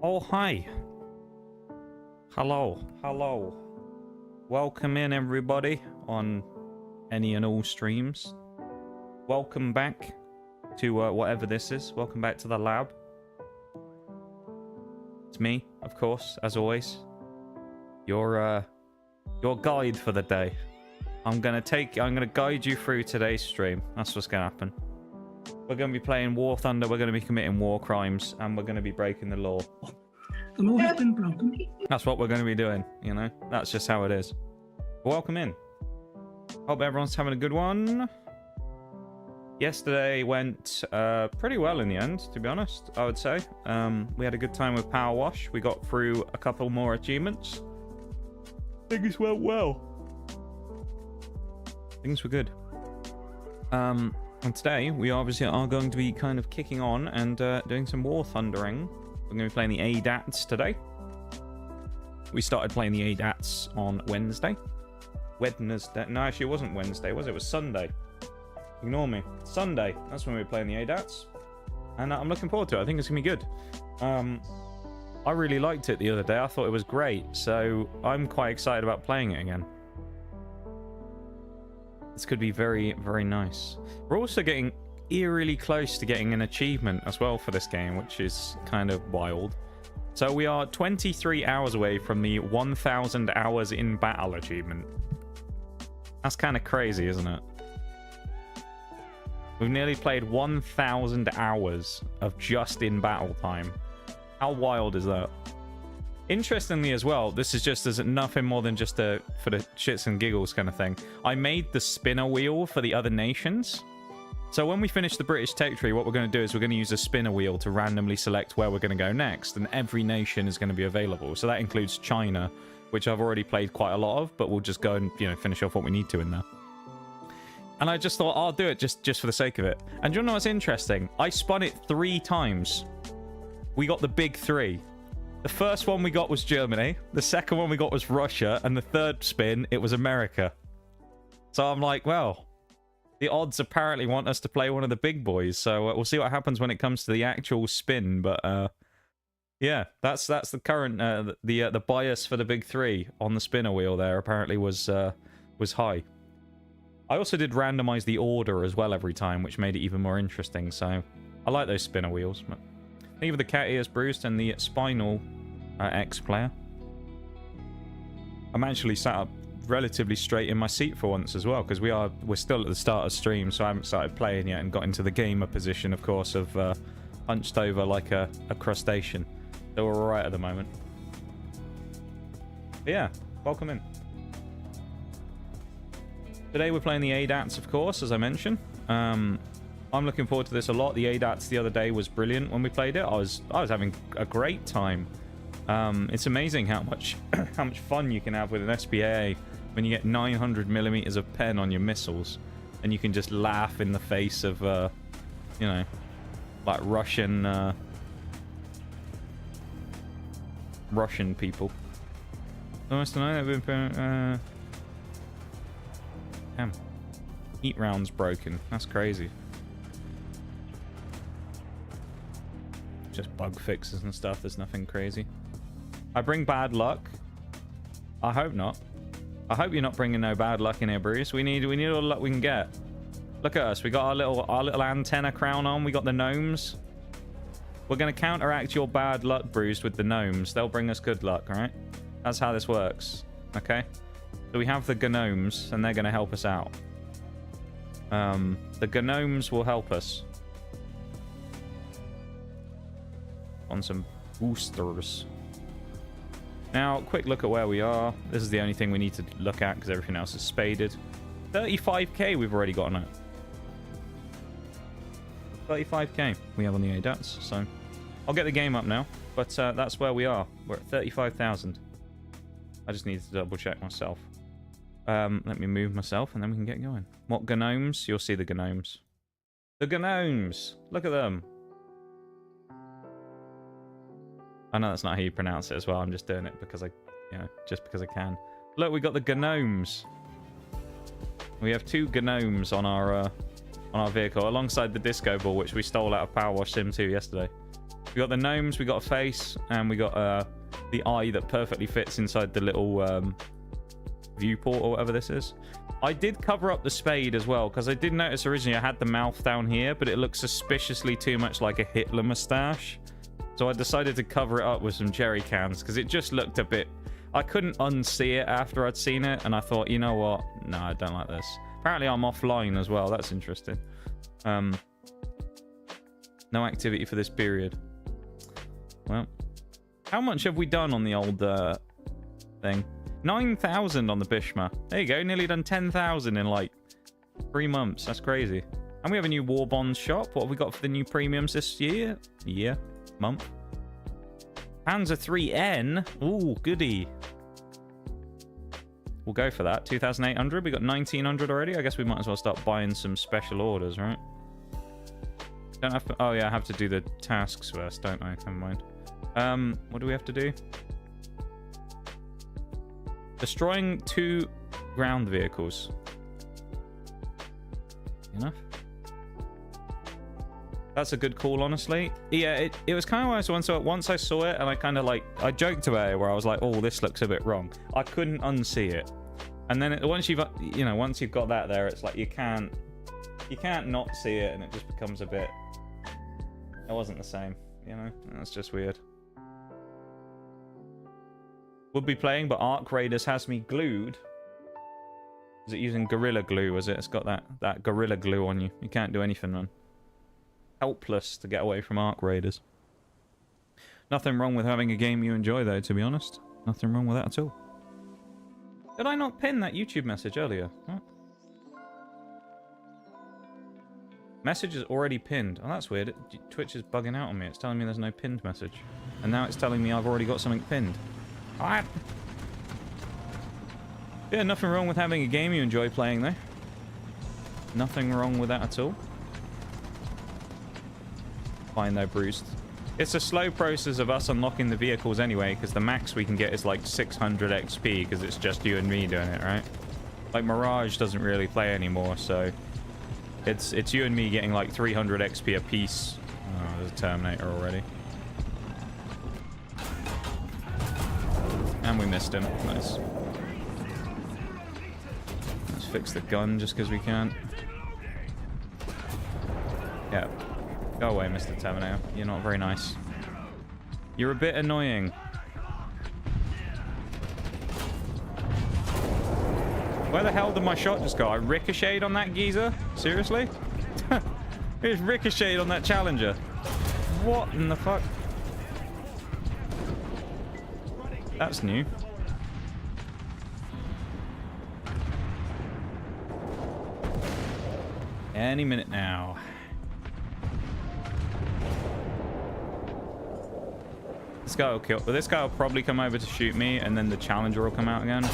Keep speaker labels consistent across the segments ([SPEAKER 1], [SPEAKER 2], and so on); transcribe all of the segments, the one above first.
[SPEAKER 1] Oh, hi. Hello. Hello. Welcome in, everybody, on any and all streams. Welcome back to whatever this is. Welcome back to the lab. It's me, of course, as always. Your guide for the day. I'm gonna guide you through today's stream. That's what's gonna happen. We're going to be playing War Thunder, we're going to be committing war crimes, and we're going to be breaking the law.
[SPEAKER 2] The law has been broken.
[SPEAKER 1] That's what we're going to be doing, you know? That's just how it is. Welcome in. Hope everyone's having a good one. Yesterday went pretty well in the end, to be honest, I would say. We had a good time with Power Wash. We got through a couple more achievements. Things went well. Things were good. And today, we obviously are going to be kind of kicking on and doing some War Thundering. We're going to be playing the ADATs today. We started playing the ADATs on Wednesday. Wednesday. No, actually, it wasn't Wednesday, was it? It was Sunday. Ignore me. Sunday. That's when we were playing the ADATs. And I'm looking forward to it. I think it's going to be good. I really liked it the other day. I thought it was great. So I'm quite excited about playing it again. This could be very, very nice. We're also getting eerily close to getting an achievement as well for this game, which is kind of wild. So we are 23 hours away from the 1,000 hours in battle achievement. That's kind of crazy, isn't it? We've nearly played 1,000 hours of just in battle time. How wild is that? Interestingly as well, this is just as nothing more than just a for the shits and giggles kind of thing. I made the spinner wheel for the other nations. So when we finish the British territory, what we're going to do is we're going to use a spinner wheel to randomly select where we're going to go next. And every nation is going to be available. So that includes China, which I've already played quite a lot of. But we'll just go and, you know, finish off what we need to in there. And I just thought, I'll do it just for the sake of it. And do you know what's interesting? I spun it 3 times. We got the big 3. The first one we got was Germany, the second one we got was Russia, and the third spin, it was America. So I'm like, well, the odds apparently want us to play one of the big boys, so we'll see what happens when it comes to the actual spin, but yeah, that's the current, the bias for the big 3 on the spinner wheel there apparently was high. I also did randomize the order as well every time, which made it even more interesting, so I like those spinner wheels. But thank you for the cat ears, Bruce, and the spinal X player. I'm actually sat up relatively straight in my seat for once as well, because we're still at the start of stream, so I haven't started playing yet and got into the gamer position, of course, of hunched over like a crustacean. So we're alright at the moment. But yeah, welcome in. Today we're playing the ADATs, of course, as I mentioned. I'm looking forward to this a lot. The ADATs the other day was brilliant when we played it. I was having a great time. It's amazing how much fun you can have with an SPAA when you get 900mm of pen on your missiles, and you can just laugh in the face of, you know, like Russian people. Almost damn. Heat rounds broken. That's crazy. Just bug fixes and stuff. There's nothing crazy. I bring bad luck. I hope not. I hope you're not bringing no bad luck in here, Bruce. We need all the luck we can get. Look at us. We got our little antenna crown on. We got the gnomes. We're gonna counteract your bad luck, Bruce, with the gnomes. They'll bring us good luck, all right? That's how this works. Okay. So we have the gnomes, and they're gonna help us out. The gnomes will help us on some boosters. Now, quick look at where we are. This is the only thing we need to look at because everything else is spaded. 35k we've already gotten it. 35k we have on the ADATs, so I'll get the game up now, but that's where we are. We're at 35,000. I just need to double check myself. Let me move myself and then we can get going. What gnomes? You'll see the gnomes. The gnomes! Look at them. I know that's not how you pronounce it as well. I'm just doing it because just because I can. Look, we got the gnomes. We have 2 gnomes on our vehicle alongside the disco ball, which we stole out of Power Wash Sim 2 yesterday. We got the gnomes, we got a face, and we got the eye that perfectly fits inside the little viewport or whatever this is. I did cover up the spade as well, because I did notice originally I had the mouth down here, but it looked suspiciously too much like a Hitler mustache. So I decided to cover it up with some jerry cans, because it just looked a bit... I couldn't unsee it after I'd seen it, and I thought, you know what? No, I don't like this. Apparently I'm offline as well. That's interesting. No activity for this period. Well, how much have we done on the old thing? 9,000 on the Bishma. There you go. Nearly done 10,000 in like 3 months. That's crazy. And we have a new War Bonds shop. What have we got for the new premiums this year? Month. Panzer 3N. Ooh, goody. We'll go for that. 2,800. We got 1,900 already. I guess we might as well start buying some special orders, right? Don't have to... Oh, yeah, I have to do the tasks first, don't I? Never mind. What do we have to do? Destroying 2 ground vehicles. Enough? That's a good call, honestly. Yeah, it was kind of one of those once I saw it, and I kind of like... I joked about it where I was like, oh, this looks a bit wrong. I couldn't unsee it. And then once you've got that there, it's like you can't not see it, and it just becomes a bit... It wasn't the same, you know? That's just weird. Would be playing, but Arc Raiders has me glued. Is it using Gorilla Glue, is it? It's got that Gorilla Glue on you. You can't do anything, man. Helpless to get away from Arc Raiders. Nothing wrong with having a game you enjoy, though, to be honest. Nothing wrong with that at all. Did I not pin that YouTube message earlier? What? Message is already pinned. Oh, that's weird. Twitch is bugging out on me. It's telling me there's no pinned message. And now it's telling me I've already got something pinned. Alright. Yeah, nothing wrong with having a game you enjoy playing, though. Nothing wrong with that at all. Fine, though, bruised. It's a slow process of us unlocking the vehicles anyway, because the max we can get is like 600 XP, because it's just you and me doing it, right? Like, Mirage doesn't really play anymore, so... It's you and me getting like 300 XP a piece. Oh, there's a Terminator already. And we missed him. Nice. Let's fix the gun just because we can. Yeah. Go away, Mr. Terminator. You're not very nice. You're a bit annoying. Where the hell did my shot just go? I ricocheted on that geezer? Seriously? It was ricocheted on that Challenger. What in the fuck? That's new. Any minute now. This guy will kill. But this guy will probably come over to shoot me, and then the Challenger will come out again.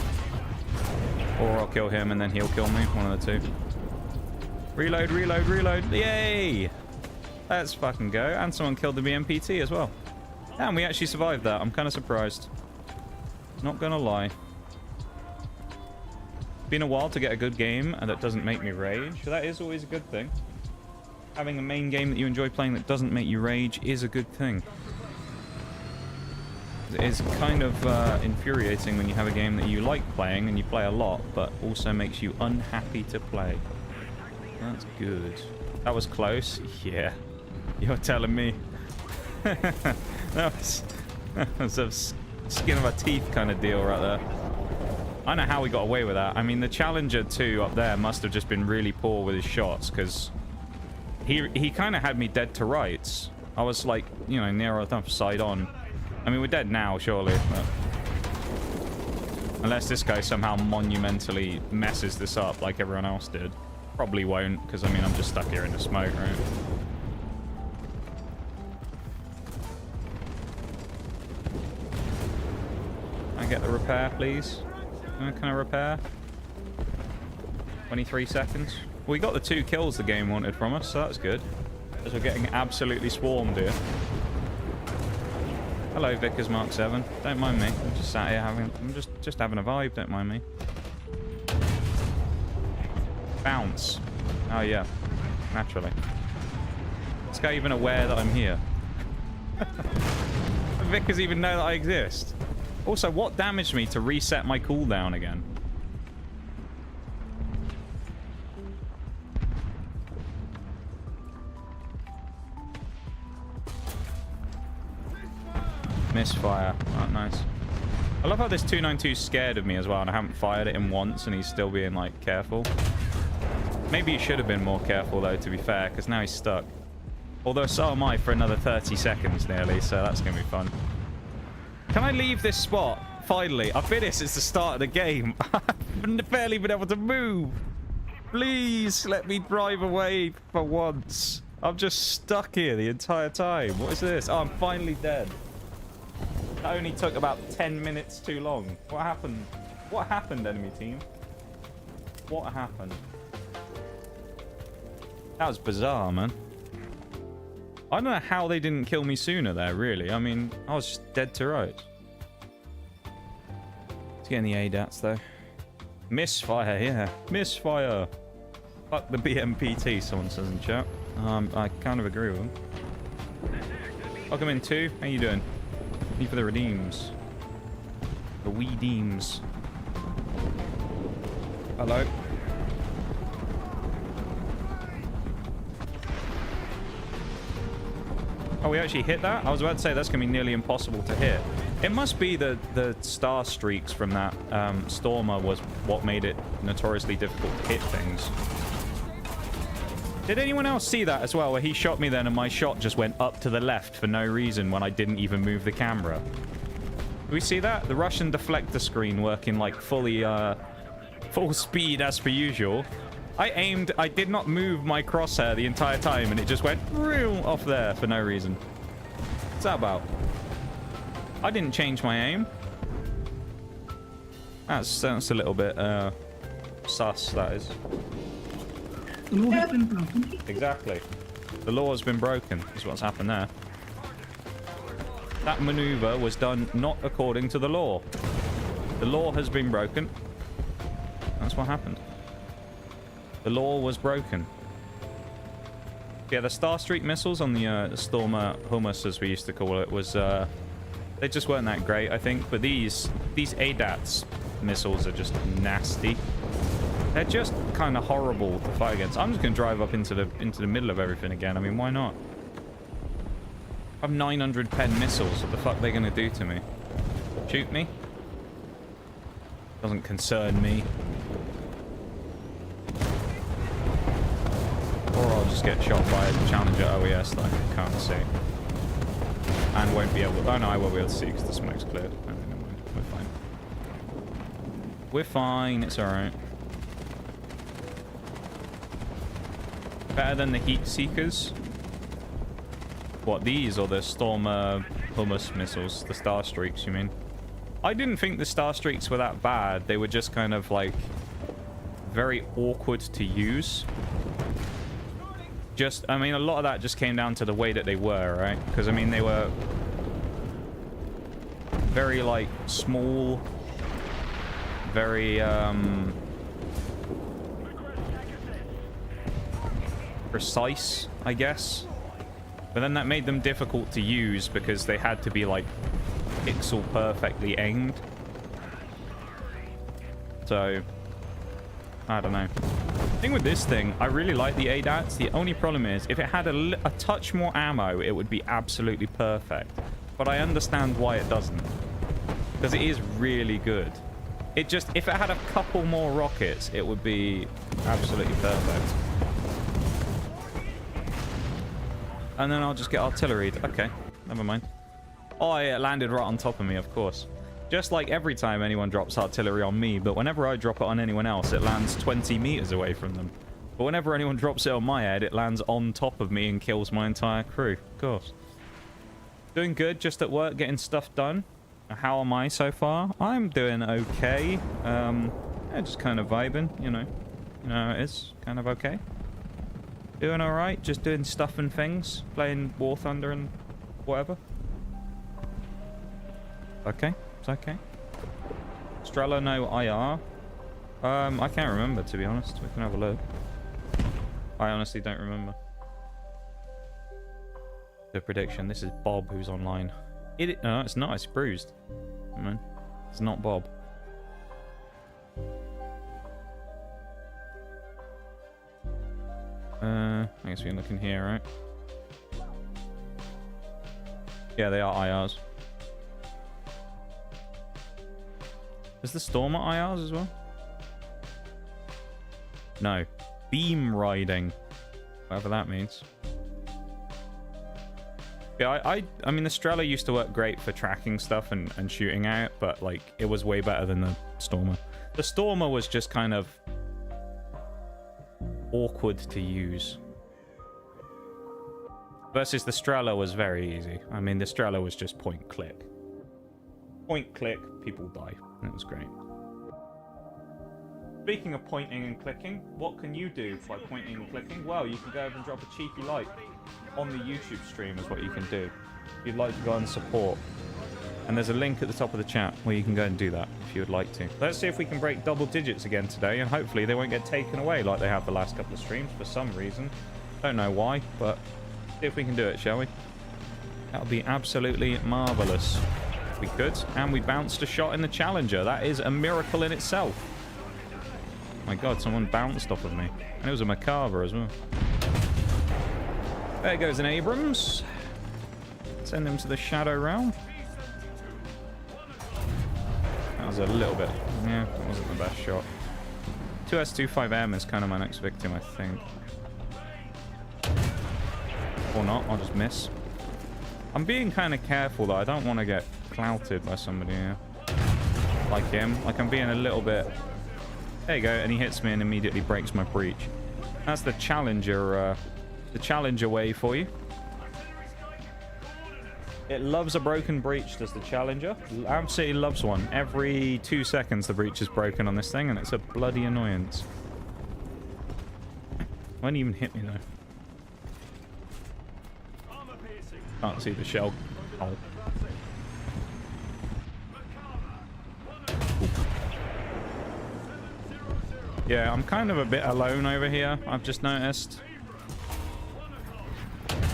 [SPEAKER 1] Or I'll kill him and then he'll kill me. One of the two. Reload, reload, reload. Yay! Let's fucking go. And someone killed the BMPT as well. Damn, we actually survived that. I'm kind of surprised. Not gonna lie. Been a while to get a good game and that doesn't make me rage. That is always a good thing. Having a main game that you enjoy playing that doesn't make you rage is a good thing. It's kind of infuriating when you have a game that you like playing and you play a lot, but also makes you unhappy to play. That's good. That was close. Yeah. You're telling me. that was a skin of our teeth kind of deal right there. I don't know how we got away with that. I mean, the Challenger 2 up there must have just been really poor with his shots, because he kind of had me dead to rights. I was like, you know, near enough side on. I mean, we're dead now, surely. But... Unless this guy somehow monumentally messes this up like everyone else did. Probably won't, because, I mean, I'm just stuck here in the smoke, right? Can I get the repair, please? Can I repair? 23 seconds. We got the 2 kills the game wanted from us, so that's good. As we're getting absolutely swarmed here. Hello, Vickers Mark 7. Don't mind me. I'm just sat here having... I'm just having a vibe. Don't mind me. Bounce. Oh, yeah. Naturally. Is this guy even aware that I'm here? Vickers even know that I exist. Also, what damaged me to reset my cooldown again? Misfire. Oh, nice. I love how this 292 is scared of me as well, and I haven't fired at him once, and he's still being, like, careful. Maybe he should have been more careful, though, to be fair, because now he's stuck. Although so am I for another 30 seconds nearly, so that's going to be fun. Can I leave this spot? Finally. I've been here since the start of the game. I've barely been able to move. Please let me drive away for once. I'm just stuck here the entire time. What is this? Oh, I'm finally dead. That only took about 10 minutes too long. What happened? What happened, enemy team? What happened? That was bizarre, man. I don't know how they didn't kill me sooner there, really. I mean, I was just dead to rights. Let's get in the ADATs, though. Misfire, yeah. Misfire. Fuck the BMPT, someone says in chat. I kind of agree with them. Welcome in, too. How you doing? Thank you for the redeems. The wee deems. Hello. Oh, we actually hit that? I was about to say that's going to be nearly impossible to hit. It must be the star streaks from that Stormer was what made it notoriously difficult to hit things. Did anyone else see that as well, where he shot me then and my shot just went up to the left for no reason when I didn't even move the camera? Did we see that? The Russian deflector screen working like fully, full speed as per usual. I aimed, I did not move my crosshair the entire time and it just went off there for no reason. What's that about? I didn't change my aim. That's a little bit, sus, that is.
[SPEAKER 2] The law has been broken.
[SPEAKER 1] Exactly. The law has been broken, is what's happened there. That maneuver was done not according to the law. The law has been broken. That's what happened. The law was broken. Yeah, the Starstreak missiles on the Stormer Hummus, as we used to call it, was they just weren't that great, I think. But these ADATS missiles are just nasty. They're just kind of horrible to fight against. I'm just gonna drive up into the middle of everything again. I mean, why not? I have 900 pen missiles. What the fuck are they gonna do to me? Shoot me? Doesn't concern me. Or I'll just get shot by a Challenger OES that I can't see. And won't be able to... Oh no, I won't be able to see because the smoke's cleared. Oh, never mind. We're fine. We're fine. It's alright. Better than the Heat Seekers? What, these or the Stormer Hummus missiles? The Star Streaks, you mean? I didn't think the Star Streaks were that bad. They were just kind of like very awkward to use. Just, I mean, a lot of that just came down to the way that they were, right? Because, I mean, they were very, like, small, very, precise, I guess. But then that made them difficult to use because they had to be, like, pixel perfectly aimed. So, I don't know. The thing with this thing, I really like the ADATs. The only problem is, if it had a touch more ammo, it would be absolutely perfect. But I understand why it doesn't. Because it is really good. It just, if it had a couple more rockets, it would be absolutely perfect. And then I'll just get artilleried. Okay, never mind. Oh, yeah, it landed right on top of me, of course. Just like every time anyone drops artillery on me, but whenever I drop it on anyone else, it lands 20 meters away from them. But whenever anyone drops it on my head, it lands on top of me and kills my entire crew. Of course. Doing good, just at work, getting stuff done. How am I so far? I'm doing okay. Yeah, just kind of vibing, you know. You know how it is. Kind of okay. Doing alright, just doing stuff and things. Playing War Thunder and whatever. Okay. It's okay. Strela no IR. I can't remember, to be honest. We can have a look. I honestly don't remember. The prediction. This is Bob who's online. No, it's not. It's bruised. Man, it's not Bob. I guess we can look in here, right? Yeah, they are IRs. Is the Stormer IRs as well? No. Beam riding. Whatever that means. Yeah, I mean, the Strela used to work great for tracking stuff and shooting out, but, like, it was way better than the Stormer. The Stormer was just kind of awkward to use. Versus the Strela was very easy. I mean, the Strela was just point click. Point click, people die. It was great. Speaking of pointing and clicking, what can you do by pointing and clicking? Well, you can go over and drop a cheeky like on the YouTube stream is what you can do. If you'd like to go and support. And there's a link at the top of the chat where you can go and do that if you would like to. Let's see if we can break double digits again today, and hopefully they won't get taken away like they have the last couple of streams for some reason. Don't know why, but see if we can do it, shall we? That would be absolutely marvellous. We could, and we bounced a shot in the Challenger. That is a miracle in itself. My god, someone bounced off of me. And it was a Macabre as well. There goes an Abrams. Send him to the Shadow Realm. That was a little bit... yeah, that wasn't the best shot. 2S25M is kind of my next victim, I think. Or not, I'll just miss. I'm being kind of careful, though. I don't want to get clouted by somebody here. Like him. Like, I'm being a little bit... there you go, and he hits me and immediately breaks my breach. That's the Challenger way for you. It loves a broken breach, does the Challenger. Absolutely loves one. Every 2 seconds the breach is broken on this thing, and it's a bloody annoyance. Won't even hit me, though. Can't see the shell. Oh. Yeah, I'm kind of a bit alone over here, I've just noticed.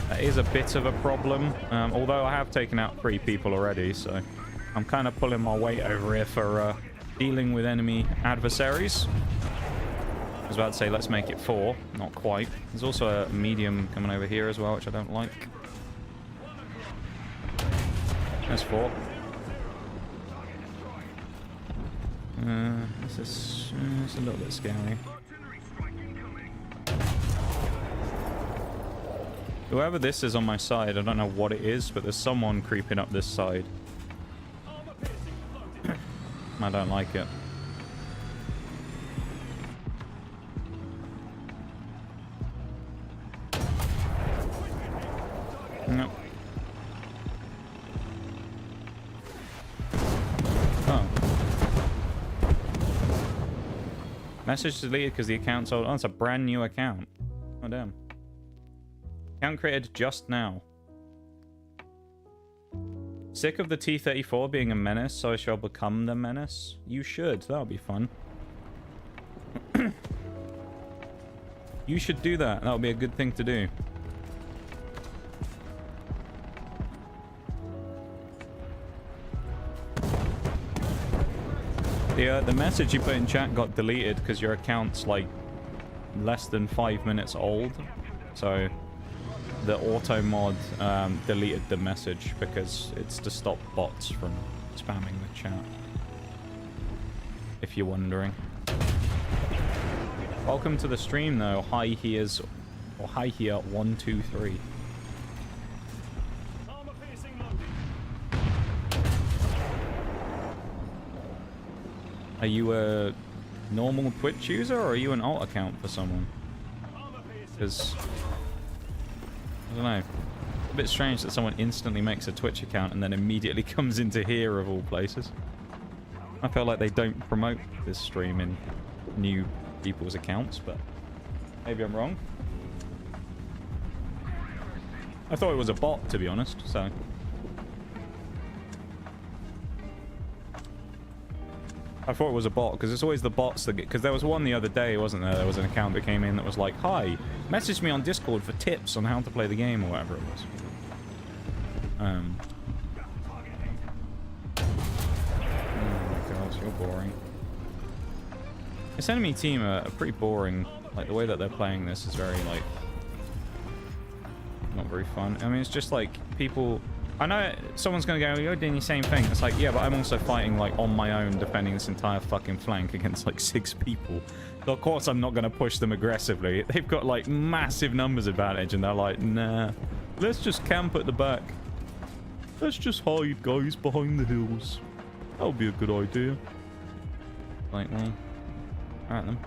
[SPEAKER 1] That is a bit of a problem, although I have taken out 3 people already, so I'm kind of pulling my weight over here for dealing with enemy adversaries. I was about to say, let's make it 4. Not quite. There's also a medium coming over here as well, which I don't like. There's 4. This is a little bit scary. Whoever this is on my side, I don't know what it is, but there's someone creeping up this side. I don't like it. Nope. Oh. Message deleted because the account's old. Oh, it's a brand new account. Oh, damn. Account created just now. Sick of the T-34 being a menace, so I shall become the menace? You should. That'll be fun. You should do that. That'll be a good thing to do. The message you put in chat got deleted because your account's like less than 5 minutes old. So the auto mod deleted the message because it's to stop bots from spamming the chat. If you're wondering. Welcome to the stream though. Hi here's or hi here 123. Are you a normal Twitch user or are you an alt account for someone? Because I don't know. It's a bit strange that someone instantly makes a Twitch account and then immediately comes into here of all places. I feel like they don't promote this stream in new people's accounts, but maybe I'm wrong. I thought it was a bot, to be honest, so... I thought it was a bot, because it's always the bots that get... Because there was one the other day, wasn't there? There was an account that came in that was like, hi, message me on Discord for tips on how to play the game, or whatever it was. Oh my god, you're boring. This enemy team are pretty boring. Like, the way that they're playing this is very, like, not very fun. I mean, it's just like people... I know someone's going to go, you're doing the same thing. It's like, yeah, but I'm also fighting, like, on my own, defending this entire fucking flank against, like, 6 people. So, of course, I'm not going to push them aggressively. They've got, like, massive numbers advantage, and they're like, nah, let's just camp at the back. Let's just hide, guys, behind the hills. That would be a good idea. Like, well, alright then.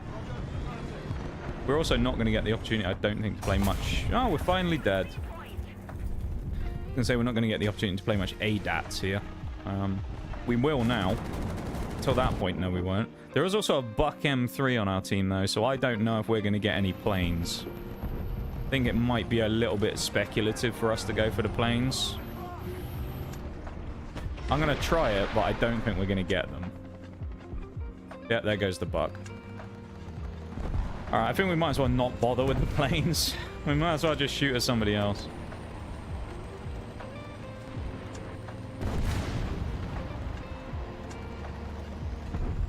[SPEAKER 1] We're also not going to get the opportunity, I don't think, to play much... Oh, we're finally dead. I was going to say we're not going to get the opportunity to play much ADATs here. We will now. Until that point, no, we won't. There is also a Buck M3 on our team, though, so I don't know if we're going to get any planes. I think it might be a little bit speculative for us to go for the planes. I'm going to try it, but I don't think we're going to get them. Yeah, there goes the Buck. Alright, I think we might as well not bother with the planes. We might as well just shoot at somebody else.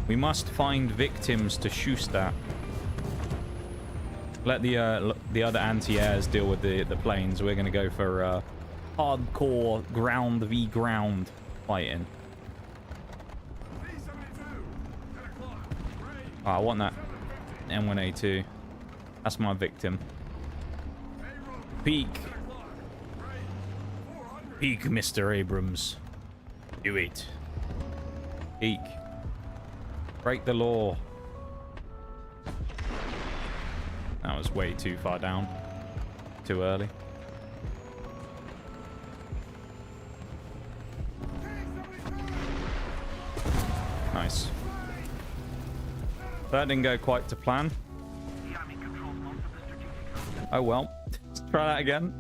[SPEAKER 1] We must find victims to shoot at. Let the other anti-airs deal with the planes. We're going to go for hardcore ground v ground fighting. Oh, I want that M1A2. That's my victim. Peek. Peek, Mr. Abrams. Do it. Peek. Break the law. That was way too far down. Too early. Nice. That didn't go quite to plan. Oh well. Let's try that again.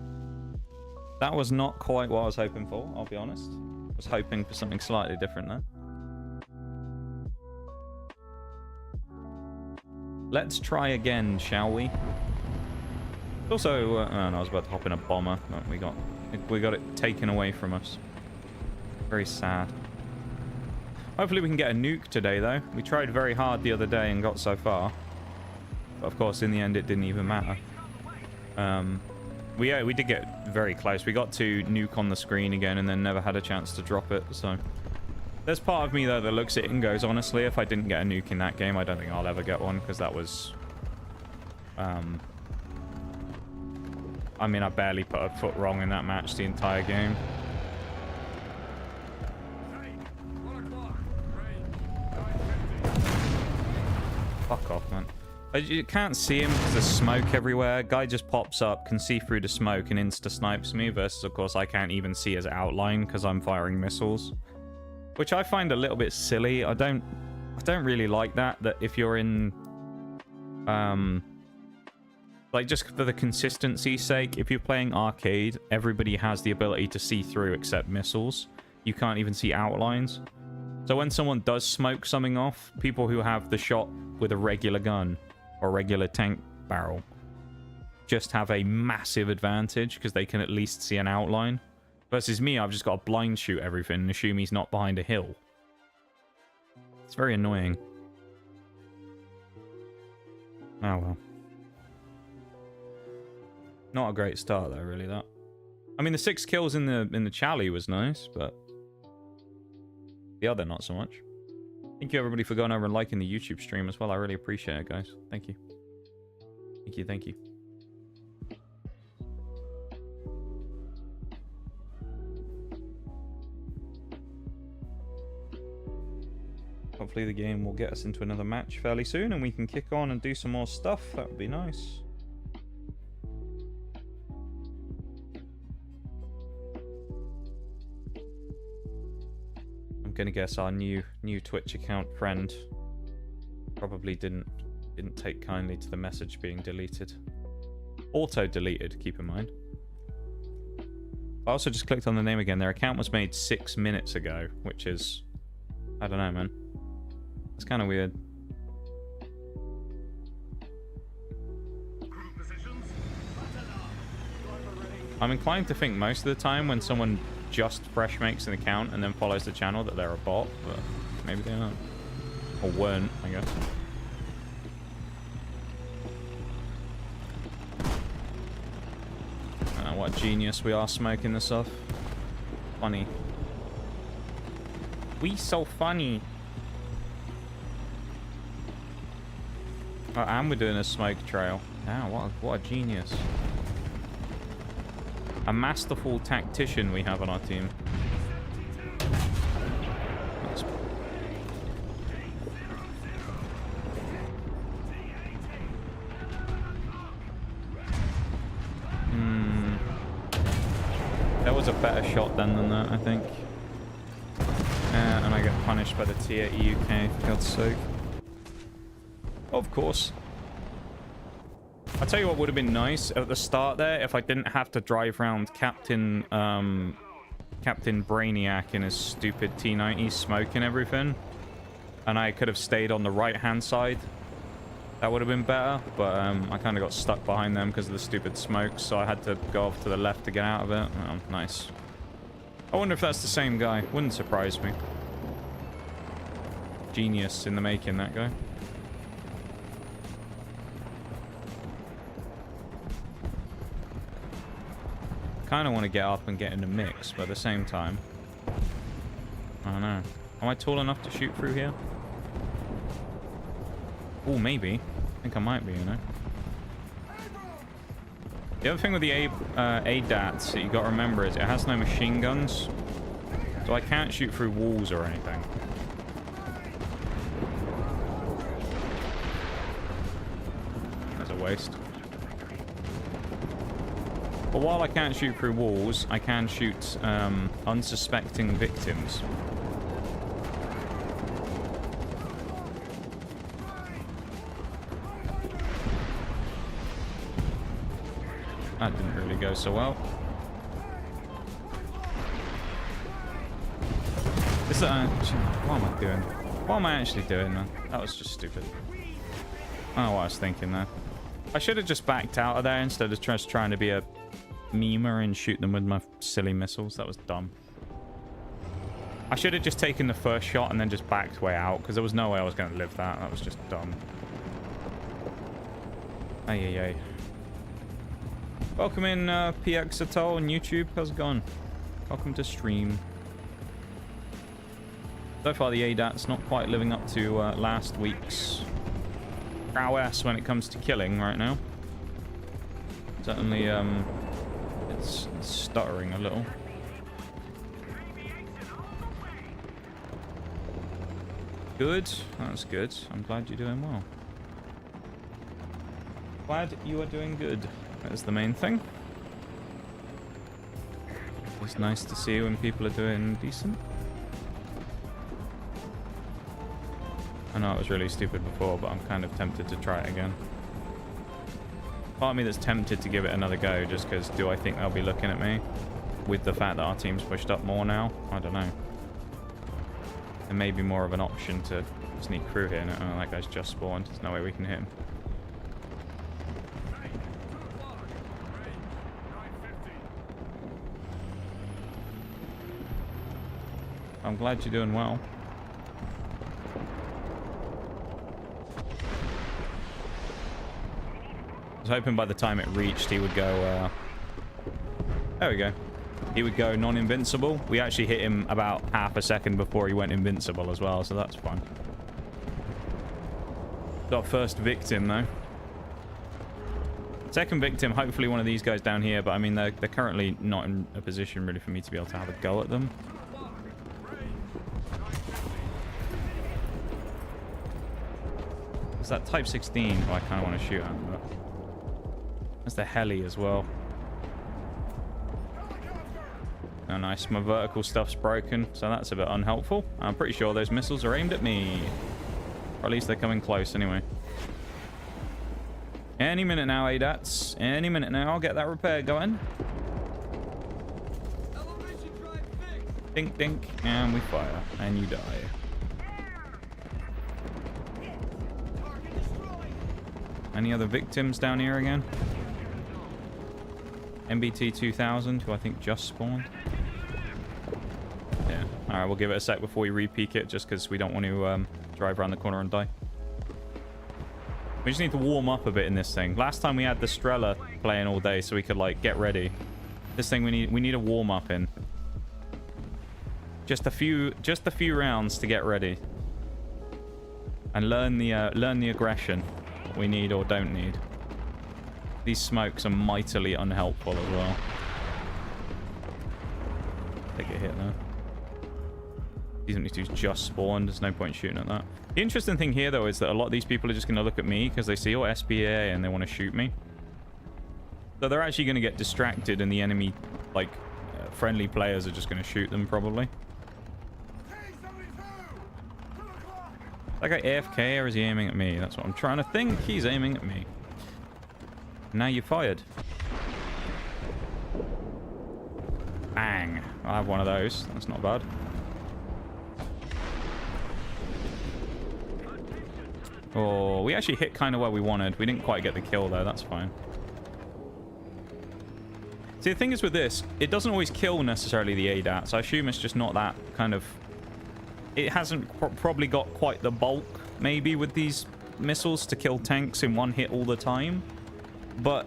[SPEAKER 1] That was not quite what I was hoping for, I'll be honest. I was hoping for something slightly different there. Let's try again, shall we? Also, oh, no, I was about to hop in a bomber, but we got it taken away from us. Very sad. Hopefully we can get a nuke today, though. We tried very hard the other day and got so far. But of course, in the end, it didn't even matter. We did get very close. We got to nuke on the screen again and then never had a chance to drop it, so... There's part of me, though, that looks at it and goes, honestly, if I didn't get a nuke in that game, I don't think I'll ever get one, because that was... I mean, I barely put a foot wrong in that match the entire game. Fuck off, man. You can't see him because there's smoke everywhere. Guy just pops up, can see through the smoke, and insta-snipes me, versus, of course, I can't even see his outline because I'm firing missiles. Which I find a little bit silly. I don't really like that if you're in... like, just for the consistency's sake, if you're playing arcade, everybody has the ability to see through except missiles. You can't even see outlines. So when someone does smoke something off, people who have the shot with a regular gun or regular tank barrel just have a massive advantage because they can at least see an outline. Versus me, I've just got to blind shoot everything and assume he's not behind a hill. It's very annoying. Oh well. Not a great start though, really, that. I mean, the 6 kills in the Chally was nice, but the other not so much. Thank you everybody for going over and liking the YouTube stream as well. I really appreciate it, guys. Thank you. Thank you, thank you. Hopefully the game will get us into another match fairly soon and we can kick on and do some more stuff. That would be nice. I'm gonna guess our new Twitch account friend probably didn't take kindly to the message being deleted. Auto deleted, keep in mind. I also just clicked on the name again. Their account was made 6 minutes ago, which is, I don't know, man. It's kind of weird. I'm inclined to think most of the time when someone just fresh makes an account and then follows the channel that they're a bot, but maybe they aren't. Or weren't, I guess. What a genius we are smoking this off. Funny. We so funny. Oh, and we're doing a smoke trail. Wow, what a genius. A masterful tactician we have on our team. That's... That was a better shot then than that, I think. And I get punished by the tier EUK, for God's sake. Of course. I'll tell you what would have been nice at the start there, if I didn't have to drive around Captain Brainiac in his stupid T90 smoking everything. And I could have stayed on the right-hand side. That would have been better, but I kind of got stuck behind them because of the stupid smoke, so I had to go off to the left to get out of it. Oh, nice. I wonder if that's the same guy. Wouldn't surprise me. Genius in the making, that guy. Kind of want to get up and get in the mix, but at the same time, I don't know. Am I tall enough to shoot through here? Oh, maybe. I think I might be, you know. The other thing with the ADATs that you got to remember is it has no machine guns, so I can't shoot through walls or anything. That's a waste. But while I can't shoot through walls, I can shoot unsuspecting victims. That didn't really go so well. Is that... what am I doing? What am I actually doing, man? That was just stupid. I don't know what I was thinking there. I should have just backed out of there instead of just trying to be a memer and shoot them with my silly missiles. That was dumb. I should have just taken the first shot and then just backed way out, because there was no way I was going to live that. That was just dumb. Ay. Welcome in, PX Atoll on YouTube. How's it going? Welcome to stream. So far, the ADAT's not quite living up to last week's prowess when it comes to killing right now. Certainly, it's stuttering a little. Good. That's good. I'm glad you're doing well. Glad you are doing good. That is the main thing. It's nice to see when people are doing decent. I know it was really stupid before, but I'm kind of tempted to try it again. Part of me that's tempted to give it another go, just because do I think they'll be looking at me? With the fact that our team's pushed up more now? I don't know. There may be more of an option to sneak through here. No, that guy's just spawned. There's no way we can hit him. I'm glad you're doing well. I was hoping by the time it reached, he would go, there we go. He would go non-invincible. We actually hit him about half a second before he went invincible as well, so that's fun. Got first victim, though. Second victim, hopefully one of these guys down here, but I mean, they're currently not in a position really for me to be able to have a go at them. It's that Type 16 who I kind of want to shoot at, but... That's the heli as well. Oh, nice. My vertical stuff's broken, so that's a bit unhelpful. I'm pretty sure those missiles are aimed at me. Or at least they're coming close anyway. Any minute now, ADATs. Any minute now, I'll get that repair going. Dink, dink, and we fire. And you die. Any other victims down here again? MBT 2000, who I think just spawned. All right, we'll give it a sec before we re-peak it, just because we don't want to drive around the corner and die. We just need to warm up a bit in this thing. Last time we had the Strela playing all day, so we could like get ready. This thing we need a warm up in. Just a few rounds to get ready, and learn the aggression. What we need or don't need. These smokes are mightily unhelpful as well. Take a hit there. These empty just spawned. There's no point shooting at that. The interesting thing here, though, is that a lot of these people are just going to look at me because they see, oh, SPAA, and they want to shoot me. So they're actually going to get distracted, and the enemy, like, friendly players are just going to shoot them, probably. That guy AFK, or is he aiming at me? That's what I'm trying to think. He's aiming at me. Now you fired. Bang. I have one of those. That's not bad. Oh, we actually hit kind of where we wanted. We didn't quite get the kill, though. That's fine. See, the thing is with this, it doesn't always kill necessarily the ADATs. I assume it's just not that kind of... It hasn't probably got quite the bulk, maybe, with these missiles to kill tanks in one hit all the time. But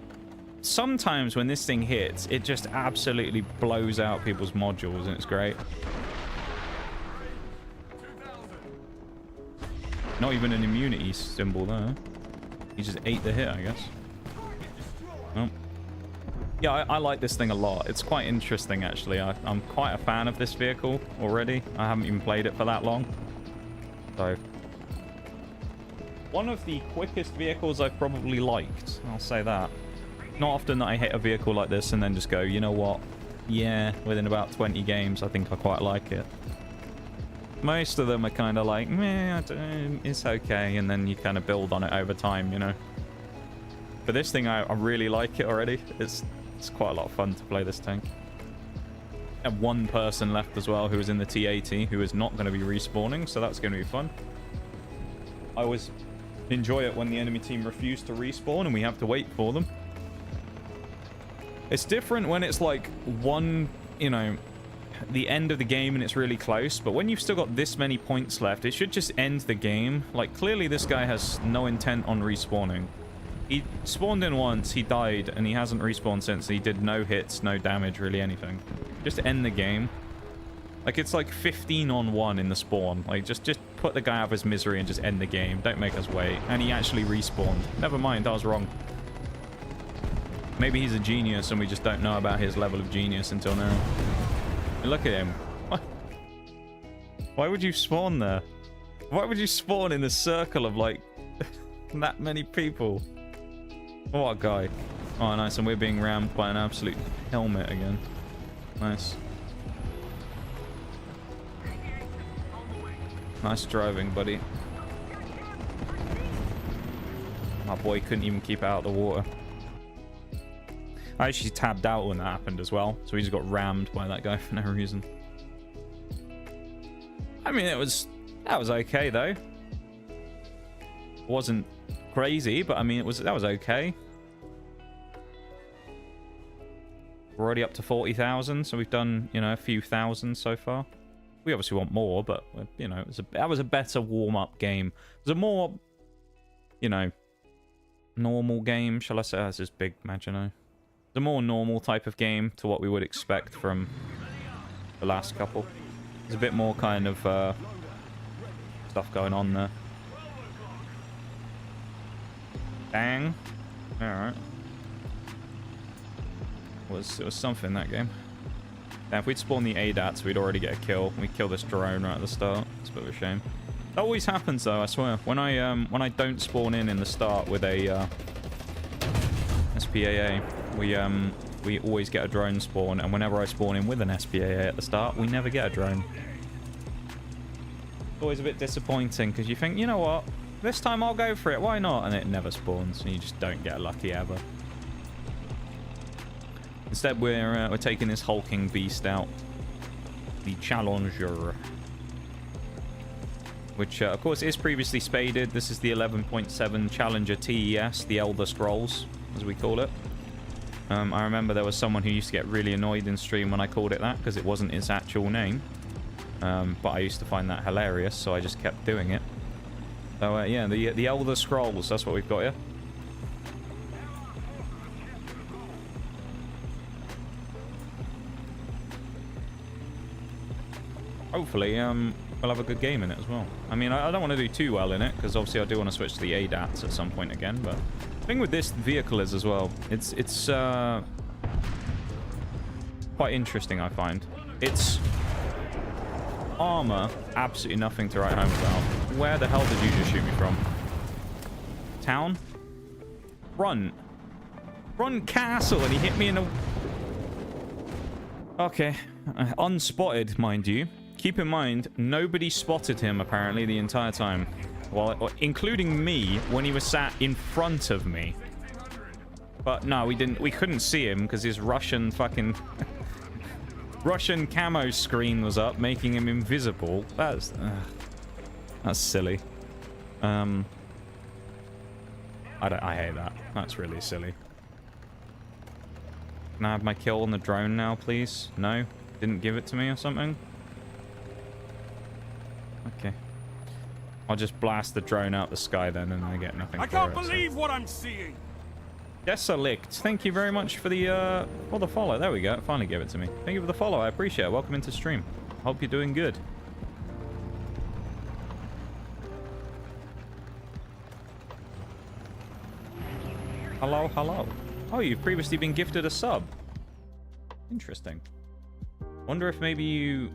[SPEAKER 1] sometimes when this thing hits, it just absolutely blows out people's modules, and it's great. Not even an immunity symbol there. He just ate the hit, I guess. Oh. Yeah, I like this thing a lot. It's quite interesting, actually. I'm quite a fan of this vehicle already. I haven't even played it for that long. So, one of the quickest vehicles I've probably liked. I'll say that. Not often that I hit a vehicle like this and then just go, you know what? Yeah, within about 20 games, I think I quite like it. Most of them are kind of like, meh, it's okay. And then you kind of build on it over time, you know. But this thing, I really like it already. It's quite a lot of fun to play this tank. I have one person left as well who is in the T-80 who is not going to be respawning, so that's going to be fun. I always enjoy it when the enemy team refuse to respawn and we have to wait for them. It's different when it's like one, you know, the end of the game and it's really close, but when you've still got this many points left, it should just end the game. Like, clearly this guy has no intent on respawning. He spawned in once, he died, and he hasn't respawned since. He did no hits, no damage, really anything. Just end the game. Like, it's like 15-on-1 in the spawn. Like, just put the guy out of his misery and just end the game. Don't make us wait. And he actually respawned. Never mind, I was wrong. Maybe he's a genius and we just don't know about his level of genius until now. And look at him. Why would you spawn there? Why would you spawn in a circle of, like, that many people? What a guy. Oh, nice. And we're being rammed by an absolute helmet again. Nice. Nice driving, buddy. My boy couldn't even keep out of the water. I actually tabbed out when that happened as well. So he just got rammed by that guy for no reason. I mean, that was okay, though. It wasn't crazy, but I mean, that was okay. We're already up to 40,000, so we've done, you know, a few thousand so far. We obviously want more, but, you know, that was a better warm-up game. It was a more, you know, normal game, shall I say? That's this big Magino. It's a more normal type of game to what we would expect from the last couple. There's a bit more kind of stuff going on there. Bang. Alright. It was something, that game. Now, if we'd spawn the ADATs, we'd already get a kill. We'd kill this drone right at the start. It's a bit of a shame. That always happens, though, I swear. When I don't spawn in the start with a SPAA, we always get a drone spawn, and whenever I spawn in with an SPAA at the start, we never get a drone. It's always a bit disappointing, because you think, you know what? This time I'll go for it. Why not? And it never spawns, and you just don't get lucky ever. Instead, we're taking this hulking beast out, the Challenger, which of course is previously spaded. This is the 11.7 Challenger TES, the Elder Scrolls, as we call it. I remember there was someone who used to get really annoyed in stream when I called it that because it wasn't its actual name. But I used to find that hilarious, so I just kept doing it. So yeah, the Elder Scrolls, that's what we've got here. Hopefully, we'll have a good game in it as well. I mean, I don't want to do too well in it, because obviously I do want to switch to the ADATs at some point again, but the thing with this vehicle is as well, it's quite interesting, I find. It's armor, absolutely nothing to write home about. Where the hell did you just shoot me from? Town? Front castle, and he hit me in the... Okay. Unspotted, mind you. Keep in mind, nobody spotted him, apparently, the entire time. Well, including me, when he was sat in front of me. But no, we couldn't see him, because his Russian fucking... Russian camo screen was up, making him invisible. That's silly. I hate that. That's really silly. Can I have my kill on the drone now, please? No? Didn't give it to me or something? Okay. I'll just blast the drone out the sky then, and I get nothing.
[SPEAKER 3] I can't believe what I'm seeing.
[SPEAKER 1] Deselect, thank you very much for the follow. There we go. It finally gave it to me. Thank you for the follow. I appreciate it. Welcome into stream. Hope you're doing good. Hello, hello. Oh, you've previously been gifted a sub. Interesting. Wonder if maybe you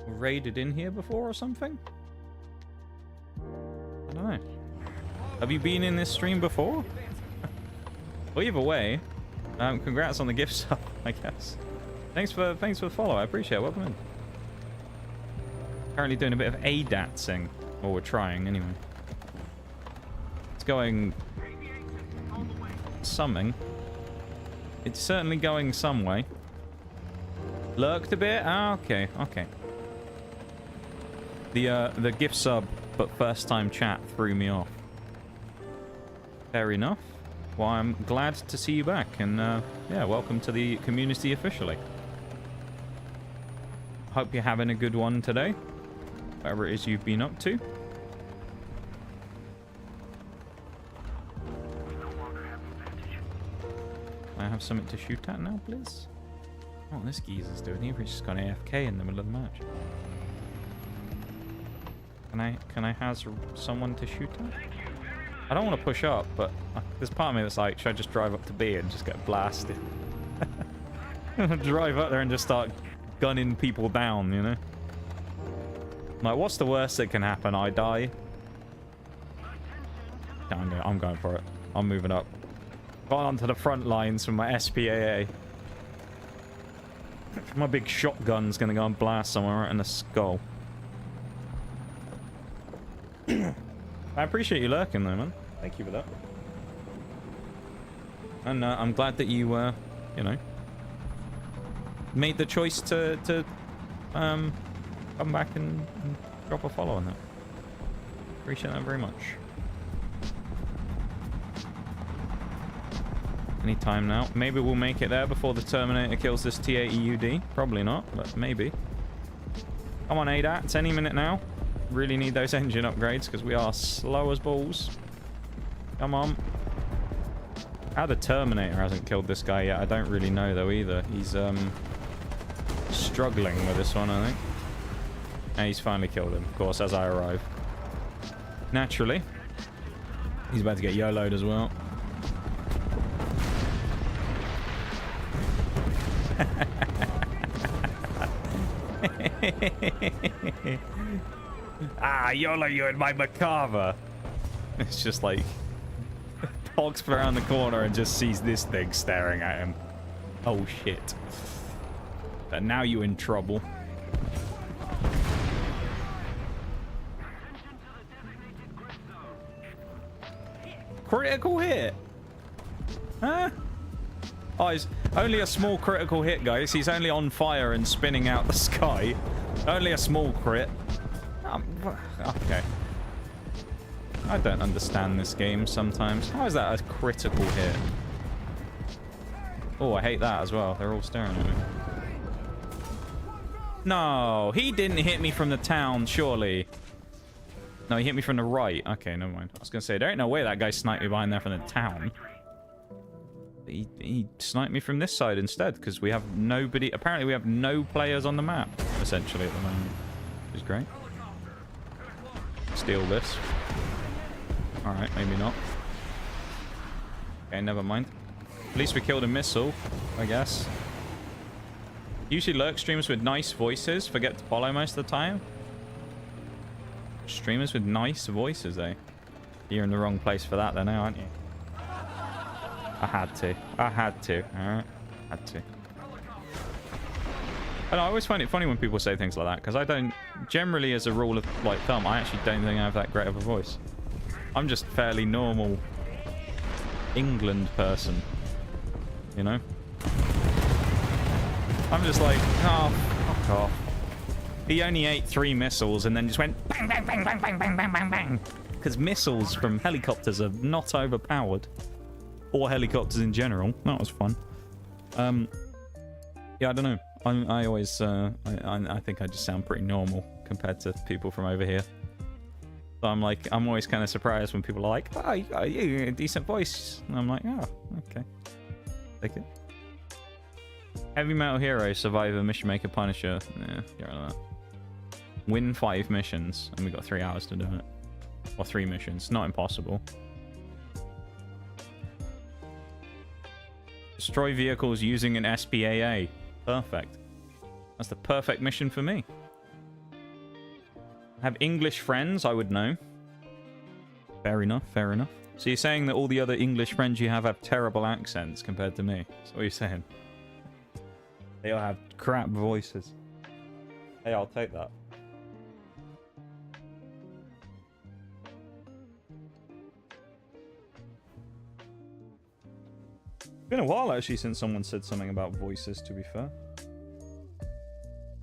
[SPEAKER 1] raided in here before or something? I don't know. Have you been in this stream before? Well, either way, congrats on the gift sub, I guess. Thanks for the follow. I appreciate it. Welcome in. Currently doing a bit of ADATsing. Or we're trying, anyway. It's going... something. It's certainly going some way. Lurked a bit? Ah, okay, okay. The gift sub, but first time chat threw me off. Fair enough. Well, I'm glad to see you back, and yeah, welcome to the community officially. Hope you're having a good one today, whatever it is you've been up to. Can I have something to shoot at now, please? Oh, this geezer's doing here. He's just gone AFK in the middle of the match. Can I have someone to shoot at? I don't want to push up, but there's part of me that's like, should I just drive up to B and just get blasted? Drive up there and just start gunning people down, you know? Like, what's the worst that can happen? I die? Yeah, I'm going for it. I'm moving up. Got onto the front lines from my SPAA. My big shotgun's gonna go and blast somewhere right in the skull. I appreciate you lurking though, man. Thank you for that. And I'm glad that you, you know, made the choice to come back and drop a follow on that. Appreciate that very much. Any time now. Maybe we'll make it there before the Terminator kills this T-80UD. Probably not, but maybe. Come on, ADATs, any minute now. Really need those engine upgrades because we are slow as balls. Come on. How the Terminator hasn't killed this guy yet, I don't really know though either. He's struggling with this one, I think. And he's finally killed him, of course, as I arrive. Naturally. He's about to get YOLO'd as well. Ah, YOLO you in my macabre. It's just like pogs around the corner and just sees this thing staring at him. Oh shit. And now you're in trouble. Critical hit? Huh? Oh, it's only a small critical hit, guys. He's only on fire and spinning out the sky. Only a small crit. Okay. I don't understand this game sometimes. How is that a critical hit? Oh, I hate that as well. They're all staring at me. No, he didn't hit me from the town, surely. No, he hit me from the right. Okay, never mind. I was going to say, there ain't no way that guy sniped me behind there from the town. He sniped me from this side instead, because we have nobody... Apparently, we have no players on the map, essentially, at the moment. Which is great. Steal this. Alright, maybe not. Okay, never mind. At least we killed a missile, I guess. Usually lurk streamers with nice voices forget to follow most of the time. Streamers with nice voices, eh? You're in the wrong place for that then, aren't you? I had to. I had to. Alright. Had to. And I always find it funny when people say things like that, because I don't... Generally, as a rule of like thumb, I actually don't think I have that great of a voice. I'm just fairly normal England person. You know? I'm just like, oh, fuck off. He only ate 3 missiles and then just went bang, bang, bang, bang, bang, bang, bang, bang, bang. Because missiles from helicopters are not overpowered. Or helicopters in general. That was fun. Yeah, I don't know. I always, I think I just sound pretty normal compared to people from over here. So I'm like, I'm always kind of surprised when people are like, oh, you got a decent voice. And I'm like, oh, okay. Take it. Heavy Metal Hero, Survivor, Mission Maker, Punisher. Yeah, get rid of that. Win 5 missions, and we got 3 hours to do it. Or 3 missions. Not impossible. Destroy vehicles using an SPAA. Perfect. That's the perfect mission for me. Have English friends, I would know. Fair enough, fair enough. So you're saying that all the other English friends you have terrible accents compared to me? That's what you're saying. They all have crap voices. Hey, I'll take that. It's been a while, actually, since someone said something about voices, to be fair.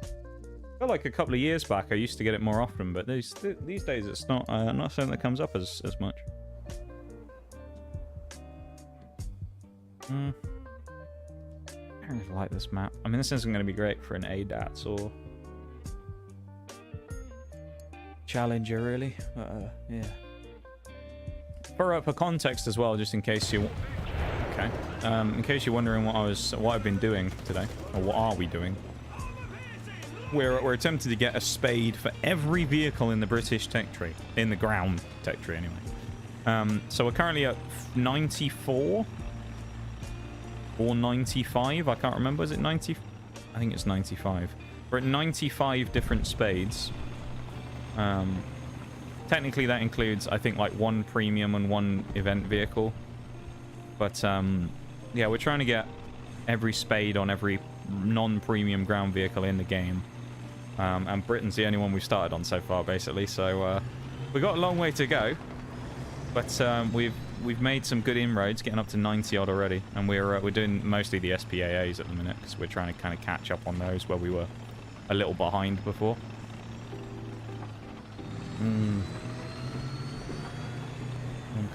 [SPEAKER 1] I feel like a couple of years back, I used to get it more often, but these days it's not something that comes up as much. I don't really like this map. I mean, this isn't going to be great for an ADATS or Challenger, really. Yeah. For context as well, just in case you... Okay. In case you're wondering what I've been doing today, or what are we doing? We're attempting to get a spade for every vehicle in the British tech tree, in the ground tech tree, anyway. So we're currently at 94 or 95. I can't remember. Is it 90? I think it's 95. We're at 95 different spades. Technically, that includes, I think, like 1 premium and 1 event vehicle. But yeah, we're trying to get every spade on every non-premium ground vehicle in the game. And Britain's the only one we've started on so far, basically. So we've got a long way to go. But we've made some good inroads, getting up to 90 odd already. And we're doing mostly the SPAAs at the minute, because we're trying to kind of catch up on those where we were a little behind before. I'm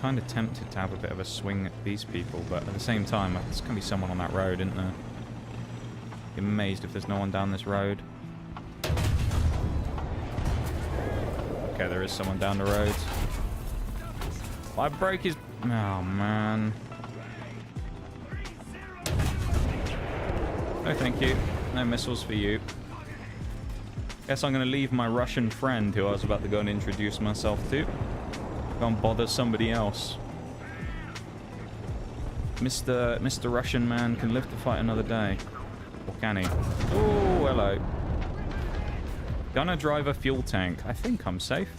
[SPEAKER 1] kind of tempted to have a bit of a swing at these people, but at the same time, there's going to be someone on that road, isn't there? I'm amazed if there's no one down this road. Okay, there is someone down the road. I broke his... Oh, man. No, thank you. No missiles for you. Guess I'm going to leave my Russian friend, who I was about to go and introduce myself to. Go and bother somebody else. Mr. Russian man can live to fight another day. Or can he? Oh, hello. Gunner, driver, fuel tank. I think I'm safe.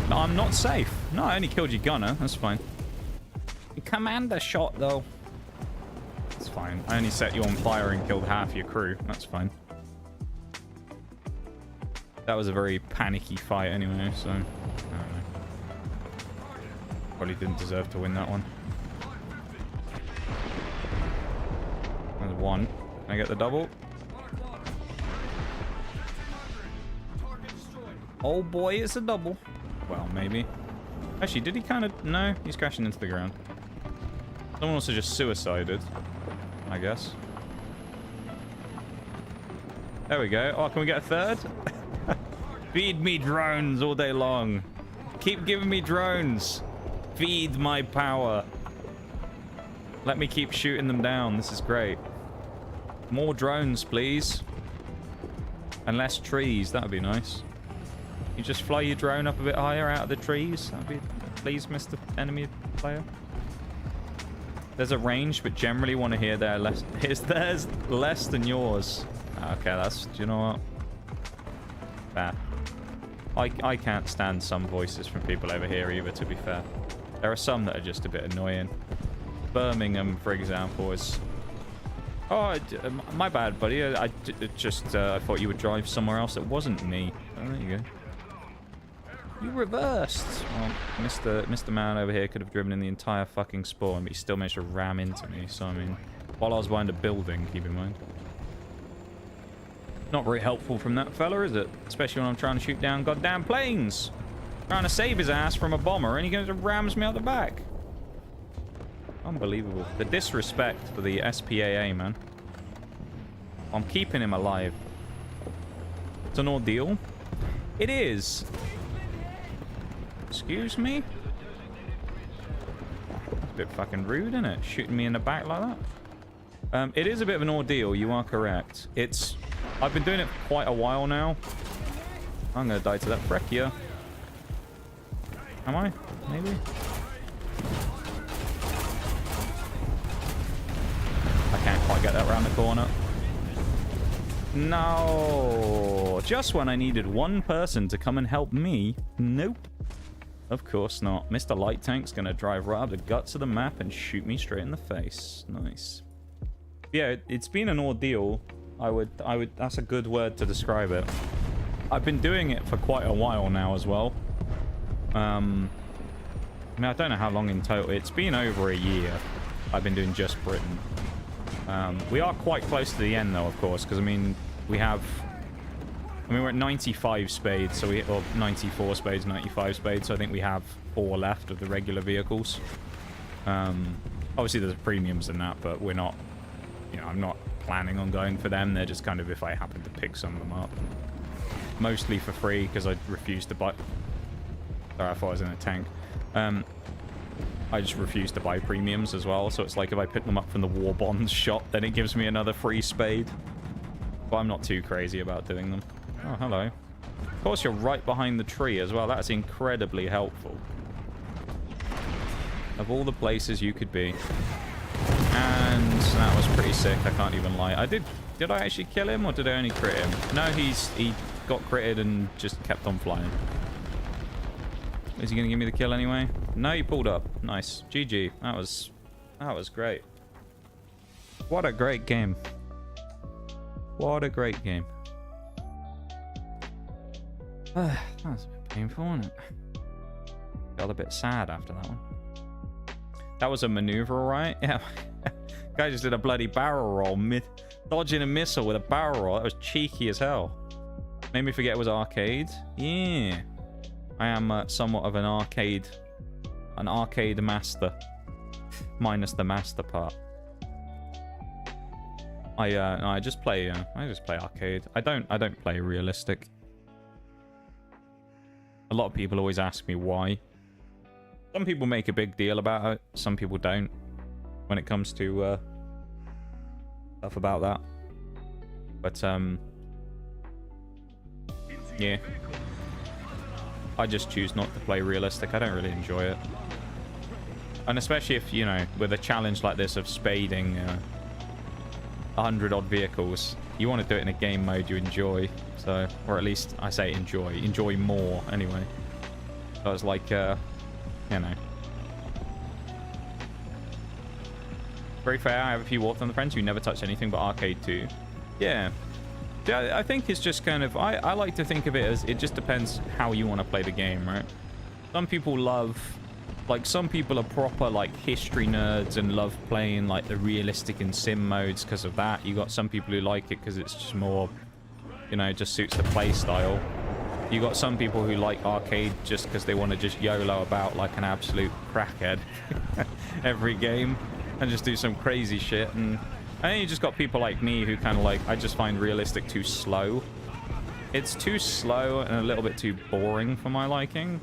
[SPEAKER 1] No, I'm not safe. No, I only killed your gunner. That's fine. Commander shot, though. That's fine. I only set you on fire and killed half your crew. That's fine. That was a very panicky fight anyway, so... I don't know. Probably didn't deserve to win that one. There's 1. Can I get the double? Oh boy, it's a double. Well, maybe. Actually, did he kind of... No, he's crashing into the ground. Someone also just suicided, I guess. There we go. Oh, can we get a third? Feed me drones all day long. Keep giving me drones. Feed my power. Let me keep shooting them down. This is great. More drones, please. And less trees. That would be nice. You just fly your drone up a bit higher out of the trees. That'd be... Please, Mr. Enemy Player. There's a range, but generally want to hear their less... Is theirs less than yours? Okay, that's... Do you know what? Fair. I can't stand some voices from people over here either, to be fair. There are some that are just a bit annoying. Birmingham, for example, is... Oh, my bad, buddy. I thought you would drive somewhere else that wasn't me. Oh, there you go. You reversed. Well, Mr. Man over here could have driven in the entire fucking spawn, but he still managed to ram into me. So, I mean, while I was behind a building, keep in mind. Not very helpful from that fella, is it? Especially when I'm trying to shoot down goddamn planes. Trying to save his ass from a bomber, and he goes and rams me out the back. Unbelievable. The disrespect for the SPAA, man. I'm keeping him alive. It's an ordeal. It is. Excuse me? That's a bit fucking rude, isn't it? Shooting me in the back like that. It is a bit of an ordeal. You are correct. It's... I've been doing it for quite a while now. I'm going to die to that Frekia. Am I? Maybe? I can't quite get that around the corner. No. Just when I needed one person to come and help me. Nope. Of course not. Mr. Light Tank's going to drive right up the guts of the map and shoot me straight in the face. Nice. Yeah, it's been an ordeal. I would, that's a good word to describe it. I've been doing it for quite a while now as well. I mean, I don't know how long in total. It's been over a year I've been doing just Britain. We are quite close to the end though, of course, because I mean, we have... I mean, we're at 95 spades, so we... Or 94 spades, 95 spades, so I think we have 4 left of the regular vehicles. Obviously, there's premiums in that, but we're not... You know, I'm not planning on going for them. They're just kind of if I happen to pick some of them up. Mostly for free, because I refuse to buy... Sorry, I thought I was in a tank. I just refuse to buy premiums as well, so it's like if I pick them up from the War Bonds shop, then it gives me another free spade. But I'm not too crazy about doing them. Oh, hello. Of course, you're right behind the tree as well. That's incredibly helpful. Of all the places you could be. And that was pretty sick, I can't even lie. Did I actually kill him, or did I only crit him? No, he got critted and just kept on flying. Is he going to give me the kill anyway? No, he pulled up. Nice. GG. That was great. What a great game. What a great game. That was a bit painful, wasn't it? Felt a bit sad after that one. That was a maneuver, right? Yeah. Guy just did a bloody barrel roll. Dodging a missile with a barrel roll. That was cheeky as hell. Made me forget it was arcade. Yeah. I am somewhat of an arcade master. Minus the master part. I just play arcade. I don't play realistic. A lot of people always ask me why. Some people make a big deal about it. Some people don't. When it comes to stuff about that. But yeah. I just choose not to play realistic. I don't really enjoy it. And especially if, you know, with a challenge like this of spading 100 odd vehicles, you want to do it in a game mode you enjoy. So, or at least I say enjoy more anyway. So it's like, you know. Very fair. I have a few War Thunder friends who never touch anything but Arcade 2. Yeah. I think it's just kind of... I like to think of it as it just depends how you want to play the game, right? Some people love... Like, some people are proper, like, history nerds and love playing, like, the realistic and sim modes because of that. You got some people who like it because it's just more, you know, just suits the play style. You got some people who like arcade just because they want to just YOLO about like an absolute crackhead every game and just do some crazy shit. And I think you just got people like me who kind of like, I just find realistic too slow. It's too slow and a little bit too boring for my liking.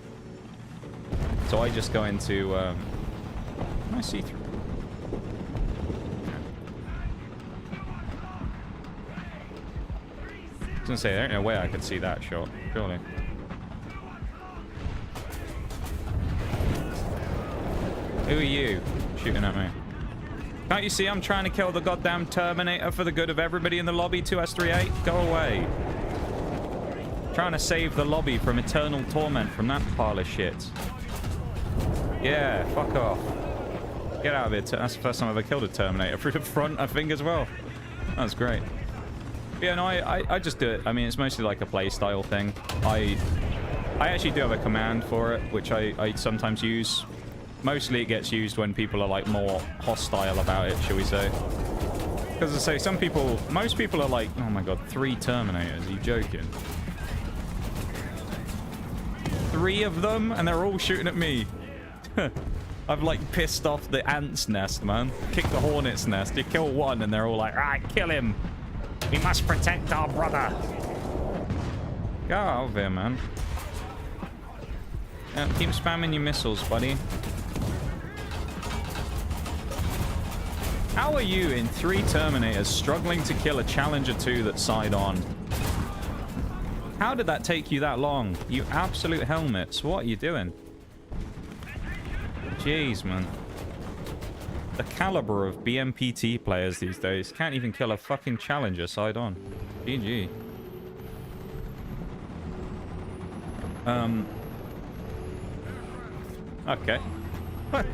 [SPEAKER 1] So I just go into, can I see through? I was gonna say, there ain't no way I could see that shot, surely. Who are you shooting at me? Can't you see I'm trying to kill the goddamn Terminator for the good of everybody in the lobby? 2S38, go away. Trying to save the lobby from eternal torment from that pile of shit. Yeah, fuck off. Get out of it. That's the first time I've ever killed a Terminator through the front, I think, as well. That's great. Yeah, no, I just do it. I mean, it's mostly like a play style thing. I actually do have a command for it, which I sometimes use. Mostly it gets used when people are like more hostile about it, shall we say. Because I say, most people are like, oh my god, 3 Terminators, are you joking? 3 of them, and they're all shooting at me. I've like pissed off the ant's nest, man. Kicked the hornet's nest. You kill one, and they're all like, right, kill him. We must protect our brother. Get out of here, man. Yeah, keep spamming your missiles, buddy. How are you in 3 Terminators struggling to kill a Challenger 2 that's side on? How did that take you that long? You absolute helmets. What are you doing? Jeez, man. The caliber of BMPT players these days can't even kill a fucking Challenger side on. GG. Okay. I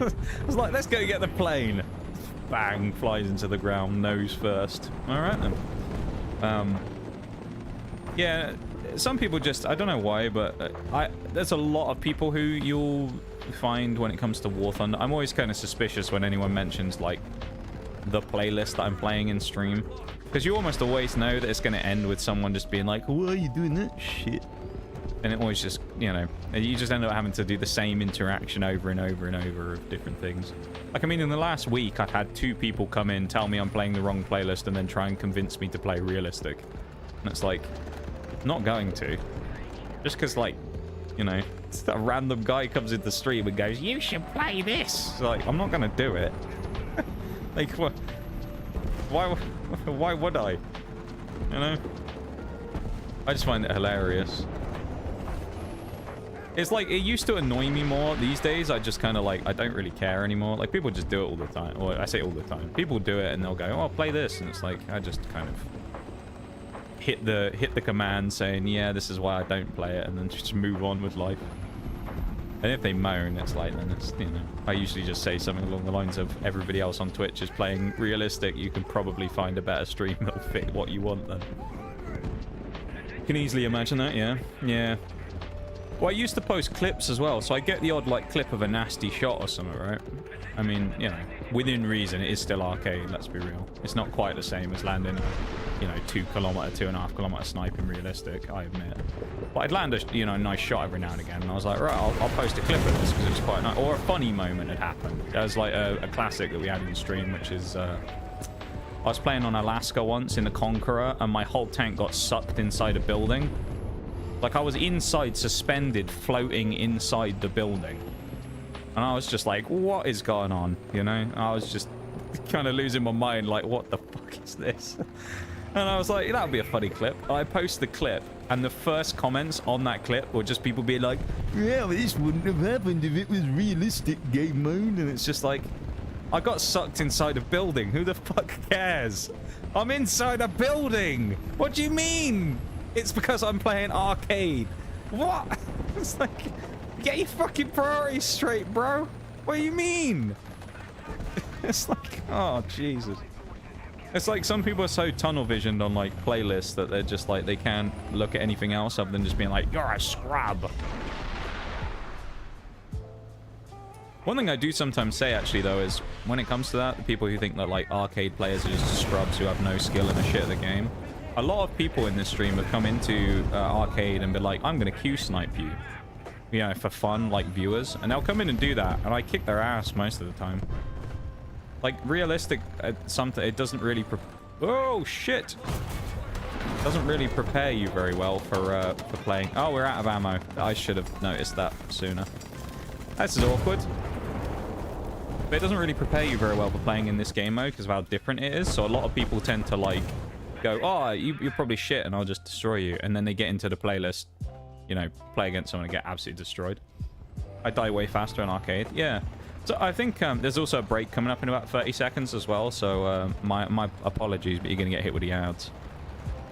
[SPEAKER 1] was like, let's go get the plane. Bang, flies into the ground, nose first. Alright then. Yeah, some people just, I don't know why, but there's a lot of people who you'll find when it comes to War Thunder. I'm always kind of suspicious when anyone mentions, like, the playlist that I'm playing in stream. Because you almost always know that it's going to end with someone just being like, why are you doing that shit? And it always just, you know, you just end up having to do the same interaction over and over and over of different things. Like, I mean, in the last week, I've had 2 people come in, tell me I'm playing the wrong playlist, and then try and convince me to play realistic. And it's like, not going to. Just because, like, you know, a random guy comes into the stream and goes, you should play this. It's like, I'm not going to do it. Like, what? Why would I? You know? I just find it hilarious. It's like, it used to annoy me more. These days, I just kind of like, I don't really care anymore. Like, people just do it all the time. Or I say all the time. People do it and they'll go, oh, play this. And it's like, I just kind of hit the command saying, yeah, this is why I don't play it. And then just move on with life. And if they moan, it's like, then it's, you know, I usually just say something along the lines of, everybody else on Twitch is playing realistic. You can probably find a better stream that'll fit what you want then. You can easily imagine that, yeah. Yeah. Well, I used to post clips as well, so I get the odd, like, clip of a nasty shot or something, right? I mean, you know, within reason, it is still arcade, let's be real. It's not quite the same as landing, you know, 2.5 kilometer sniping realistic, I admit. But I'd land a, you know, nice shot every now and again, and I was like, right, I'll post a clip of this, because it was quite nice. Or a funny moment had happened. There's, like, a classic that we had in the stream, which is, I was playing on Alaska once in the Conqueror, and my whole tank got sucked inside a building. Like, I was inside, suspended, floating inside the building. And I was just like, what is going on? You know? I was just kind of losing my mind, like, what the fuck is this? And I was like, that would be a funny clip. I post the clip, and the first comments on that clip were just people being like, yeah, well, this wouldn't have happened if it was realistic game mode. And it's just like, I got sucked inside a building. Who the fuck cares? I'm inside a building. What do you mean? It's because I'm playing arcade. What? It's like, get your fucking priorities straight, bro. What do you mean? It's like, oh, Jesus. It's like some people are so tunnel visioned on, like, playlists that they're just like, they can't look at anything else other than just being like, you're a scrub. One thing I do sometimes say, actually, though, is when it comes to that, the people who think that, like, arcade players are just scrubs who have no skill in the shit of the game. A lot of people in this stream have come into arcade and been like, I'm going to Q-snipe you. You know, for fun, like viewers. And they'll come in and do that, and I kick their ass most of the time. Like, realistic, something, it doesn't really... Oh, shit! Doesn't really prepare you very well for playing. Oh, we're out of ammo. I should have noticed that sooner. This is awkward. But it doesn't really prepare you very well for playing in this game mode because of how different it is. So a lot of people tend to, like, go, oh, you're probably shit and I'll just destroy you. And then they get into the playlist, you know, play against someone and get absolutely destroyed. I die way faster in arcade. Yeah. So I think there's also a break coming up in about 30 seconds as well. So my apologies, but you're going to get hit with the ads.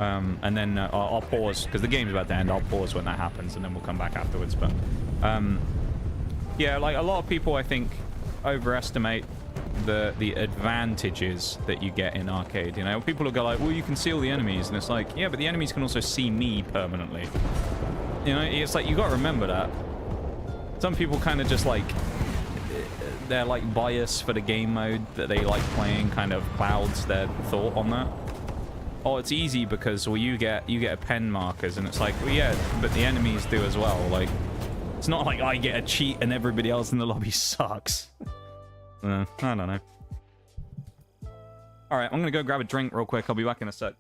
[SPEAKER 1] And then I'll pause because the game's about to end. I'll pause when that happens and then we'll come back afterwards. But yeah, like a lot of people, I think, overestimate the advantages that you get in arcade. You know, people will go like, well, you can see all the enemies. And it's like, yeah, but the enemies can also see me permanently. You know, it's like, you got to remember that. Some people kind of just like... Their like bias for the game mode that they like playing kind of clouds their thought on that. Oh, it's easy because, well, you get a pen markers, and it's like, well, yeah, but the enemies do as well. Like, it's not like I get a cheat and everybody else in the lobby sucks. I don't know. All right, I'm gonna go grab a drink real quick. I'll be back in a sec.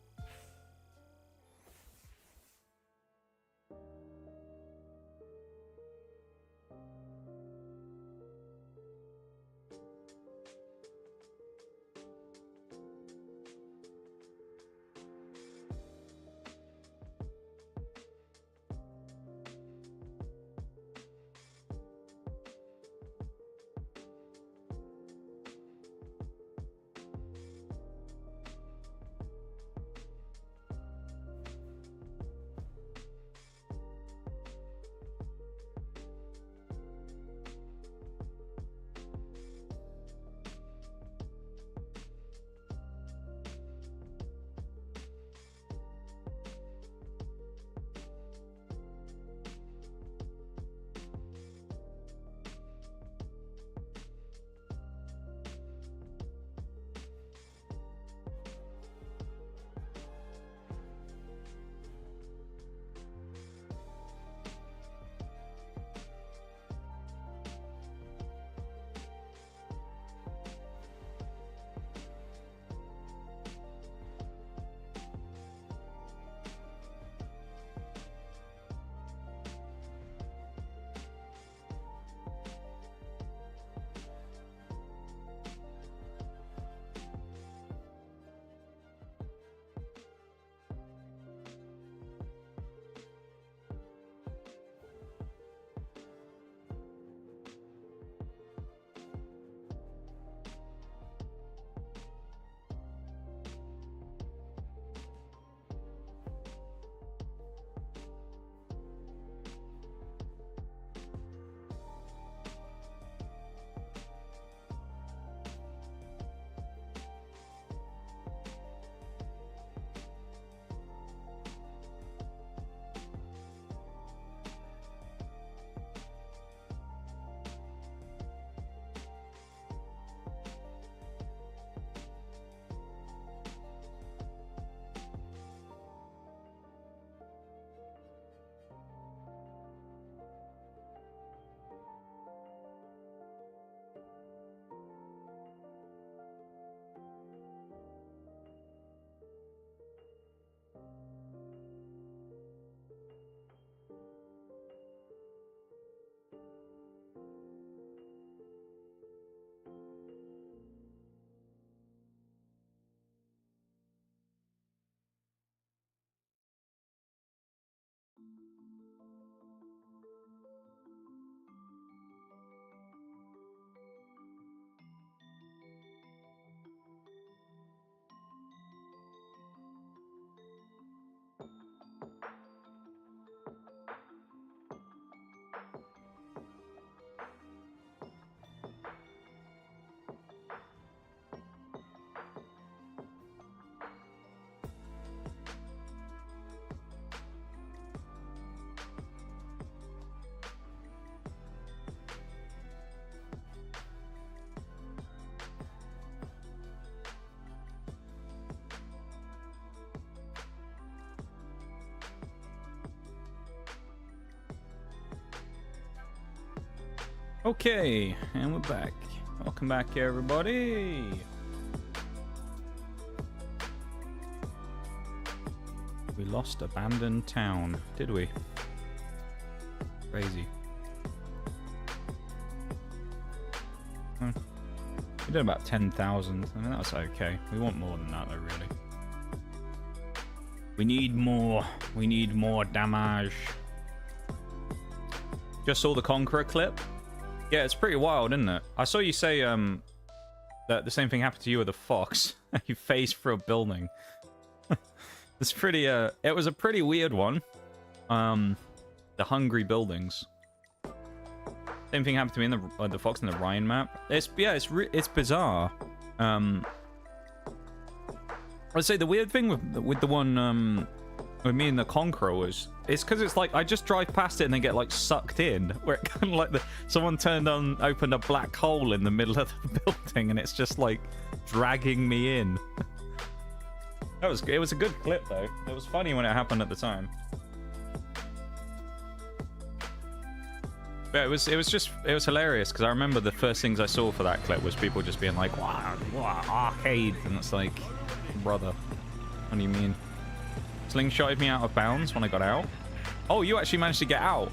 [SPEAKER 1] Okay, and we're back. Welcome Welcome back, everybody. We lost abandoned town, did we? Crazy. We did about 10,000. I mean, that's okay. We want more than that, though, really. We need more. We need more damage. Just saw the Conqueror clip. Yeah, it's pretty wild, isn't it? I saw you say that the same thing happened to you with a fox. You phased through a building. It's pretty. It was a pretty weird one. The hungry buildings. Same thing happened to me in the fox in the Rhine map. It's bizarre. I'd say the weird thing with the one with me and the Conqueror was it's because it's like I just drive past it and then get like sucked in, where it kind of like someone opened a black hole in the middle of the building and it's just like dragging me in. It was a good clip though. It was funny when it happened at the time. Yeah, it was hilarious because I remember the first things I saw for that clip was people just being like, wow, arcade, and it's like, brother, what do you mean? Slingshotted me out of bounds when I got out. Oh, you actually managed to get out.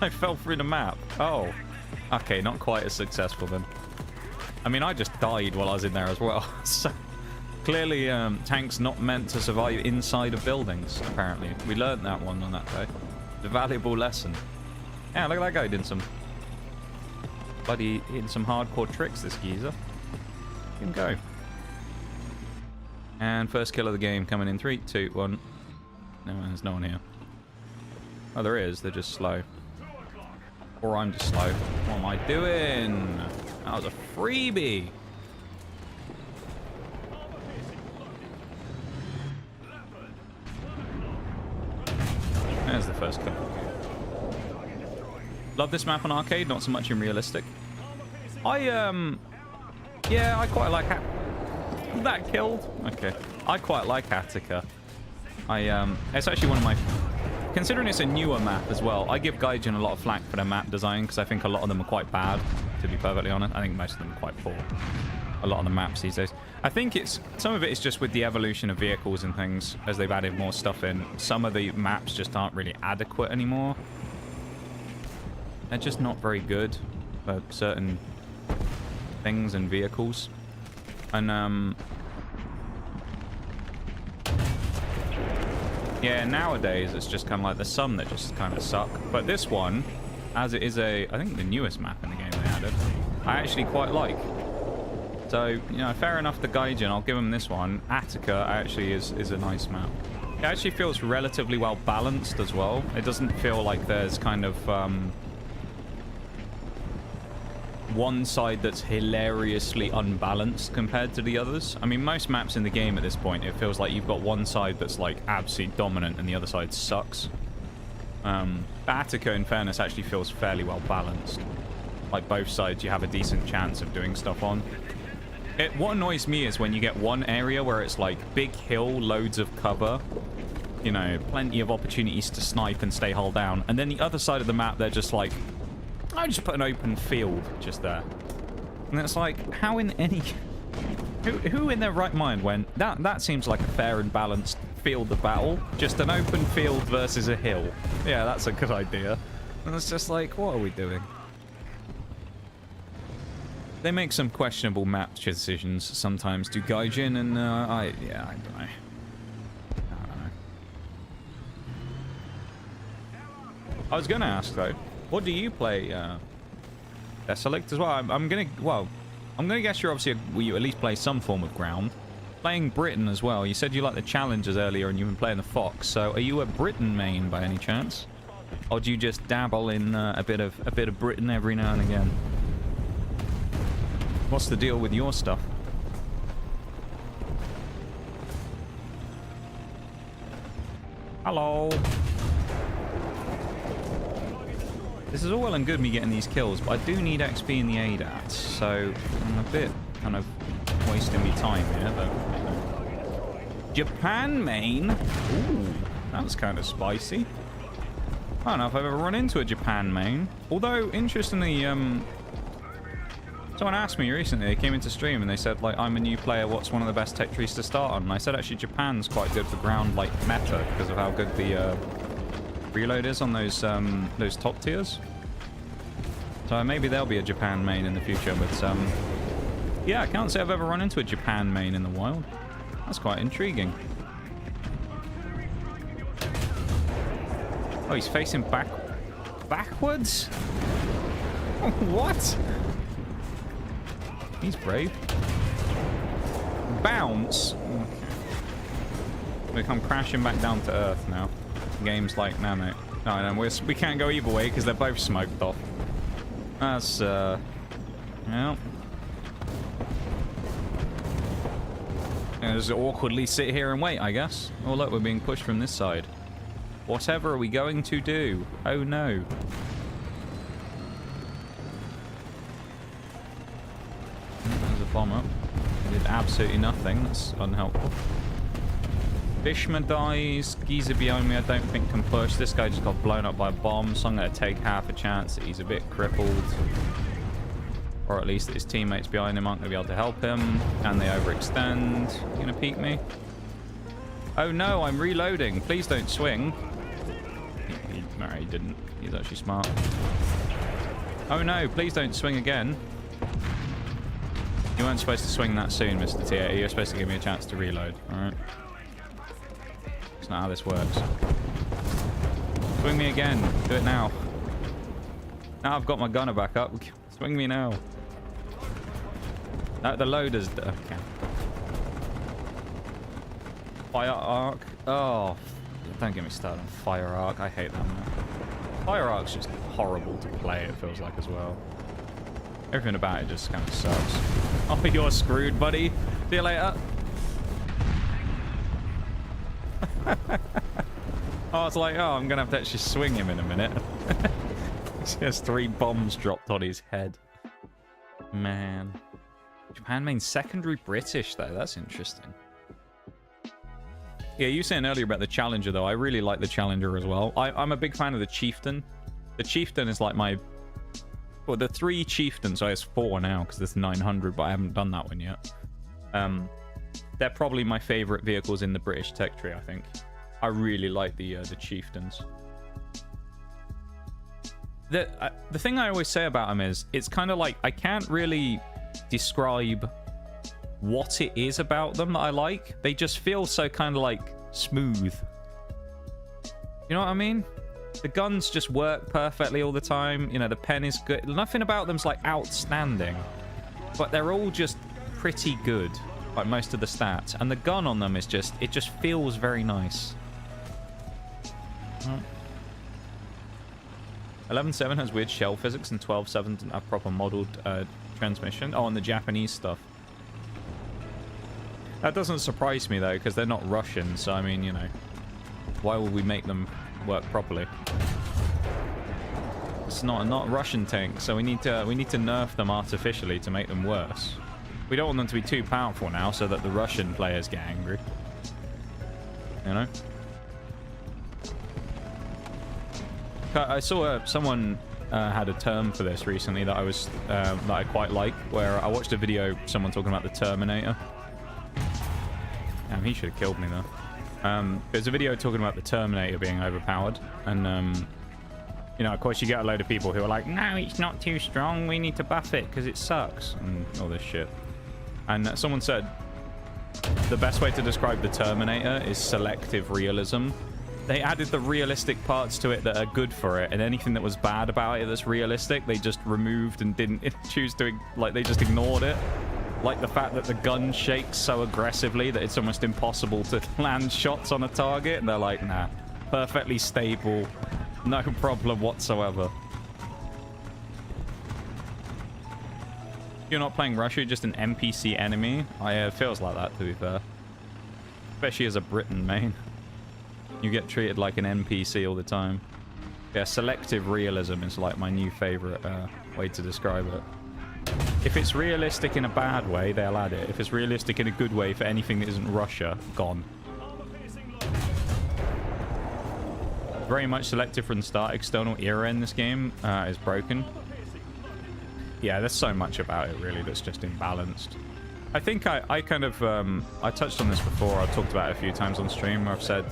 [SPEAKER 1] I fell through the map. Oh, okay, not quite as successful then. I mean, I just died while I was in there as well. So clearly, tanks not meant to survive inside of buildings. Apparently, we learned that one on that day. The valuable lesson. Yeah, look at that guy doing some bloody hitting some hardcore tricks, this geezer. Let him go. And first kill of the game coming in 3, 2, 1. No, there's no one here. Oh, there is. They're just slow. Or I'm just slow. What am I doing? That was a freebie. There's the first kill. Love this map on arcade, not so much in realistic. Yeah, I quite like that killed. Okay, I quite like Attica. It's actually one of my, considering it's a newer map as well. I give Gaijin a lot of flack for their map design because I think a lot of them are quite bad. To be perfectly honest, I think most of them are quite poor. A lot of the maps these days. I think some of it is just with the evolution of vehicles and things as they've added more stuff in. Some of the maps just aren't really adequate anymore. They're just not very good for certain things and vehicles. And, yeah, nowadays it's just kind of like there's some that just kind of suck. But this one, as it is I think the newest map in the game they added, I actually quite like. So, you know, fair enough to Gaijin, I'll give them this one. Attica actually is a nice map. It actually feels relatively well balanced as well. It doesn't feel like there's kind of, one side that's hilariously unbalanced compared to the others. I mean, most maps in the game at this point, it feels like you've got one side that's like absolutely dominant and the other side sucks. Attica, in fairness, actually feels fairly well balanced. Like both sides, you have a decent chance of doing stuff on. What annoys me is when you get one area where it's like big hill, loads of cover, you know, plenty of opportunities to snipe and stay hull down, and then the other side of the map, they're just like, I just put an open field just there. And it's like, how in any... Who in their right mind went, that seems like a fair and balanced field of battle. Just an open field versus a hill. Yeah, that's a good idea. And it's just like, what are we doing? They make some questionable map decisions sometimes to Gaijin, and I don't know. I don't know. I was going to ask, though, what do you play, Deselect as well? I'm gonna guess you're obviously you at least play some form of ground. Playing Britain as well. You said you liked the challenges earlier, and you've been playing the Fox. So, are you a Britain main by any chance, or do you just dabble in a bit of Britain every now and again? What's the deal with your stuff? Hello. This is all well and good me getting these kills, but I do need XP in the ADATs, so I'm a bit kind of wasting me time here, but Japan main? Ooh, that was kind of spicy. I don't know if I've ever run into a Japan main. Although, interestingly, Someone asked me recently, they came into stream and they said, like, I'm a new player, what's one of the best tech trees to start on? And I said, actually, Japan's quite good for ground, like, meta, because of how good the reload is on those top tiers. So maybe there'll be a Japan main in the future, but, yeah, I can't say I've ever run into a Japan main in the wild. That's quite intriguing. Oh, he's facing backwards? What? He's brave. Bounce? Okay. We come crashing back down to earth now. The game's like, no, mate. No, we can't go either way because they're both smoked off. That's, well. Just awkwardly sit here and wait, I guess. Oh, look, we're being pushed from this side. Whatever are we going to do? Oh, no. There's a bomb up. It did absolutely nothing. That's unhelpful. Bishma dies. Geezer behind me I don't think can push. This guy just got blown up by a bomb, so I'm going to take half a chance that he's a bit crippled. Or at least that his teammates behind him aren't going to be able to help him. And they overextend. You going to peek me? Oh no, I'm reloading. Please don't swing. No, he didn't. He's actually smart. Oh no, please don't swing again. You weren't supposed to swing that soon, Mr. T. You're supposed to give me a chance to reload. Alright. That's not how this works. Swing me again. Do it now. Now I've got my gunner back up. Swing me now. No, the loader's... Okay. Fire arc. Oh, don't get me started on fire arc. I hate that, man. Fire arc's just horrible to play, it feels like, as well. Everything about it just kind of sucks. Oh, you're screwed, buddy. See you later. Oh, it's like, oh, I'm going to have to actually swing him in a minute. He has 3 bombs dropped on his head. Man. Japan main secondary British, though. That's interesting. Yeah, you were saying earlier about the Challenger, though. I really like the Challenger as well. I'm a big fan of the Chieftain. The Chieftain is like my... Well, the 3 Chieftains, so there's 4 now, because there's 900, but I haven't done that one yet. They're probably my favorite vehicles in the British tech tree, I think. I really like the Chieftains. The thing I always say about them is, it's kind of like, I can't really describe what it is about them that I like. They just feel so kind of like smooth. You know what I mean? The guns just work perfectly all the time. You know, the pen is good. Nothing about them's like outstanding, but they're all just pretty good, like most of the stats. And the gun on them is just, it just feels very nice. 11.7 has weird shell physics and 12.7 doesn't have proper modeled transmission. Oh, and the Japanese stuff. That doesn't surprise me though, because they're not Russian. So I mean, you know, why would we make them work properly? It's not Russian tank, so we need to nerf them artificially to make them worse. We don't want them to be too powerful now, so that the Russian players get angry. You know. I saw someone had a term for this recently that that I quite like, where I watched a video someone talking about the Terminator. Damn, he should have killed me though. There's a video talking about the Terminator being overpowered, and you know, of course, you get a load of people who are like, "No, it's not too strong. We need to buff it because it sucks," and all this shit. And someone said the best way to describe the Terminator is selective realism. They added the realistic parts to it that are good for it, and anything that was bad about it that's realistic, they just removed and didn't choose to, like, they just ignored it. Like the fact that the gun shakes so aggressively that it's almost impossible to land shots on a target, and they're like, nah, perfectly stable, no problem whatsoever. You're not playing Russia, just an NPC enemy? It feels like that, to be fair. Especially as a Briton main. You get treated like an NPC all the time. Yeah, selective realism is like my new favorite way to describe it. If it's realistic in a bad way, they'll add it. If it's realistic in a good way for anything that isn't Russia, gone. Very much selective from the start. External era in this game is broken. Yeah, there's so much about it really that's just imbalanced. I think I kind of I touched on this before. I've talked about it a few times on stream where I've said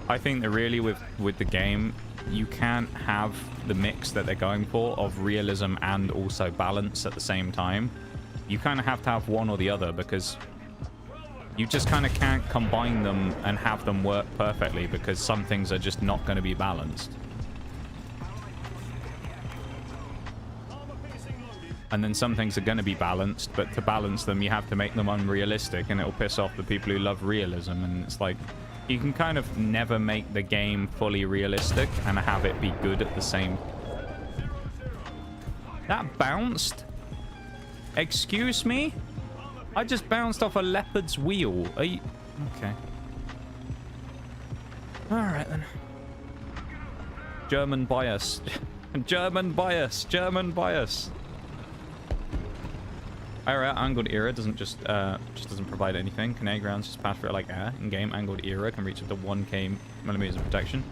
[SPEAKER 1] I think that really with the game you can't have the mix that they're going for of realism and also balance at the same time. You kind of have to have one or the other, because you just kind of can't combine them and have them work perfectly, because some things are just not going to be balanced. And then some things are going to be balanced, but to balance them, you have to make them unrealistic, and it'll piss off the people who love realism. And it's like, you can kind of never make the game fully realistic and have it be good at the same. That bounced? Excuse me? I just bounced off a leopard's wheel. Are you... Okay. Alright then. German bias. German bias. German bias. Alright, angled era doesn't just doesn't provide anything. Canary grounds just pass through it like air. In game, angled era can reach up to 1k millimeters of protection.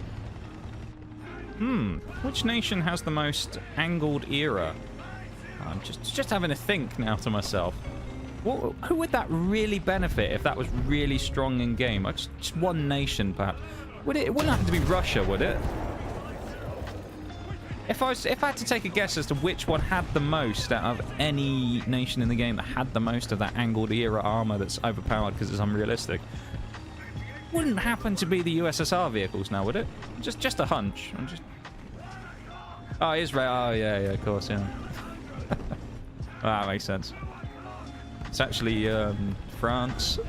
[SPEAKER 1] Which nation has the most angled era? I'm just having a think now to myself. Who would that really benefit if that was really strong in game? Like just one nation, perhaps. It wouldn't have to be Russia, would it? If I had to take a guess as to which one had the most out of any nation in the game that had the most of that angled era armor that's overpowered because it's unrealistic, wouldn't happen to be the USSR vehicles now, would it? Just a hunch. Oh, Israel. Oh, yeah, of course, yeah. That makes sense. It's actually France.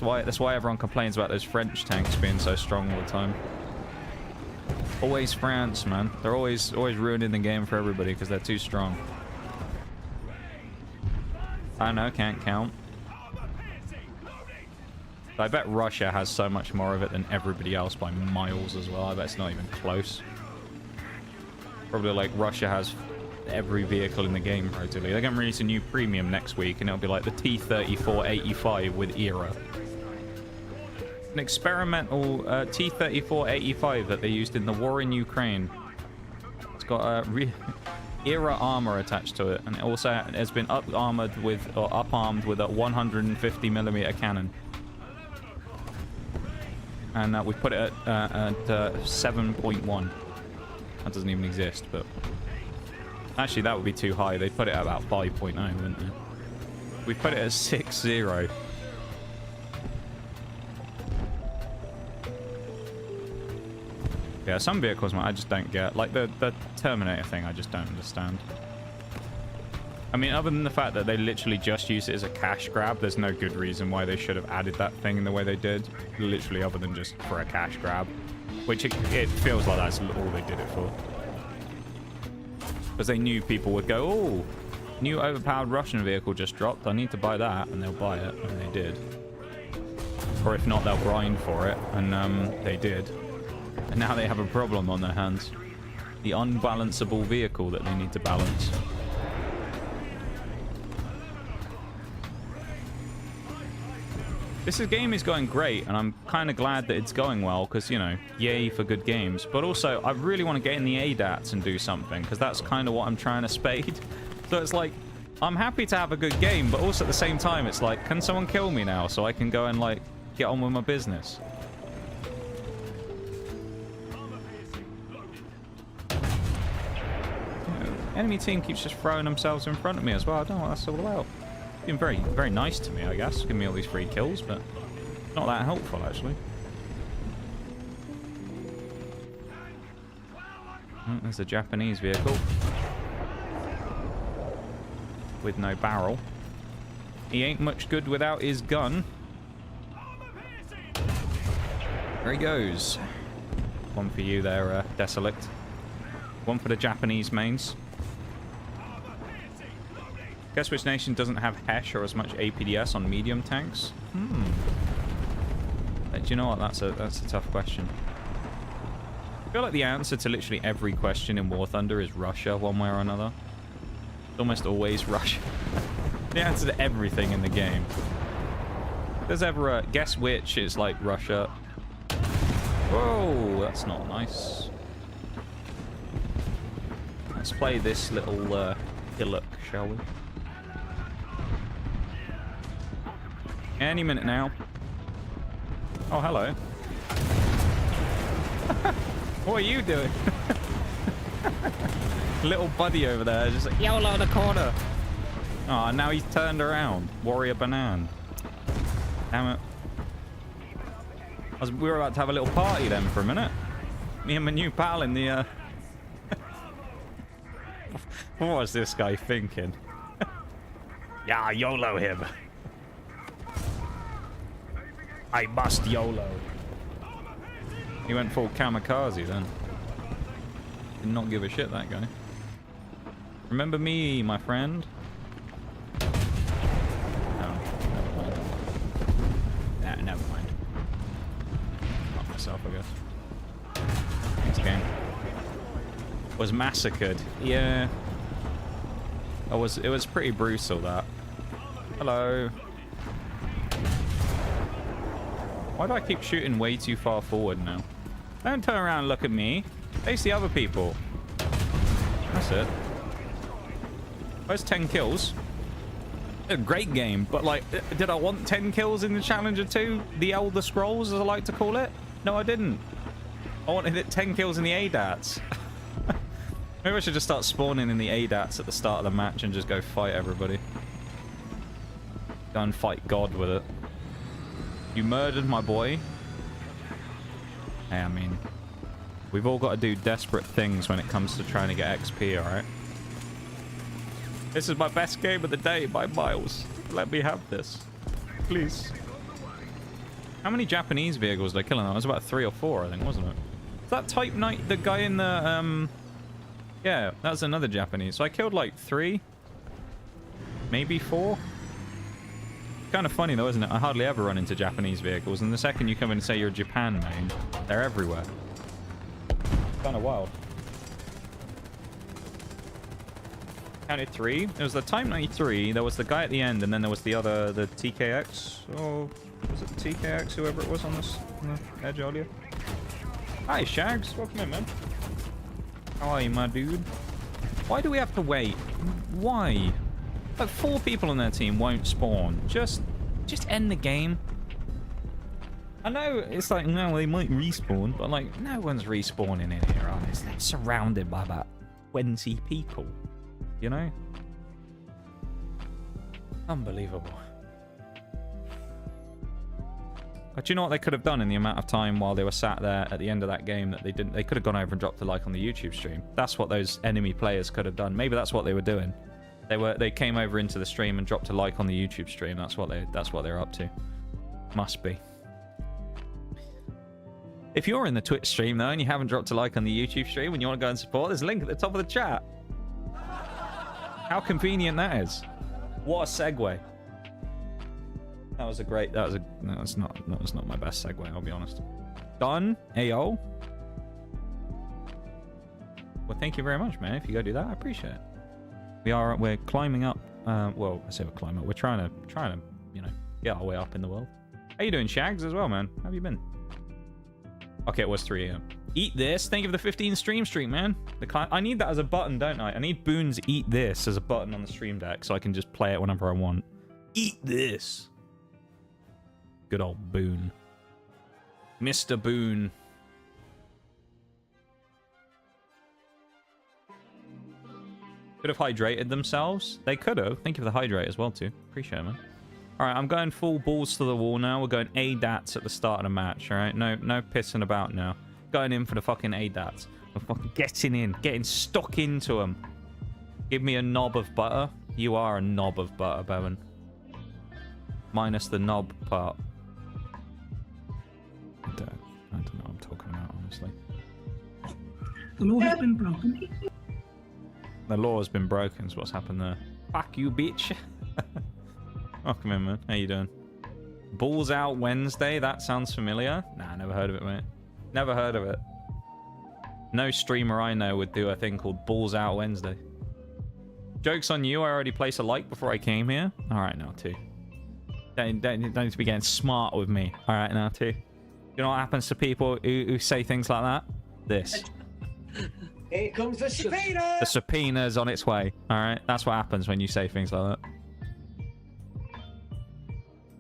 [SPEAKER 1] That's why everyone complains about those French tanks being so strong all the time. Always France, man. They're always ruining the game for everybody because they're too strong. I know, can't count. I bet Russia has so much more of it than everybody else by miles as well. I bet it's not even close. Probably like Russia has every vehicle in the game practically. They're going to release a new premium next week and it'll be like the T-34-85 with era. An experimental T-34-85 that they used in the war in Ukraine. It's got a era armor attached to it, and it also has been up-armed with a 150mm cannon. And we put it at 7.1. That doesn't even exist, but actually that would be too high. They'd put it at about 5.0, wouldn't they? We put it at 6.0. Yeah, some vehicles, man, I just don't get. Like the Terminator thing, I just don't understand. I mean, other than the fact that they literally just use it as a cash grab, there's no good reason why they should have added that thing in the way they did. Literally, other than just for a cash grab. Which it feels like that's all they did it for. Because they knew people would go, oh, new overpowered Russian vehicle just dropped. I need to buy that. And they'll buy it. And they did. Or if not, they'll grind for it. And they did. And now they have a problem on their hands. The unbalanceable vehicle that they need to balance. This game is going great, and I'm kind of glad that it's going well, because, you know, yay for good games. But also, I really want to get in the ADATs and do something, because that's kind of what I'm trying to spade. So it's like, I'm happy to have a good game, but also at the same time, it's like, can someone kill me now so I can go and, like, get on with my business? Enemy team keeps just throwing themselves in front of me as well. I don't know what that's all about. Being very, very nice to me, I guess. Giving me all these free kills, but not that helpful, actually. Oh, there's a Japanese vehicle. With no barrel. He ain't much good without his gun. There he goes. One for you there, Desolate. One for the Japanese mains. Guess which nation doesn't have HESH or as much APDS on medium tanks? Do you know what? That's a tough question. I feel like the answer to literally every question in War Thunder is Russia, one way or another. It's almost always Russia. The answer to everything in the game. If there's ever a guess which, it's like Russia. Whoa, that's not nice. Let's play this little hillock, shall we? Any minute now. Oh, hello. What are you doing? Little buddy over there, just like YOLO in the corner. Oh, now he's turned around. Warrior Banan. Damn it. We were about to have a little party then for a minute. Me and my new pal in the... What was this guy thinking? Yeah, YOLO him. I must YOLO. He went full kamikaze then. Did not give a shit, that guy. Remember me, my friend? No, never mind. Nah, never mind. Not myself, I guess. Next game. Was massacred. Yeah. It was pretty brutal, that. Hello. Why do I keep shooting way too far forward now? Don't turn around and look at me. Face the other people. That's it. Where's 10 kills? A great game, but like, did I want 10 kills in the Challenger 2? The Elder Scrolls, as I like to call it? No, I didn't. I wanted it 10 kills in the ADATs. Maybe I should just start spawning in the ADATs at the start of the match and just go fight everybody. Go and fight God with it. You murdered my boy. Hey, I mean, we've all got to do desperate things when it comes to trying to get XP, alright? This is my best game of the day by miles. Let me have this. Please. How many Japanese vehicles did I kill in that? It was about 3 or 4, I think, wasn't it? Is that Type 9, the guy in the, yeah, that was another Japanese. So I killed like 3. Maybe 4. Kind of funny though, isn't it? I hardly ever run into Japanese vehicles, and the second you come in and say you're a Japan main, they're everywhere. Kind of wild. Counted 3. There was the Type 93, there was the guy at the end, and then there was the other, the TKX, or was it TKX, whoever it was on this on the edge earlier? Hi, Shags. Welcome in, man. How are you, my dude? Why do we have to wait? Why? Like 4 people on their team won't spawn. Just end the game. I know it's like, no, they might respawn, but like, no one's respawning in here, honestly. They're surrounded by about 20 people. You know? Unbelievable. But you know what they could have done in the amount of time while they were sat there at the end of that game that they didn't? They could have gone over and dropped a like on the YouTube stream. That's what those enemy players could have done. Maybe that's what they were doing. They came over into the stream and dropped a like on the YouTube stream. That's what they're up to. Must be. If you're in the Twitch stream though and you haven't dropped a like on the YouTube stream and you want to go and support, there's a link at the top of the chat. How convenient that is. What a segue. That was not my best segue, I'll be honest. Done. Ayo. Well, thank you very much, man. If you go do that, I appreciate it. We're climbing up. Well, I say we're climbing up. We're trying to, you know, get our way up in the world. How you doing, Shags, as well, man? How have you been? Okay, it was 3 AM. Eat this. Thank you for the 15 stream, man. I need that as a button, don't I? I need Boone's eat this as a button on the stream deck so I can just play it whenever I want. Eat this. Good old Boone. Mr. Boone. Could have hydrated themselves. They could have. Thank you for the hydrate as well, too. Appreciate it, man. All right, I'm going full balls to the wall now. We're going ADATs at the start of the match, all right? No pissing about now. Going in for the fucking ADATs. We're fucking getting in. Getting stuck into them. Give me a knob of butter. You are a knob of butter, Bevan. Minus the knob part. I don't know what I'm talking about, honestly.
[SPEAKER 2] The law has been broken.
[SPEAKER 1] The law has been broken, is what's happened there. Fuck you, bitch. Welcome in, man. How you doing? Balls Out Wednesday? That sounds familiar. Nah, never heard of it, mate. Never heard of it. No streamer I know would do a thing called Balls Out Wednesday. Joke's on you. I already placed a like before I came here. All right, now, too. Don't need to be getting smart with me. All right, now, too. You know what happens to people who say things like that? This.
[SPEAKER 4] Here comes the subpoena!
[SPEAKER 1] The subpoena's on its way. All right, that's what happens when you say things like that.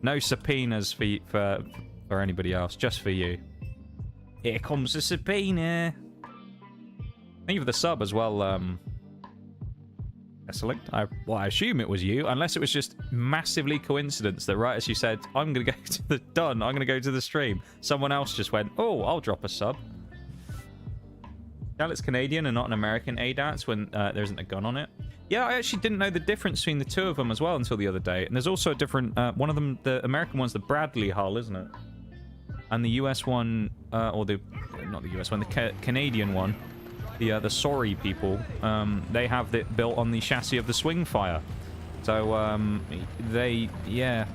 [SPEAKER 1] No subpoenas for anybody else, just for you. Here comes the subpoena. Thank you for the sub as well, Excellent. I assume it was you, unless it was just massively coincidence that right as you said, I'm gonna go to the I'm gonna go to the stream, someone else just went, oh, I'll drop a sub. Now it's Canadian and not an American ADATS when there isn't a gun on it. Yeah, I actually didn't know the difference between the two of them as well until the other day. And there's also a different one of them, the American one's the Bradley hull, isn't it? And the US one, or the not the US one, the Canadian one, the Sorry people, they have it built on the chassis of the Swingfire. So yeah,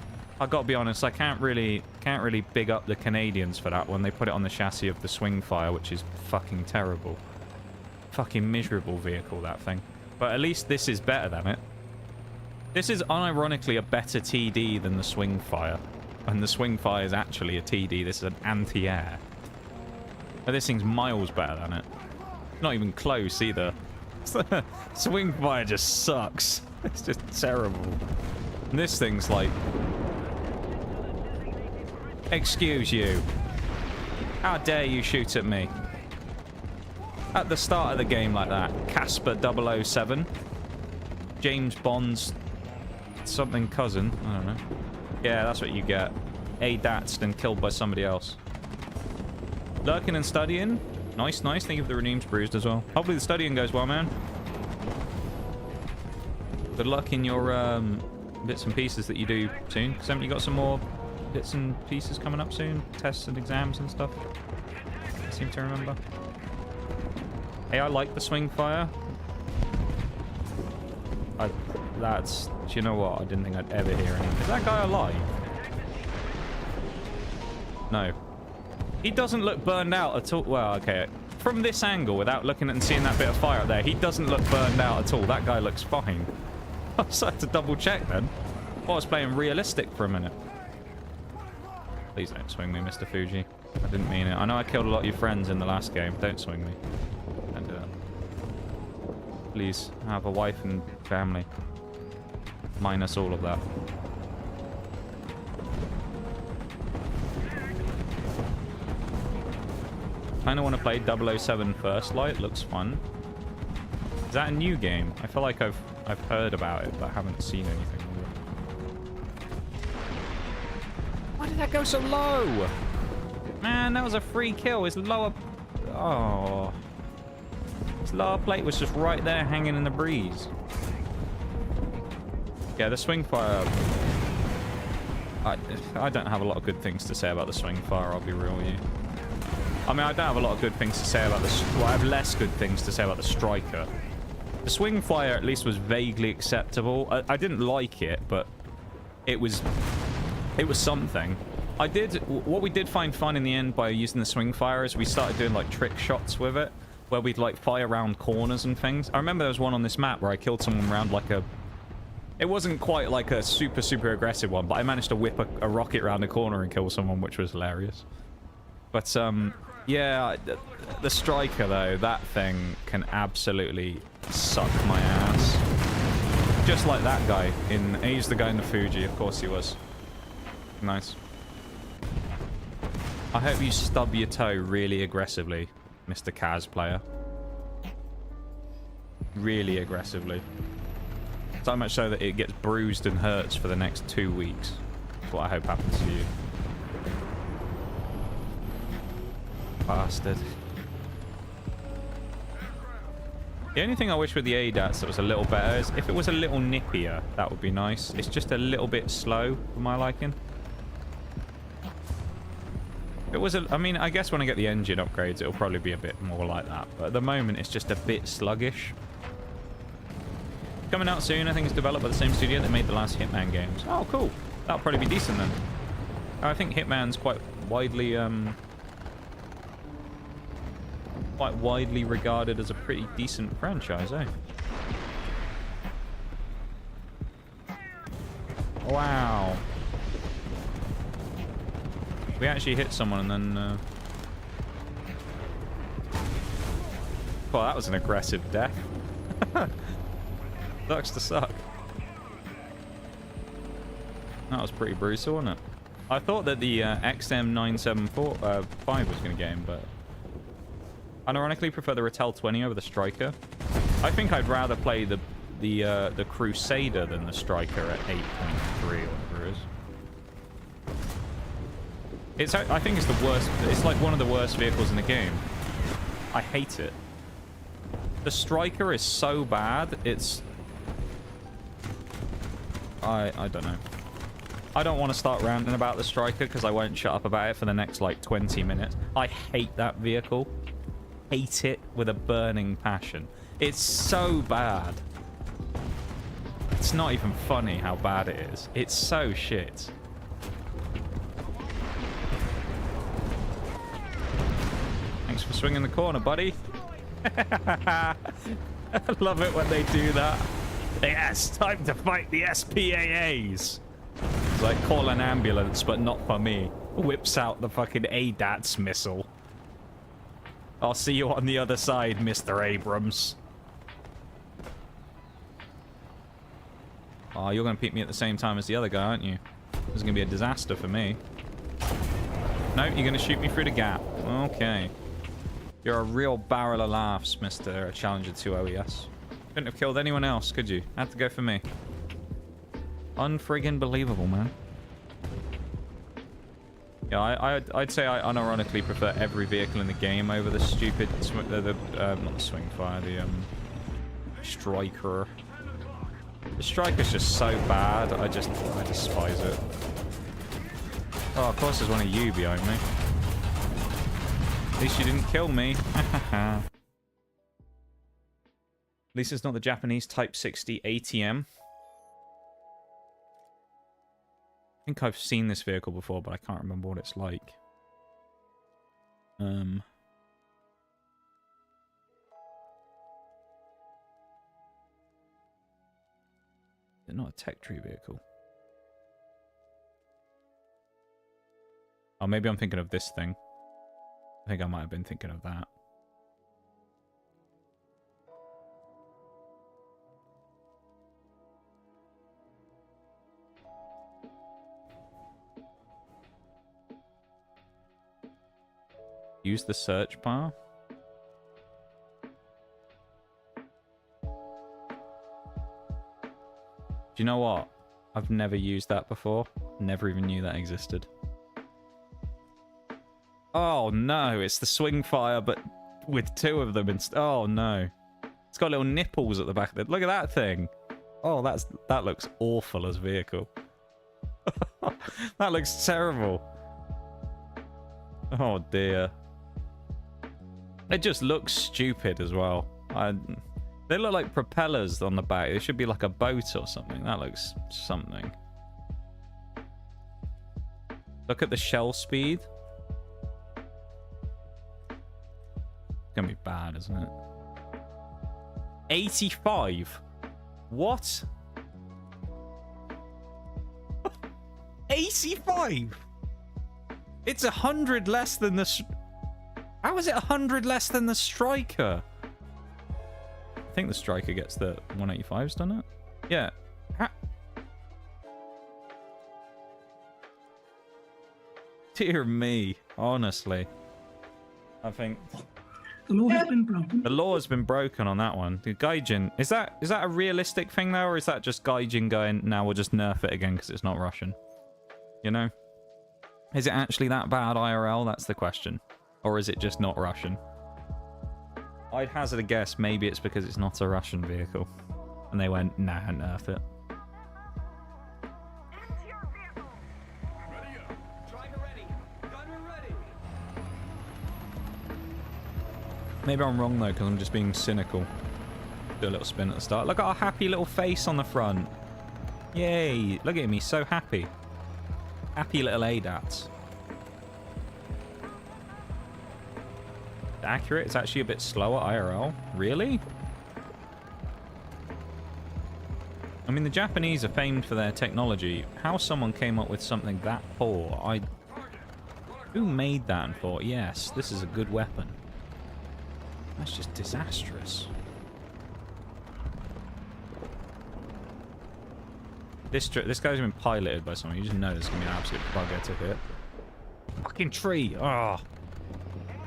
[SPEAKER 1] I gotta be honest, I can't really big up the Canadians for that one. They put it on the chassis of the Swingfire, which is fucking terrible, fucking miserable vehicle, that thing. But at least this is better than it. This is unironically a better TD than the Swingfire, and the Swingfire is actually a TD. This is an anti-air. But this thing's miles better than it. Not even close either. Swingfire just sucks. It's just terrible. And this thing's like... Excuse you. How dare you shoot at me? At the start of the game like that. Casper 007. James Bond's something cousin. I don't know. Yeah, that's what you get. ADAT'd then killed by somebody else. Lurking and studying. Nice, nice. Thank you for the redeemed bruised as well. Hopefully the studying goes well, man. Good luck in your bits and pieces that you do soon. Because haven't you got some more bits and pieces coming up soon? Tests and exams and stuff? I seem to remember. Hey, I like the Swingfire. That's... Do you know what? I didn't think I'd ever hear anything. Is that guy alive? No. He doesn't look burned out at all. Well, okay. From this angle, without looking at and seeing that bit of fire up there, he doesn't look burned out at all. That guy looks fine. I just had to double check then. I was playing realistic for a minute. Please don't swing me, Mr. Fuji. I didn't mean it. I know I killed a lot of your friends in the last game. Don't swing me. And please, have a wife and family. Minus all of that. Kind of want to play 007 First Light. Looks fun. Is that a new game? I feel like I've heard about it, but I haven't seen anything. Why did that go so low? Man, that was a free kill. His lower... Oh. His lower plate was just right there hanging in the breeze. Yeah, the Swingfire... I don't have a lot of good things to say about the Swingfire, I'll be real with you. I mean, I don't have a lot of good things to say about the... Well, I have less good things to say about the Striker. The Swingfire at least was vaguely acceptable. I didn't like it, but it was something. What we did find fun in the end by using the Swingfire is we started doing like trick shots with it, where we'd like fire around corners and things. I remember there was one on this map where I killed someone around like a... It wasn't quite like a super aggressive one, but I managed to whip a rocket around a corner and kill someone, which was hilarious. But yeah, the Striker though, that thing can absolutely suck my ass. Just like that guy in... He's the guy in the Fuji, of course he was. Nice. I hope you stub your toe really aggressively, Mr. Kaz player. Really aggressively. So much so that it gets bruised and hurts for the next 2 weeks. That's what I hope happens to you. Bastard. The only thing I wish with the ADATS that was a little better is if it was a little nippier, that would be nice. It's just a little bit slow for my liking. It was I mean, I guess when I get the engine upgrades, it'll probably be a bit more like that. But at the moment, it's just a bit sluggish. Coming out soon, I think it's developed by the same studio that made the last Hitman games. Oh, cool. That'll probably be decent then. I think Hitman's quite widely regarded as a pretty decent franchise, eh? Wow. We actually hit someone and then... Well, that was an aggressive death. Sucks to suck. That was pretty brutal, wasn't it? I thought that the XM974 5 was going to get him, but I ironically prefer the Ratel 20 over the Striker. I think I'd rather play the Crusader than the Striker at 8.3 or whatever it is. I think it's the worst. It's like one of the worst vehicles in the game. I hate it. The Striker is so bad. It's... I don't know. I don't want to start ranting about the Striker because I won't shut up about it for the next like 20 minutes. I hate that vehicle. Hate it with a burning passion. It's so bad. It's not even funny how bad it is. It's so shit. Thanks for swinging the corner, buddy. I love it when they do that. Yes, time to fight the SPAAs. It's like, call an ambulance, but not for me. Whips out the fucking ADATS missile. I'll see you on the other side, Mr. Abrams. Oh, you're going to pick me at the same time as the other guy, aren't you? This is going to be a disaster for me. No, you're going to shoot me through the gap. Okay. You're a real barrel of laughs, Mr. Challenger 2 OES. Couldn't have killed anyone else, could you? Had to go for me. Unfriggin' believable, man. Yeah, I'd say I unironically prefer every vehicle in the game over the stupid... not the swing fire, the Striker. The Striker's just so bad, I despise it. Oh, of course there's one of you behind me. At least you didn't kill me. At least it's not the Japanese Type 60 ATM. I think I've seen this vehicle before, but I can't remember what it's like. Is it not a tech tree vehicle? Oh, maybe I'm thinking of this thing. I think I might have been thinking of that. Use the search bar. Do you know what? I've never used that before. Never even knew that existed. Oh no, it's the swing fire, but with two of them. Oh no. It's got little nipples at the back of it. Look at that thing. Oh, that looks awful as a vehicle. That looks terrible. Oh dear. It just looks stupid as well. They look like propellers on the back. It should be like a boat or something. That looks something. Look at the shell speed. It's gonna be bad, isn't it? 85. What? 85. It's 100 less than the... How is it 100 less than the Striker? I think the Striker gets the 185s, doesn't it? Yeah. Dear me, honestly. I think...
[SPEAKER 2] The law has been broken.
[SPEAKER 1] The law has been broken on that one. The Gaijin... Is that a realistic thing, though? Or is that just Gaijin going, now we'll just nerf it again because it's not Russian? You know? Is it actually that bad IRL? That's the question. Or is it just not Russian? I'd hazard a guess, maybe it's because it's not a Russian vehicle. And they went, nah, nerf it. Maybe I'm wrong, though, because I'm just being cynical. Do a little spin at the start. Look at our happy little face on the front. Yay. Look at me, so happy. Happy little ADATs. Accurate. It's actually a bit slower IRL. Really? I mean, the Japanese are famed for their technology. How someone came up with something that poor, Who made that and thought, yes, this is a good weapon? That's just disastrous. This guy's been piloted by someone. You just know there's gonna be an absolute bugger to hit. Fucking tree! Oh,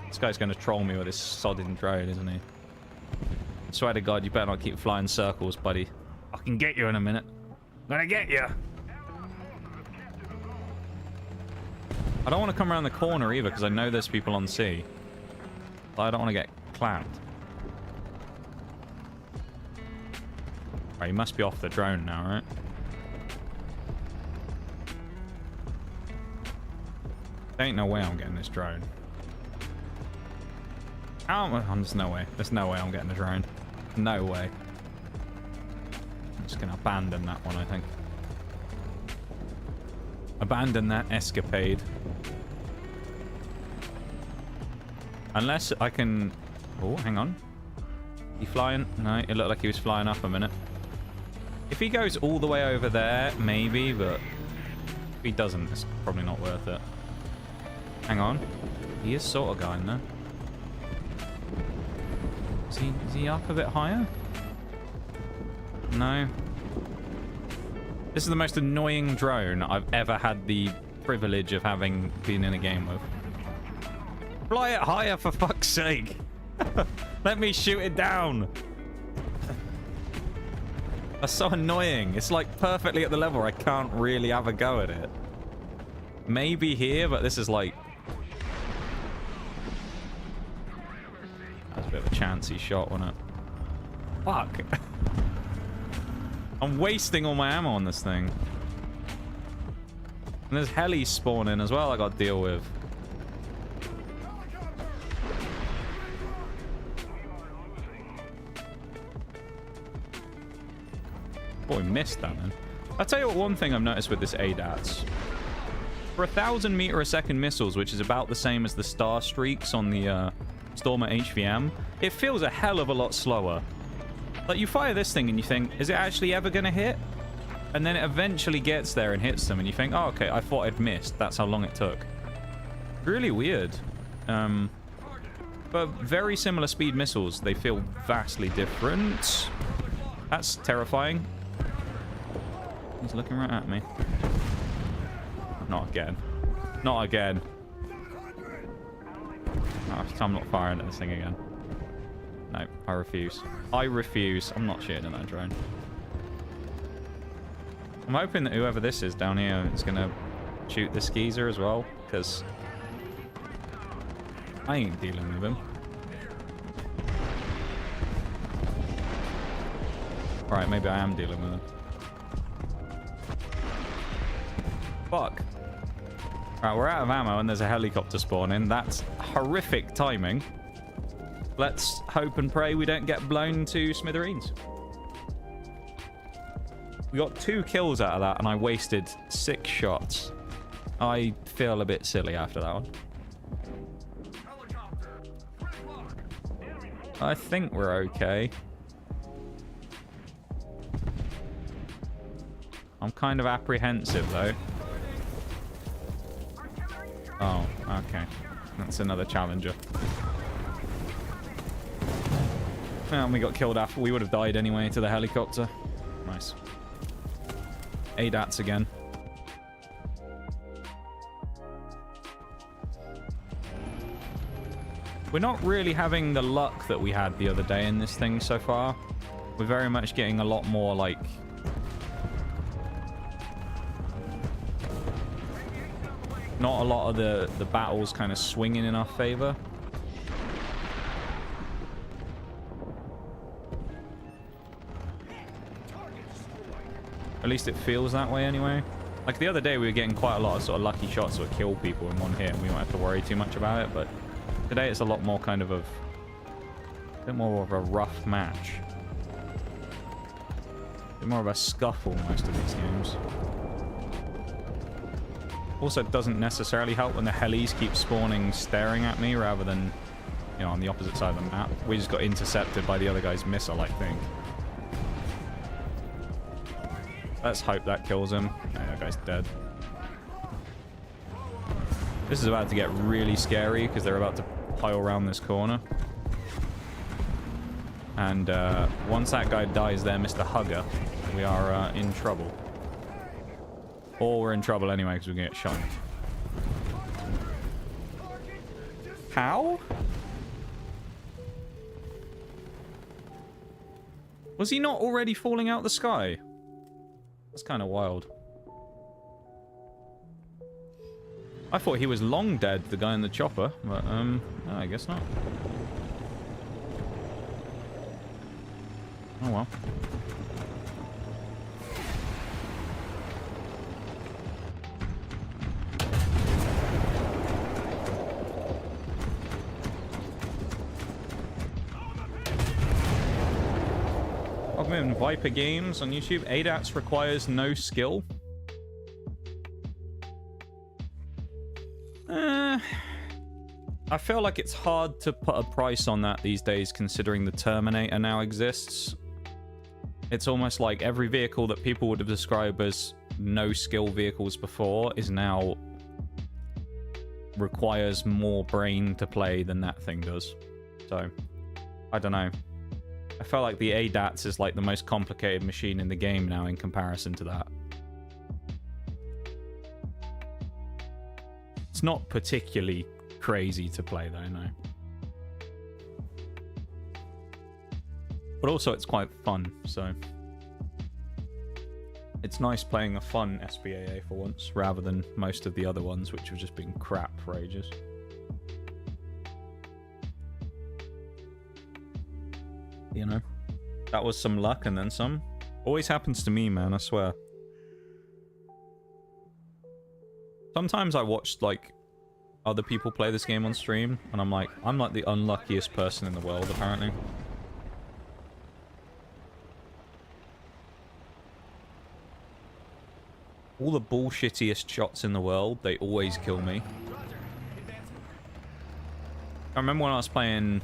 [SPEAKER 1] this guy's gonna troll me with this sodding drone, isn't he? I swear to God, you better not keep flying circles, buddy. I can get you in a minute. I'm gonna get you. I don't want to come around the corner either because I know there's people on sea. But I don't want to get clamped. Right, he must be off the drone now, right? There ain't no way I'm getting this drone. There's no way. There's no way I'm getting the drone. No way. I'm just going to abandon that one, I think. Abandon that escapade. Unless I can... Oh, hang on. He flying? No, it looked like he was flying up a minute. If he goes all the way over there, maybe, but if he doesn't, it's probably not worth it. Hang on. He is sort of going there. Is he up a bit higher? No. This is the most annoying drone I've ever had the privilege of having been in a game with. Fly it higher, for fuck's sake. Let me shoot it down. That's so annoying. It's like perfectly at the level I can't really have a go at it. Maybe here, but this is like... That's a bit of a chancy shot, wasn't it? Fuck. I'm wasting all my ammo on this thing. And there's helis spawning as well I got to deal with. Boy, missed that, man. I'll tell you what, one thing I've noticed with this ADATS. For 1,000 meter a second missiles, which is about the same as the star streaks on the Stormer HVM, it feels a hell of a lot slower. Like, you fire this thing and you think, is it actually ever going to hit? And then it eventually gets there and hits them, and you think, oh, okay, I thought I'd missed. That's how long it took. Really weird. But very similar speed missiles. They feel vastly different. That's terrifying. He's looking right at me. Not again. Not again. Oh, I'm not firing at this thing again. No, I refuse. I refuse. I'm not shooting at that drone. I'm hoping that whoever this is down here is going to shoot the skeezer as well, because I ain't dealing with him. Right, maybe I am dealing with him. Fuck. Right, we're out of ammo and there's a helicopter spawning. That's horrific timing. Let's hope and pray we don't get blown to smithereens. We got 2 kills out of that and I wasted 6 shots. I feel a bit silly after that one. I think we're okay. I'm kind of apprehensive though. Oh, okay. That's another challenger. And we got killed after. We would have died anyway to the helicopter. Nice. ADATs again. We're not really having the luck that we had the other day in this thing so far. We're very much getting a lot more like... Not a lot of the battles kind of swinging in our favor. At least it feels that way anyway. Like the other day we were getting quite a lot of sort of lucky shots that would kill people in one hit and we won't have to worry too much about it, but today it's a lot more kind of a bit more of a rough match. A bit more of a scuffle most of these games. Also, it doesn't necessarily help when the helis keep spawning staring at me rather than, you know, on the opposite side of the map. We just got intercepted by the other guy's missile, I think. Let's hope that kills him. No, that guy's dead. This is about to get really scary because they're about to pile around this corner. And once that guy dies there, Mr. Hugger, we are in trouble. Or we're in trouble anyway because we're going to get shot. How? Was he not already falling out the sky? That's kind of wild. I thought he was long dead, the guy in the chopper, but no, I guess not. Oh well. Augment Viper Games on YouTube. ADATS requires no skill. I feel like it's hard to put a price on that these days, considering the Terminator now exists. It's almost like every vehicle that people would have described as no-skill vehicles before is now requires more brain to play than that thing does. So, I don't know. I felt like the ADATS is like the most complicated machine in the game now in comparison to that. It's not particularly crazy to play though, no. But also it's quite fun, so... It's nice playing a fun SPAA for once, rather than most of the other ones, which have just been crap for ages. You know? That was some luck and then some. Always happens to me, man, I swear. Sometimes I watched, like, other people play this game on stream, and I'm like the unluckiest person in the world, apparently. All the bullshittiest shots in the world, they always kill me. I remember when I was playing...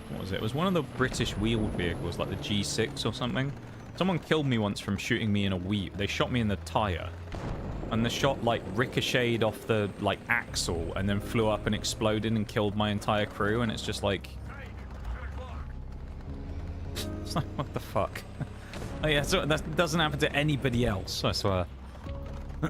[SPEAKER 1] What was it? It was one of the British wheeled vehicles, like the G6 or something. Someone killed me once from shooting me in a weave. They shot me in the tire. And the shot, like, ricocheted off the, like, axle and then flew up and exploded and killed my entire crew. And it's just like... It's like, what the fuck? Oh yeah, so that doesn't happen to anybody else, I swear. I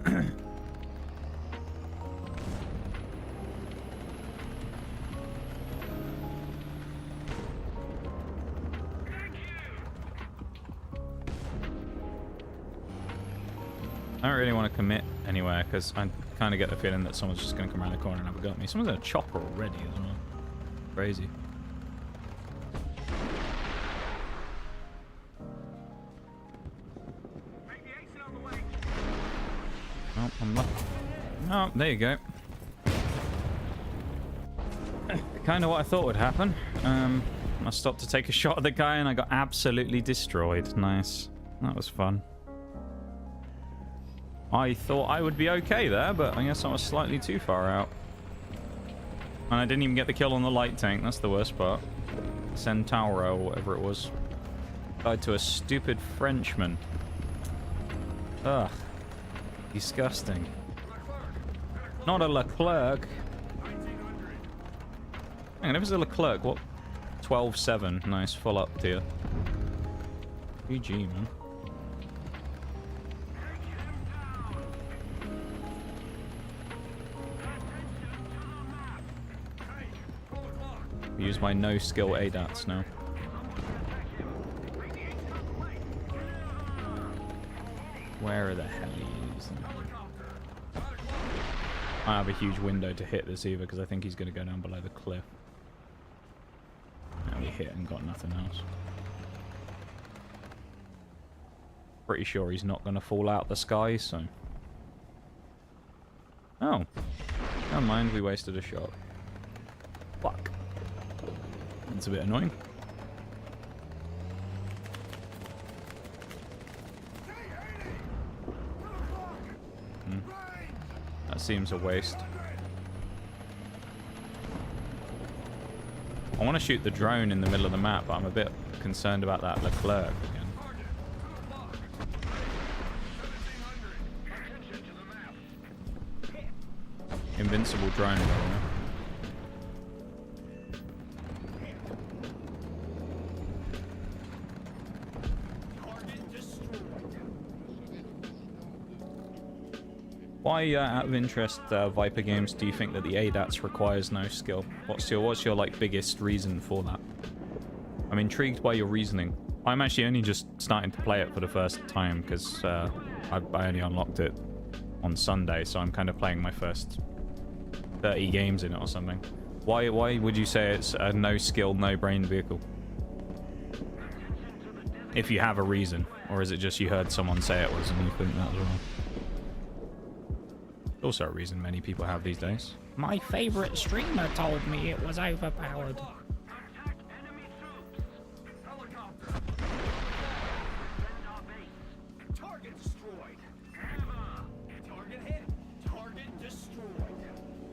[SPEAKER 1] don't really want to commit anywhere, because I kind of get the feeling that someone's just going to come around the corner and have a go at me. Someone's got a chopper already as well. Crazy. Oh, I'm lucky. Oh, there you go. Kind of what I thought would happen. I stopped to take a shot at the guy and I got absolutely destroyed. Nice. That was fun. I thought I would be okay there, but I guess I was slightly too far out. And I didn't even get the kill on the light tank. That's the worst part. Centauro, or whatever it was. Died to a stupid Frenchman. Ugh. Disgusting. Not a Leclerc. Hang on, if it's a Leclerc, what? 12-7. Nice, full up tier. GG, man. Use my no-skill ADATs now. Where the hell is he? I have a huge window to hit this either because I think he's going to go down below the cliff. And we hit and got nothing else. Pretty sure he's not going to fall out the sky, so... Oh. Never mind, we wasted a shot. Fuck. That's a bit annoying. That seems a waste. I want to shoot the drone in the middle of the map, but I'm a bit concerned about that Leclerc again. Invincible drone, by the way. Why, out of interest, Viper Games, do you think that the ADATS requires no skill? What's your like biggest reason for that? I'm intrigued by your reasoning. I'm actually only just starting to play it for the first time because I only unlocked it on Sunday, so I'm kind of playing my first 30 games in it or something. Why would you say it's a no skill, no brain vehicle? If you have a reason, or is it just you heard someone say it was and you think that was wrong? Also a reason many people have these days. My favorite streamer told me it was overpowered.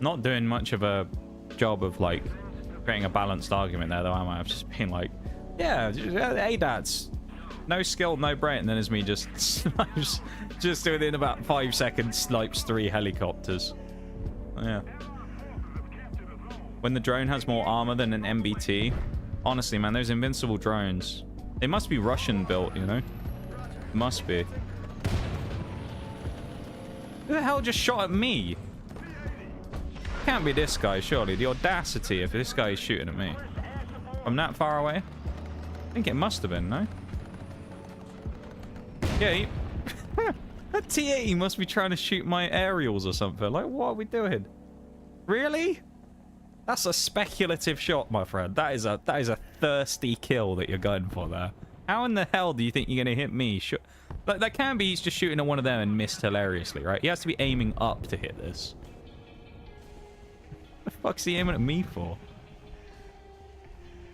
[SPEAKER 1] Not doing much of a job of like creating a balanced argument there, though. I might have just been like, yeah, ADATs, no skill, no brain, and then it's me just snipes, just within about 5 seconds, snipes 3 helicopters. Yeah. When the drone has more armor than an MBT, honestly, man, those invincible drones, they must be Russian built, you know? Must be. Who the hell just shot at me? Can't be this guy, surely. The audacity if this guy is shooting at me. From that far away? I think it must have been, no? Yeah, that T80 must be trying to shoot my aerials or something. Like, what are we doing? Really? That's a speculative shot, my friend. That is a thirsty kill that you're going for there. How in the hell do you think you're going to hit me? Like, that can be he's just shooting at one of them and missed hilariously, right? He has to be aiming up to hit this. What the fuck's he aiming at me for?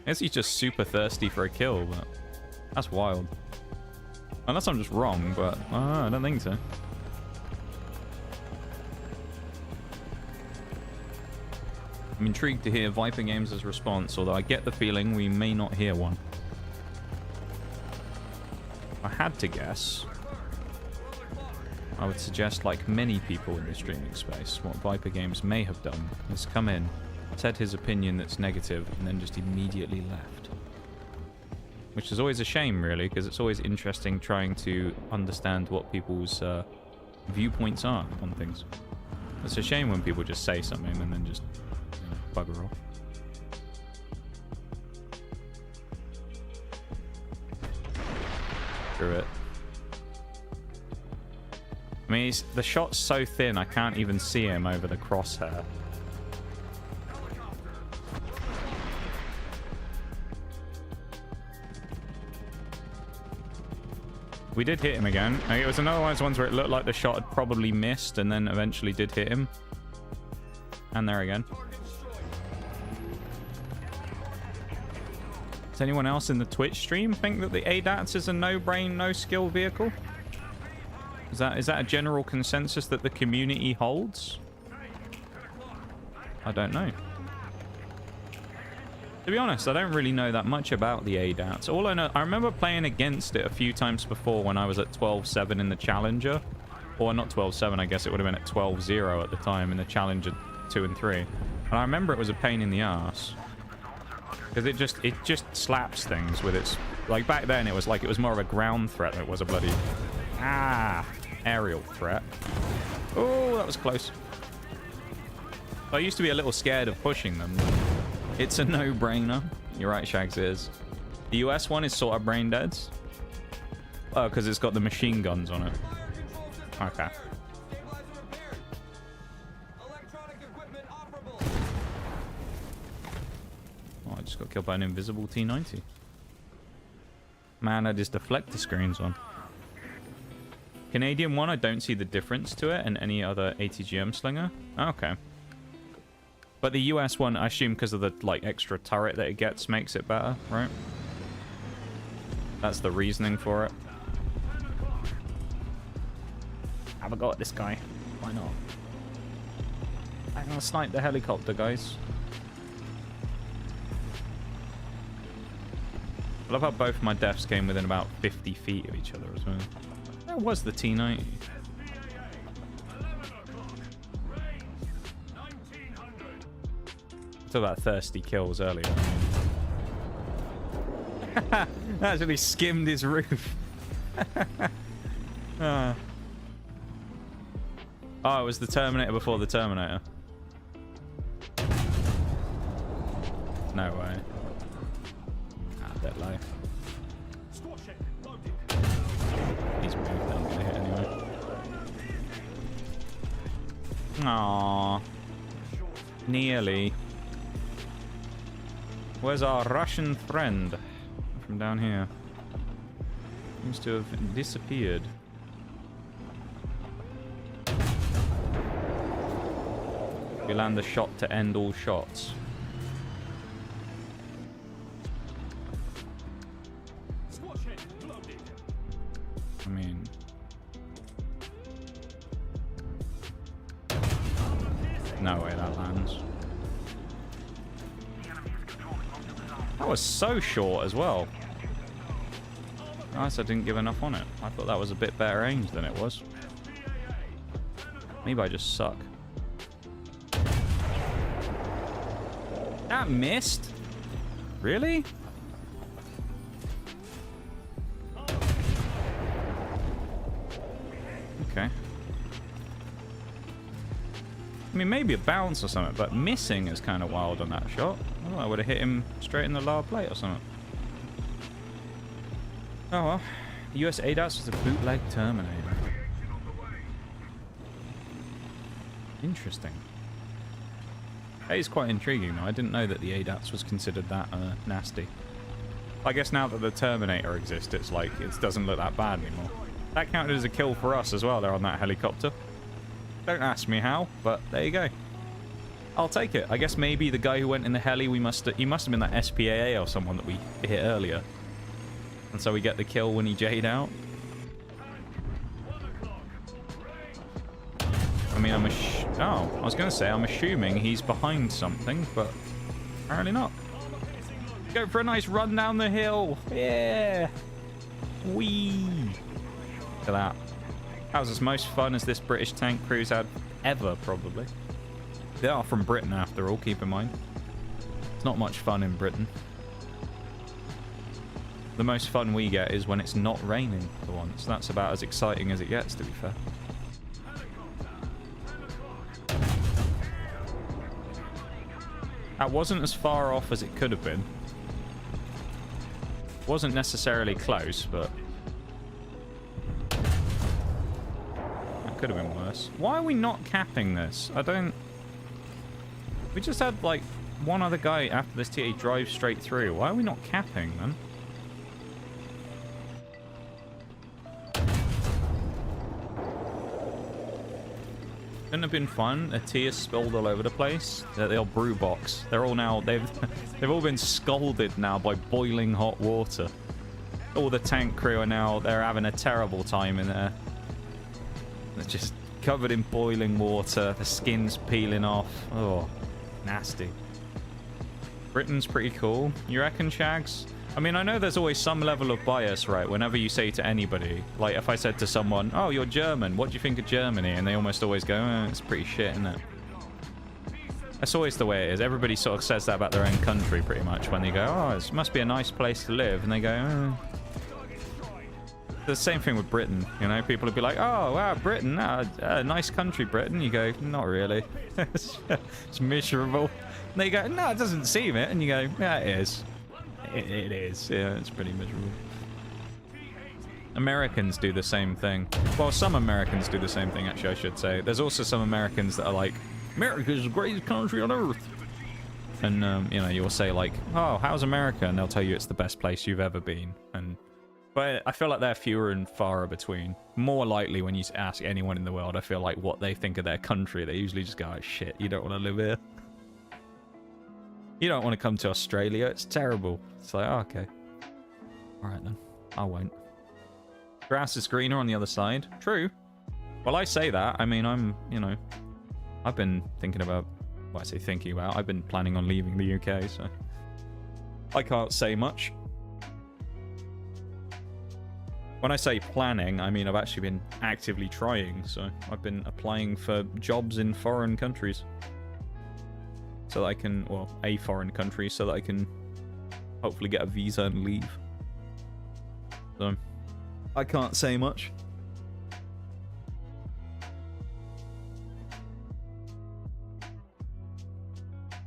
[SPEAKER 1] I guess he's just super thirsty for a kill, but that's wild. Unless I'm just wrong, but I don't think so. I'm intrigued to hear Viper Games' response, although I get the feeling we may not hear one. If I had to guess, I would suggest, like many people in the streaming space, what Viper Games may have done is come in, said his opinion that's negative, and then just immediately left. Which is always a shame, really, because it's always interesting trying to understand what people's viewpoints are on things. It's a shame when people just say something and then just, you know, bugger off. Screw it. I mean, the shot's so thin, I can't even see him over the crosshair. We did hit him again. It was another one of those ones where it looked like the shot had probably missed and then eventually did hit him. And there again. Does anyone else in the Twitch stream think that the ADATS is a no-brain, no-skill vehicle? Is that a general consensus that the community holds? I don't know. To be honest, I don't really know that much about the ADATS. All I know, I remember playing against it a few times before when I was at 12-7 in the Challenger. Or not 12-7, I guess it would have been at 12-0 at the time in the Challenger 2 and 3. And I remember it was a pain in the ass. Because it just slaps things with its... Like back then it was like it was more of a ground threat than it was a bloody... aerial threat. Oh, that was close. I used to be a little scared of pushing them. It's a no-brainer. You're right, Shags, it is. The US one is sort of brain dead. Oh, because it's got the machine guns on it. Okay. Oh, I just got killed by an invisible T90. Man, I just deflect the screens on. Canadian one, I don't see the difference to it and any other ATGM slinger. Okay. But the US one, I assume because of the like extra turret that it gets makes it better, right? That's the reasoning for it. Have a go at this guy. Why not? I'm gonna snipe the helicopter, guys. I love how both my deaths came within about 50 feet of each other as well. Where was the T90? Talk about thirsty kills earlier. Actually skimmed his roof. Oh, it was the Terminator before the Terminator. No way. Ah, a bit low. He's moved, I'm gonna hit anyway. Aww. Nearly. Where's our Russian friend? From down here. Seems to have disappeared. We land the shot to end all shots. I mean... no way that lands. That was so short as well. Nice, I didn't give enough on it. I thought that was a bit better aimed than it was. Maybe I just suck. That missed? Really? Okay. I mean, maybe a bounce or something, but missing is kind of wild on that shot. Oh, I would have hit him straight in the lower plate or something. Oh well. The US ADAS was a bootleg Terminator. Interesting. That is quite intriguing though. I didn't know that the ADAS was considered that nasty. I guess now that the Terminator exists, it's like, it doesn't look that bad anymore. That counted as a kill for us as well there on that helicopter. Don't ask me how, but there you go. I'll take it. I guess maybe the guy who went in the heli, he must have been that SPAA or someone that we hit earlier. And so we get the kill when he J'd out. I mean, I was going to say, I'm assuming he's behind something, but apparently not. Go for a nice run down the hill. Yeah. Whee. Look at that. That was as most fun as this British tank cruise had ever, probably. They are from Britain, after all, keep in mind. It's not much fun in Britain. The most fun we get is when it's not raining for once. That's about as exciting as it gets, to be fair. That wasn't as far off as it could have been. Wasn't necessarily close, but... that could have been worse. Why are we not capping this? I don't... We just had, like, one other guy after this TA drive straight through. Why are we not capping, man? Couldn't have been fun. A tea is spilled all over the place. They're the old brew box. They're all now... They've all been scalded now by boiling hot water. All the tank crew are now... They're having a terrible time in there. They're just covered in boiling water. The skin's peeling off. Oh, nasty. Britain's pretty cool. You reckon, Shags? I mean, I know there's always some level of bias, right? Whenever you say to anybody, like if I said to someone, oh, you're German, what do you think of Germany? And they almost always go, oh, it's pretty shit, isn't it? That's always the way it is. Everybody sort of says that about their own country, pretty much, when they go, oh, it must be a nice place to live. And they go, oh. The same thing with Britain, you know? People would be like, oh, wow, Britain, nice country, Britain. You go, not really. It's miserable. And they go, no, it doesn't seem it. And you go, yeah, it is. It is. Yeah, it's pretty miserable. Americans do the same thing. Well, some Americans do the same thing, actually, I should say. There's also some Americans that are like, America's the greatest country on earth. And, you know, you'll say, like, oh, how's America? And they'll tell you it's the best place you've ever been. But I feel like they're fewer and far between. More likely, when you ask anyone in the world, I feel like what they think of their country, they usually just go, oh, shit, you don't want to live here. You don't want to come to Australia. It's terrible. It's like, oh, okay. All right, then. I won't. Grass is greener on the other side. True. Well, I say that. I mean, you know, I've been thinking about, well, I say thinking about, I've been planning on leaving the UK, so I can't say much. When I say planning, I mean I've actually been actively trying, so I've been applying for jobs in foreign countries. So that I can, well, a foreign country, so that I can hopefully get a visa and leave. So, I can't say much.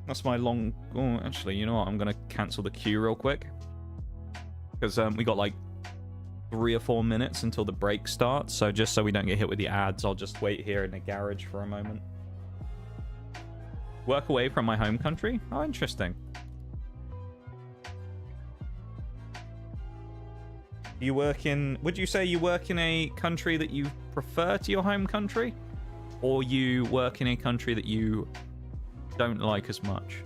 [SPEAKER 1] That's my long... Oh, actually, you know what? I'm going to cancel the queue real quick. Because we got like 3 or 4 minutes until the break starts. So just so we don't get hit with the ads, I'll just wait here in the garage for a moment. Work away from my home country? Oh, interesting. You work in... Would you say you work in a country that you prefer to your home country? Or you work in a country that you don't like as much?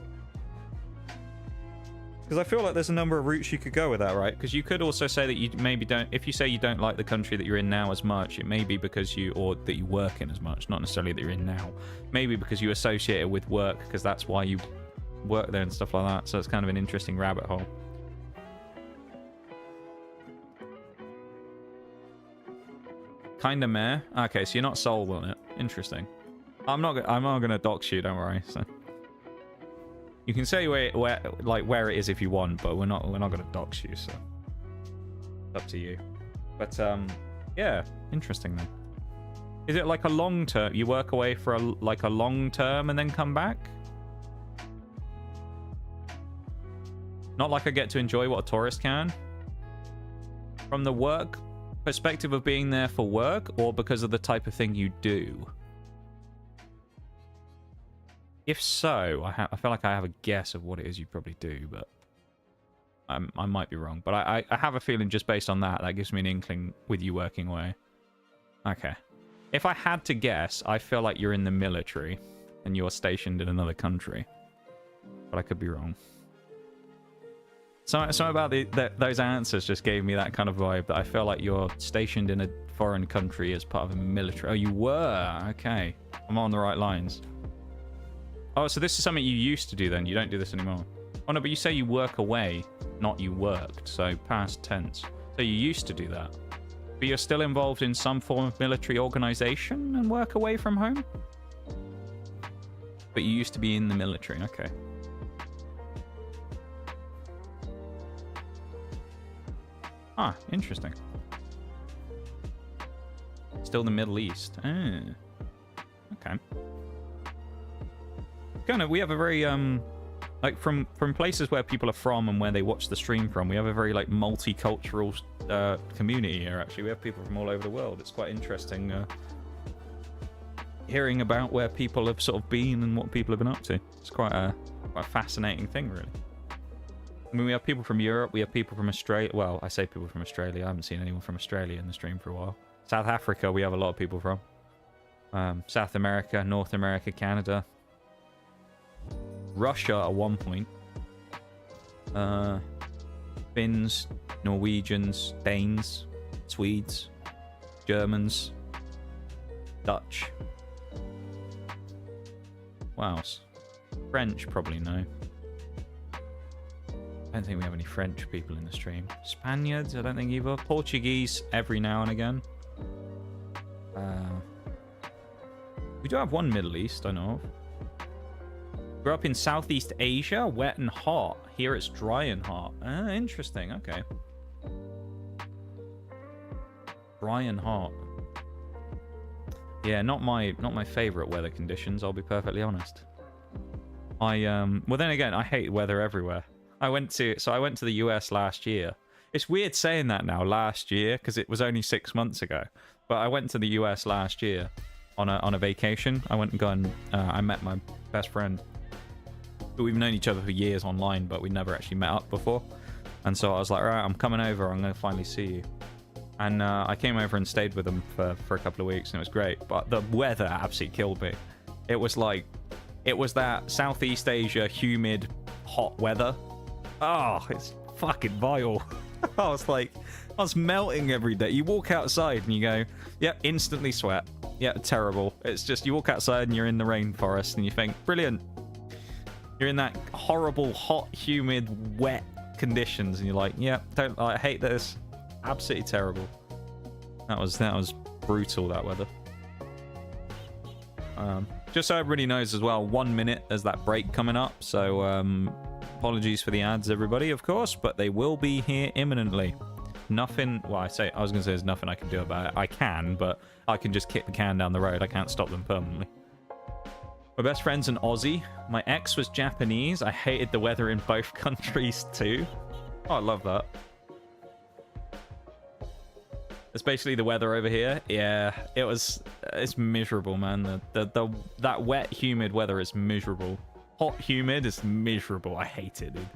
[SPEAKER 1] Because I feel like there's a number of routes you could go with that, right? Because you could also say that you maybe don't... If you say you don't like the country that you're in now as much, it may be because you... Or that you work in as much, not necessarily that you're in now. Maybe because you associate it with work, because that's why you work there and stuff like that. So it's kind of an interesting rabbit hole. Kinda meh. Okay, so you're not sold on it. Interesting. I'm not gonna dox you, don't worry. So you can say where it is if you want, but we're not gonna dox you. So it's up to you. But yeah, interesting then. Is it like a long term? You work away for like a long term and then come back? Not like I get to enjoy what a tourist can. From the work perspective of being there for work, or because of the type of thing you do? If so, I feel like I have a guess of what it is you probably do, but I might be wrong. But I have a feeling just based on that gives me an inkling with you working away. Okay. If I had to guess, I feel like you're in the military and you're stationed in another country. But I could be wrong. Something about those answers just gave me that kind of vibe that I feel like you're stationed in a foreign country as part of a military. Oh, you were? Okay. I'm on the right lines. Oh, so this is something you used to do then. You don't do this anymore. Oh, no, but you say you work away, not you worked. So past tense. So you used to do that. But you're still involved in some form of military organization and work away from home? But you used to be in the military. Okay. Ah, interesting. Still the Middle East. Ah. Okay. Kind of, we have a very, like, from places where people are from and where they watch the stream from, we have a very, like, multicultural community here, actually. We have people from all over the world. It's quite interesting hearing about where people have sort of been and what people have been up to. It's quite a fascinating thing, really. I mean, we have people from Europe, we have people from Australia. Well, I say people from Australia. I haven't seen anyone from Australia in the stream for a while. South Africa, we have a lot of people from. South America, North America, Canada. Russia at one point. Finns, Norwegians, Danes, Swedes, Germans, Dutch. Wow. French, probably no. I don't think we have any French people in the stream. Spaniards, I don't think either. Portuguese, every now and again. We do have one Middle East, I know of. Grew up in Southeast Asia, wet and hot. Here it's dry and hot. Ah, interesting, okay. Dry and hot. Yeah, not my favorite weather conditions, I'll be perfectly honest. Well then again, I hate weather everywhere. I went to the US last year. It's weird saying that now, last year, because it was only 6 months ago. But I went to the US last year on a vacation. I went and I met my best friend. But we've known each other for years online, but we never actually met up before. And so I was like, right, I'm coming over. I'm going to finally see you. And I came over and stayed with them for a couple of weeks, and it was great. But the weather absolutely killed me. It was that Southeast Asia humid, hot weather. Oh, it's fucking vile. I was melting every day. You walk outside and you go, yep, instantly sweat. Yeah, terrible. It's just, you walk outside and you're in the rainforest and you think, brilliant. You're in that horrible, hot, humid, wet conditions and you're like, yeah, I hate this. Absolutely terrible. That was brutal, that weather. Just so everybody knows as well, 1 minute there's that break coming up. So apologies for the ads, everybody, of course, but they will be here imminently. Nothing, well, I was going to say there's nothing I can do about it. I can, but I can just kick the can down the road. I can't stop them permanently. My best friend's an Aussie. My ex was Japanese. I hated the weather in both countries too. Oh, I love that. It's basically the weather over here. Yeah, it's miserable, man. That wet, humid weather is miserable. Hot, humid is miserable. I hate it, dude.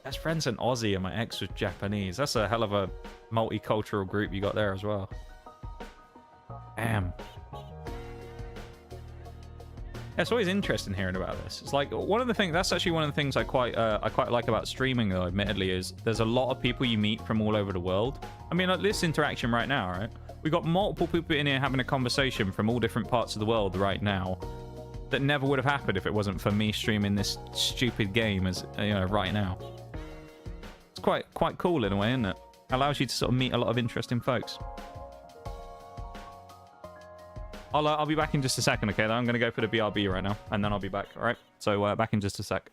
[SPEAKER 1] Best friend's an Aussie and my ex was Japanese. That's a hell of a multicultural group you got there as well. Damn. Yeah, it's always interesting hearing about this. It's like one of the things. That's actually one of the things I quite like about streaming, though. Admittedly, is there's a lot of people you meet from all over the world. I mean, like this interaction right now, right? We've got multiple people in here having a conversation from all different parts of the world right now. That never would have happened if it wasn't for me streaming this stupid game, as you know, right now. It's quite cool in a way, isn't it? Allows you to sort of meet a lot of interesting folks. I'll be back in just a second, okay? I'm going to go for the BRB right now, and then I'll be back, all right? So back in just a sec.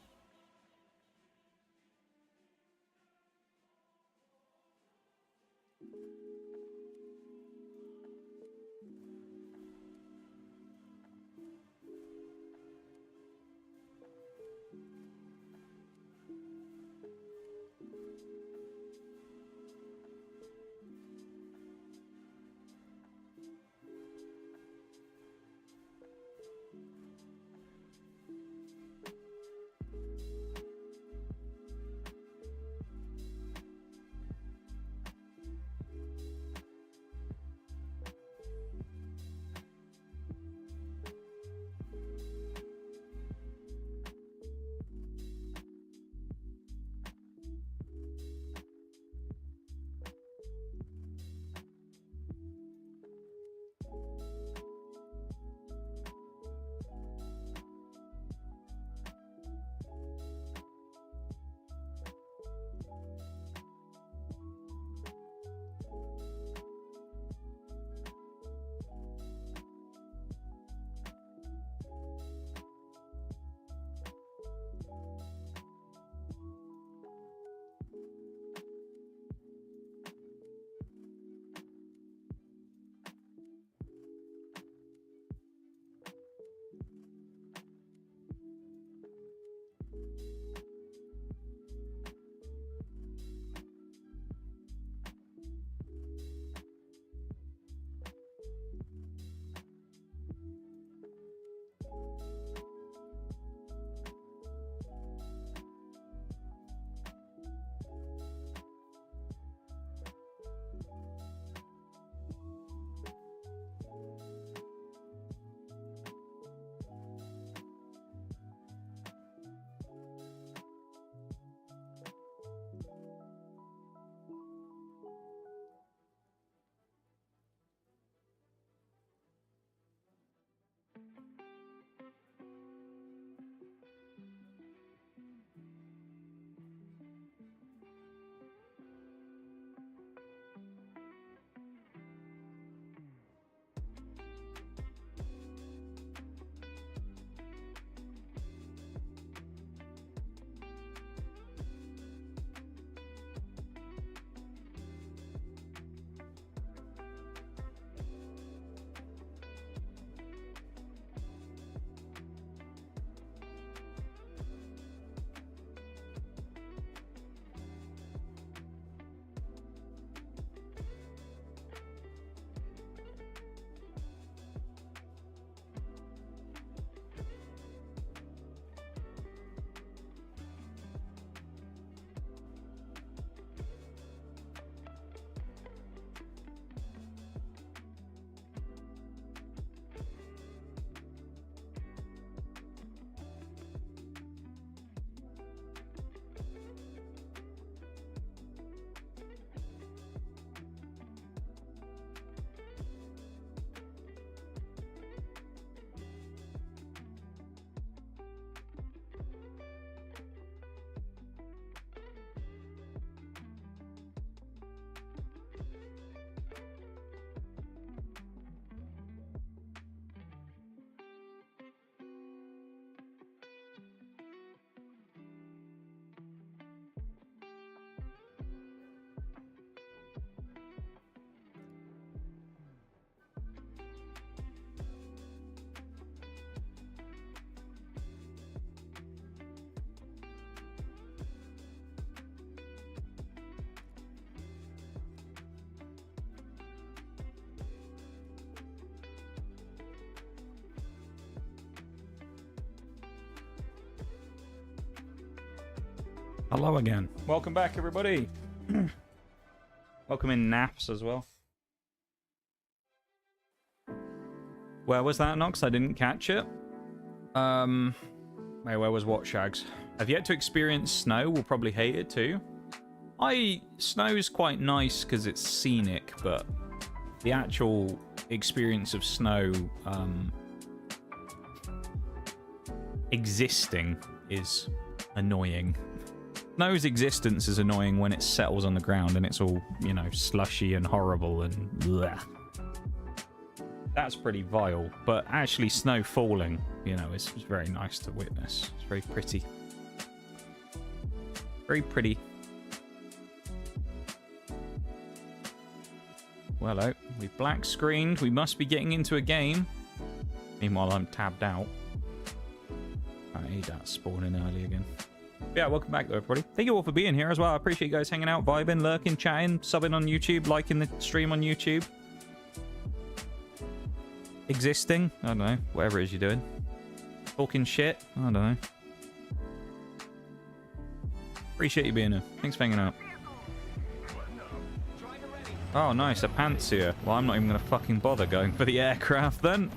[SPEAKER 1] Hello again. Welcome back, everybody. Welcome in Naps as well. Where was that, Nox? I didn't catch it. Wait, where was what, Shags? I've yet to experience snow. We'll probably hate it too. Snow's quite nice because it's scenic, but the actual experience of snow existing is annoying. Snow's existence is annoying when it settles on the ground and it's all, you know, slushy and horrible and bleh. That's pretty vile, but actually snow falling, you know, is very nice to witness. It's very pretty. Very pretty. Well, hello. We black screened. We must be getting into a game. Meanwhile, I'm tabbed out. I need that spawning early again. Yeah, welcome back, though, everybody. Thank you all for being here as well. I appreciate you guys hanging out, vibing, lurking, chatting, subbing on YouTube, liking the stream on YouTube. Existing. I don't know. Whatever it is you're doing. Talking shit. I don't know. Appreciate you being here. Thanks for hanging out. Oh, nice. A Pantsir. Well, I'm not even going to fucking bother going for the aircraft then.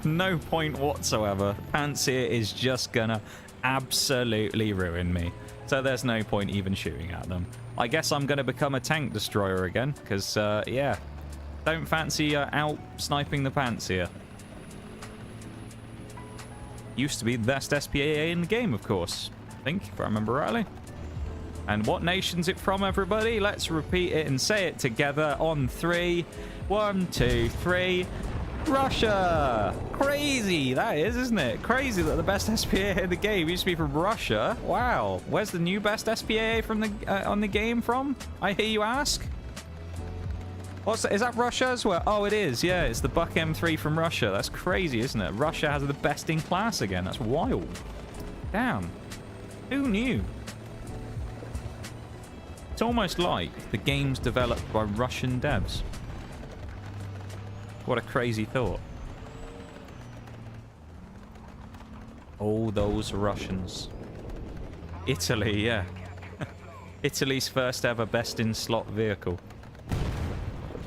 [SPEAKER 1] No point whatsoever. Pantsir is just going to absolutely ruin me. So there's no point even shooting at them. I guess I'm going to become a tank destroyer again. Because, yeah. Don't fancy out sniping the Pantsir. Used to be the best SPAA in the game, of course. I think, if I remember rightly. And what nation's it from, everybody? Let's repeat it and say it together on 3. 1, 2, 3. Russia! Crazy, that is, isn't it? Crazy that the best SPAA in the game used to be from Russia. Wow. Where's the new best SPAA from the on the game from? I hear you ask. What's that? Is that Russia as well? Oh, it is. Yeah, it's the Buck M3 from Russia. That's crazy, isn't it? Russia has the best in class again. That's wild. Damn. Who knew? It's almost like the game's developed by Russian devs. What a crazy thought. All those Russians. Italy, yeah. Italy's first ever best in slot vehicle.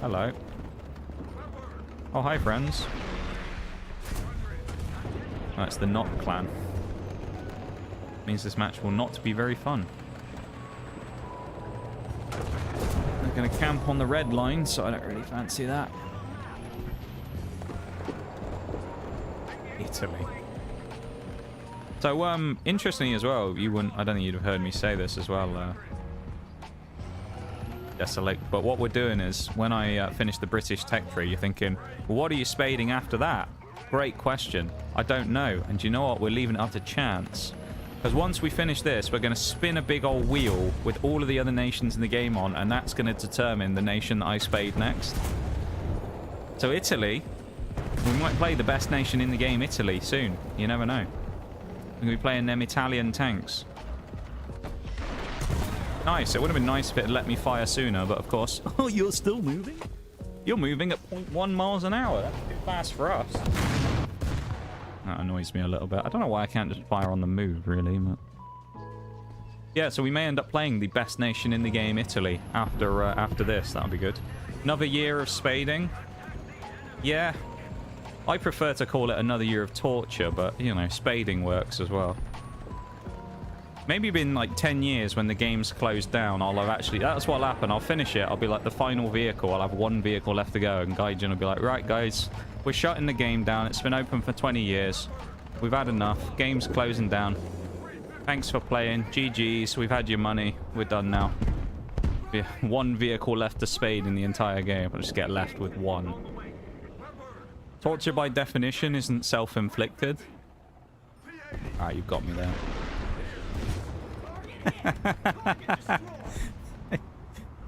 [SPEAKER 1] Hello. Oh, hi, friends. Oh, it's the Not clan. Means this match will not be very fun. They're going to camp on the red line, so I don't really fancy that. Italy. So, interestingly as well, you wouldn't, I don't think you'd have heard me say this as well, Desolate. But what we're doing is, when I finish the British tech tree, you're thinking, well, what are you spading after that? Great question. I don't know. And you know what? We're leaving it up to chance. Because once we finish this, we're going to spin a big old wheel with all of the other nations in the game on, and that's going to determine the nation that I spade next. So Italy, we might play the best nation in the game, Italy, soon. You never know. We're going to be playing them Italian tanks. Nice. It would have been nice if it had let me fire sooner, but of course... Oh, you're still moving? You're moving at 0.1 miles an hour. That's too fast for us. That annoys me a little bit. I don't know why I can't just fire on the move, really, but... Yeah, so we may end up playing the best nation in the game, Italy, after this. That'll be good. Another year of spading. Yeah. I prefer to call it another year of torture, but, you know, spading works as well. Maybe in like 10 years when the game's closed down, I'll have actually... That's what'll happen. I'll finish it. I'll be like the final vehicle. I'll have one vehicle left to go. And Gaijin will be like, right, guys, we're shutting the game down. It's been open for 20 years. We've had enough. Game's closing down. Thanks for playing. GG's. We've had your money. We're done now. Yeah, one vehicle left to spade in the entire game. I'll just get left with one. Torture by definition isn't self-inflicted. Alright, you've got me there.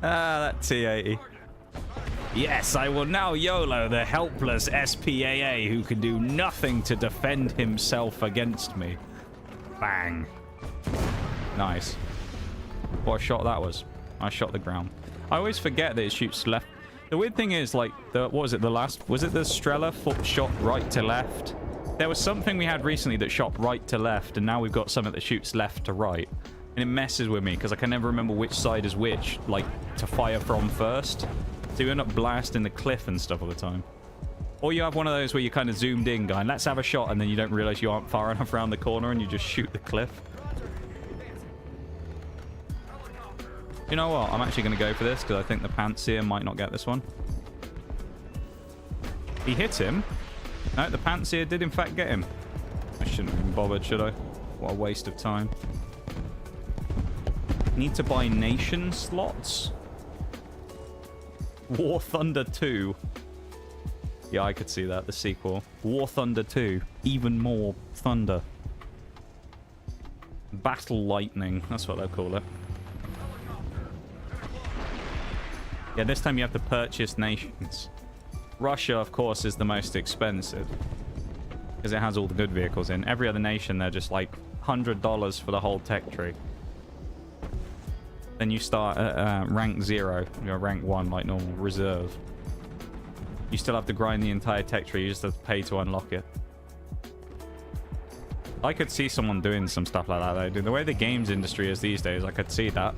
[SPEAKER 1] That T-80. Yes, I will now YOLO the helpless SPAA who can do nothing to defend himself against me. Bang. Nice. What a shot that was. I shot the ground. I always forget that it shoots left. The weird thing is, like, what was it, the last... Was it the Strela shot right to left? There was something we had recently that shot right to left, and now we've got something that shoots left to right. And it messes with me because I can never remember which side is which, like, to fire from first. So you end up blasting the cliff and stuff all the time. Or you have one of those where you kind of zoomed in going, let's have a shot, and then you don't realize you aren't far enough around the corner and you just shoot the cliff. You know what? I'm actually going to go for this because I think the Pantsier might not get this one. He hit him. No, the Pantsier did in fact get him. I shouldn't have been bothered, should I? What a waste of time. Need to buy nation slots. War Thunder 2. Yeah, I could see that. The sequel. War Thunder 2. Even more thunder. Battle Lightning. That's what they'll call it. Yeah, this time you have to purchase nations. Russia, of course, is the most expensive. Because it has all the good vehicles in. Every other nation, they're just like $100 for the whole tech tree. Then you start at rank 0. You're rank 1, like normal. Reserve. You still have to grind the entire tech tree. You just have to pay to unlock it. I could see someone doing some stuff like that, though. Dude, the way the games industry is these days, I could see that.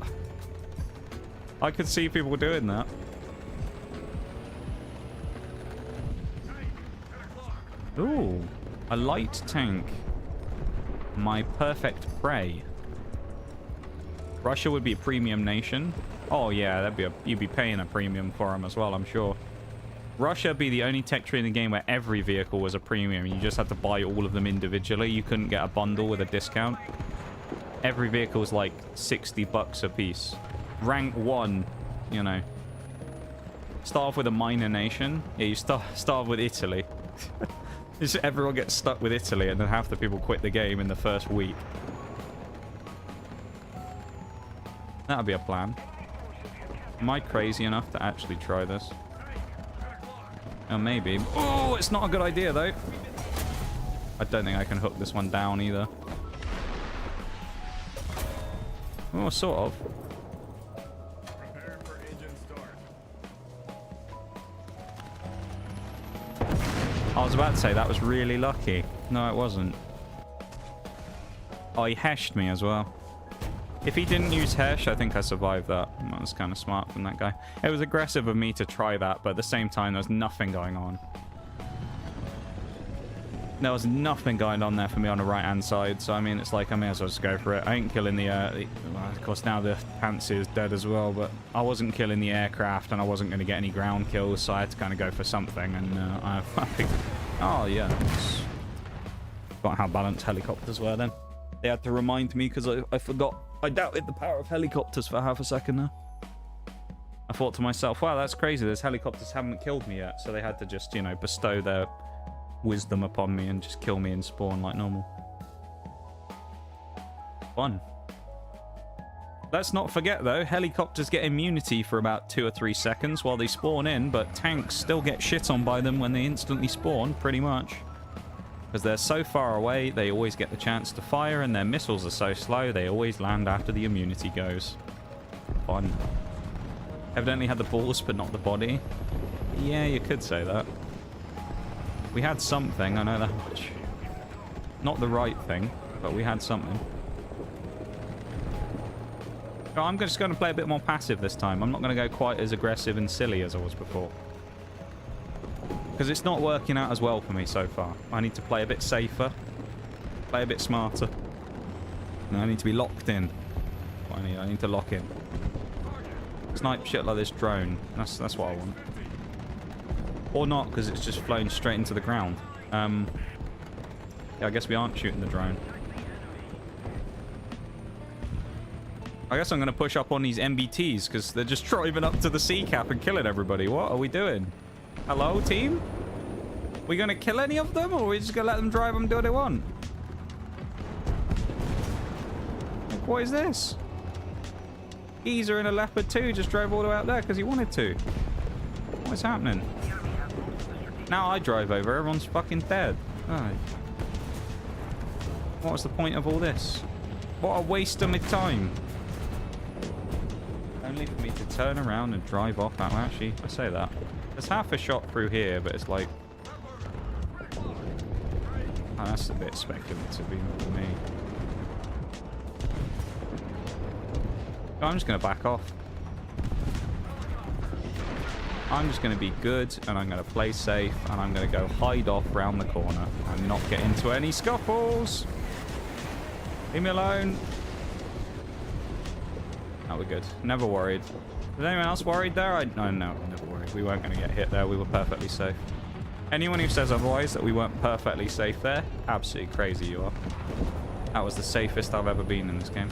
[SPEAKER 1] I could see people doing that. Ooh. A light tank. My perfect prey. Russia would be a premium nation. Oh, yeah, that'd be you'd be paying a premium for them as well, I'm sure. Russia would be the only tech tree in the game where every vehicle was a premium. You just had to buy all of them individually. You couldn't get a bundle with a discount. Every vehicle was like $60 a piece. Rank 1, you know. Start off with a minor nation. Yeah, you start off with Italy. Just everyone gets stuck with Italy and then half the people quit the game in the first week. That would be a plan. Am I crazy enough to actually try this? Oh, maybe. Oh, it's not a good idea, though. I don't think I can hook this one down, either. Oh, sort of.
[SPEAKER 3] Prepare for engine start.
[SPEAKER 1] I was about to say that was really lucky. No, it wasn't. Oh, he heshed me as well. If he didn't use Hesh, I think I survived that. That was kind of smart from that guy. It was aggressive of me to try that, but at the same time, there was nothing going on. There was nothing going on there for me on the right-hand side, so I mean, it's like I may as well just go for it. I ain't killing the well, of course, now the Pantsy is dead as well, but I wasn't killing the aircraft, and I wasn't going to get any ground kills, so I had to kind of go for something, and I think... Oh, yeah. Forgot how balanced helicopters were then. They had to remind me because I forgot. I doubted the power of helicopters for half a second there. I thought to myself, wow, that's crazy. Those helicopters haven't killed me yet. So they had to just, you know, bestow their wisdom upon me and just kill me in spawn like normal. Fun. Let's not forget, though, helicopters get immunity for about 2 or 3 seconds while they spawn in, but tanks still get shit on by them when they instantly spawn, pretty much. Because they're so far away, they always get the chance to fire, and their missiles are so slow, they always land after the immunity goes. Fun. Evidently had the balls, but not the body. Yeah, you could say that. We had something, I know that much. Not the right thing, but we had something. So I'm just going to play a bit more passive this time. I'm not going to go quite as aggressive and silly as I was before. Because it's not working out as well for me so far. I need to play a bit safer. Play a bit smarter. And I need to be locked in. What I need to lock in. Snipe shit like this drone. That's what I want. Or not, because it's just flown straight into the ground. Yeah, I guess we aren't shooting the drone. I guess I'm going to push up on these MBTs, because they're just driving up to the sea cap and killing everybody. What are we doing? Hello, team? We going to kill any of them, or are we just going to let them drive and do what they want? Like, what is this? Geezer in a Leopard 2 just drove all the way out there because he wanted to. What's happening? Now I drive over, everyone's fucking dead. Oh. What was the point of all this? What a waste of my time. Only for me to turn around and drive off that way. Actually, I say that. There's half a shot through here, but it's like... Oh, that's a bit speculative even for me. I'm just going to back off. I'm just going to be good, and I'm going to play safe, and I'm going to go hide off round the corner and not get into any scuffles. Leave me alone. Oh, we're good. Never worried. Was anyone else worried there? No, never worried. We weren't going to get hit there. We were perfectly safe. Anyone who says otherwise, that we weren't perfectly safe there, absolutely crazy you are. That was the safest I've ever been in this game.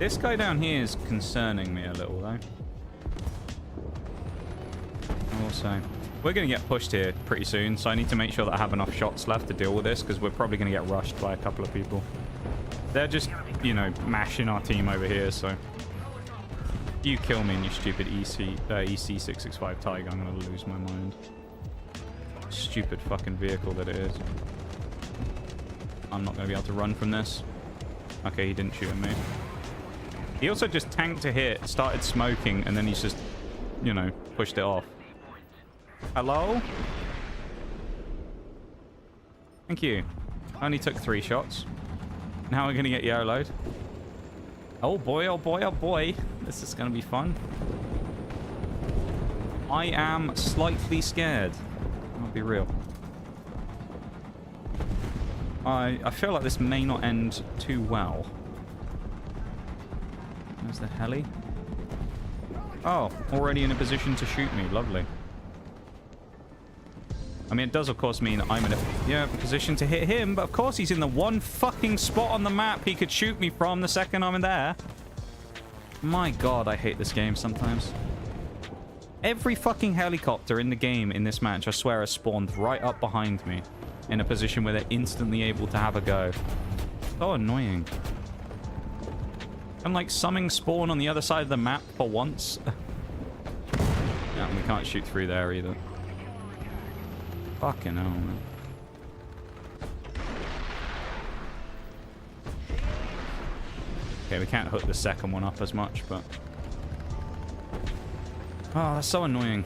[SPEAKER 1] This guy down here is concerning me a little, though. Also, we're going to get pushed here pretty soon, so I need to make sure that I have enough shots left to deal with this, because we're probably going to get rushed by a couple of people. They're just, you know, mashing our team over here, so... You kill me in your stupid EC665 Tiger, I'm going to lose my mind. Stupid fucking vehicle that it is. I'm not going to be able to run from this. Okay, he didn't shoot at me. He also just tanked a hit, started smoking, and then he's just, you know, pushed it off. Hello? Thank you. Only took 3 shots. Now we're going to get YOLO'd. Oh boy, oh boy, oh boy. This is going to be fun. I am slightly scared. I'll be real. I feel like this may not end too well. There's the heli. Oh, already in a position to shoot me. Lovely. I mean, it does, of course, mean I'm in a position to hit him, but of course he's in the one fucking spot on the map he could shoot me from the second I'm in there. My god, I hate this game sometimes. Every fucking helicopter in the game in this match, I swear, has spawned right up behind me in a position where they're instantly able to have a go. So annoying. And like summing spawn on the other side of the map for once. Yeah, and we can't shoot through there either. Fucking hell, man. Okay, we can't hook the second one up as much, but... Oh, that's so annoying.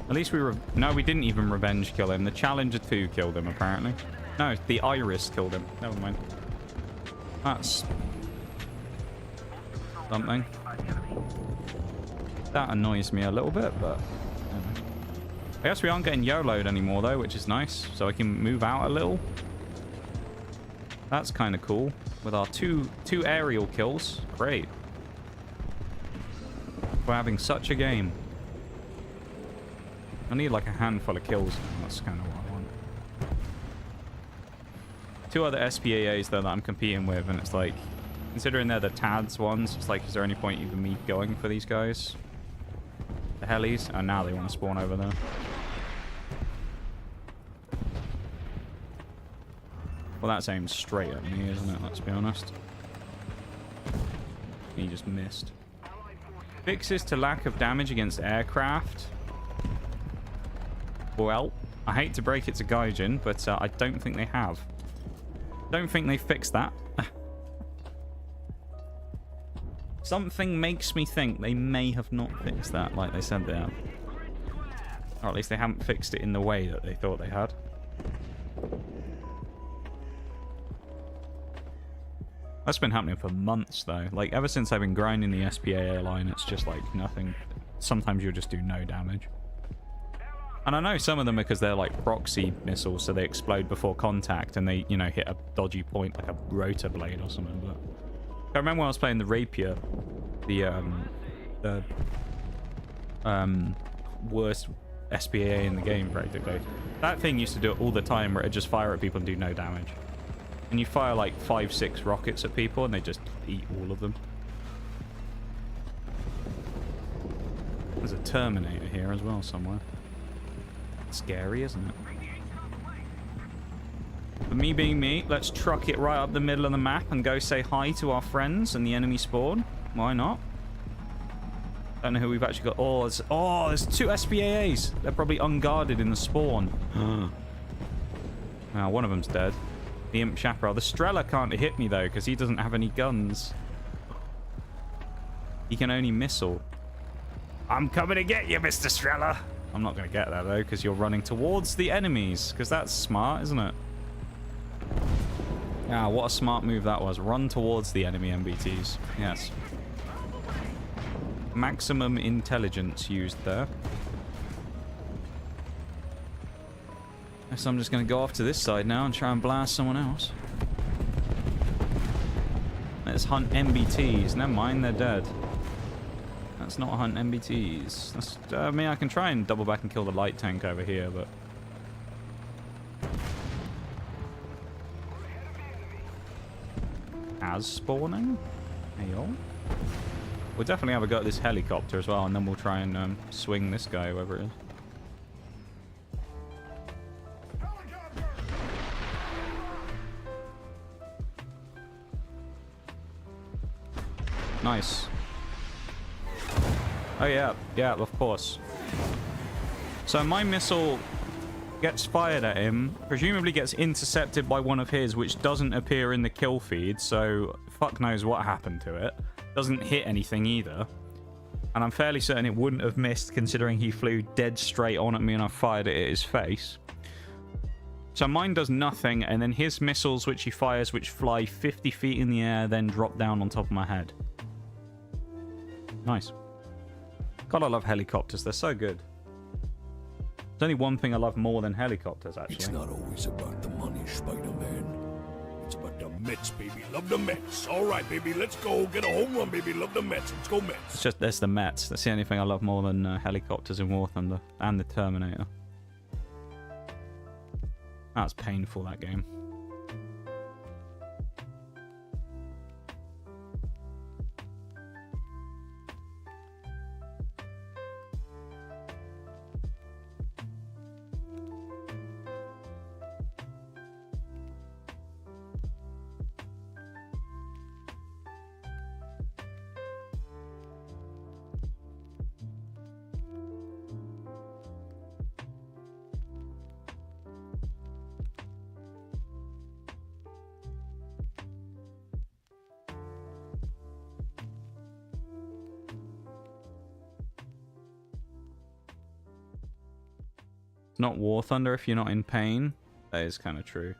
[SPEAKER 1] At least we no, we didn't even revenge kill him. The Challenger 2 killed him, apparently. No, the Iris killed him. Never mind. That's... something. That annoys me a little bit, but... I guess we aren't getting YOLO'd anymore, though, which is nice. So I can move out a little. That's kind of cool. With our two aerial kills. Great. We're having such a game. I need like a handful of kills. That's kind of what I want. 2 other SPAAs, though, that I'm competing with, and it's like... Considering they're the TADS ones, it's like, is there any point even me going for these guys? The helis? Oh, now they want to spawn over there. Well, that's aimed straight at me, isn't it? Let's be honest. He just missed. Fixes to lack of damage against aircraft. Well, I hate to break it to Gaijin, but I don't think they have. Don't think they fixed that. Something makes me think they may have not fixed that like they said they have. Or at least they haven't fixed it in the way that they thought they had. That's been happening for months, though. Like, ever since I've been grinding the SPAA line, it's just, like, nothing. Sometimes you'll just do no damage. And I know some of them are because they're, like, proxy missiles, so they explode before contact, and they, you know, hit a dodgy point, like a rotor blade or something, but... I remember when I was playing the Rapier, the worst SPAA in the game, practically. That thing used to do it all the time, where it'd just fire at people and do no damage. And you fire like 5-6 rockets at people and they just eat all of them. There's a Terminator here as well somewhere. Scary, isn't it? But me being me, let's truck it right up the middle of the map and go say hi to our friends and the enemy spawn. Why not? Don't know who we've actually got. Oh, there's 2 SPAAs. They're probably unguarded in the spawn. Now, one of them's dead. The Imp Chaparral. The Strela can't hit me, though, because he doesn't have any guns. He can only missile. I'm coming to get you, Mr. Strela. I'm not going to get there, though, because you're running towards the enemies. Because that's smart, isn't it? Yeah, what a smart move that was. Run towards the enemy MBTs. Yes. Maximum intelligence used there. Guess I'm just going to go off to this side now and try and blast someone else. Let's hunt MBTs. Never mind, they're dead. Let's not hunt MBTs. That's, I mean, I can try and double back and kill the light tank over here, but... As spawning? Hey, yo. We'll definitely have a go at this helicopter as well, and then we'll try and swing this guy, whoever it is. Nice. Oh yeah, yeah, of course. So my missile gets fired at him, presumably gets intercepted by one of his, which doesn't appear in the kill feed, so fuck knows what happened to it. Doesn't hit anything either. And I'm fairly certain it wouldn't have missed, considering he flew dead straight on at me and I fired it at his face. So mine does nothing, and then his missiles, which he fires, which fly 50 feet in the air, then drop down on top of my head. Nice. God, I love helicopters. They're so good. There's only one thing I love more than helicopters, actually.
[SPEAKER 4] It's not always about the money, Spider-Man. It's about the Mets, baby. Love the Mets. All right, baby. Let's go. Get a home run, baby. Love the Mets. Let's go, Mets.
[SPEAKER 1] It's just, there's the Mets. That's the only thing I love more than helicopters in War Thunder. And the Terminator. That's painful, that game. Not War Thunder if you're not in pain. That is kind of true.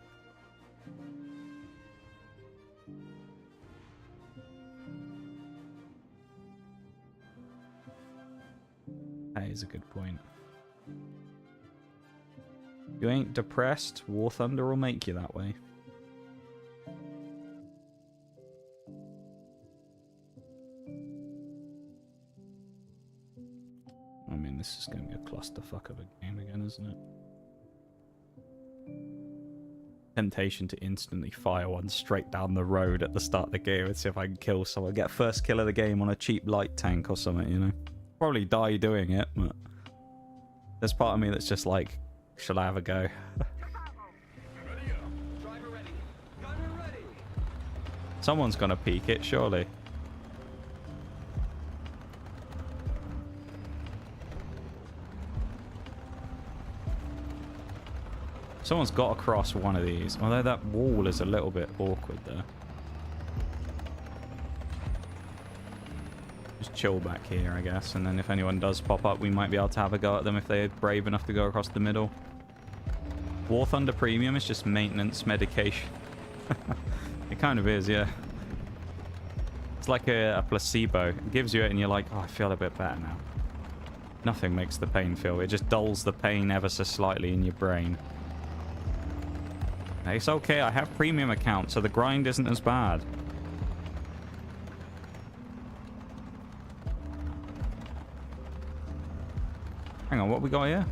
[SPEAKER 1] That is a good point. If you ain't depressed, War Thunder will make you that way. I mean, this is going to be a clusterfuck of a game again, isn't it? Temptation to instantly fire one straight down the road at the start of the game and see if I can kill someone. Get first kill of the game on a cheap light tank or something, you know? Probably die doing it, but... There's part of me that's just like, shall I have a go? Someone's going to peek it, surely. Someone's got to cross one of these. Although that wall is a little bit awkward there. Just chill back here, I guess. And then if anyone does pop up, we might be able to have a go at them if they're brave enough to go across the middle. War Thunder Premium is just maintenance medication. It kind of is, yeah. It's like a placebo. It gives you it and you're like, oh, I feel a bit better now. Nothing makes the pain feel. It just dulls the pain ever so slightly in your brain. It's okay, I have premium account, so the grind isn't as bad. Hang on, what we got here?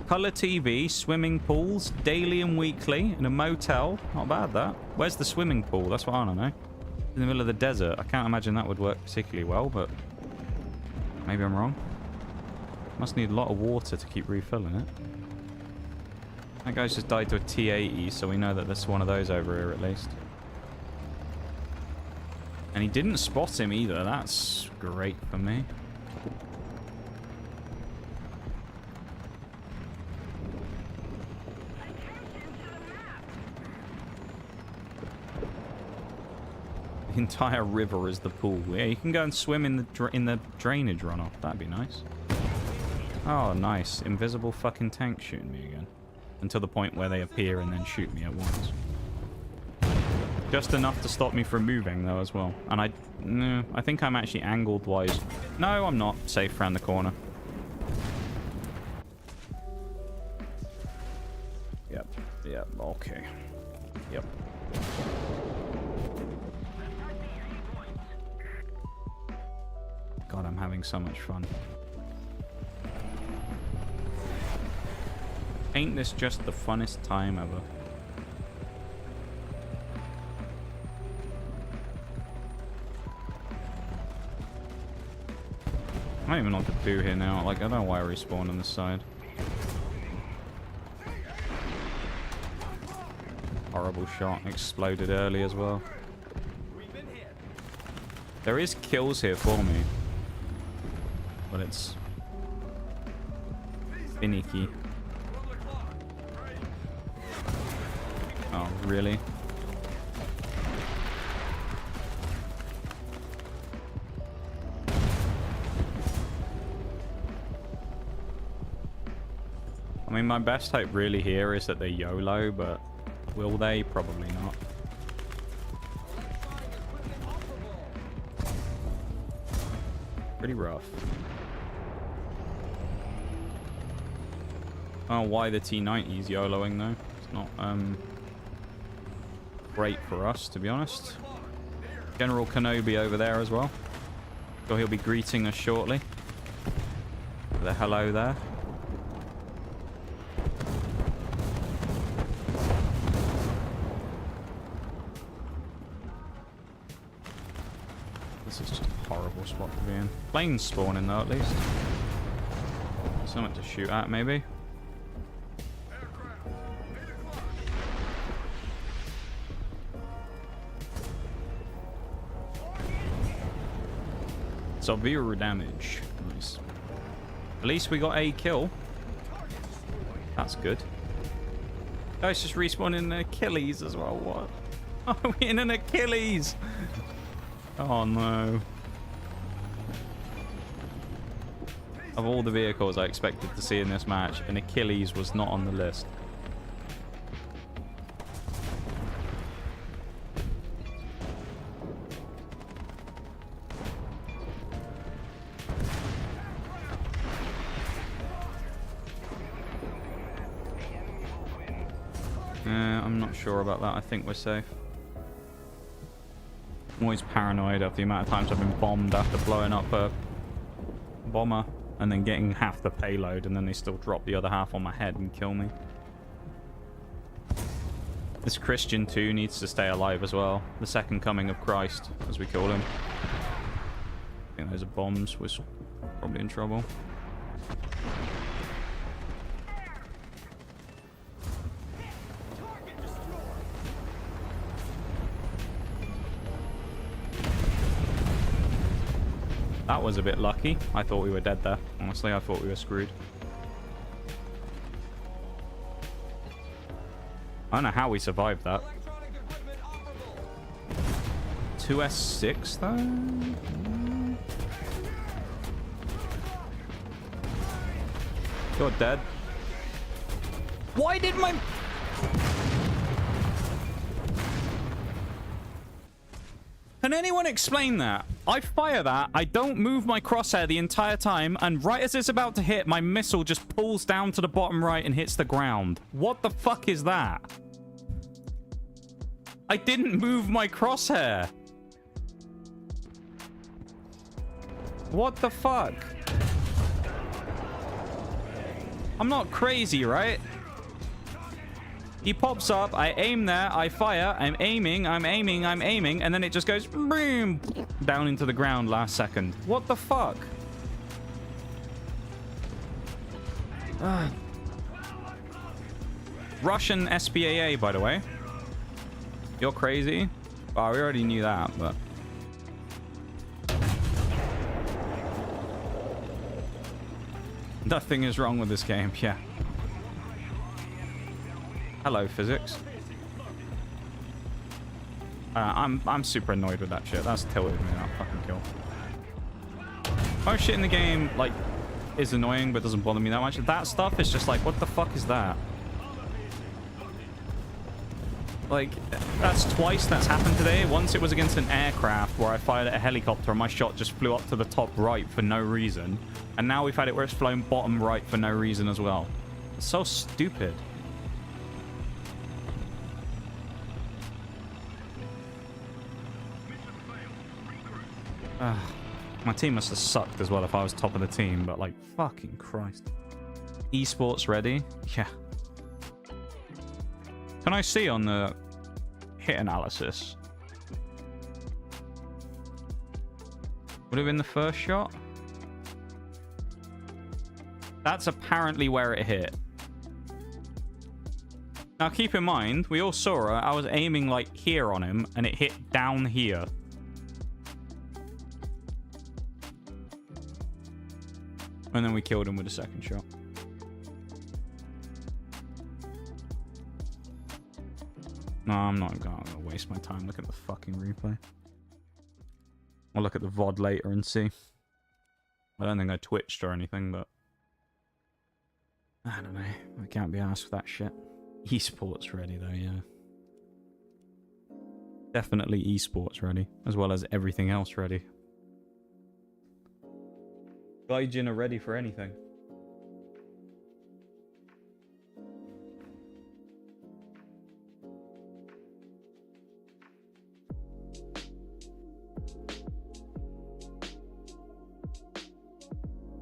[SPEAKER 1] Color TV, swimming pools, daily and weekly, in a motel. Not bad, that. Where's the swimming pool? That's what I don't know. In the middle of the desert. I can't imagine that would work particularly well, but... maybe I'm wrong. Must need a lot of water to keep refilling it. That guy's just died to a T-80, so we know that there's one of those over here at least. And he didn't spot him either. That's great for me. The entire river is the pool. Yeah, you can go and swim in the drainage runoff. That'd be nice. Oh, nice. Invisible fucking tank shooting me again. Until the point where they appear and then shoot me at once. Just enough to stop me from moving, though, as well. And no, I think I'm actually angled-wise. No, I'm not. Safe around the corner. Yep. Yep. Okay. Yep. God, I'm having so much fun. Ain't this just the funnest time ever? I don't even know what to do here now. Like, I don't know why I respawn on this side. Horrible shot. Exploded early as well. There is kills here for me. But it's finicky. Oh, really? I mean, my best hope really here is that they YOLO, but will they? Probably not. Pretty rough. I don't know why the T-90's YOLOing though. It's not great for us, to be honest. General Kenobi over there as well. So he'll be greeting us shortly. With a hello there. This is just a horrible spot to be in. Planes spawning though, at least. Something to shoot at, maybe. Severe damage. Nice. At least we got a kill. That's good. Guys, just respawning an Achilles as well. What? Oh, we're in an Achilles. Oh no. Of all the vehicles I expected to see in this match, an Achilles was not on the list. I'm not sure about that. I think we're safe. I'm always paranoid of the amount of times I've been bombed after blowing up a bomber and then getting half the payload and then they still drop the other half on my head and kill me. This Christian too needs to stay alive as well. The second coming of Christ, as we call him. I think those are bombs. We're probably in trouble. That was a bit lucky. I thought we were dead there. Honestly, I thought we were screwed. I don't know how we survived that. 2S6 though? You're dead. Why did my... Can anyone explain that? I fire that, I don't move my crosshair the entire time, and right as it's about to hit, my missile just pulls down to the bottom right and hits the ground. What the fuck is that? I didn't move my crosshair. What the fuck? I'm not crazy, right? He pops up, I aim there, I fire, I'm aiming, and then it just goes boom, down into the ground last second. What the fuck? Russian SPAA, by the way. You're crazy. Oh, we already knew that, but... Nothing is wrong with this game, yeah. Hello, physics. I'm super annoyed with that shit. That's tilted me, that fucking kill. Most shit in the game, like, is annoying, but doesn't bother me that much. That stuff is just like, what the fuck is that? Like, that's twice that's happened today. Once it was against an aircraft where I fired at a helicopter and my shot just flew up to the top right for no reason. And now we've had it where it's flown bottom right for no reason as well. It's so stupid. My team must have sucked as well if I was top of the team, but like, fucking Christ. Esports ready? Yeah. Can I see on the hit analysis? Would have been the first shot? That's apparently where it hit. Now keep in mind, we all saw it. I was aiming like here on him and it hit down here. And then we killed him with a second shot. No, I'm not gonna waste my time looking at the fucking replay. I'll look at the VOD later and see. I don't think I twitched or anything, but... I don't know. I can't be asked for that shit. Esports ready, though, yeah. Definitely esports ready, as well as everything else ready. Gaijin are ready for anything.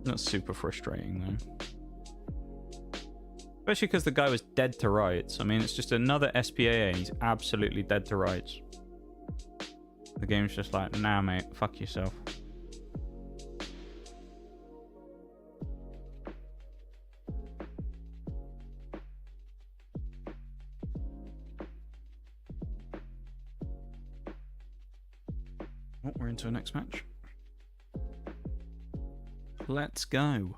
[SPEAKER 1] That's super frustrating, though. Especially because the guy was dead to rights. I mean, it's just another SPAA and he's absolutely dead to rights. The game's just like, nah, mate, fuck yourself. Oh, we're into the next match. Let's go.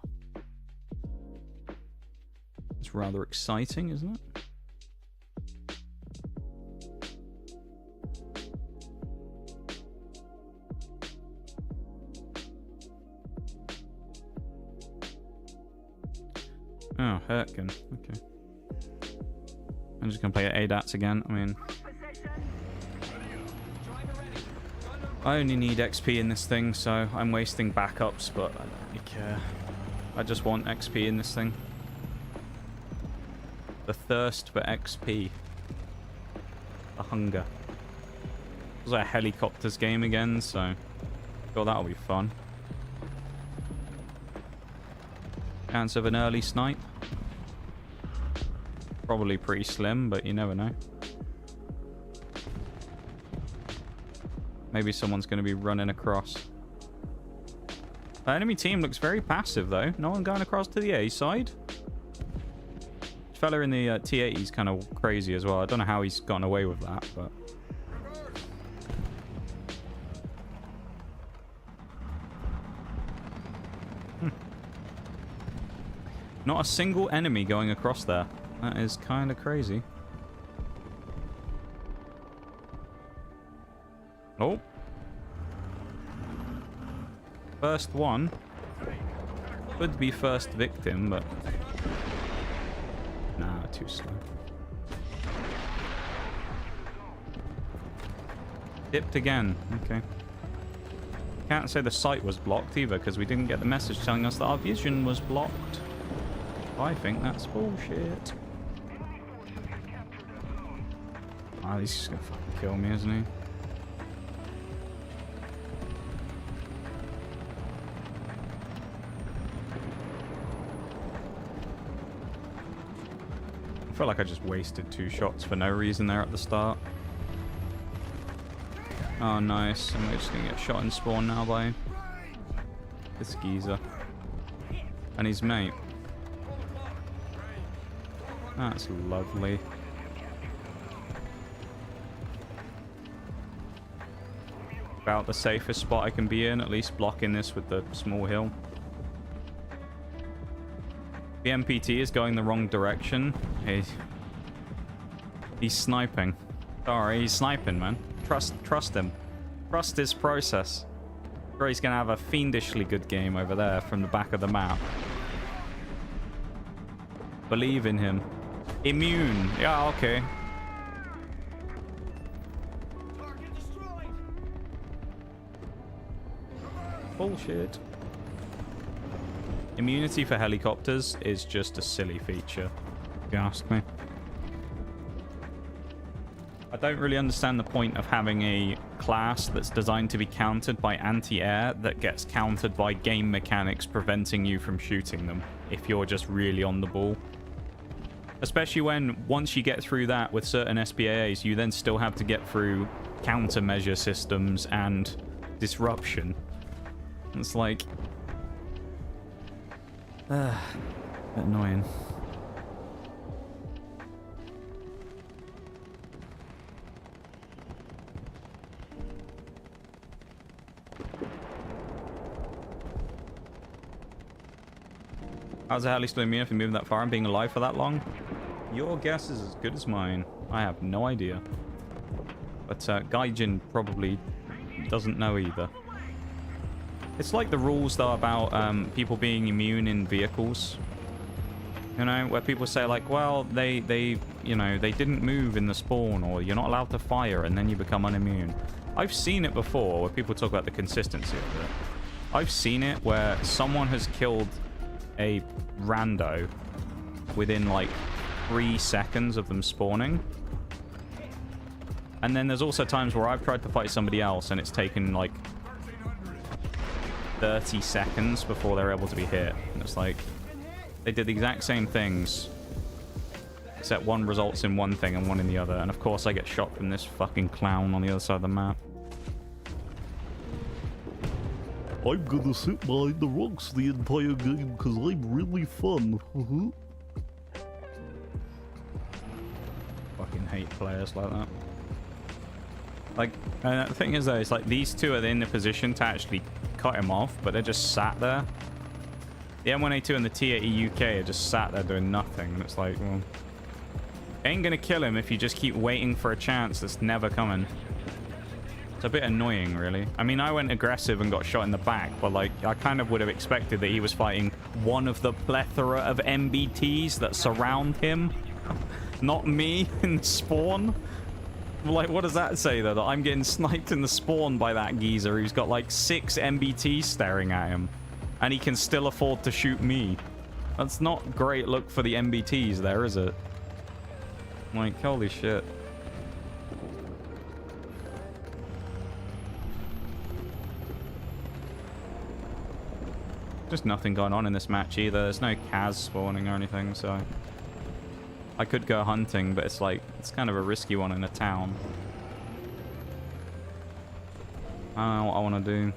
[SPEAKER 1] It's rather exciting, isn't it? Oh, Hurtgen. Okay. I'm just gonna play ADATs again. I mean, I only need XP in this thing, so I'm wasting backups, but I don't really care. I just want XP in this thing. The thirst for XP. The hunger. It was a helicopters game again, so I thought that'll be fun. Chance of an early snipe. Probably pretty slim, but you never know. Maybe someone's going to be running across. The enemy team looks very passive, though. No one going across to the A side. This fella in the T80 is kind of crazy as well. I don't know how he's gotten away with that, but... Not a single enemy going across there. That is kind of crazy. Oh. First one. Could be first victim, but... Nah, too slow. Dipped again. Okay. Can't say the site was blocked either, because we didn't get the message telling us that our vision was blocked. I think that's bullshit. Ah, he's just gonna fucking kill me, isn't he? I feel like I just wasted 2 shots for no reason there at the start. Oh, nice. And we're just gonna get shot in spawn now by this geezer. And his mate. That's lovely. About the safest spot I can be in, at least blocking this with the small hill. The MPT is going the wrong direction. He's sniping. Sorry, he's sniping, man. Trust him. Trust his process. Or he's gonna have a fiendishly good game over there from the back of the map. Believe in him. Immune. Yeah, okay. Bullshit. Immunity for helicopters is just a silly feature, if you ask me. I don't really understand the point of having a class that's designed to be countered by anti-air that gets countered by game mechanics preventing you from shooting them if you're just really on the ball. Especially when, once you get through that with certain SPAAs, you then still have to get through countermeasure systems and disruption. It's like... annoying. How's a heli still immune if you move that far and being alive for that long? Your guess is as good as mine. I have no idea. But Gaijin probably doesn't know either. It's like the rules, though, about people being immune in vehicles. You know, where people say, like, well, they didn't move in the spawn, or you're not allowed to fire, and then you become unimmune. I've seen it before, where people talk about the consistency of it. I've seen it where someone has killed a rando within, like, 3 seconds of them spawning. And then there's also times where I've tried to fight somebody else, and it's taken, like, 30 seconds before they're able to be hit. And it's like, they did the exact same things, except one results in one thing and one in the other. And of course I get shot from this fucking clown on the other side of the map.
[SPEAKER 5] I'm gonna sit behind the rocks the entire game because I'm really fun.
[SPEAKER 1] Fucking hate players like that. Like, the thing is though, it's like these two are in the position to actually cut him off, but they're just sat there. The M1A2 and the T80 UK are just sat there doing nothing, and it's like, well, ain't gonna kill him if you just keep waiting for a chance that's never coming. It's a bit annoying, really. I mean, I went aggressive and got shot in the back, but like, I kind of would have expected that he was fighting one of the plethora of MBTs that surround him, not me in the spawn. Like, what does that say, though? That I'm getting sniped in the spawn by that geezer who's got, like, 6 MBTs staring at him. And he can still afford to shoot me. That's not great look for the MBTs there, is it? Like, holy shit. Just nothing going on in this match either. There's no Kaz spawning or anything, so... I could go hunting, but it's like, it's kind of a risky one in a town. I don't know what I want to do.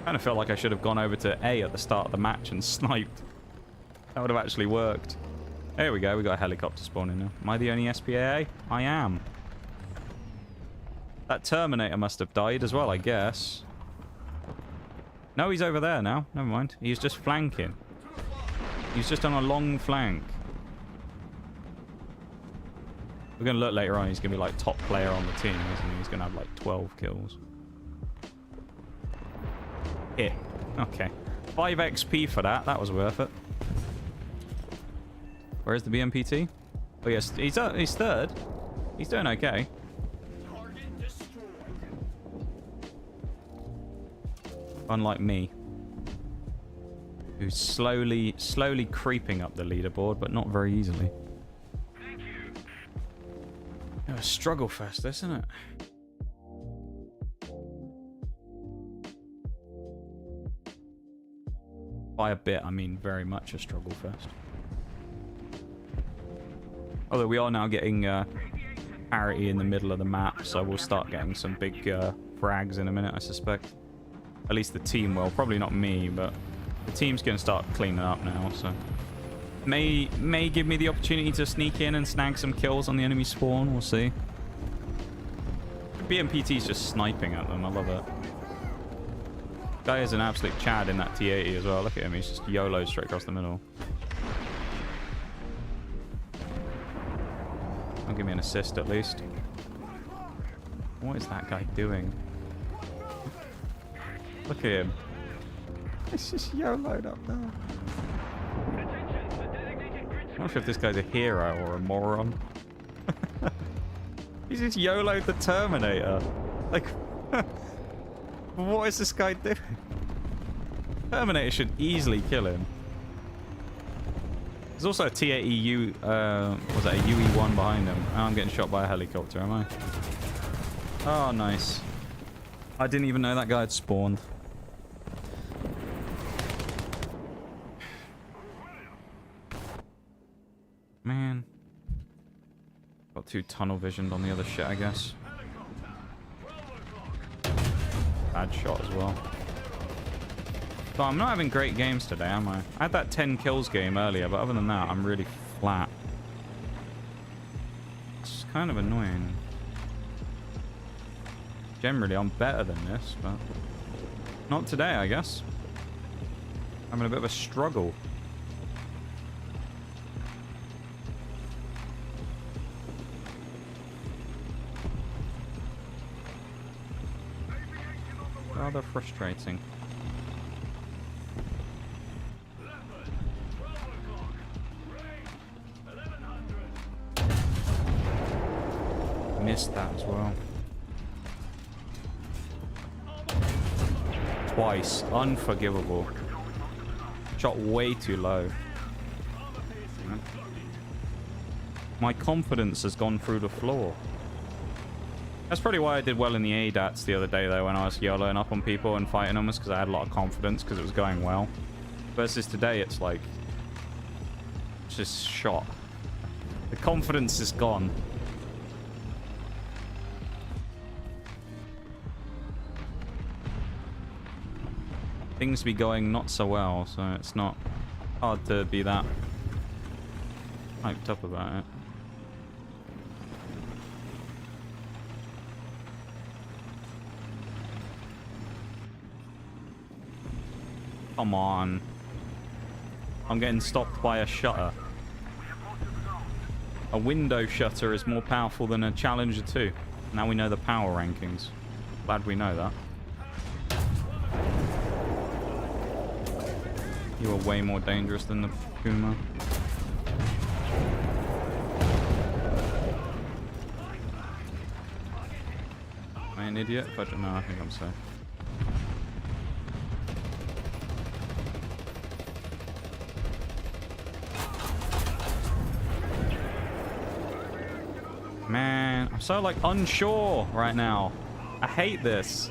[SPEAKER 1] I kind of felt like I should have gone over to A at the start of the match and sniped. That would have actually worked. There we go, we got a helicopter spawning now. Am I the only SPAA? I am. That Terminator must have died as well, I guess. No, he's over there now. Never mind. He's just flanking. He's just on a long flank. We're going to look later on. He's going to be like top player on the team, isn't he? He's going to have like 12 kills. Hit. Okay. 5 XP for that. That was worth it. Where's the BMPT? Oh, yes. He's third. He's doing okay. Unlike me. Who's slowly creeping up the leaderboard, but not very easily. A struggle fest, isn't it? By a bit, I mean very much a struggle fest. Although we are now getting parity in the middle of the map, so we'll start getting some big frags in a minute, I suspect. At least the team will. Probably not me, but... the team's going to start cleaning up now, so... May give me the opportunity to sneak in and snag some kills on the enemy spawn. We'll see. BMPT's just sniping at them. I love it. Guy is an absolute Chad in that T80 as well. Look at him. He's just YOLO straight across the middle. I'll give me an assist at least. What is that guy doing? Look at him. It's just YOLO'd up there. I'm not sure if this guy's a hero or a moron. He's just YOLO'd the Terminator. Like, what is this guy doing? Terminator should easily kill him. There's also a T-80U, was that a UE-1 behind him? Oh, I'm getting shot by a helicopter, am I? Oh, nice. I didn't even know that guy had spawned. Man. Got too tunnel visioned on the other shit, I guess. Bad shot as well. So I'm not having great games today, am I? I had that 10 kills game earlier, but other than that, I'm really flat. It's kind of annoying. Generally, I'm better than this, but not today, I guess. I'm in a bit of a struggle. Rather frustrating. Missed that as well. Twice. Unforgivable. Shot way too low. My confidence has gone through the floor. That's probably why I did well in the ADATs the other day, though, when I was YOLOing up on people and fighting them, was because I had a lot of confidence because it was going well. Versus today, it's like... it's just shot. The confidence is gone. Things be going not so well, so it's not hard to be that hyped up about it. Come on. I'm getting stopped by a shutter. A window shutter is more powerful than a Challenger 2. Now we know the power rankings. Glad we know that. You are way more dangerous than the Puma. Am I an idiot? If I don't know, I think I'm safe. Man, I'm so like unsure right now. I hate this.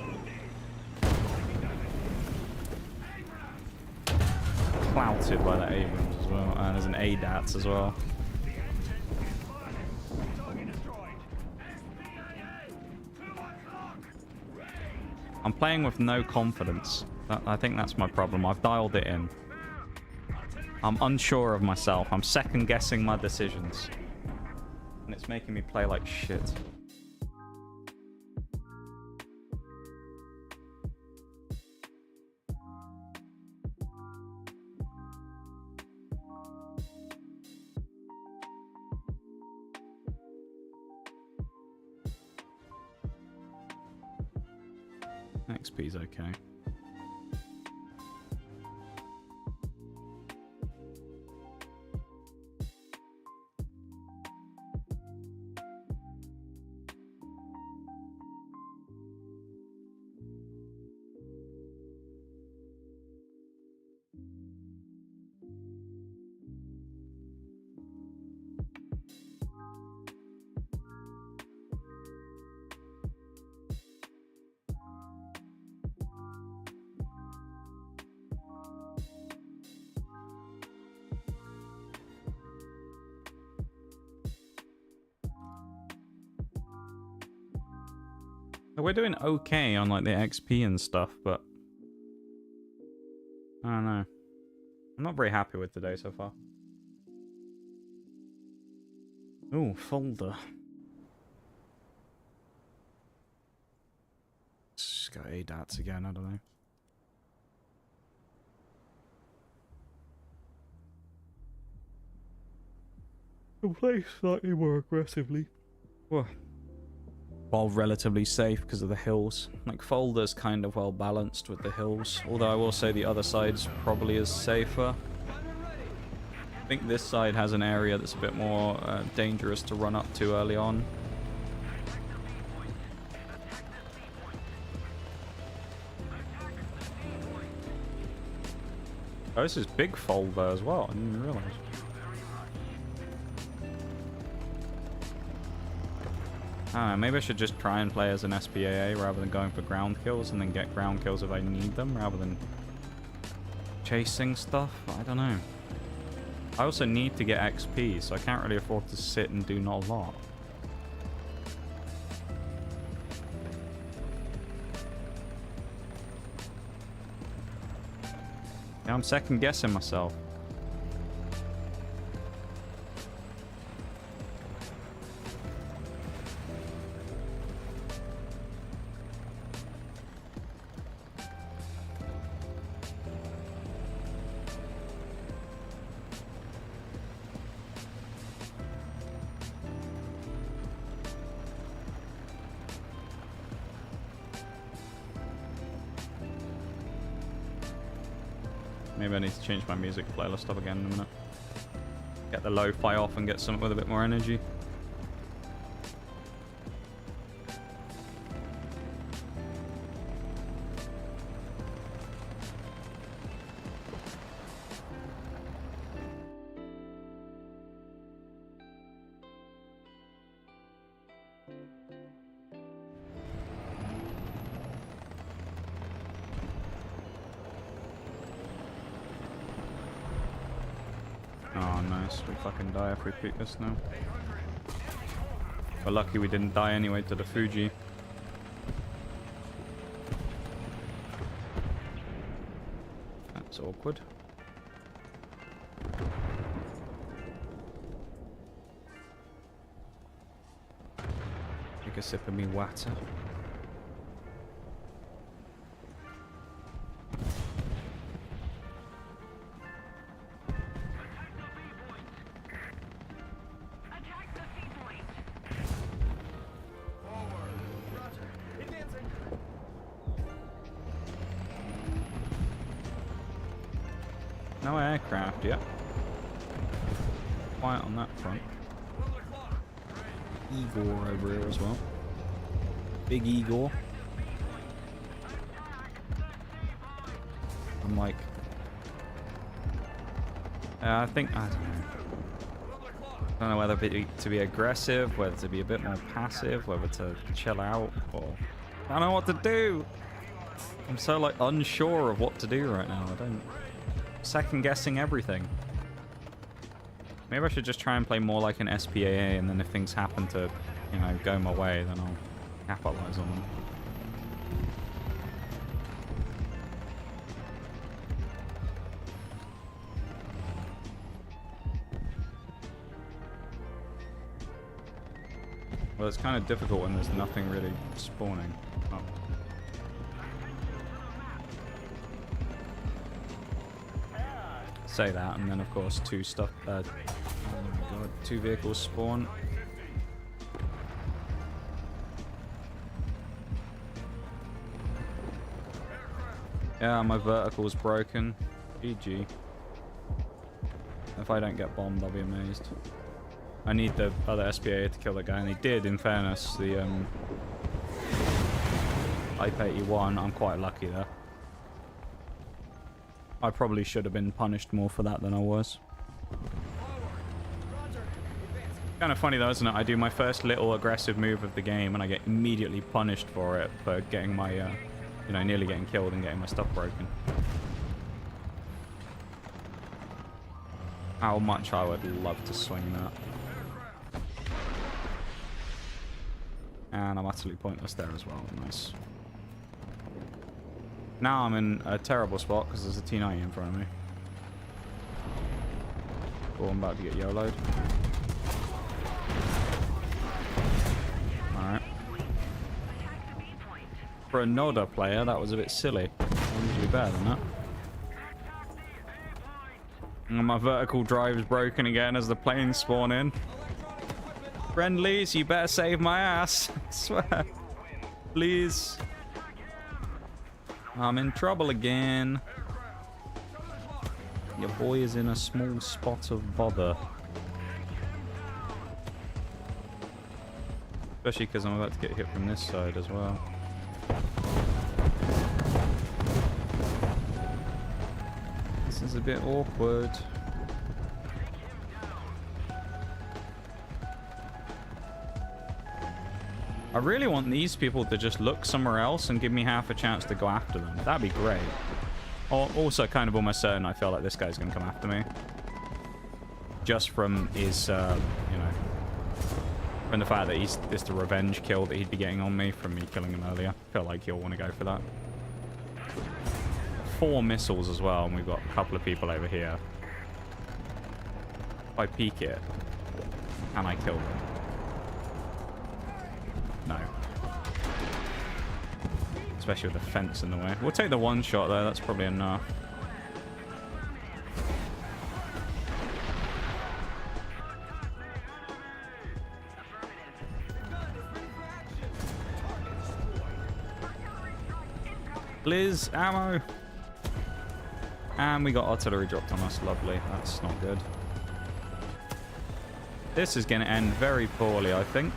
[SPEAKER 1] Clouted by that Abrams as well, and there's an ADATS as well. I'm playing with no confidence. I think that's my problem. I've dialed it in. I'm unsure of myself. I'm second guessing my decisions. And it's making me play like shit. XP's okay. We're doing okay on like the XP and stuff, but I don't know. I'm not very happy with today so far. Ooh, folder. Just got ADATs again, I don't know. I'll play slightly more aggressively. Whoa. While relatively safe because of the hills. Like, folder's kind of well balanced with the hills. Although I will say the other side's probably is safer. think this side has an area that's a bit more dangerous to run up to early on. Oh, this is big fold there as well. I didn't even realize. Maybe I should just try and play as an SPAA rather than going for ground kills and then get ground kills if I need them rather than chasing stuff. I don't know. I also need to get XP, so I can't really afford to sit and do not a lot. Yeah, I'm second guessing myself. Maybe I need to change my music playlist up again in a minute. Get the lo-fi off and get something with a bit more energy. Oh, nice. We fucking die if we pick this now. We're lucky we didn't die anyway to the Fuji. That's awkward. Take a sip of me water. No aircraft yet. Quiet on that front. Igor over here as well. Big Igor. I'm like... I think... I don't know whether to be aggressive, whether to be a bit more passive, whether to chill out, or... I don't know what to do! I'm so, like, unsure of what to do right now. I don't... Second guessing everything. Maybe I should just try and play more like an SPAA, and then if things happen to, you know, go my way, then I'll capitalize on them. Well, it's kind of difficult when there's nothing really spawning. Oh. Say that, and then of course two vehicles spawn. Yeah, my vertical's broken. GG. If I don't get bombed, I'll be amazed. I need the other SPA to kill that guy, and they did, in fairness. The Type 81, I'm quite lucky there. I probably should have been punished more for that than I was. Kind of funny though, isn't it? I do my first little aggressive move of the game and I get immediately punished for it, for getting my, you know, nearly getting killed and getting my stuff broken. How much I would love to swing that. And I'm utterly pointless there as well. Nice. Now I'm in a terrible spot because there's a T90 in front of me. Oh, I'm about to get YOLO'd. Alright. For a Noda player, that was a bit silly. I'm usually better than that. And my vertical drive's broken again as the planes spawn in. Friendlies, you better save my ass. I swear. Please. I'm in trouble again. Your boy is in a small spot of bother. Especially because I'm about to get hit from this side as well. This is a bit awkward. I really want these people to just look somewhere else and give me half a chance to go after them. That'd be great. Also kind of almost certain I feel like this guy's going to come after me. Just from his, you know, from the fact that it's the revenge kill that he'd be getting on me from me killing him earlier. I feel like he'll want to go for that. 4 missiles as well, and we've got a couple of people over here. If I peek it, can I kill them? No. Especially with the fence in the way. We'll take the one shot though, that's probably enough. Blizz, ammo. And we got artillery dropped on us, lovely. That's not good. This is going to end very poorly, I think.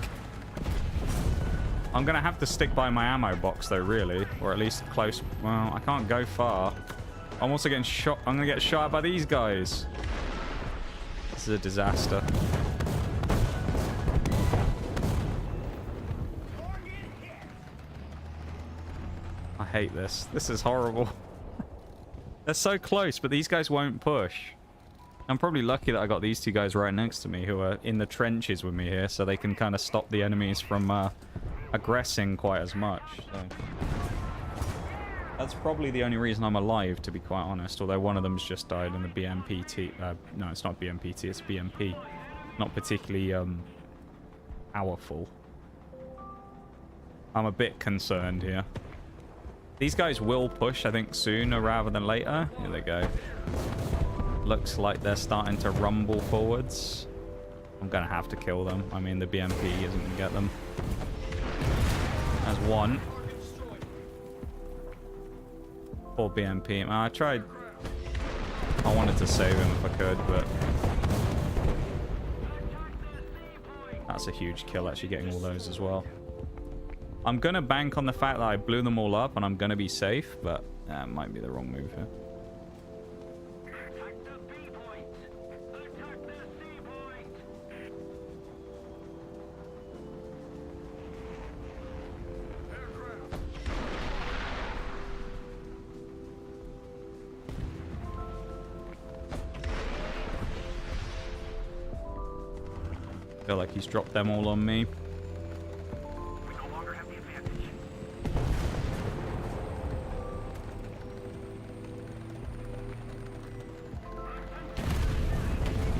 [SPEAKER 1] I'm going to have to stick by my ammo box, though, really. Or at least close. Well, I can't go far. I'm also getting shot. I'm going to get shot by these guys. This is a disaster. I hate this. This is horrible. They're so close, but these guys won't push. I'm probably lucky that I got these two guys right next to me who are in the trenches with me here, so they can kind of stop the enemies from aggressing quite as much. So. That's probably the only reason I'm alive, to be quite honest, although one of them's just died in the BMPT. No, it's not BMPT, it's BMP. Not particularly powerful. I'm a bit concerned here. These guys will push, I think, sooner rather than later. Here they go. Looks like they're starting to rumble forwards. I'm going to have to kill them. I mean, the BMP isn't going to get them. There's one. Poor BMP. I tried. I wanted to save him if I could, but... That's a huge kill, actually, getting all those as well. I'm going to bank on the fact that I blew them all up and I'm going to be safe, but that might be the wrong move here. I feel like he's dropped them all on me.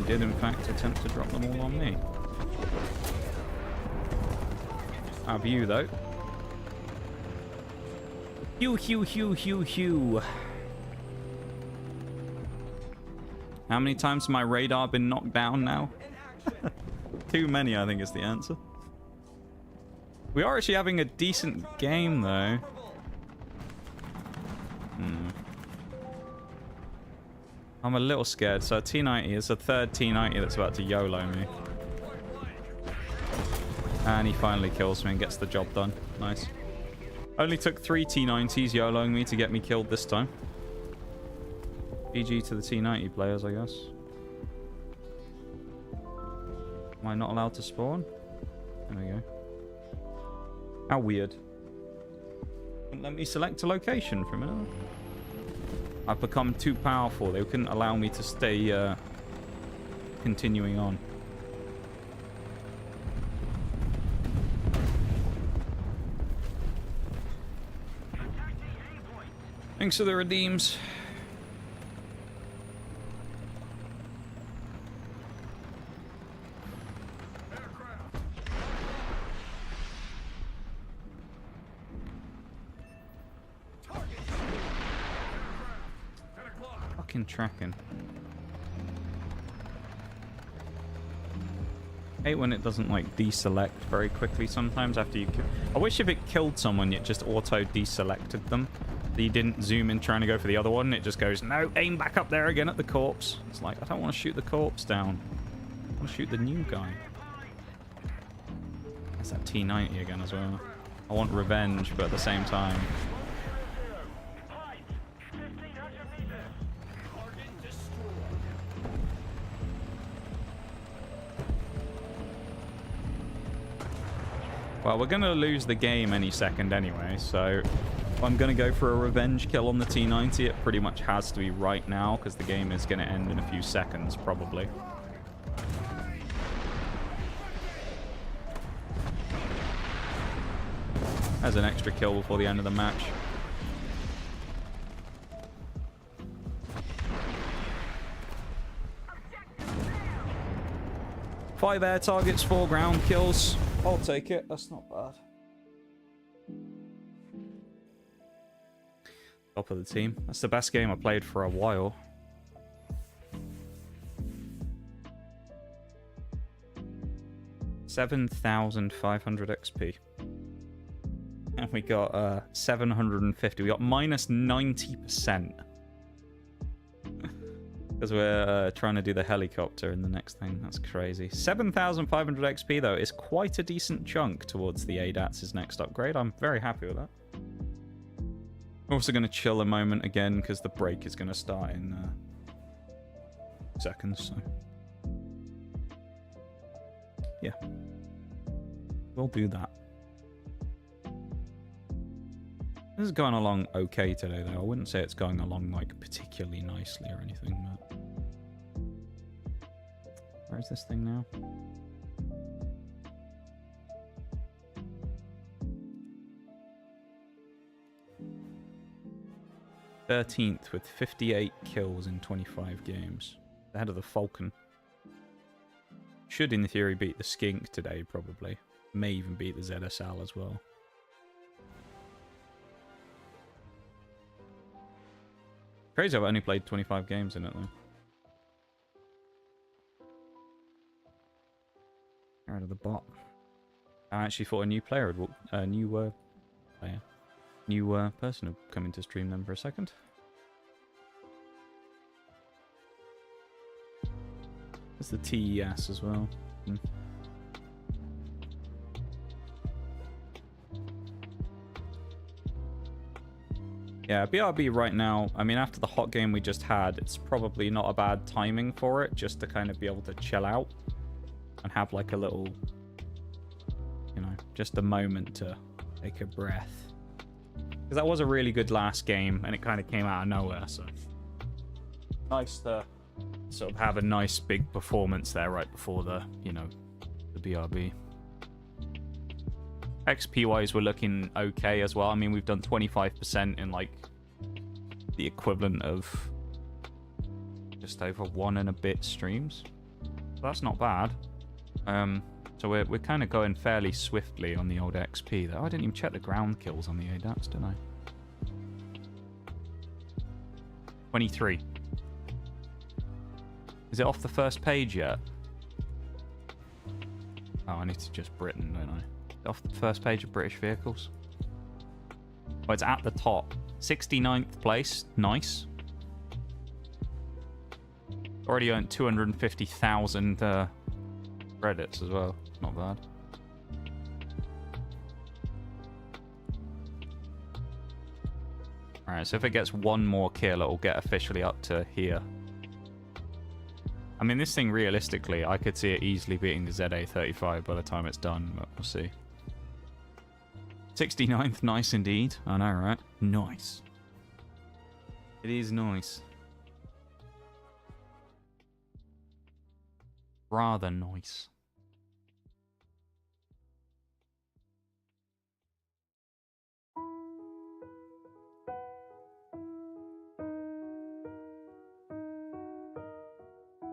[SPEAKER 1] Did in fact attempt to drop them all on me. Our view though. Hew, hew, hew, hew, hew. How many times has my radar been knocked down now? Too many, I think, is the answer. We are actually having a decent game though. I'm a little scared. So a T90 is the third T90 that's about to YOLO me. And he finally kills me and gets the job done. Nice. Only took 3 T90s YOLOing me to get me killed this time. GG to the T90 players, I guess. Am I not allowed to spawn? There we go. How weird. Wouldn't let me select a location for a minute. I've become too powerful. They couldn't allow me to stay continuing on. Thanks for the redeems. Tracking. I hate when it doesn't like deselect very quickly sometimes after you kill. I wish if it killed someone it just auto deselected them. He didn't zoom in trying to go for the other one. It just goes, no, aim back up there again at the corpse. It's like, I don't want to shoot the corpse down. I want to shoot the new guy. That's that T90 again as well. I want revenge, but at the same time... Well, we're going to lose the game any second anyway, so I'm going to go for a revenge kill on the T90. It pretty much has to be right now, because the game is going to end in a few seconds, probably. As an extra kill before the end of the match. Five air targets, 4 ground kills. I'll take it. That's not bad. Top of the team. That's the best game I played for a while. $7,500 XP. And we got 750. We got minus 90%. Because we're trying to do the helicopter in the next thing. That's crazy. 7,500 XP, though, is quite a decent chunk towards the ADAT's next upgrade. I'm very happy with that. I'm also going to chill a moment again, because the break is going to start in seconds. So. Yeah. We'll do that. This is going along okay today, though. I wouldn't say it's going along, like, particularly nicely or anything, but... Where is this thing now? '13th with 58 kills in 25 games. Ahead of the Falcon. Should, in theory, beat the Skink today, probably. May even beat the ZSL as well. Crazy, I've only played 25 games in it, though. Out of the bot. I actually thought a new player would walk, new person would come into stream then for a second. There's the TES as well. Yeah, BRB right now, I mean, after the hot game we just had, it's probably not a bad timing for it, just to kind of be able to chill out and have like a little, you know, just a moment to take a breath. Because that was a really good last game, and it kind of came out of nowhere, so nice to sort of have a nice big performance there right before the, you know, the BRB. XP-wise, we're looking okay as well. I mean, we've done 25% in, like, the equivalent of just over 1 and a bit streams. So that's not bad. So we're kind of going fairly swiftly on the old XP, though. I didn't even check the ground kills on the ADATs, did I? 23. Is it off the first page yet? Oh, I need to just Britain, don't I? Off the first page of British vehicles. Oh, it's at the top. 69th place. Nice. Already earned 250,000 credits as well. Not bad. Alright, so if it gets one more kill, it'll get officially up to here. I mean, this thing, realistically, I could see it easily beating the ZA35 by the time it's done, but we'll see. 69th, nice indeed. I know, right? Nice. It is nice. Rather nice.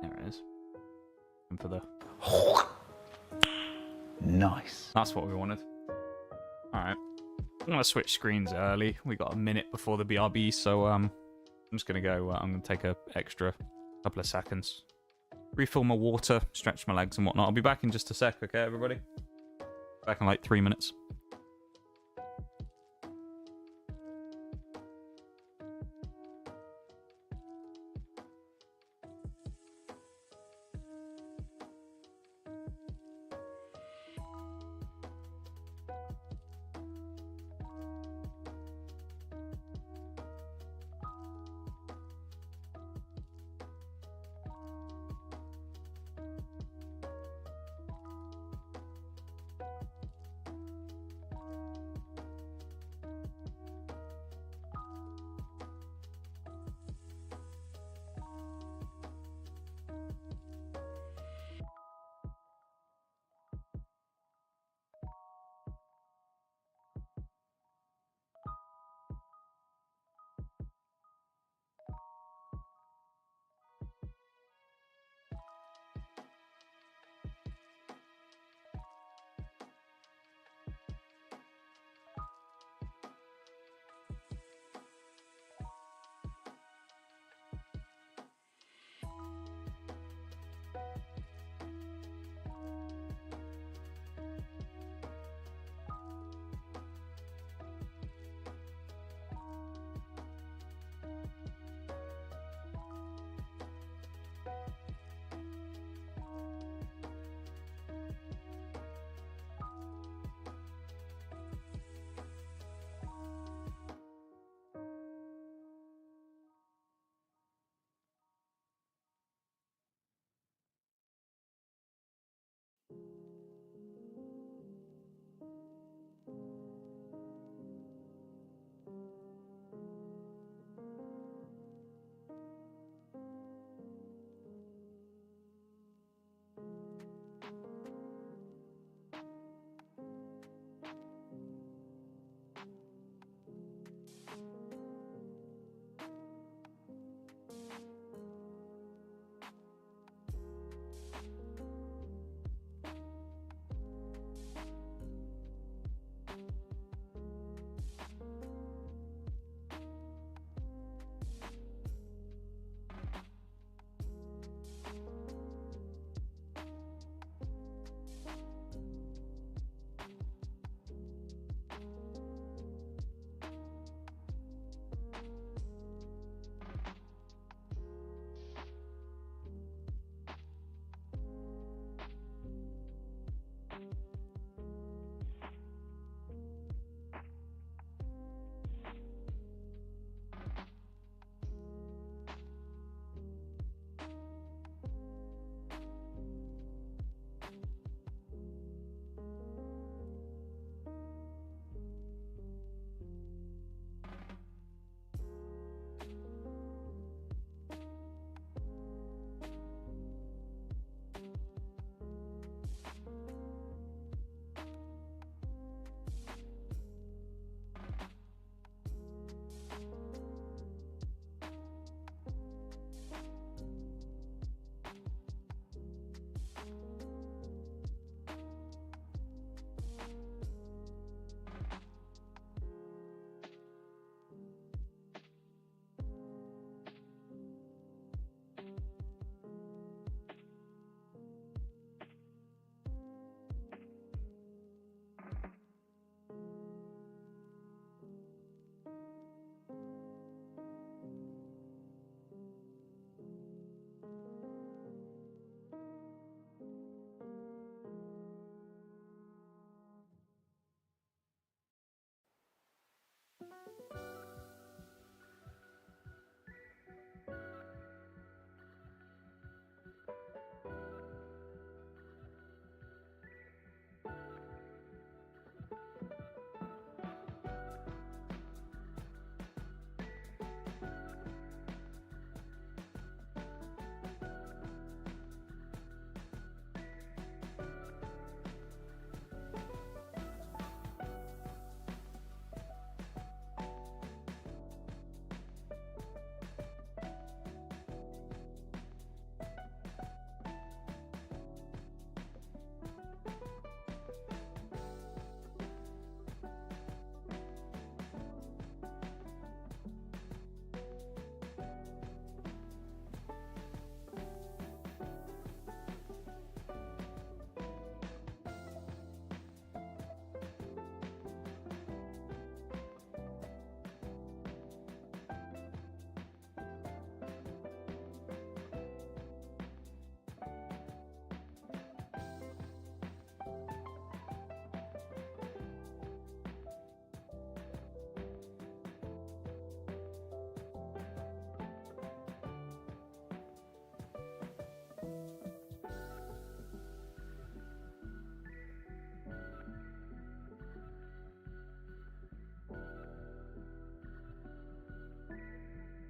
[SPEAKER 1] There it is. And for the... Nice. That's what we wanted. Alright. I'm going to switch screens early. We got a minute before the BRB, so I'm just going to go... I'm going to take a extra couple of seconds. Refill my water, stretch my legs and whatnot. I'll be back in just a sec, okay, everybody? Back in like 3 minutes.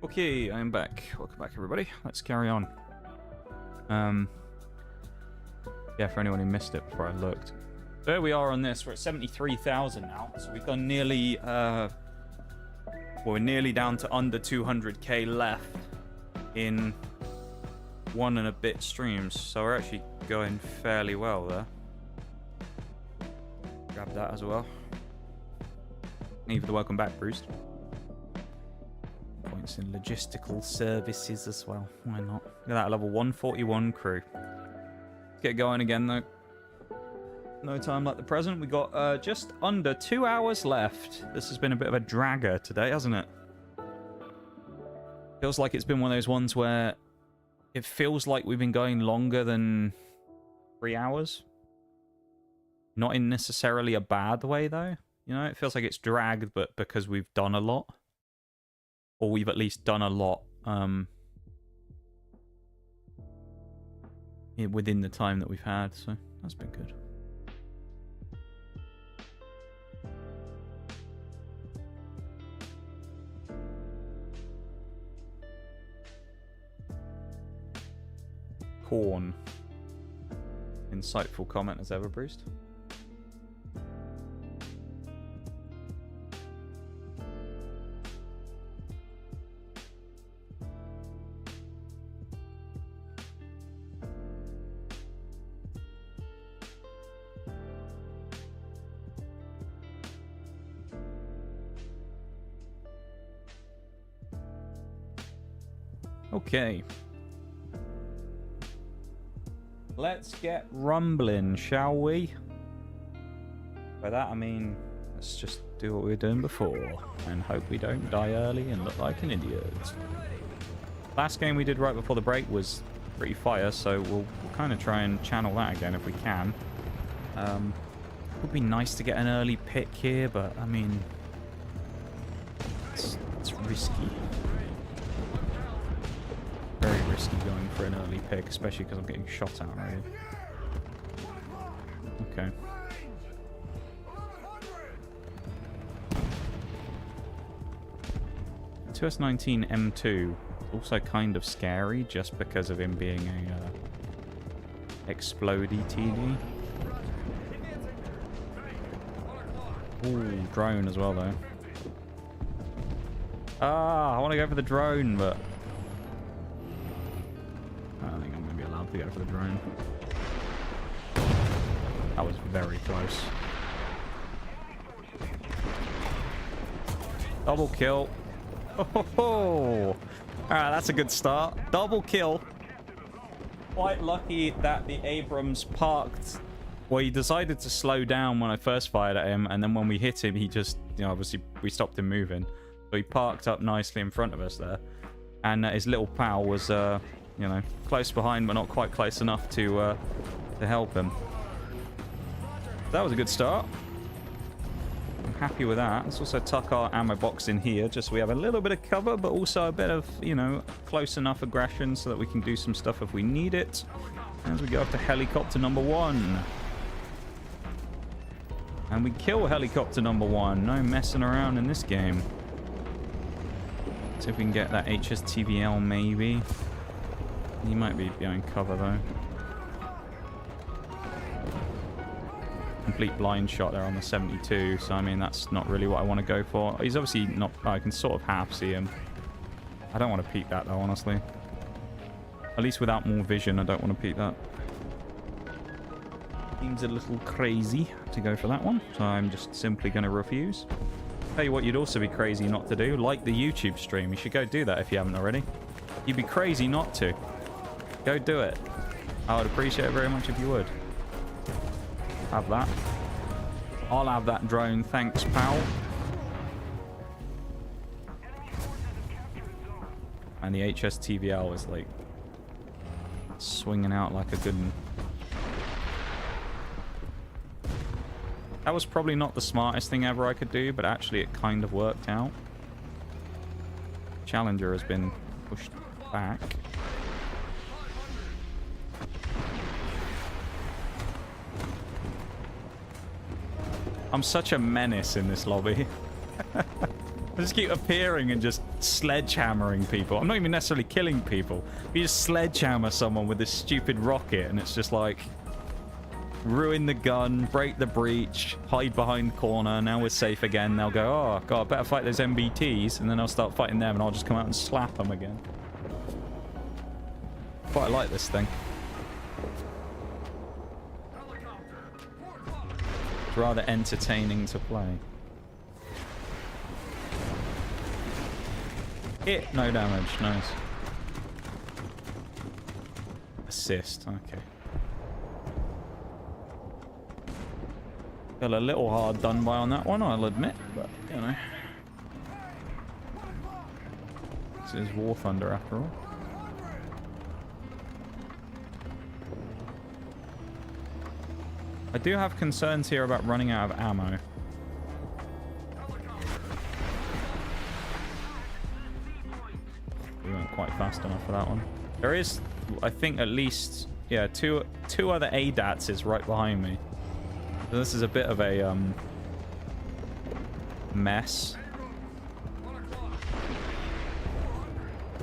[SPEAKER 1] Okay, I'm back. Welcome back, everybody. Let's carry on. Yeah, for anyone who missed it before I looked. There we are on this. We're at 73,000 now. So we've done nearly, well, we're nearly down to under 200k left in 1 and a bit streams. So we're actually going fairly well there. Grab that as well. Thank you for the welcome back, Bruce. Points in logistical services as well. Why not? Look at that, level 141 crew. Let's get going again, though. No time like the present. We got just under 2 hours left. This has been a bit of a dragger today, hasn't it? Feels like it's been one of those ones where it feels like we've been going longer than 3 hours. Not in necessarily a bad way, though. You know, it feels like it's dragged, but because we've done a lot. Or we've at least done a lot within the time that we've had, so that's been good. Corn. Insightful comment as ever, Bruce. Okay. Let's get rumbling, shall we? By that I mean, let's just do what we were doing before and hope we don't die early and look like an idiot. Last game we did right before the break was pretty fire, so we'll kind of try and channel that again if we can. It would be nice to get an early pick here, but I mean, it's risky. Very risky going for an early pick, especially because I'm getting shot at already. Okay. TS19 M2 also kind of scary just because of him being a explodey TD. Ooh, drone as well though. Ah, I want to go for the drone, but I don't think I'm going to be allowed to go for the drone. That was very close. Double kill. Oh, alright, that's a good start. Double kill. Quite lucky that the Abrams parked. Well, he decided to slow down when I first fired at him, and then when we hit him, he just, you know, obviously we stopped him moving. So he parked up nicely in front of us there. And his little pal was, you know, close behind, but not quite close enough to help him. That was a good start. I'm happy with that. Let's also tuck our ammo box in here, just so we have a little bit of cover, but also a bit of, you know, close enough aggression so that we can do some stuff if we need it. As we go up to helicopter number 1. And we kill helicopter number 1. No messing around in this game. See if we can get that HSTVL maybe. He might be behind cover though. Complete blind shot there on the 72, so I mean that's not really what I want to go for. He's obviously not. I can sort of half see him. I don't want to peek that though, honestly. At least without more vision, I don't want to peek that. Seems a little crazy to go for that one, so I'm just simply going to refuse. Tell you what, you'd also be crazy not to do, like the YouTube stream. You should go do that if you haven't already. You'd be crazy not to. Go do it. I would appreciate it very much if you would. Have that. I'll have that drone, thanks, pal. And the HSTVL is like swinging out like a good one. That was probably not the smartest thing ever I could do, but actually it kind of worked out. Challenger has been pushed back. I'm such a menace in this lobby. just keep appearing and just sledgehammering people. I'm not even necessarily killing people. You just sledgehammer someone with this stupid rocket, and it's just like ruin the gun, break the breach, hide behind corner. Now we're safe again. They'll go, oh god, better fight those MBTs, and then I'll start fighting them, and I'll just come out and slap them again. Quite like this thing. It's rather entertaining to play. Hit, no damage, nice. Assist, okay. Got a little hard done by on that one, I'll admit, but you know. This is War Thunder after all. I do have concerns here about running out of ammo. We went quite fast enough for that one. There is, I think, at least, yeah, two other ADATs is right behind me. So this is a bit of a mess.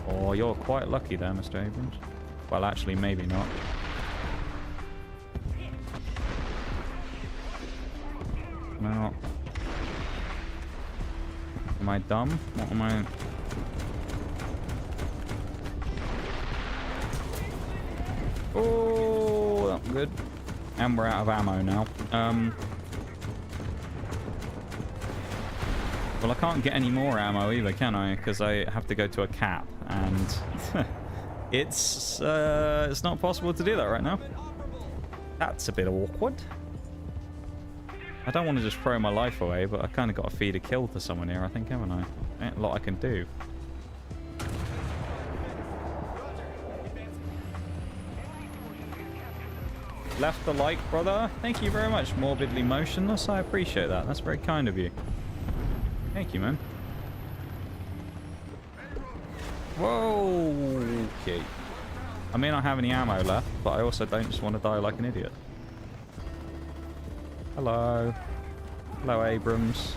[SPEAKER 1] Oh, you're quite lucky there, Mr. Abrams. Well, actually, maybe not. No. Am I dumb? What am I... Oh, that's good. And we're out of ammo now. Well, I can't get any more ammo either, can I? Because I have to go to a cap, and it's not possible to do that right now. That's a bit awkward. I don't want to just throw my life away, but I kind of got to feed a kill to someone here, I think, haven't I? Ain't a lot I can do. Left the like, brother. Thank you very much. Morbidly motionless. I appreciate that. That's very kind of you. Thank you, man. Whoa. Okay. I may not have any ammo left, but I also don't just want to die like an idiot. Hello. Hello, Abrams.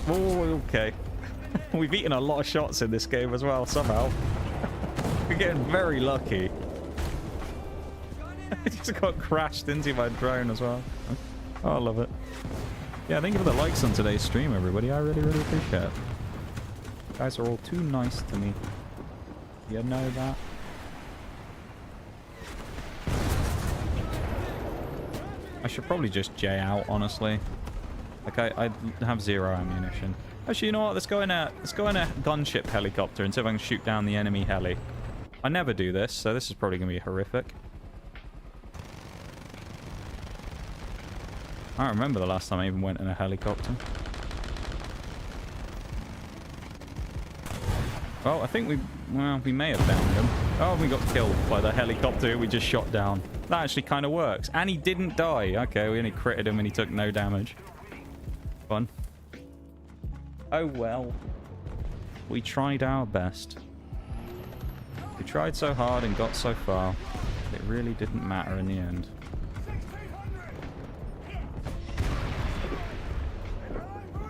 [SPEAKER 1] Oh, okay. We've eaten a lot of shots in this game as well, somehow. We're getting very lucky. I just got crashed into my drone as well. Oh, I love it. Yeah, thank you for the likes on today's stream, everybody. I really, really appreciate it. You guys are all too nice to me. You know that? I should probably just J out, honestly. Like, I have 0 ammunition. Actually, you know what? Let's go in a gunship helicopter and see if I can shoot down the enemy heli. I never do this, so this is probably going to be horrific. I don't remember the last time I even went in a helicopter. Well, I think we may have downed him. Oh, we got killed by the helicopter we just shot down. That actually kind of works. And he didn't die. Okay, we only critted him and he took no damage. Fun. Oh well. We tried our best. We tried so hard and got so far. It really didn't matter in the end.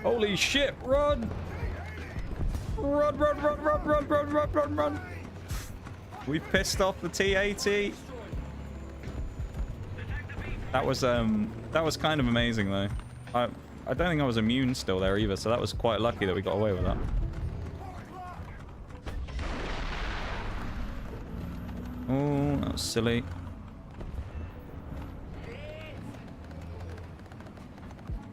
[SPEAKER 1] Holy shit, run! Run, run, run, run, run, run, run, run, run! We pissed off the T-80. That was kind of amazing though. I don't think I was immune still there either, so that was quite lucky that we got away with that. Oh, that was silly.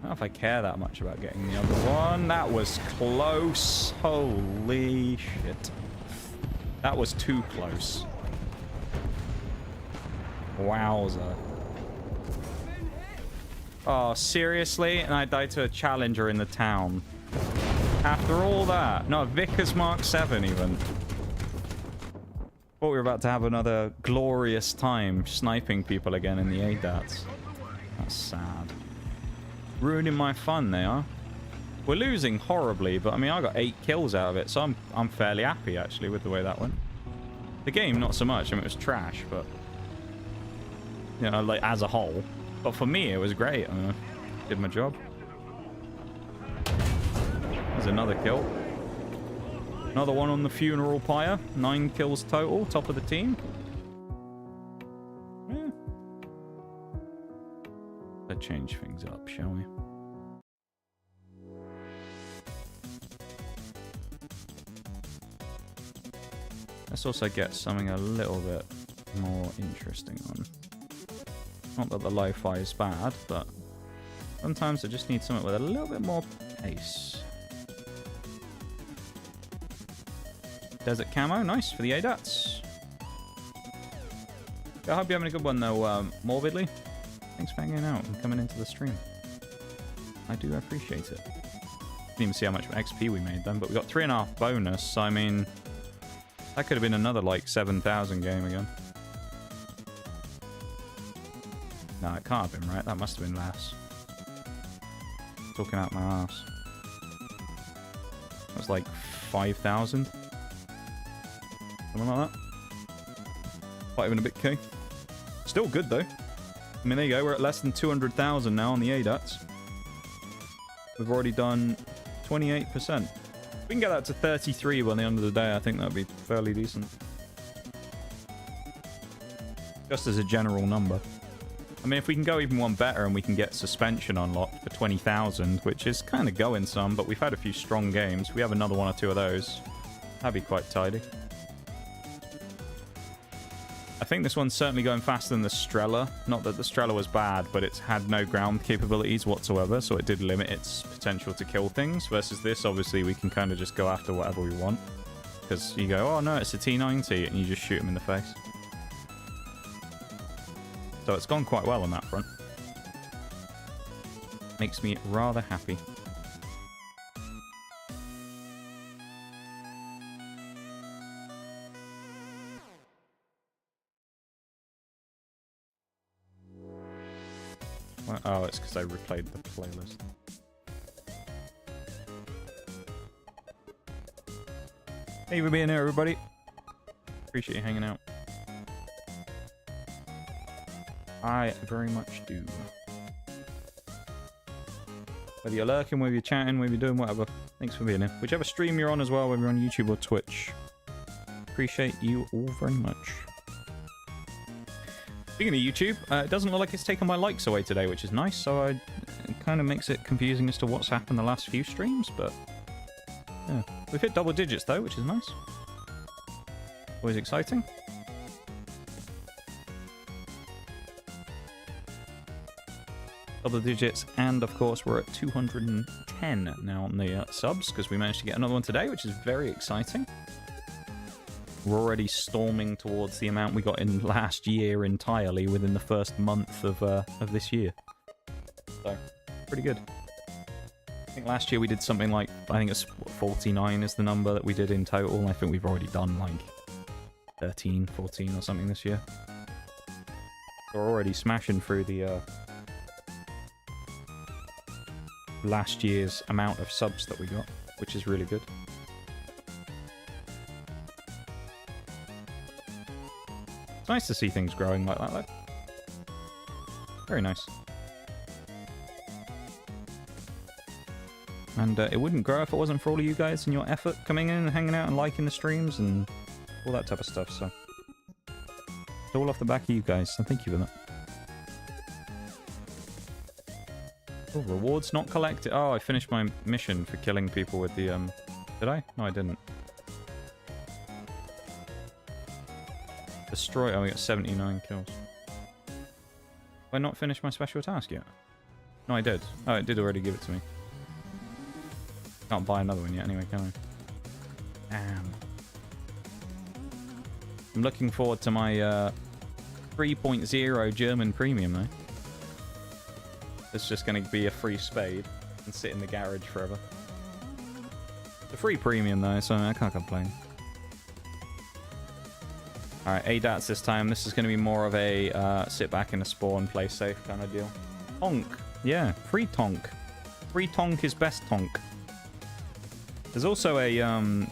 [SPEAKER 1] I don't know if I care that much about getting the other one. That was close. Holy shit. That was too close. Wowza. Oh, seriously? And I died to a Challenger in the town. After all that. No, a Vickers Mark 7 even. Thought we were about to have another glorious time sniping people again in the ADATs. That's sad. Ruining my fun, they are. We're losing horribly, but I mean, I got 8 kills out of it, so I'm fairly happy actually with the way that went. The game, not so much. I mean, it was trash, but you know, like as a whole. But for me, it was great. I mean, I did my job. There's another kill. Another one on the funeral pyre. 9 kills total. Top of the team. Yeah. Let's change things up, shall we? Let's also get something a little bit more interesting on. Not that the lo-fi is bad, but sometimes I just need something with a little bit more pace. Desert camo, nice for the ADATs. I hope you're having a good one though, Morbidly. Thanks for hanging out and coming into the stream. I do appreciate it. Didn't even see how much XP we made then, but we got 3.5 bonus, so I mean, that could have been another like 7,000 game again. No, it can't have been, right? That must have been less. Talking out my ass. That was like 5,000. Something like that. Not even a bit K. Still good though. I mean, there you go. We're at less than 200,000 now on the ADATs. We've already done 28%. If we can get that to 33 by the end of the day, I think that'd be fairly decent. Just as a general number. I mean, if we can go even one better and we can get suspension unlocked for 20,000, which is kind of going some, but we've had a few strong games. We have another 1 or 2 of those. That'd be quite tidy. I think this one's certainly going faster than the Strela. Not that the Strela was bad, but it's had no ground capabilities whatsoever, so it did limit its potential to kill things. Versus this, obviously, we can kind of just go after whatever we want. Because you go, oh no, it's a T90, and you just shoot them in the face. So it's gone quite well on that front. Makes me rather happy. Well, oh, it's because I replayed the playlist. Hey for being here, everybody. Appreciate you hanging out. I very much do. Whether you're lurking, whether you're chatting, whether you're doing whatever, thanks for being here. Whichever stream you're on as well, whether you're on YouTube or Twitch. Appreciate you all very much. Speaking of YouTube, it doesn't look like it's taken my likes away today, which is nice, so it kind of makes it confusing as to what's happened the last few streams, but yeah. We've hit double digits though, which is nice. Always exciting. Double digits, and of course we're at 210 now on the subs, because we managed to get another one today, which is very exciting. We're already storming towards the amount we got in last year entirely within the first month of this year. So, pretty good. I think last year we did something like, I think it's 49 is the number that we did in total. I think we've already done like 13, 14 or something this year. We're already smashing through the last year's amount of subs that we got, which is really good. It's nice to see things growing like that, though. Very nice. And it wouldn't grow if it wasn't for all of you guys and your effort coming in and hanging out and liking the streams and all that type of stuff, so it's all off the back of you guys, so thank you for that. Oh, rewards not collected. Oh, I finished my mission for killing people with the, Did I? No, I didn't. Destroy... Oh, we got 79 kills. Have I not finished my special task yet? No, I did. Oh, it did already give it to me. Can't buy another one yet anyway, can I? Damn. I'm looking forward to my 3.0 German premium, though. It's just going to be a free spade and sit in the garage forever. It's a free premium, though, so I can't complain. Alright, ADATs this time. This is going to be more of a sit back in a spawn, play safe kind of deal. Tonk. Yeah, free tonk. Free tonk is best tonk. There's also a,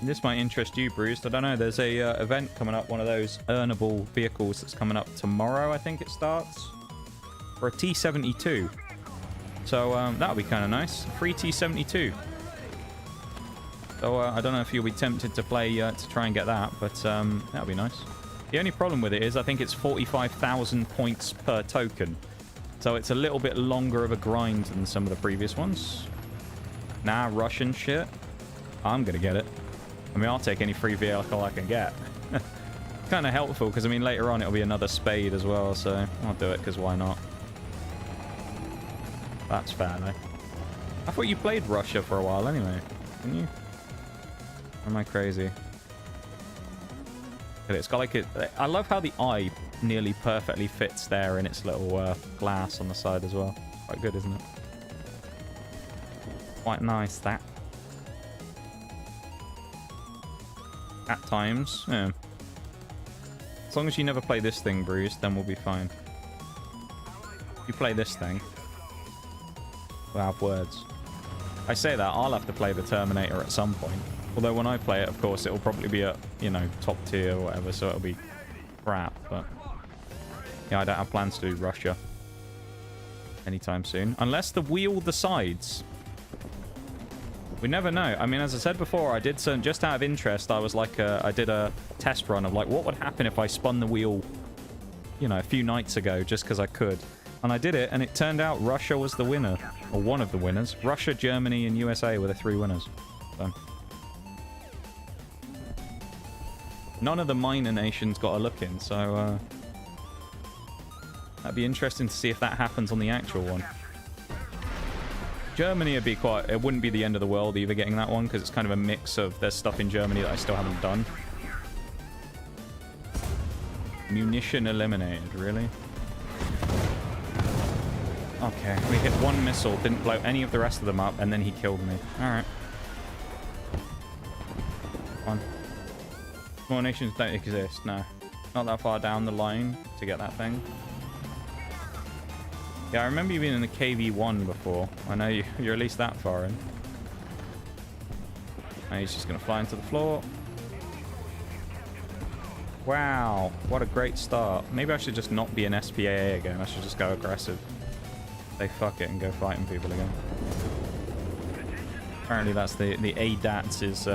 [SPEAKER 1] this might interest you, Bruce. I don't know, there's a event coming up, one of those earnable vehicles that's coming up tomorrow, I think it starts. For a T72. So that'll be kind of nice. Free T72. So I don't know if you'll be tempted to play to try and get that, but that'll be nice. The only problem with it is I think it's 45,000 points per token. So it's a little bit longer of a grind than some of the previous ones. Nah, Russian shit. I'm going to get it. I mean, I'll take any free vehicle I can get. Kind of helpful because, I mean, later on it'll be another spade as well, so I'll do it because why not? That's fair, though. I thought you played Russia for a while anyway, didn't you? Or am I crazy? It's got like it. I love how the eye nearly perfectly fits there in its little glass on the side as well. Quite good, isn't it? Quite nice, that. At times, yeah. As long as you never play this thing, Bruce, then we'll be fine. If you play this thing, we'll have words. I say that, I'll have to play the Terminator at some point. Although when I play it, of course, it'll probably be at, you know, top tier or whatever, so it'll be crap, but... Yeah, I don't have plans to do Russia anytime soon. Unless the wheel decides. We never know. I mean, as I said before, I did some... Just out of interest, I was like... I did a test run of, like, what would happen if I spun the wheel, you know, a few nights ago, just because I could. And I did it, and it turned out Russia was the winner. Or one of the winners. Russia, Germany, and USA were the 3 winners. So... None of the minor nations got a look in, so that'd be interesting to see if that happens on the actual one. Germany would be quite... It wouldn't be the end of the world either getting that one, because it's kind of a mix of... There's stuff in Germany that I still haven't done. Munition eliminated, really? Okay, we hit one missile, didn't blow any of the rest of them up, and then he killed me. Alright. One. More nations don't exist, no. Not that far down the line to get that thing. Yeah, I remember you being in the KV-1 before. I know you're at least that far in. And he's just going to fly into the floor. Wow, what a great start. Maybe I should just not be an SPAA again. I should just go aggressive. Say fuck it and go fighting people again. Apparently that's the ADATS is...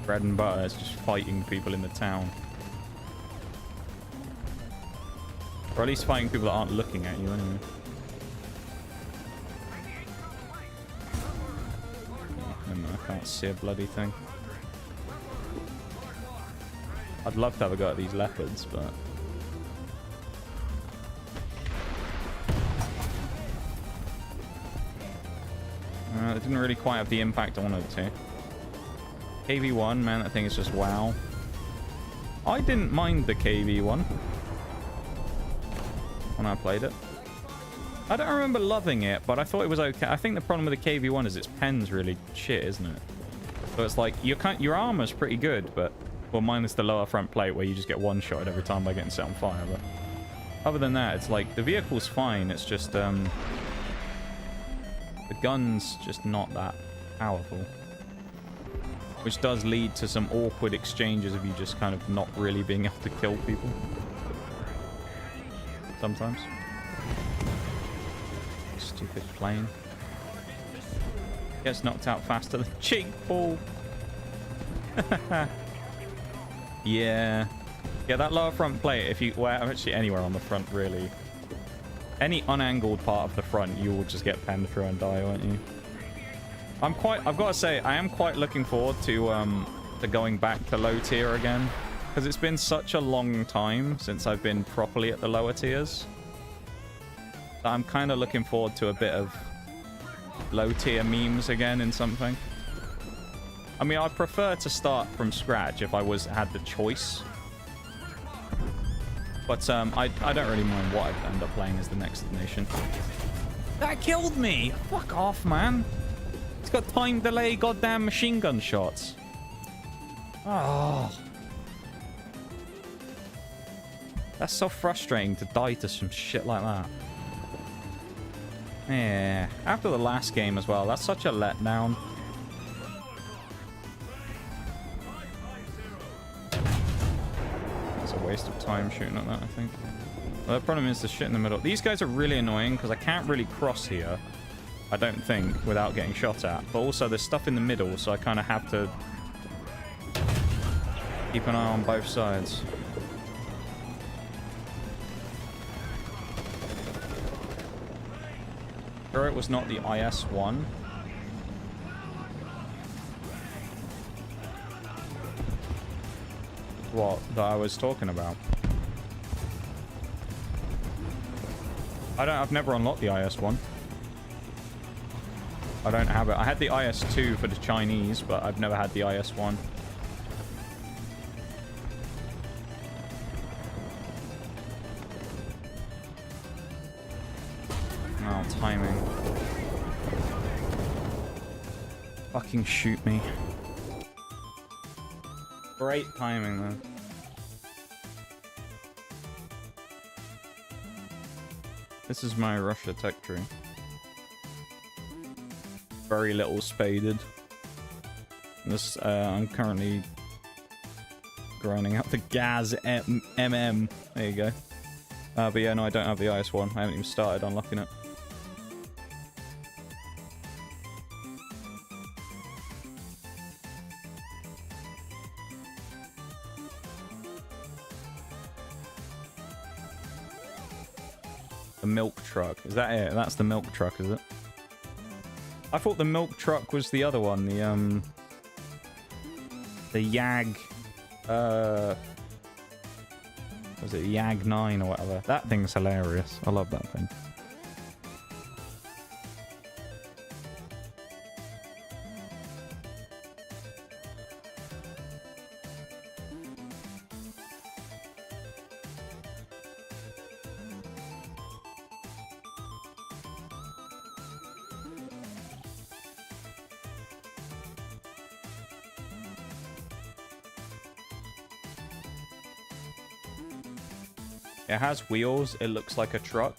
[SPEAKER 1] bread and butter. It's just fighting people in the town. Or at least fighting people that aren't looking at you anyway. I can't see a bloody thing. I'd love to have a go at these leopards, but... it didn't really quite have the impact I wanted it to. KV-1, man, that thing is just wow. I didn't mind the KV-1 when I played it. I don't remember loving it, but I thought it was okay. I think the problem with the KV-1 is its pen's really shit, isn't it? So it's like, your armor's pretty good, but... Well, minus the lower front plate where you just get one-shot every time by getting set on fire, but... Other than that, it's like, the vehicle's fine, it's just, the gun's just not that powerful. Which does lead to some awkward exchanges of you just kind of not really being able to kill people. Sometimes. Stupid plane. Gets knocked out faster than cheek ball. Yeah. Yeah, that lower front plate, if you... Well, actually anywhere on the front, really. Any unangled part of the front, you will just get penned through and die, won't you? I've got to say, I am quite looking forward to going back to low tier again. Because it's been such a long time since I've been properly at the lower tiers. That I'm kind of looking forward to a bit of low tier memes again in something. I mean, I'd prefer to start from scratch if I had the choice. But I don't really mind what I'd end up playing as the next nation. That killed me! Fuck off, man! It's got time delay goddamn machine gun shots. Oh. That's so frustrating to die to some shit like that. Yeah. After the last game as well, that's such a letdown. It's a waste of time shooting at that, I think. Well, the problem is the shit in the middle. These guys are really annoying because I can't really cross here. I don't think, without getting shot at. But also there's stuff in the middle, so I kind of have to keep an eye on both sides. Sure it was not the IS-1. What? That I was talking about? I've never unlocked the IS-1. I don't have it. I had the IS-2 for the Chinese, but I've never had the IS-1. Oh, timing. Fucking shoot me. Great timing, though. This is my Russia tech tree. Very little spaded. This, I'm currently grinding out the Gaz MM. There you go. But yeah, no, I don't have the IS-1. I haven't even started unlocking it. The milk truck. Is that it? That's the milk truck, is it? I thought the milk truck was the other one. The Yag... was it Yag 9 or whatever? That thing's hilarious. I love that thing. It has wheels. It looks like a truck.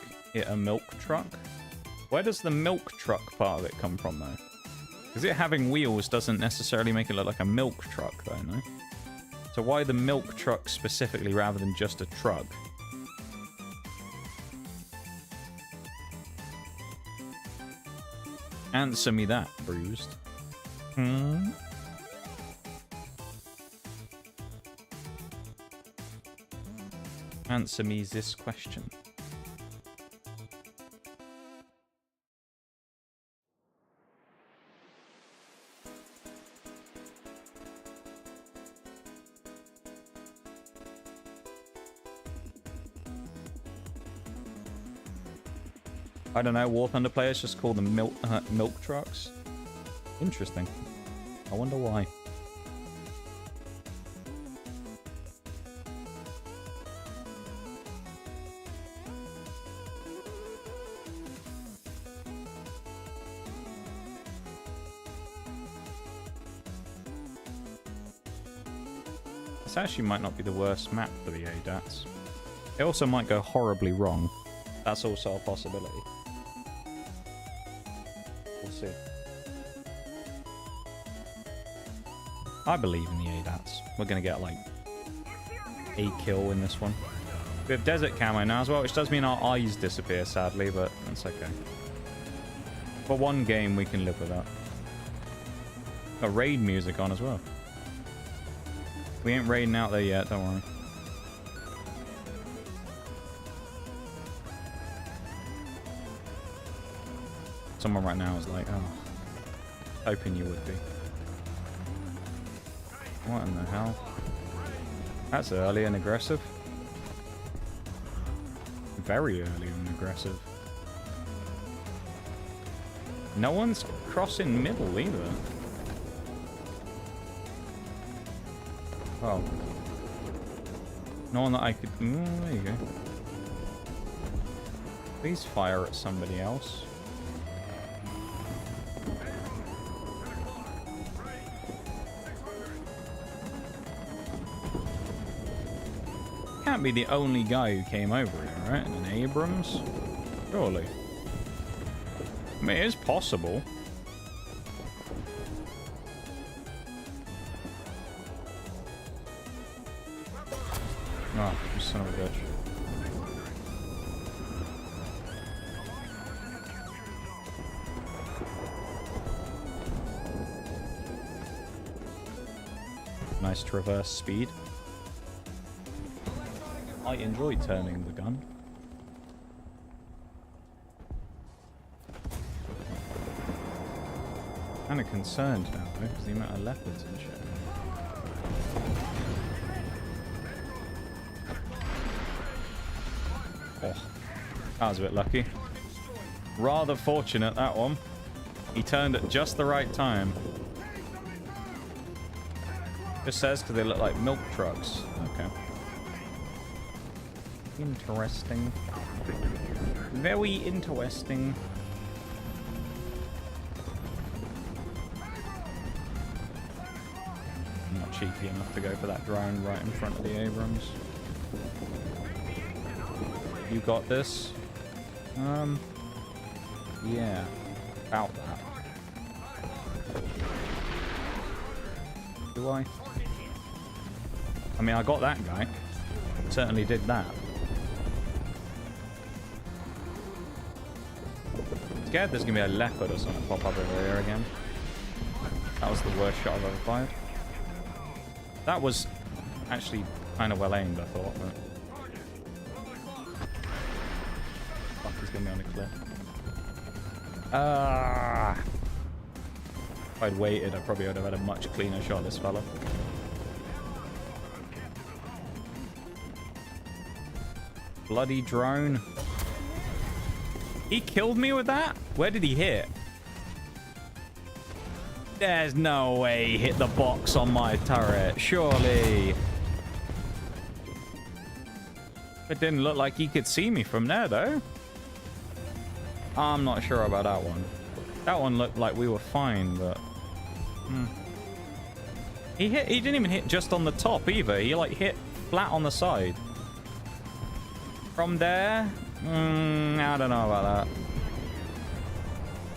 [SPEAKER 1] A milk truck. Where does the milk truck part of it come from, though? Because it having wheels doesn't necessarily make it look like a milk truck, though, no? So why the milk truck specifically rather than just a truck? Answer me that, Bruised. Hmm? Answer me this question. I don't know, War Thunder players just call them milk trucks. Interesting. I wonder why. This actually might not be the worst map for the ADATs. It also might go horribly wrong. That's also a possibility. We'll see. I believe in the ADATs. We're going to get like a kill in this one. We have desert camo now as well, which does mean our eyes disappear sadly, but that's okay. For one game we can live with that. Got raid music on as well. We ain't raiding out there yet, don't worry. Someone right now is like, oh, hoping you would be. What in the hell? That's early and aggressive. Very early and aggressive. No one's crossing middle either. Oh. No one that I could... there you go. Please fire at somebody else. Can't be the only guy who came over here, right? An Abrams? Surely. I mean, it is possible. Oh, you son of a bitch. nice traverse speed. I enjoy turning the gun. Kind of concerned now, though, because the amount of leopards and shit. Oh, that was a bit lucky. Rather fortunate, that one. He turned at just the right time. Just says because they look like milk trucks. Okay. Interesting. Very interesting. I'm not cheeky enough to go for that drone right in front of the Abrams. You got this? Yeah. About that. Do I? I mean, I got that guy. Certainly did that. Scared there's gonna be a leopard or something pop up over here again. That was the worst shot I've ever fired. That was actually kind of well aimed, I thought, but... Fuck, he's gonna be on a cliff. If I'd waited, I probably would have had a much cleaner shot of this fella. Bloody drone. He killed me with that? Where did he hit? There's no way he hit the box on my turret. Surely. It didn't look like he could see me from there, though. I'm not sure about that one. That one looked like we were fine, but... He didn't even hit just on the top, either. He, like, hit flat on the side. From there... I don't know about that.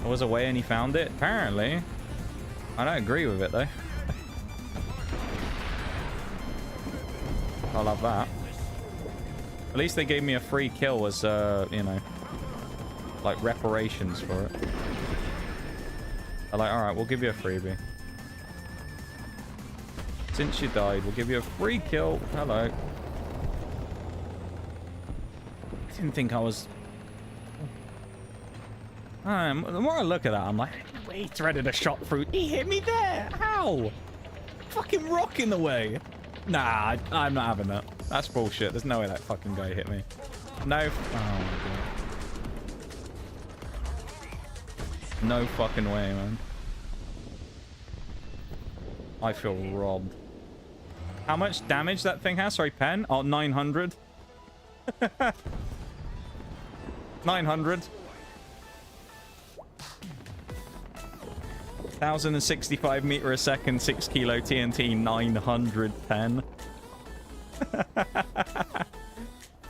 [SPEAKER 1] There was a way and he found it? Apparently. I don't agree with it, though. I love that. At least they gave me a free kill as, you know, like reparations for it. They're like, alright, we'll give you a freebie. Since you died, we'll give you a free kill. Hello. I didn't think I was... the more I look at that, I'm like, he threaded a shot through. He hit me there. How? Fucking rock in the way. Nah, I'm not having that. That's bullshit. There's no way that fucking guy hit me. No. Oh my god. No fucking way, man. I feel robbed. How much damage that thing has? Sorry, pen? Oh, 900. 900. 1,065 meter a second, 6 kilo TNT, 910.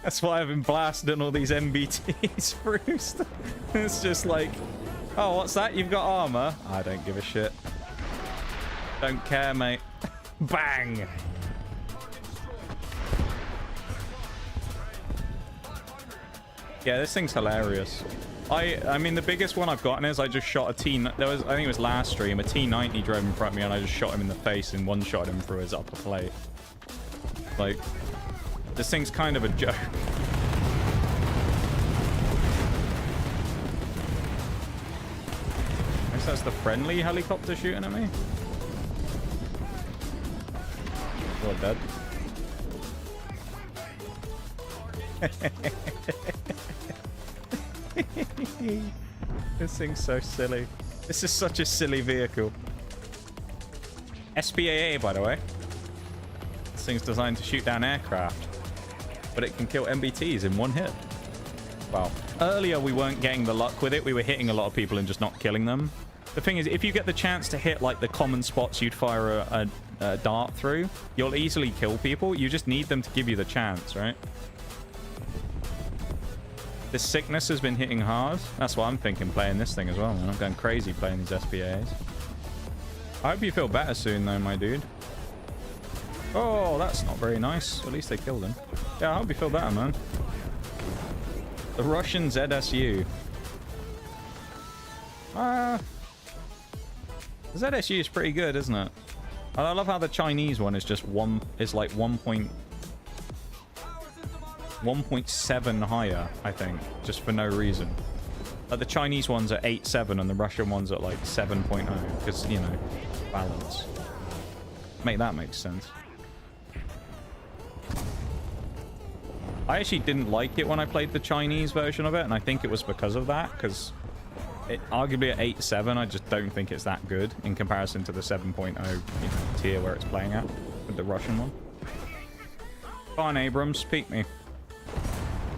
[SPEAKER 1] That's why I've been blasting all these MBTs first. It's just like, oh, what's that? You've got armor? I don't give a shit. Don't care, mate. Bang! Yeah, this thing's hilarious. I mean, the biggest one I've gotten is I just shot a T... There was, I think it was last stream, a T90 drove in front of me and I just shot him in the face and one-shot him through his upper plate. Like, this thing's kind of a joke. I guess that's the friendly helicopter shooting at me. You're dead. This thing's so silly. This is such a silly vehicle. SPAA, by the way. This thing's designed to shoot down aircraft, but it can kill MBTs in one hit. Well, earlier we weren't getting the luck with it. We were hitting a lot of people and just not killing them. The thing is, if you get the chance to hit like the common spots you'd fire a dart through, you'll easily kill people. You just need them to give you the chance, right? This sickness has been hitting hard. That's what I'm thinking playing this thing as well, man. I'm going crazy playing these SPAs. I hope you feel better soon, though, my dude. Oh, that's not very nice. At least they killed him. Yeah, I hope you feel better, man. The Russian ZSU. The ZSU is pretty good, isn't it? I love how the Chinese one is just like 1.7 higher, I think, just for no reason. Like the Chinese ones are 8.7 and the Russian ones are like 7.0 because, you know, balance. That makes sense. I actually didn't like it when I played the Chinese version of it, and I think it was because of that, because arguably at 8.7, I just don't think it's that good in comparison to the 7.0 you know, tier where it's playing at with the Russian one. Go on, Abrams, peek me.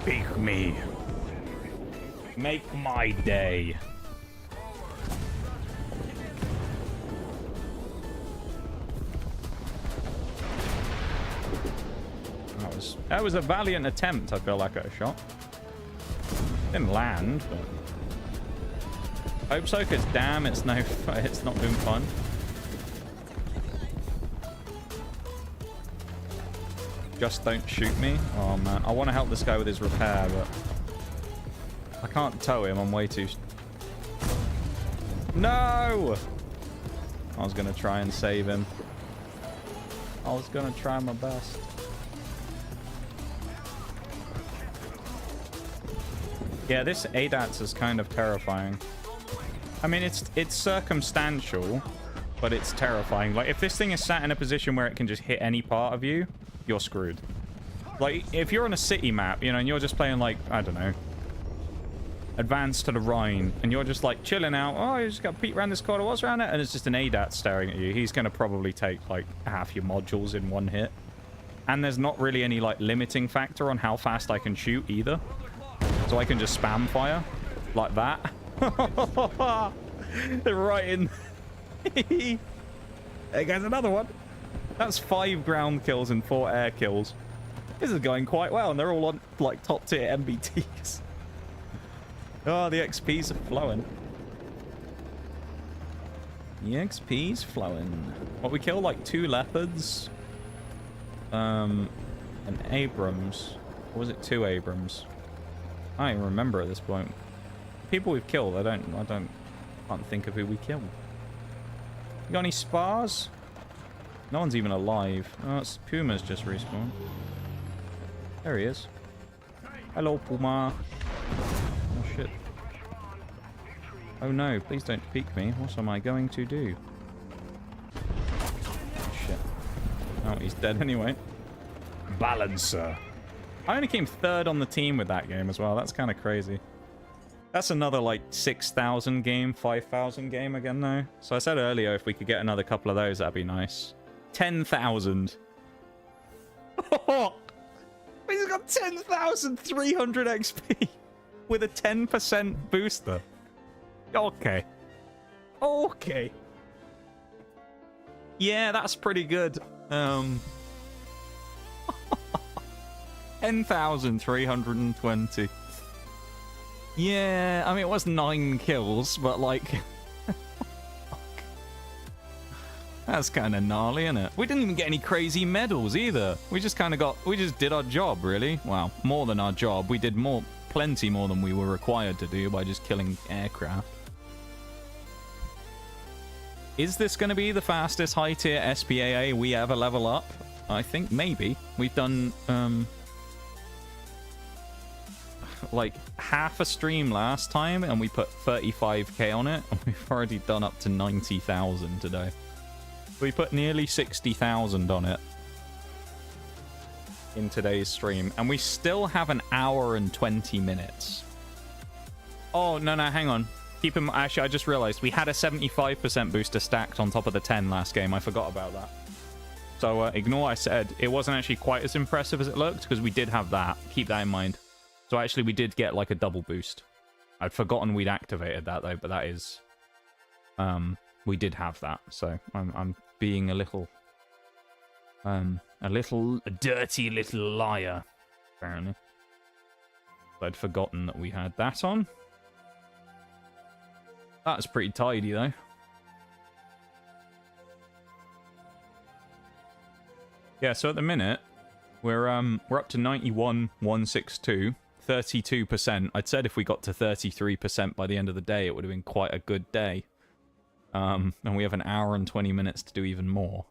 [SPEAKER 1] Peek me. Make my day. That was a valiant attempt, I feel like, at a shot. Didn't land, but... Hope so, because damn, it's not been fun. Just don't shoot me. Oh, man. I want to help this guy with his repair, but... I can't tow him. I'm way too... No! I was going to try and save him. I was going to try my best. Yeah, this ADATS is kind of terrifying. I mean, it's circumstantial, but it's terrifying. Like, if this thing is sat in a position where it can just hit any part of you, you're screwed. Like, if you're on a city map, you know, and you're just playing, like, I don't know, Advance to the Rhine, and you're just, like, chilling out. Oh, you just got to peek around this corner. What's around it? And it's just an ADAT staring at you. He's going to probably take, like, half your modules in one hit. And there's not really any, like, limiting factor on how fast I can shoot either. So I can just spam fire like that. Right in. There goes another one. That's 5 ground kills and 4 air kills. This is going quite well, and they're all on like top tier MBTs. Oh, the XP's are flowing. The XP's flowing. What, we killed like 2 leopards, an Abrams. Or was it 2 Abrams? I don't even remember at this point. People we've killed, I can't think of who we killed. You got any spars? No one's even alive. Oh, it's Puma's just respawned. There he is. Hello, Puma. Oh, shit. Oh, no. Please don't peek me. What am I going to do? Oh, shit. Oh, he's dead anyway. Balancer. I only came 3rd on the team with that game as well. That's kind of crazy. That's another, like, 6,000 game, 5,000 game again, though. So I said earlier, if we could get another couple of those, that'd be nice. 10,000. Oh, he's got 10,300 XP with a 10% booster. Okay. Okay. Yeah, that's pretty good. 10,320. Yeah, I mean, it was 9 kills, but like... That's kind of gnarly, isn't it? We didn't even get any crazy medals either. We just did our job, really. Wow, more than our job. We did plenty more than we were required to do by just killing aircraft. Is this going to be the fastest high-tier SPAA we ever level up? I think maybe. We've done, like half a stream last time, and we put 35k on it, and we've already done up to 90,000 today. We put nearly 60,000 on it in today's stream, and we still have an hour and 20 minutes. Oh, no, hang on. Keep in... Actually, I just realized we had a 75% booster stacked on top of the 10 last game. I forgot about that. So ignore I said. It wasn't actually quite as impressive as it looked, because we did have that. Keep that in mind. So actually, we did get like a double boost. I'd forgotten we'd activated that, though, but that is... we did have that, so I'm being a dirty little liar, apparently. I'd forgotten that we had that on. That's pretty tidy, though. Yeah, so at the minute, we're up to 91,162, 32%. I'd said if we got to 33% by the end of the day, it would have been quite a good day. And we have an hour and 20 minutes to do even more.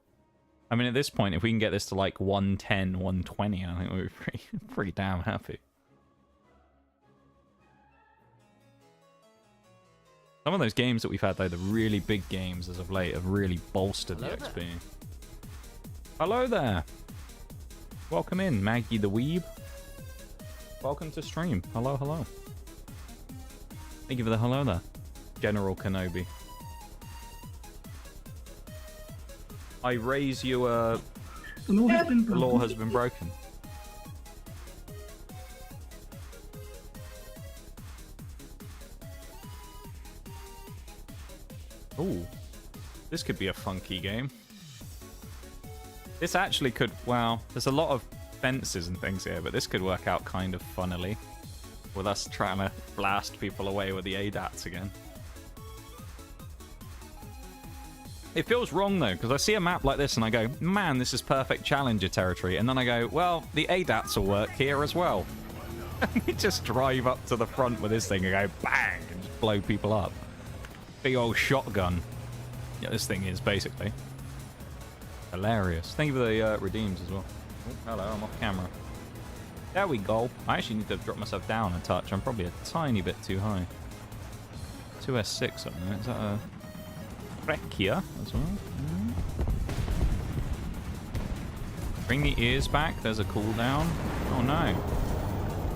[SPEAKER 1] I mean, at this point, if we can get this to like 110, 120, I think we'll be pretty damn happy. Some of those games that we've had, though, the really big games as of late, have really bolstered the XP. Hello there. Welcome in, Maggie the Weeb. Welcome to stream. Hello, hello. Thank you for the hello there, General Kenobi. I raise you a...
[SPEAKER 2] The law has been
[SPEAKER 1] The
[SPEAKER 2] broken.
[SPEAKER 1] law has been broken. Ooh. This could be a funky game. This actually could... Wow. There's a lot of fences and things here, but this could work out kind of funnily. With us trying to blast people away with the ADATs again. It feels wrong, though, because I see a map like this and I go, man, this is perfect Challenger territory. And then I go, well, the ADATs will work here as well. And we just drive up to the front with this thing and go, bang, and just blow people up. Big old shotgun. Yeah, this thing is, basically. Hilarious. Thank you for the redeems as well. Oh, hello, I'm off camera. There we go. I actually need to drop myself down a touch. I'm probably a tiny bit too high. 2S6 up there. Is that a... Breccia as well? Bring the ears back. There's a cooldown. Oh no.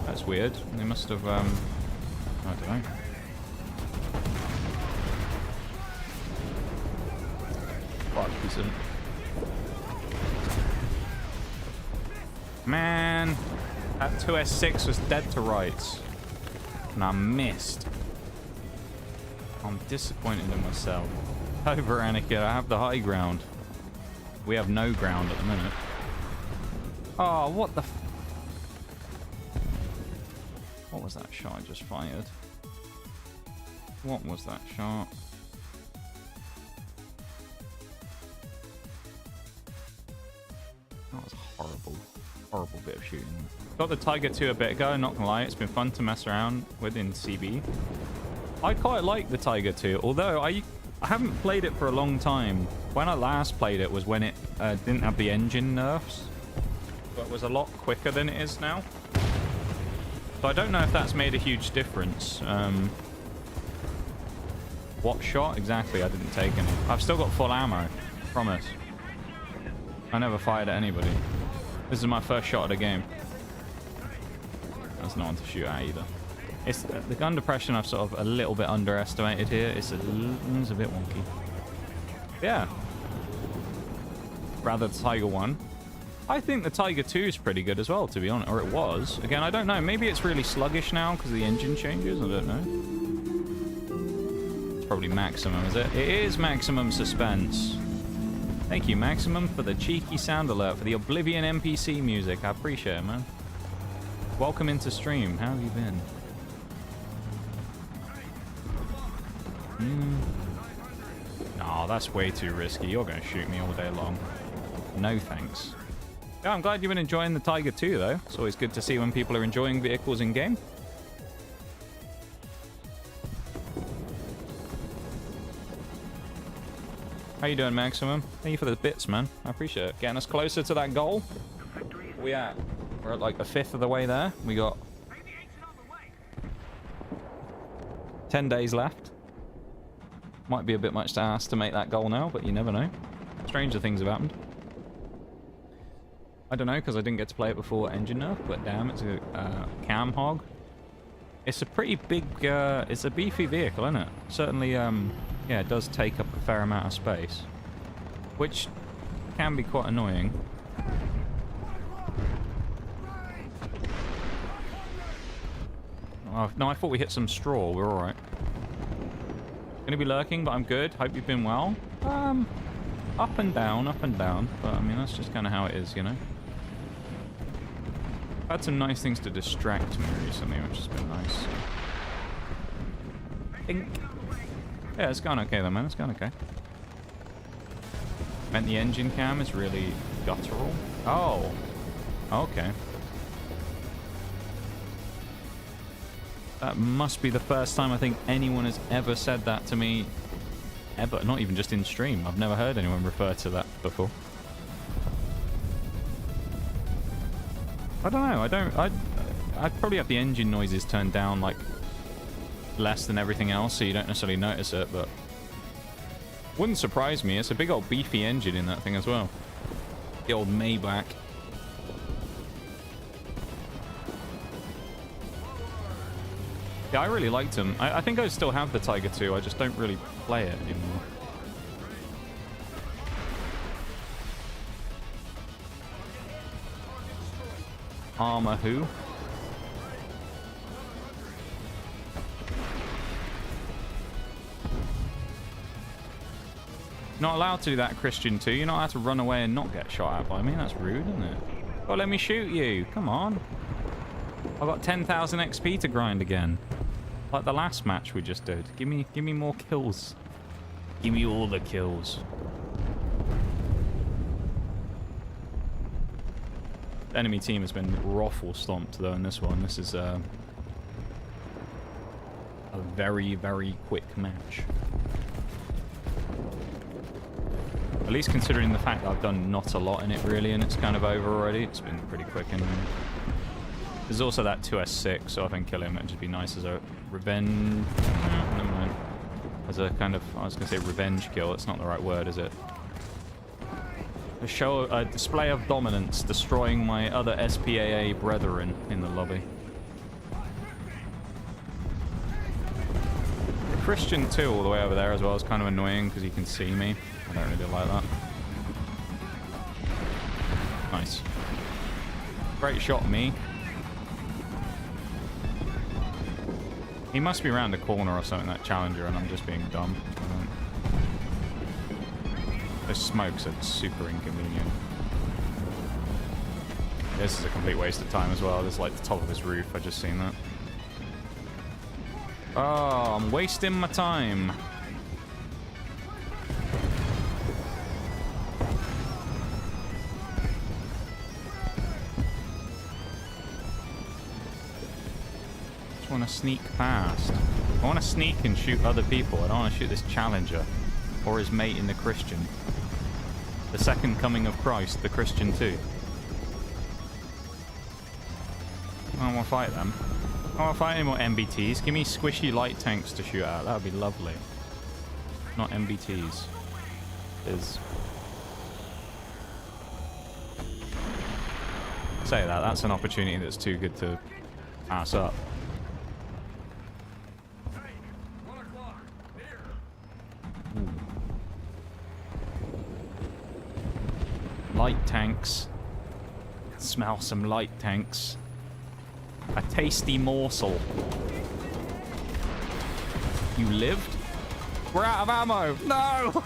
[SPEAKER 1] That's weird. They must have, I don't know. Fuck, he's in. Man, that 2S6 was dead to rights. And I missed. I'm disappointed in myself. Over, Anakin, I have the high ground. We have no ground at the minute. Oh, what the... What was that shot I just fired? What was that shot? That was a horrible bit of shooting. Got the Tiger 2 a bit ago, not gonna lie. It's been fun to mess around with in CB. I quite like the Tiger 2, although I haven't played it for a long time. When I last played it was when it didn't have the engine nerfs, but was a lot quicker than it is now. So I don't know if that's made a huge difference. What shot? Exactly, I didn't take any. I've still got full ammo, promise. I never fired at anybody. This is my first shot of the game. There's no one to shoot at either. It's the gun depression I've sort of a little bit underestimated here. It's a bit wonky. Yeah. Rather the Tiger 1. I think the Tiger 2 is pretty good as well, to be honest. Or it was. Again, I don't know. Maybe it's really sluggish now because the engine changes. I don't know. It's probably maximum, is it? It is maximum suspense. Thank you, Maximum, for the cheeky sound alert for the Oblivion NPC music. I appreciate it, man. Welcome into stream. How have you been? No, that's way too risky. You're going to shoot me all day long. No thanks. Yeah, I'm glad you've been enjoying the Tiger 2, though. It's always good to see when people are enjoying vehicles in-game. How you doing, Maximum? Thank you for the bits, man. I appreciate it. Getting us closer to that goal. Where we at? We're at like a fifth of the way there. We got 10 days left. Might be a bit much to ask to make that goal now, but you never know. Stranger things have happened. I don't know, because I didn't get to play it before engine nerf, but damn, it's a cam hog. It's a pretty big, it's a beefy vehicle, isn't it? Certainly, yeah, it does take up a fair amount of space, which can be quite annoying. Oh, no, I thought we hit some straw. We're all right. Gonna be lurking, but I'm good. Hope you've been well. Up and down, but I mean, that's just kind of how it is, you know? I've had some nice things to distract me recently, which has been nice. Think. Yeah, it's going okay though, man. It's going okay. Meant the engine cam is really guttural. Oh. Okay. That must be the first time I think anyone has ever said that to me. Ever. Not even just in stream. I've never heard anyone refer to that before. I don't know. I'd probably have the engine noises turned down, like, less than everything else, so you don't necessarily notice it, but... Wouldn't surprise me. It's a big old beefy engine in that thing as well. The old Maybach. Yeah, I really liked him. I think I still have the Tiger 2. I just don't really play it anymore. Armor who? Not allowed to do that, Christian 2. You're not allowed to run away and not get shot at by me. That's rude, isn't it? Oh, let me shoot you. Come on. I've got 10,000 XP to grind again. Like the last match we just did. Give me more kills. Give me all the kills. The enemy team has been ruffle stomped though in this one. This is a very, very quick match. At least considering the fact that I've done not a lot in it really, and it's kind of over already. It's been pretty quick. And there's also that 2S6, so I think killing him would just be nice as a revenge. Never mind. As a kind of, I was going to say revenge kill. It's not the right word, is it? A display of dominance, destroying my other SPAA brethren in the lobby. Christian 2 all the way over there as well is kind of annoying because he can see me. I don't really like that. Nice. Great shot, me. He must be around the corner or something, that challenger, and I'm just being dumb. Those smokes are super inconvenient. This is a complete waste of time as well. This is like the top of his roof. I just seen that. Oh, I'm wasting my time. Just want to sneak past. I want to sneak and shoot other people. I don't want to shoot this challenger or his mate in the Christian. The second coming of Christ, the Christian 2. I don't want to fight them. I don't want to fight any more MBTs. Give me squishy light tanks to shoot at. That would be lovely. Not MBTs. Say that. That's an opportunity that's too good to pass up. Light tanks. Smell some light tanks. A tasty morsel. You lived? We're out of ammo. No!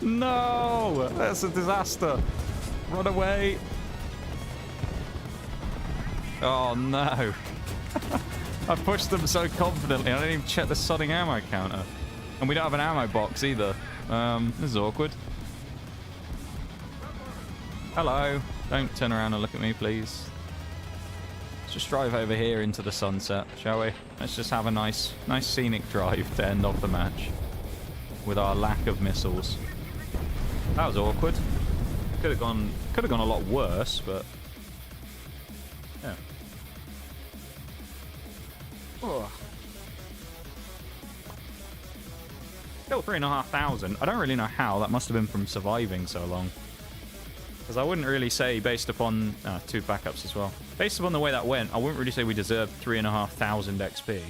[SPEAKER 1] No! That's a disaster. Run away. Oh no. I pushed them so confidently. I didn't even check the sodding ammo counter. And we don't have an ammo box either. This is awkward. Hello. Don't turn around and look at me, please. Let's just drive over here into the sunset, shall we? Let's just have a nice scenic drive to end off the match. With our lack of missiles. That was awkward. Could have gone a lot worse, but... yeah. Oh. Still 3,500. I don't really know how. That must have been from surviving so long. Because I wouldn't really say, based upon... 2 backups as well. Based upon the way that went, I wouldn't really say we deserved 3,500 XP.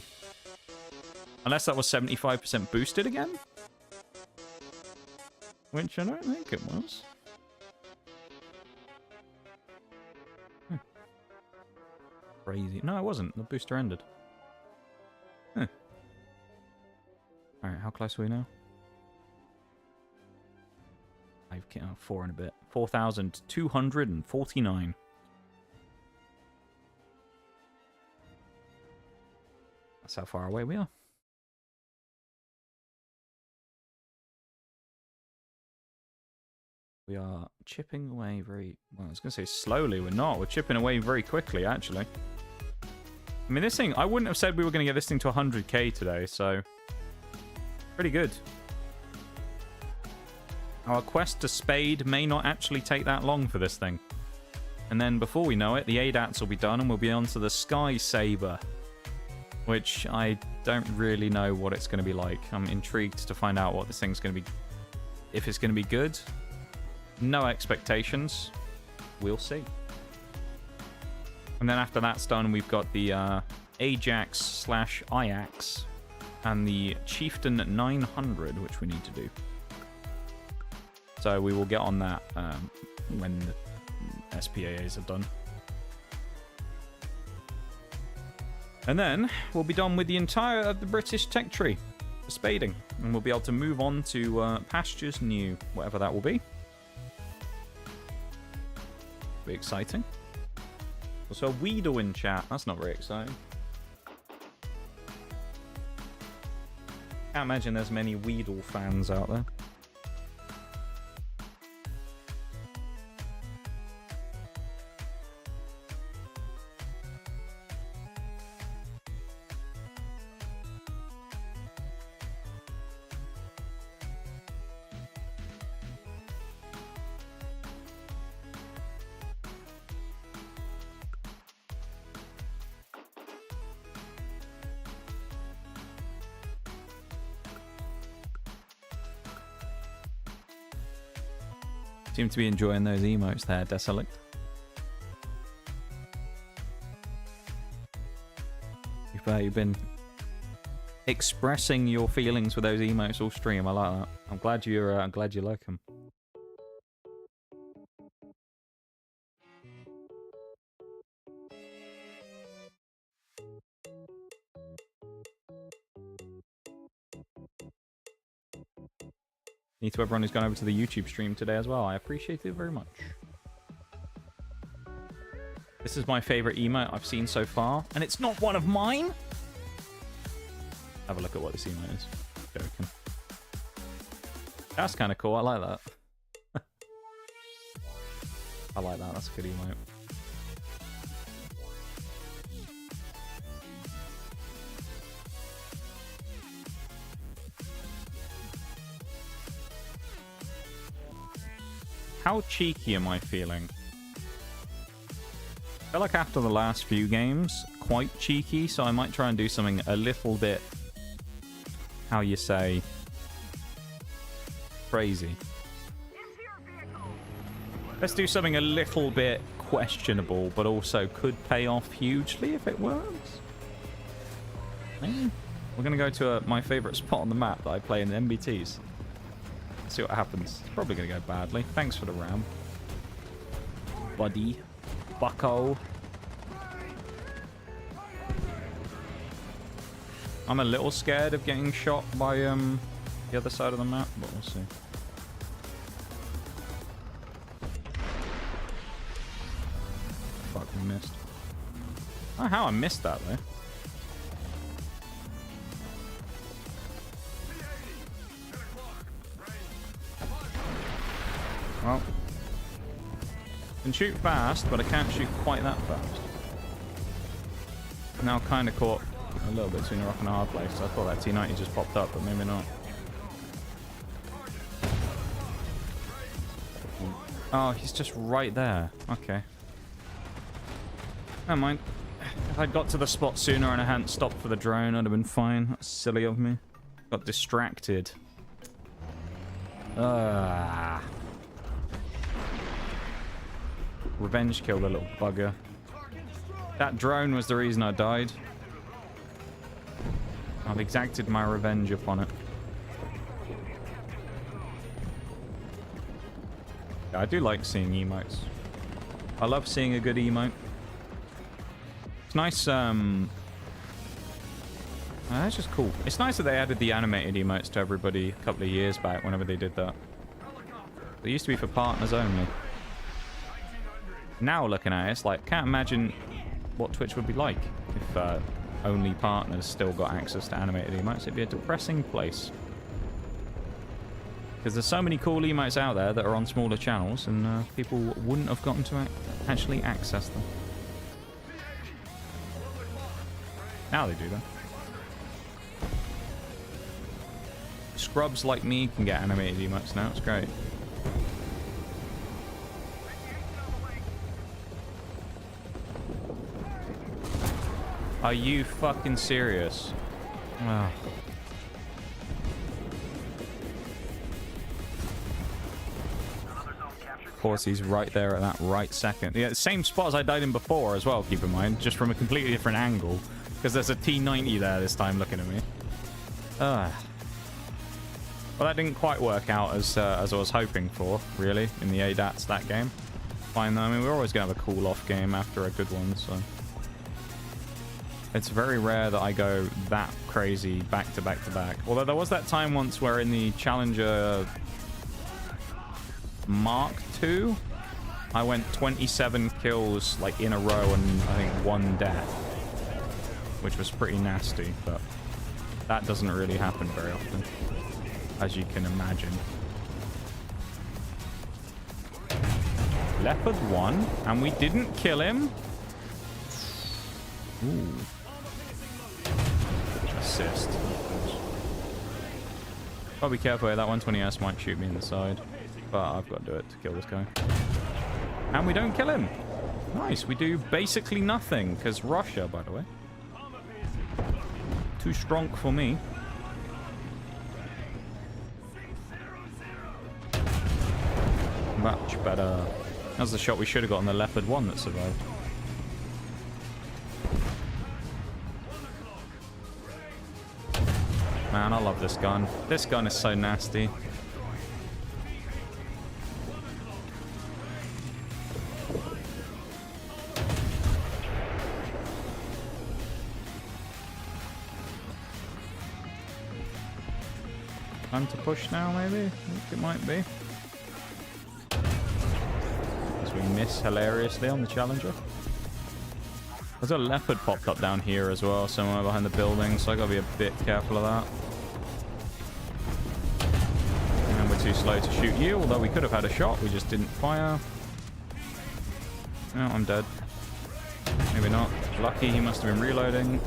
[SPEAKER 1] Unless that was 75% boosted again? Which I don't think it was. Crazy. No, it wasn't. The booster ended. Huh. Alright, how close are we now? 4 and a bit. 4,249. That's how far away we are. We are chipping away very... well, I was going to say slowly. We're not. We're chipping away very quickly, actually. I mean, this thing... I wouldn't have said we were going to get this thing to 100k today, so... pretty good. Our quest to spade may not actually take that long for this thing. And then before we know it, the ADATs will be done and we'll be on to the Sky Saber, which I don't really know what it's going to be like. I'm intrigued to find out what this thing's going to be, if it's going to be good. No expectations. We'll see. And then after that's done, we've got the Ajax/Ajax and the Chieftain 900, which we need to do. So we will get on that when the SPAAs are done. And then we'll be done with the entire of the British tech tree for spading. And we'll be able to move on to pastures new, whatever that will be. Be exciting. Also a Weedle in chat. That's not very exciting. Can't imagine there's many Weedle fans out there. Seem to be enjoying those emotes there, Desolate. You've been expressing your feelings with those emotes all stream. I like that. I'm glad you like them. Thank you to everyone who's gone over to the YouTube stream today as well. I appreciate it very much. This is my favorite emote I've seen so far, and it's not one of mine. Have a look at what this emote is. Joking. That's kind of cool. I like that. I like that. That's a good emote. How cheeky am I feeling? I feel like after the last few games, quite cheeky, so I might try and do something a little bit, how you say, crazy. Let's do something a little bit questionable, but also could pay off hugely if it works. Maybe. We're going to go to my favorite spot on the map that I play in the MBTs. See what happens. It's probably going to go badly. Thanks for the ram. Buddy. Bucko. I'm a little scared of getting shot by the other side of the map, but we'll see. Fuck, we missed. I don't know how I missed that, though. Well, I can shoot fast, but I can't shoot quite that fast. Now kind of caught a little bit between a rock and a hard place. I thought that T90 just popped up, but maybe not. Oh, he's just right there. Okay. Never mind. If I'd got to the spot sooner and I hadn't stopped for the drone, I'd have been fine. That's silly of me. Got distracted. Revenge killed a little bugger. That drone was the reason I died. I've exacted my revenge upon it. Yeah, I do like seeing emotes. I love seeing a good emote. It's nice, that's just cool. It's nice that they added the animated emotes to everybody a couple of years back, whenever they did that. They used to be for partners only. Now looking at it, it's like, can't imagine what Twitch would be like if only partners still got access to animated emotes. It'd be a depressing place. Because there's so many cool emotes out there that are on smaller channels, and people wouldn't have gotten to actually access them. Now they do, though. Scrubs like me can get animated emotes now. It's great. Are you fucking serious? Oh. Of course, he's right there at that right second. Yeah, same spot as I died in before as well, keep in mind. Just from a completely different angle. Because there's a T-90 there this time looking at me. Well, that didn't quite work out as I was hoping for, really, in the ADATs that game. Fine, though. I mean, we're always going to have a cool-off game after a good one, so... It's very rare that I go that crazy back to back to back. Although there was that time once where in the Challenger Mark II, I went 27 kills like in a row and I think 1 death, which was pretty nasty, but that doesn't really happen very often, as you can imagine. Leopard 1, and we didn't kill him. Ooh. Assist. Gotta be careful here, that 120S might shoot me in the side. But I've got to do it to kill this guy. And we don't kill him. Nice, we do basically nothing, because Russia, by the way. Too strong for me. Much better. That was the shot we should have got on the Leopard 1 that survived. Man, I love this gun. This gun is so nasty. Time to push now, maybe? I think it might be. As we miss hilariously on the Challenger. There's a Leopard popped up down here as well, somewhere behind the building, so I gotta be a bit careful of that. And we're too slow to shoot you, although we could have had a shot, we just didn't fire. No, I'm dead. Maybe not. Lucky, he must have been reloading.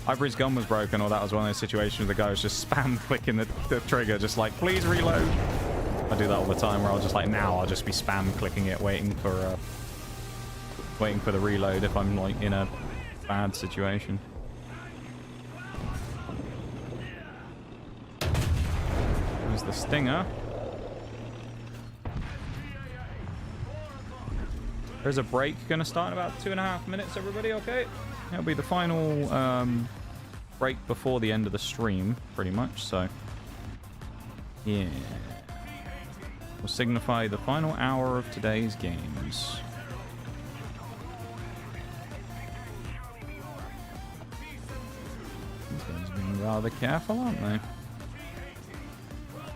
[SPEAKER 1] Either his gun was broken, or that was one of those situations where the guy was just spam clicking the trigger, just like, please reload. I do that all the time, where I'll just like, now I'll just be spam clicking it, waiting for the reload if I'm like in a bad situation. There's the Stinger. There's a break gonna start in about 2.5 minutes, everybody, okay? It'll be the final break before the end of the stream, pretty much, so yeah. Will signify the final hour of today's games. These guys are being rather careful, aren't they?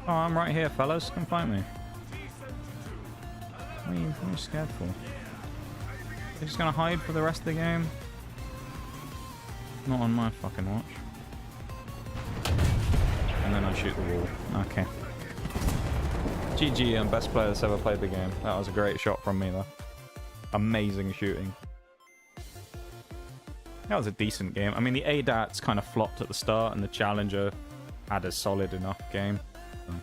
[SPEAKER 1] Oh, I'm right here, fellas. Come find me. What are you scared for? You're just gonna hide for the rest of the game? Not on my fucking watch. And then I shoot the wall. Okay. GG, and best player that's ever played the game. That was a great shot from me, though. Amazing shooting. That was a decent game. I mean, the ADATs kind of flopped at the start, and the Challenger had a solid enough game. So,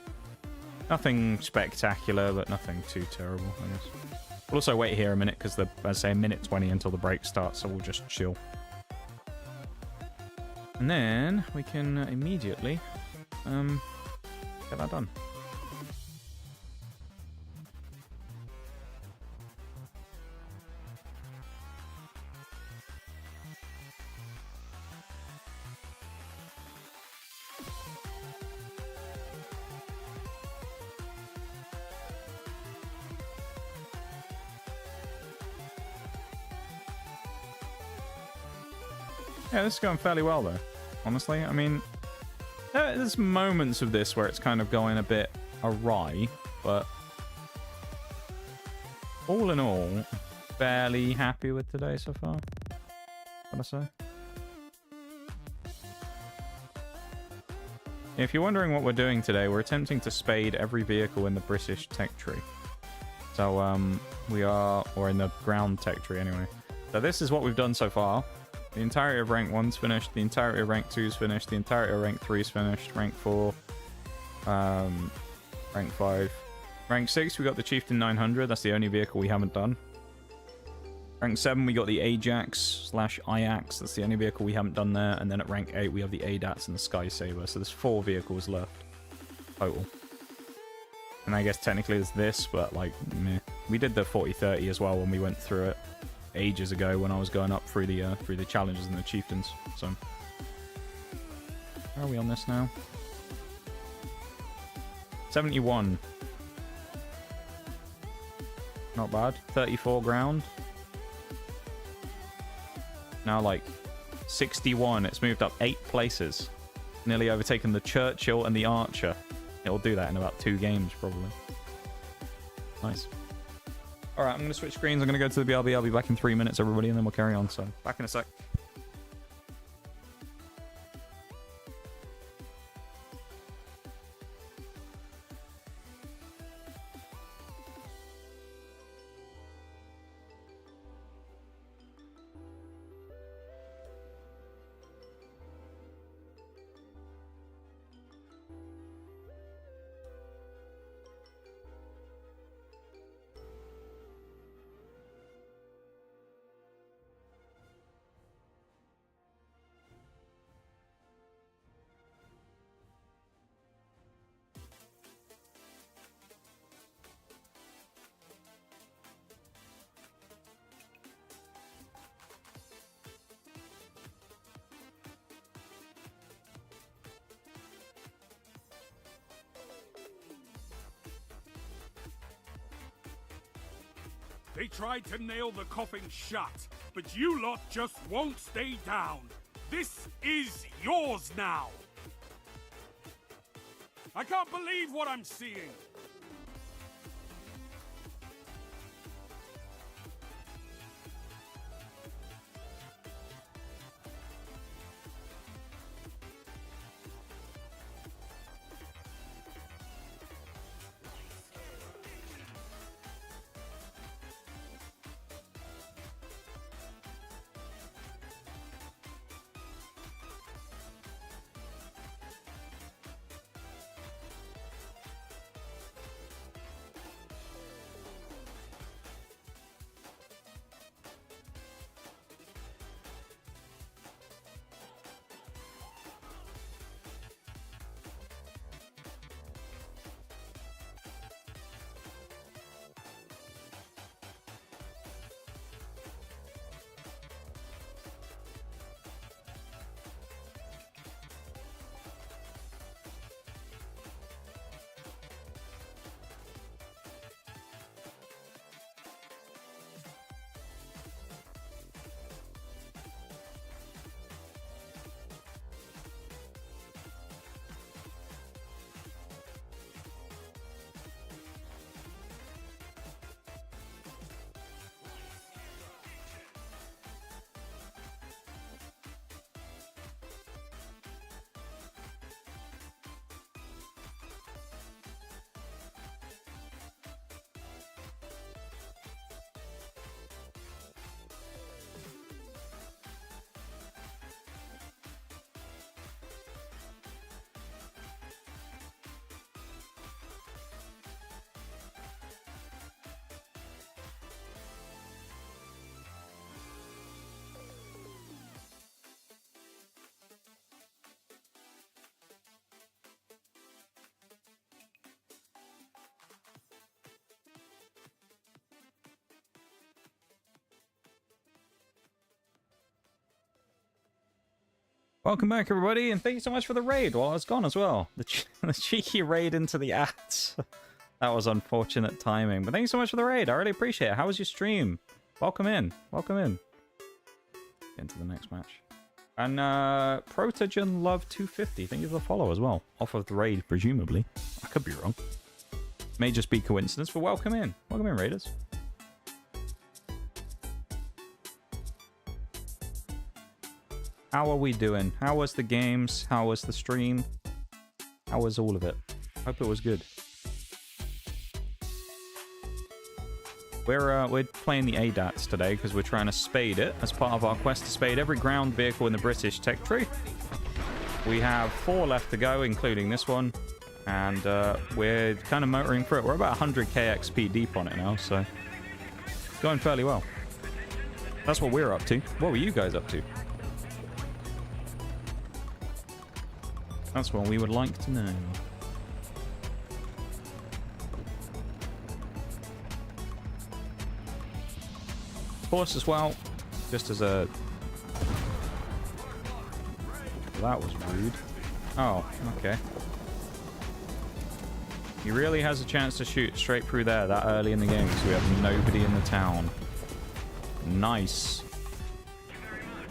[SPEAKER 1] nothing spectacular, but nothing too terrible, I guess. We'll also wait here a minute, because as I say, 1:20 until the break starts, so we'll just chill. And then we can immediately get that done. Yeah, this is going fairly well, though, honestly. I mean, there's moments of this where it's kind of going a bit awry, but all in all, fairly happy with today so far, gotta say. If you're wondering what we're doing today, we're attempting to spade every vehicle in the British tech tree. So, we are, or in the ground tech tree anyway. So this is what we've done so far. The entirety of rank 1's finished, the entirety of rank 2's finished, the entirety of rank 3's finished, rank 4, rank 5. Rank 6, we got the Chieftain 900, that's the only vehicle we haven't done. Rank 7, we got the Ajax/Iax. That's the only vehicle we haven't done there. And then at rank 8, we have the ADATS and the Sky Saber. So there's 4 vehicles left total. And I guess technically there's this, but like, meh. We did the 40-30 as well when we went through it ages ago when I was going up through the challenges and the chieftains. So, where are we on this now? 71. Not bad. 34 ground. Now like 61. It's moved up 8 places. Nearly overtaken the Churchill and the Archer. It'll do that in about 2 games probably. Nice. Alright, I'm going to switch screens. I'm going to go to the BRB. I'll be back in 3 minutes, everybody, and then we'll carry on. So, back in a sec.
[SPEAKER 4] They tried to nail the coffin shut, but you lot just won't stay down. This is yours now. I can't believe what I'm seeing.
[SPEAKER 1] Welcome back, everybody, and thank you so much for the raid while I was gone as well. The cheeky raid into the ads. That was unfortunate timing, but thank you so much for the raid. I really appreciate it. How was your stream? Welcome in. Welcome in. Get into the next match. And Protogen Love 250, thank you for the follow as well. Off of the raid, presumably. I could be wrong. May just be coincidence, but welcome in. Welcome in, raiders. How are we doing? How was the games? How was the stream? How was all of it? Hope it was good. We're playing the ADATs today because we're trying to spade it as part of our quest to spade every ground vehicle in the British tech tree. We have 4 left to go, including this one, and we're kind of motoring through it. We're about 100k XP deep on it now, so it's going fairly well. That's what we're up to. What were you guys up to? That's what we would like to know. Of course, as well, just as a... That was rude. Oh, okay. He really has a chance to shoot straight through there that early in the game because we have nobody in the town. Nice.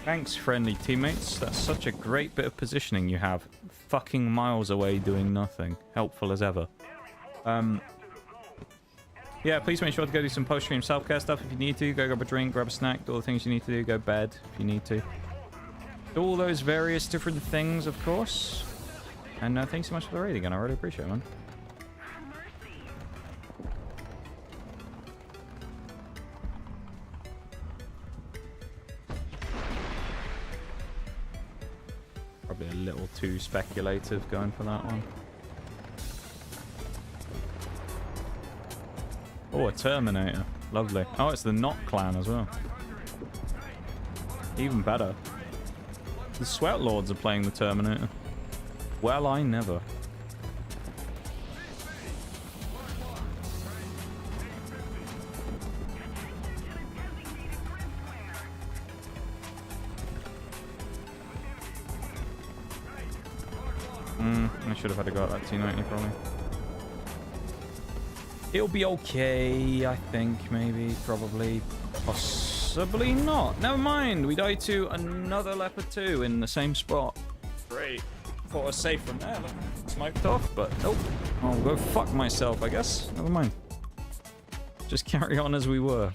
[SPEAKER 1] Thanks, friendly teammates. That's such a great bit of positioning you have. Fucking miles away doing nothing. Helpful as ever. Yeah, please make sure to go do some post-stream self-care stuff if you need to. Go grab a drink, grab a snack, do all the things you need to do. Go bed if you need to. Do all those various different things, of course. And thanks so much for the raid again. I really appreciate it, man. Probably a little too speculative going for that one. Oh, a Terminator. Lovely. Oh, it's the Knot clan as well. Even better. The Sweat Lords are playing the Terminator. Well, I never. I should have had a go at that T90 probably. It'll be okay, I think, maybe, probably, possibly not. Never mind, we died to another Leopard 2 in the same spot. Great. Thought I was safe from there, smoked off, but nope. I'll go fuck myself, I guess. Never mind. Just carry on as we were.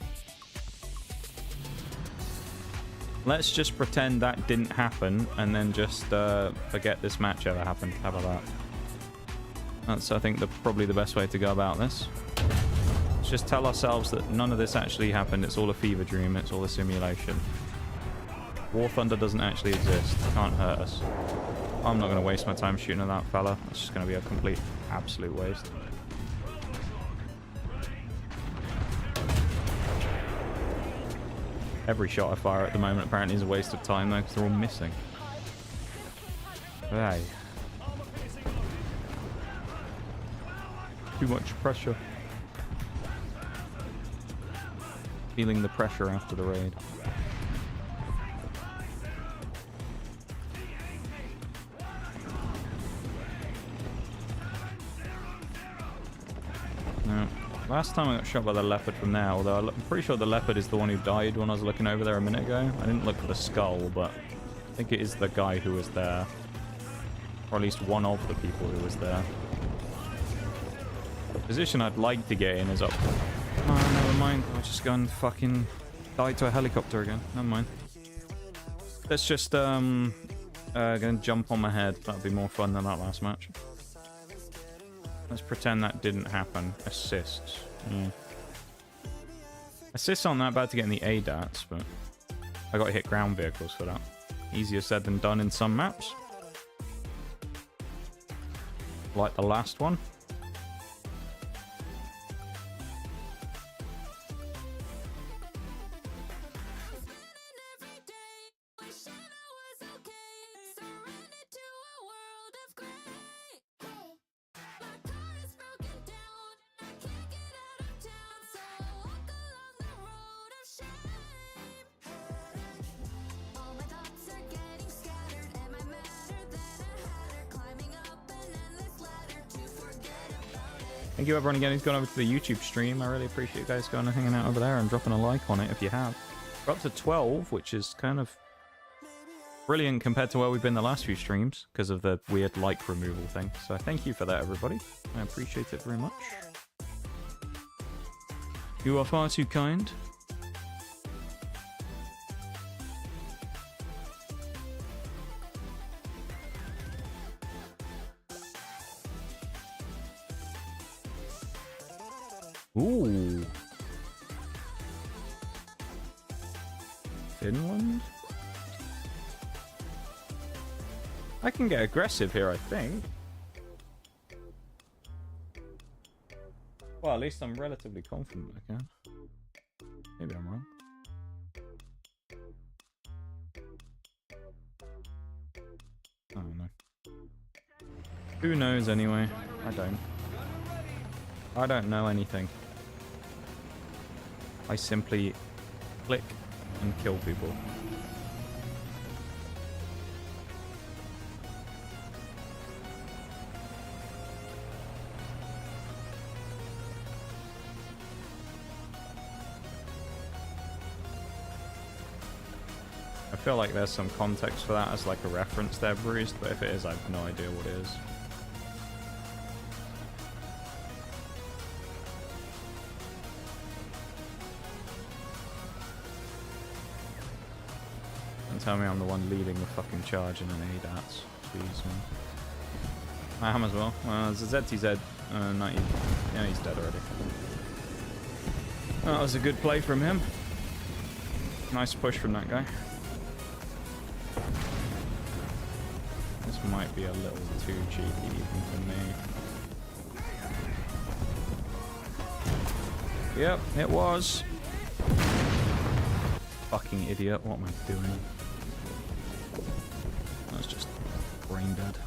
[SPEAKER 1] Let's just pretend that didn't happen, and then just forget this match ever happened. How about that? That's, I think, probably the best way to go about this. Let's just tell ourselves that none of this actually happened. It's all a fever dream. It's all a simulation. War Thunder doesn't actually exist. Can't hurt us. I'm not going to waste my time shooting at that fella. It's just going to be a complete, absolute waste. Every shot I fire at the moment apparently is a waste of time, though, because they're all missing. Hey. Too much pressure. Feeling the pressure after the raid. No. Last time I got shot by the leopard from there, although I'm pretty sure the leopard is the one who died when I was looking over there a minute ago. I didn't look for the skull, but I think it is the guy who was there. Or at least one of the people who was there. The position I'd like to get in is up. Oh, never mind. I'll just go and fucking die to a helicopter again. Never mind. Let's just gonna jump on my head. That'll be more fun than that last match. Let's pretend that didn't happen. Assists. Yeah. Assists aren't that bad to get in the ADATs, but I got to hit ground vehicles for that. Easier said than done in some maps. Like the last one. Thank you everyone again who's gone over to the YouTube stream. I really appreciate you guys going and hanging out over there and dropping a like on it if you have. We're up to 12, which is kind of brilliant compared to where we've been the last few streams because of the weird like removal thing. So thank you for that, everybody. I appreciate it very much. You are far too kind. Ooh. Finland? I can get aggressive here, I think. Well, at least I'm relatively confident I can. Maybe I'm wrong. Who knows anyway? I don't. I don't know anything. I simply click and kill people. I feel like there's some context for that as like a reference there, Bruised, but if it is, I have no idea what it is. Don't tell me I'm the one leading the fucking charge in an ADATS. Jeez, man. I am as well. Well, it's a ZTZ 90. Yeah, he's dead already. That was a good play from him. Nice push from that guy. This might be a little too cheeky even for me. Yep, it was. Fucking idiot, what am I doing? That's just brain dead.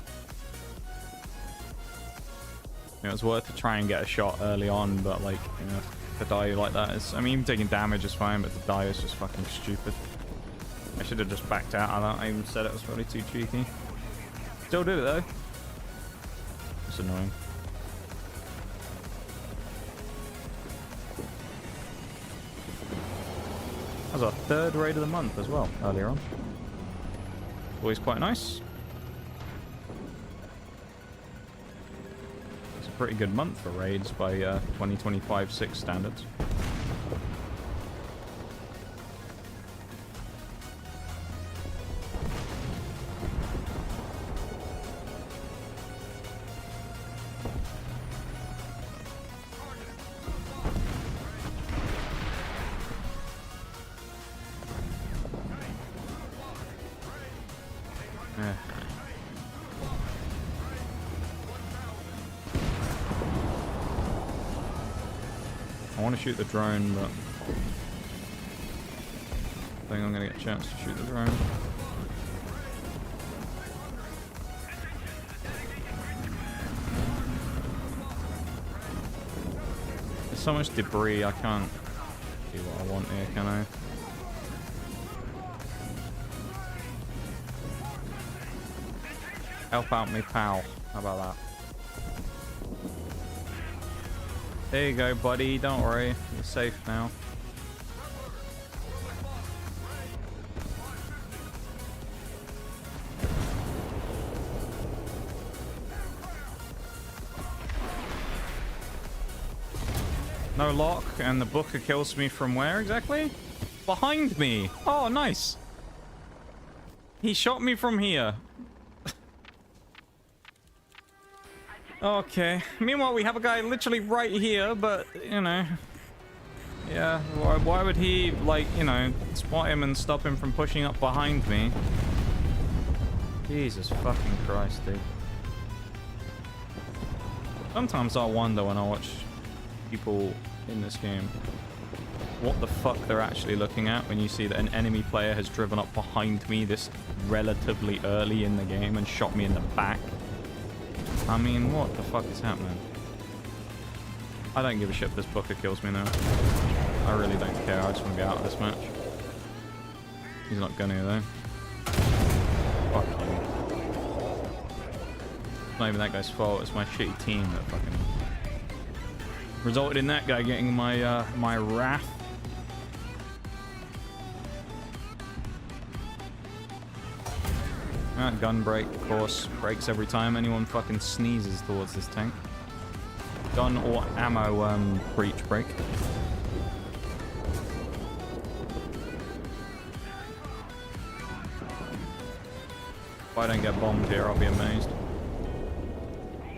[SPEAKER 1] It was worth to try and get a shot early on, but like, you know, to die like that is... I mean, even taking damage is fine, but to die is just fucking stupid. I should have just backed out of that. I even said it was probably too cheeky. Still did it though. It's annoying. That was our third raid of the month as well, earlier on. Always quite nice. It's a pretty good month for raids by 2025-6 standards. I want to shoot the drone, but I think I'm going to get a chance to shoot the drone. There's so much debris, I can't do what I want here, can I? Help out me, pal. How about that? There you go, buddy. Don't worry. You're safe now. No lock, and the booker kills me from where exactly? Behind me. Oh, nice. He shot me from here. Okay. Meanwhile, we have a guy literally right here, but, you know... Yeah, why would he, like, you know, spot him and stop him from pushing up behind me? Jesus fucking Christ, dude. Sometimes I wonder when I watch people in this game what the fuck they're actually looking at when you see that an enemy player has driven up behind me this relatively early in the game and shot me in the back. I mean, what the fuck is happening? I don't give a shit if this booker kills me now. I really don't care. I just want to get out of this match. He's not gonna though. Fuck you. It's not even that guy's fault. It's my shitty team that fucking resulted in that guy getting my my wrath. Gun break, of course, breaks every time anyone fucking sneezes towards this tank. Gun or ammo breach break. If I don't get bombed here, I'll be amazed.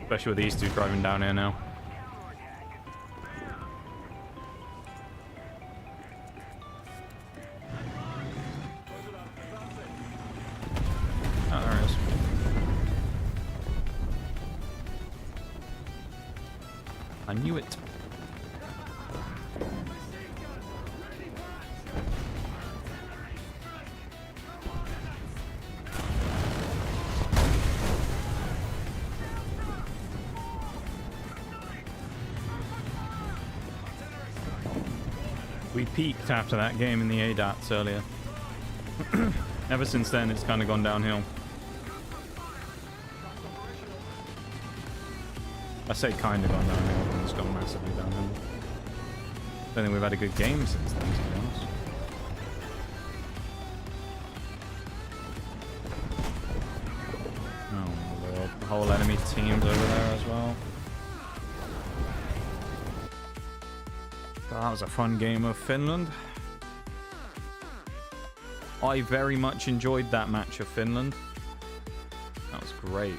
[SPEAKER 1] Especially with these two driving down here now. I knew it. We peaked after that game in the ADATs earlier. Ever since then, it's kind of gone downhill. I say kind of gone downhill, but it's gone massively downhill. I don't think we've had a good game since then, to be honest. Oh my lord, the whole enemy team's over there as well. That was a fun game of Finland. I very much enjoyed that match of Finland. That was great.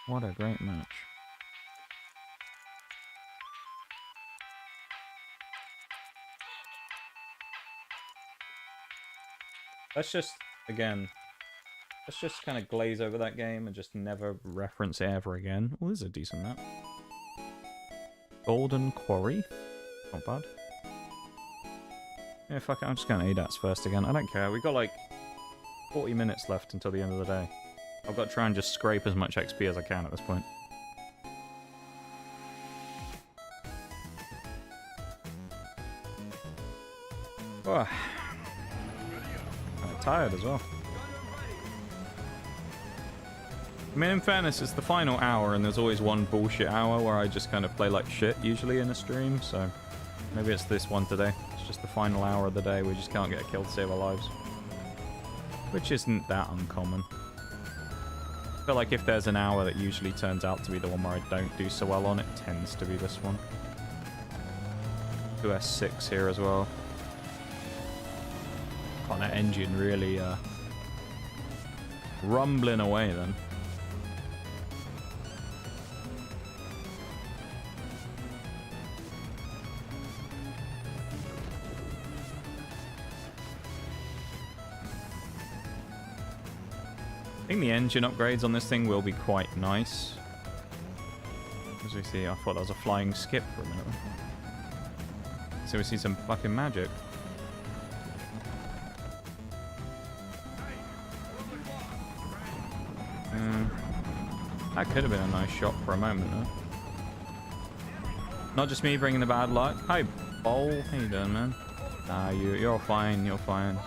[SPEAKER 1] What a great match. Let's just, again, let's just kind of glaze over that game and just never reference it ever again. Well, this is a decent map. Golden Quarry. Not bad. Yeah, fuck it. I'm just going ADATs first again. I don't care. We've got like 40 minutes left until the end of the day. I've got to try and just scrape as much XP as I can at this point. Oh. I'm tired as well. I mean, in fairness, it's the final hour, and there's always one bullshit hour where I just kind of play like shit, usually in a stream, so maybe it's this one today. It's just the final hour of the day. We just can't get a kill to save our lives. Which isn't that uncommon. I feel like if there's an hour that usually turns out to be the one where I don't do so well on, it tends to be this one. 2S6 here as well. Oh, that engine really rumbling away then. I think the engine upgrades on this thing will be quite nice. As we see, I thought that was a flying skip for a minute. So we see some fucking magic. That could have been a nice shot for a moment, though. Not just me bringing the bad luck. Hi, Bowl. How you doing, man? Nah, you're fine. You're fine.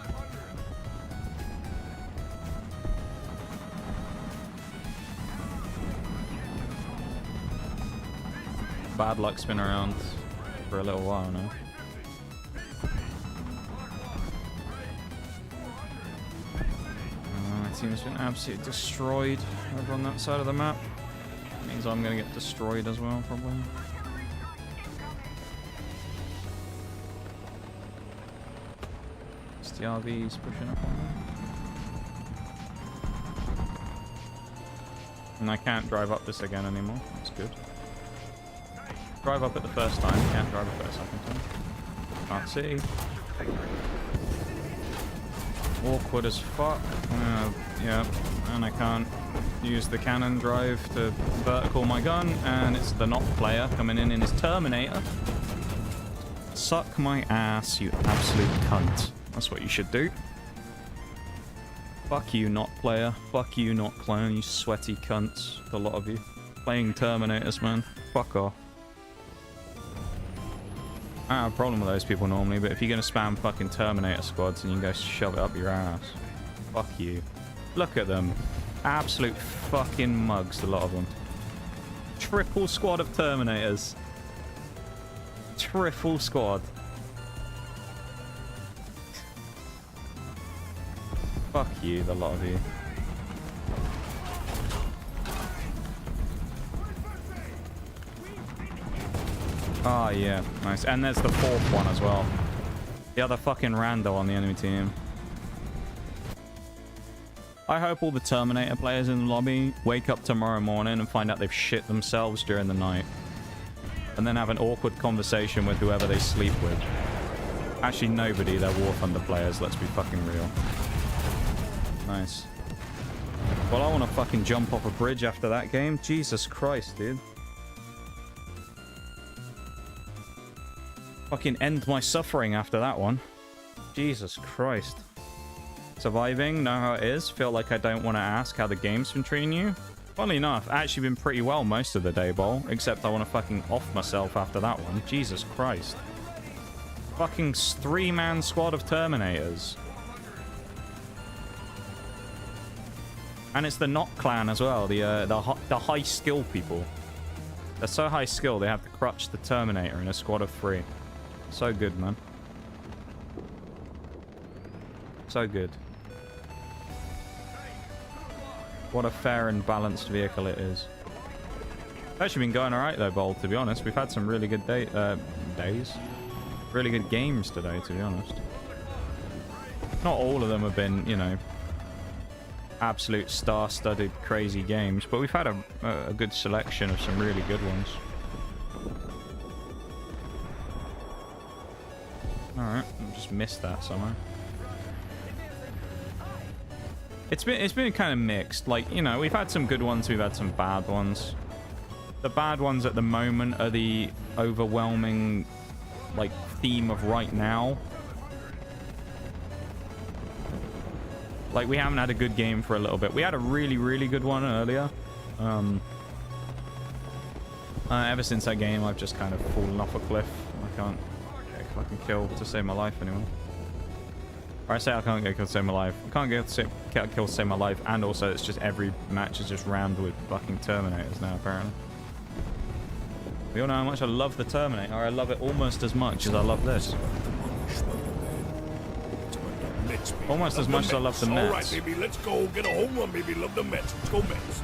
[SPEAKER 1] Bad luck's been around for a little while now. My team's been absolutely destroyed over on that side of the map. Means I'm gonna get destroyed as well, probably. STRV's pushing up on me. And I can't drive up this again anymore. That's good. Drive up it the first time, can't drive up it a second time. Can't see. Awkward as fuck. Yeah, and I can't use the cannon drive to vertical my gun, and it's the not player coming in his Terminator. Suck my ass, you absolute cunt. That's what you should do. Fuck you, not player. Fuck you, not clone, you sweaty cunts. A lot of you. Playing Terminators, man. Fuck off. I don't have a problem with those people normally, but if you're going to spam fucking Terminator squads and you can go shove it up your ass, fuck you. Look at them. Absolute fucking mugs, a lot of them. Triple squad of Terminators. Triple squad. Fuck you, the lot of you. Oh, yeah. Nice. And there's the fourth one as well. The other fucking rando on the enemy team. I hope all the Terminator players in the lobby wake up tomorrow morning and find out they've shit themselves during the night. And then have an awkward conversation with whoever they sleep with. Actually, nobody. They're War Thunder players. Let's be fucking real. Nice. Well, I want to fucking jump off a bridge after that game. Jesus Christ, dude. Fucking end my suffering after that one. Jesus Christ. Surviving, know how it is. Feel like I don't want to ask how the game's been treating you. Funnily enough, actually been pretty well most of the day, Bol. Except I want to fucking off myself after that one. Jesus Christ. Fucking 3-man squad of Terminators. And it's the Not clan as well. The high skill people. They're so high skill they have to crutch the Terminator in a squad of 3. So good, man. So good. What a fair and balanced vehicle it is. It's actually been going alright though, Bold, to be honest. We've had some really good days. Really good games today, to be honest. Not all of them have been, you know, absolute star-studded crazy games, but we've had a good selection of some really good ones. Alright, I just missed that somehow. It's been kind of mixed. Like, you know, we've had some good ones, we've had some bad ones. The bad ones at the moment are the overwhelming, like, theme of right now. Like, we haven't had a good game for a little bit. We had a really, really good one earlier. Ever since that game, I've just kind of fallen off a cliff. I can't get a fucking kill to save my life anymore. Or I say I can't get a kill to save my life. I can't get a kill to save my life, and also it's just every match is just rammed with fucking Terminators now, apparently. We all know how much I love the Terminator. I love it almost as much as I love this. Almost as much as I love the Mets.
[SPEAKER 4] All right, baby, let's go. Get a home run, baby. Love the Mets. Let's go, Mets.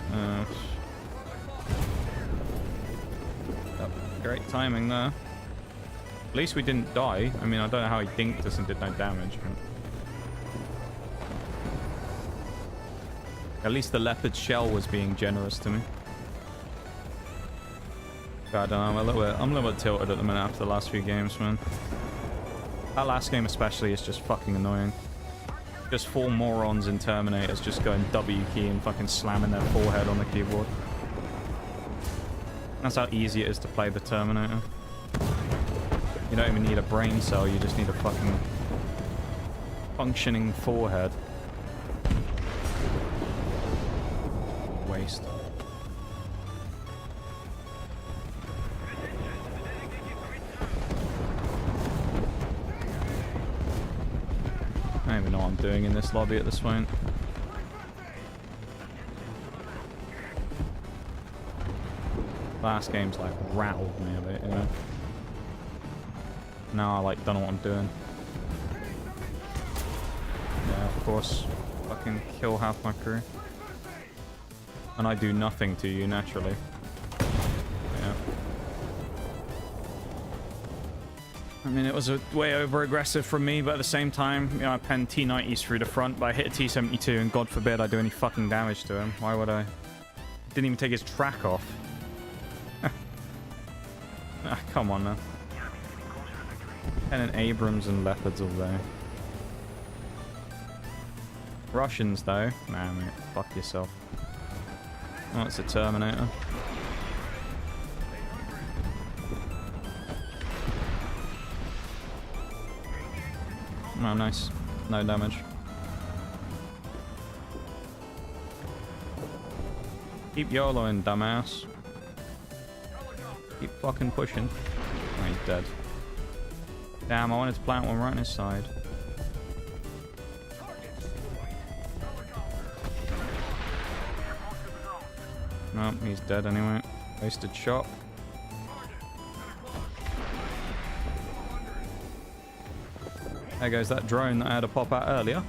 [SPEAKER 1] Great timing there. At least we didn't die. I mean, I don't know how he dinked us and did no damage. But at least the leopard shell was being generous to me. God, I don't know. I'm a little bit tilted at the minute after the last few games, man. That last game especially is just fucking annoying. Just 4 morons in Terminators just going W key and fucking slamming their forehead on the keyboard. That's how easy it is to play the Terminator. You don't even need a brain cell, you just need a fucking functioning forehead. Waste. I don't even know what I'm doing in this lobby at this point. Last game's like rattled me a bit, you know. Now I like don't know what I'm doing. Yeah, of course. Fucking kill half my crew. And I do nothing to you naturally. Yeah. I mean, it was a way over aggressive from me, but at the same time, you know, I penned T90s through the front, but I hit a T72 and God forbid I do any fucking damage to him. Why would I? Didn't even take his track off. Ah, come on now. And Abrams and Leopards all day. Russians though? Nah, mate. Fuck yourself. Oh, it's a Terminator. Oh, nice. No damage. Keep YOLOing, dumbass. Keep fucking pushing. Oh, he's dead. Damn, I wanted to plant one right on his side. No, he's dead anyway. Wasted shot. There goes that drone that I had to pop out earlier.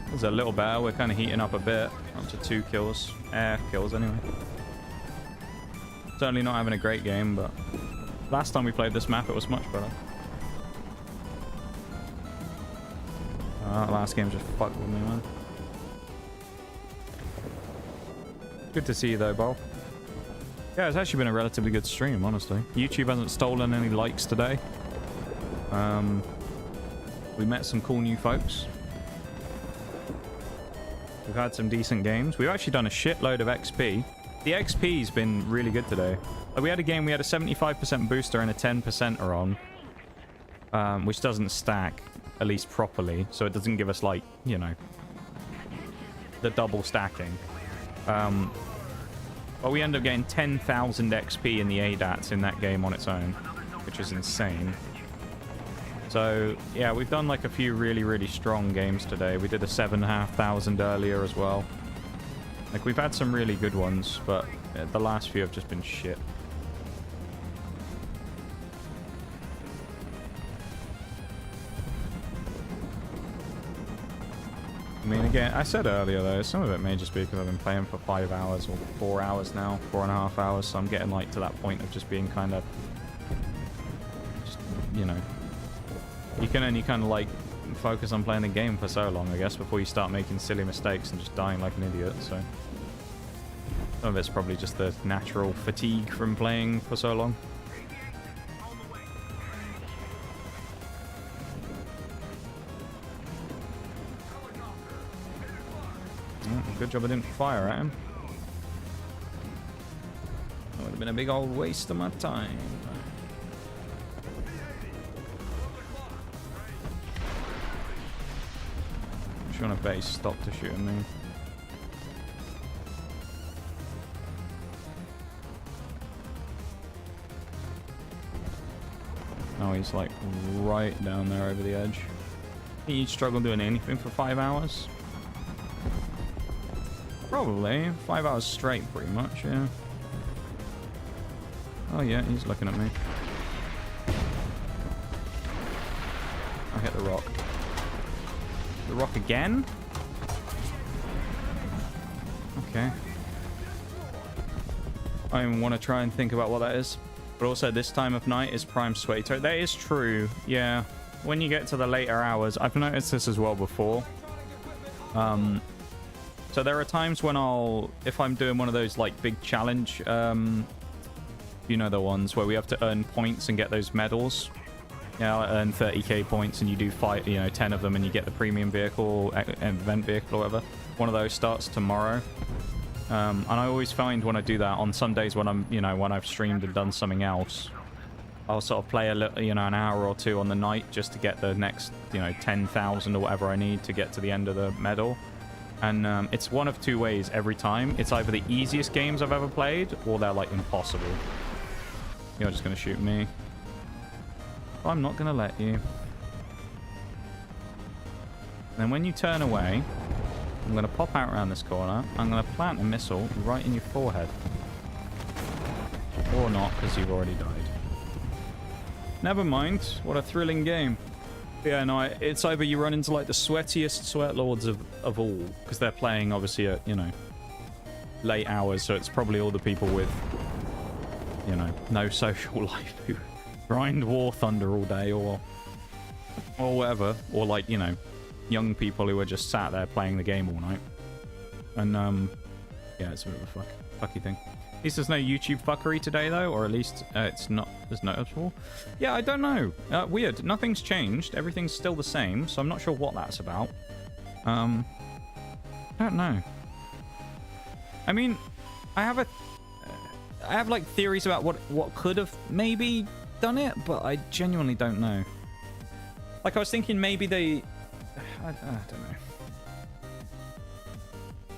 [SPEAKER 1] It was a little better. We're kind of heating up a bit. Up to 2 kills. Air kills anyway. Certainly not having a great game, but last time we played this map, it was much better. Last game just fucked with me, man. Good to see you though, Bol. Yeah, it's actually been a relatively good stream, honestly. YouTube hasn't stolen any likes today. We met some cool new folks. We've had some decent games. We've actually done a shitload of XP. The XP's been really good today. Like, we had a game, we had a 75% booster and a 10%er on. Which doesn't stack, at least properly. So it doesn't give us, like, you know, the double stacking. But we end up getting 10,000 XP in the ADATs in that game on its own, which is insane. So, yeah, we've done like a few really, really strong games today. We did a 7,500 earlier as well. Like, we've had some really good ones, but the last few have just been shit. I mean, again, I said earlier, though, some of it may just be because I've been playing for 5 hours or 4 hours now, 4.5 hours, so I'm getting, like, to that point of just being kind of, just, you know, you can only kind of, like, focus on playing the game for so long, I guess, before you start making silly mistakes and just dying like an idiot, so. Some of it's probably just the natural fatigue from playing for so long. Good job I didn't fire at him. That would have been a big old waste of my time. I'm sure on a base stop to shoot at me. Oh, he's like right down there over the edge. Think you'd struggle doing anything for 5 hours? Probably. 5 hours straight, pretty much, yeah. Oh, yeah, he's looking at me. I hit the rock. The rock again? Okay. I don't even want to try and think about what that is. But also, this time of night is prime sweaty tone. That is true, yeah. When you get to the later hours, I've noticed this as well before. So there are times when if I'm doing one of those like big challenge, you know, the ones where we have to earn points and get those medals. Yeah, I earn 30k points and you do 10 of them and you get the premium vehicle, event vehicle or whatever. One of those starts tomorrow. And I always find when I do that on some days when when I've streamed and done something else, I'll sort of play a little, an hour or two on the night just to get the next, 10,000 or whatever I need to get to the end of the medal. And it's one of two ways every time. It's either the easiest games I've ever played, or they're, like, impossible. You're just going to shoot me. I'm not going to let you. Then when you turn away, I'm going to pop out around this corner. I'm going to plant a missile right in your forehead. Or not, because you've already died. Never mind. What a thrilling game. Yeah, no, it's either you run into, like, the sweatiest sweat lords of all, because they're playing, obviously, at, late hours, so it's probably all the people with, no social life who grind War Thunder all day, or whatever, or, like, young people who are just sat there playing the game all night. And, yeah, it's a bit of a fucky thing. At least there's no YouTube fuckery today, though, or at least it's not as noticeable. Yeah, I don't know. Weird. Nothing's changed. Everything's still the same, so I'm not sure what that's about. I don't know. I mean, I have like theories about what could have maybe done it, but I genuinely don't know. Like, I was thinking maybe they... I don't know.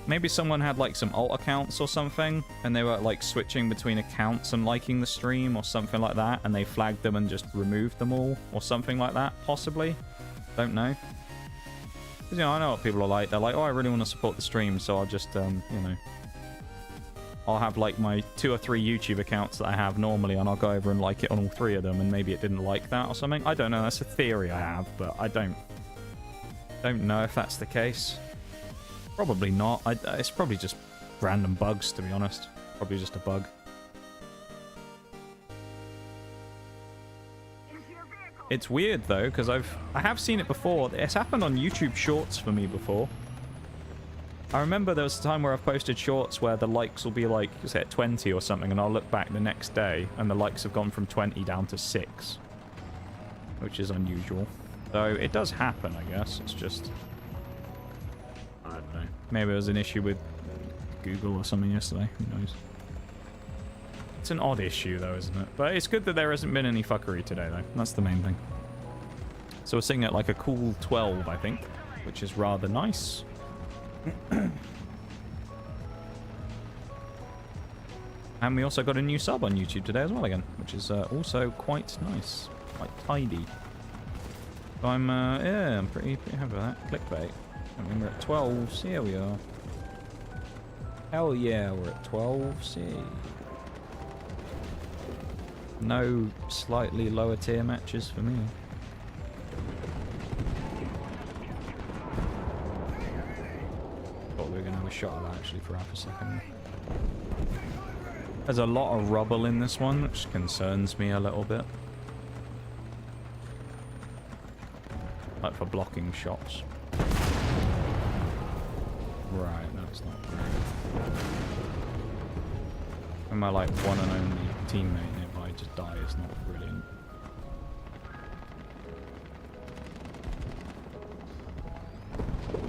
[SPEAKER 1] Maybe someone had, like, some alt accounts or something, and they were, like, switching between accounts and liking the stream or something like that, and they flagged them and just removed them all, or something like that, possibly. Don't know. Because, I know what people are like. They're like, oh, I really want to support the stream, so I'll just, I'll have, like, my 2 or 3 YouTube accounts that I have normally, and I'll go over and like it on all 3 of them, and maybe it didn't like that or something. I don't know. That's a theory I have, but I don't know if that's the case. Probably not. It's probably just random bugs, to be honest. Probably just a bug. It's weird, though, because I have seen it before. It's happened on YouTube Shorts for me before. I remember there was a time where I've posted shorts where the likes will be like, say, at 20 or something, and I'll look back the next day, and the likes have gone from 20 down to 6. Which is unusual. So it does happen, I guess. It's just... I don't know. Maybe there was an issue with Google or something yesterday. Who knows? It's an odd issue, though, isn't it? But it's good that there hasn't been any fuckery today, though. That's the main thing. So we're sitting at like a cool 12, I think, which is rather nice. And we also got a new sub on YouTube today as well again, which is also quite nice. Quite tidy. So I'm pretty happy with that. Clickbait. I mean, we're at 12. See, here we are. Hell yeah, we're at 12. See. No slightly lower tier matches for me. Thought we were going to have a shot at that actually for half a second. There's a lot of rubble in this one, which concerns me a little bit. Like for blocking shots. Right, no, it's not great. And my like one and only teammate nearby just die is not brilliant.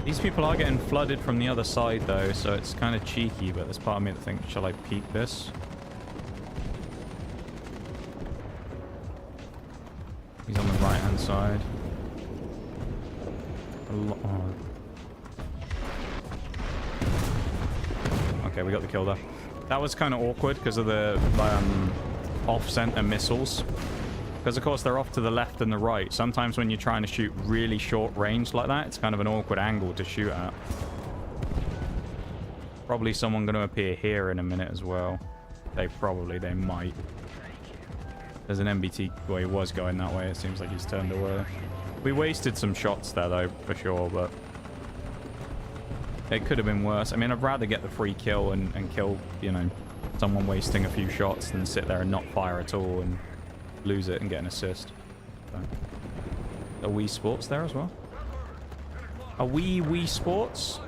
[SPEAKER 1] These people are getting flooded from the other side though, so it's kind of cheeky, but there's part of me that thinks, shall I peek this? He's on the right hand side. Oh. Okay, we got the kill there. That was kind of awkward because of the off-center missiles. Because of course they're off to the left and the right. Sometimes when you're trying to shoot really short range like that, it's kind of an awkward angle to shoot at. Probably someone going to appear here in a minute as well. They might. There's an MBT, well, he was going that way. It seems like he's turned away. We wasted some shots there though, for sure, but it could have been worse. I mean, I'd rather get the free kill and kill, you know, someone wasting a few shots than sit there and not fire at all and lose it and get an assist. So. A Wii Sports there as well. A Wii Sports.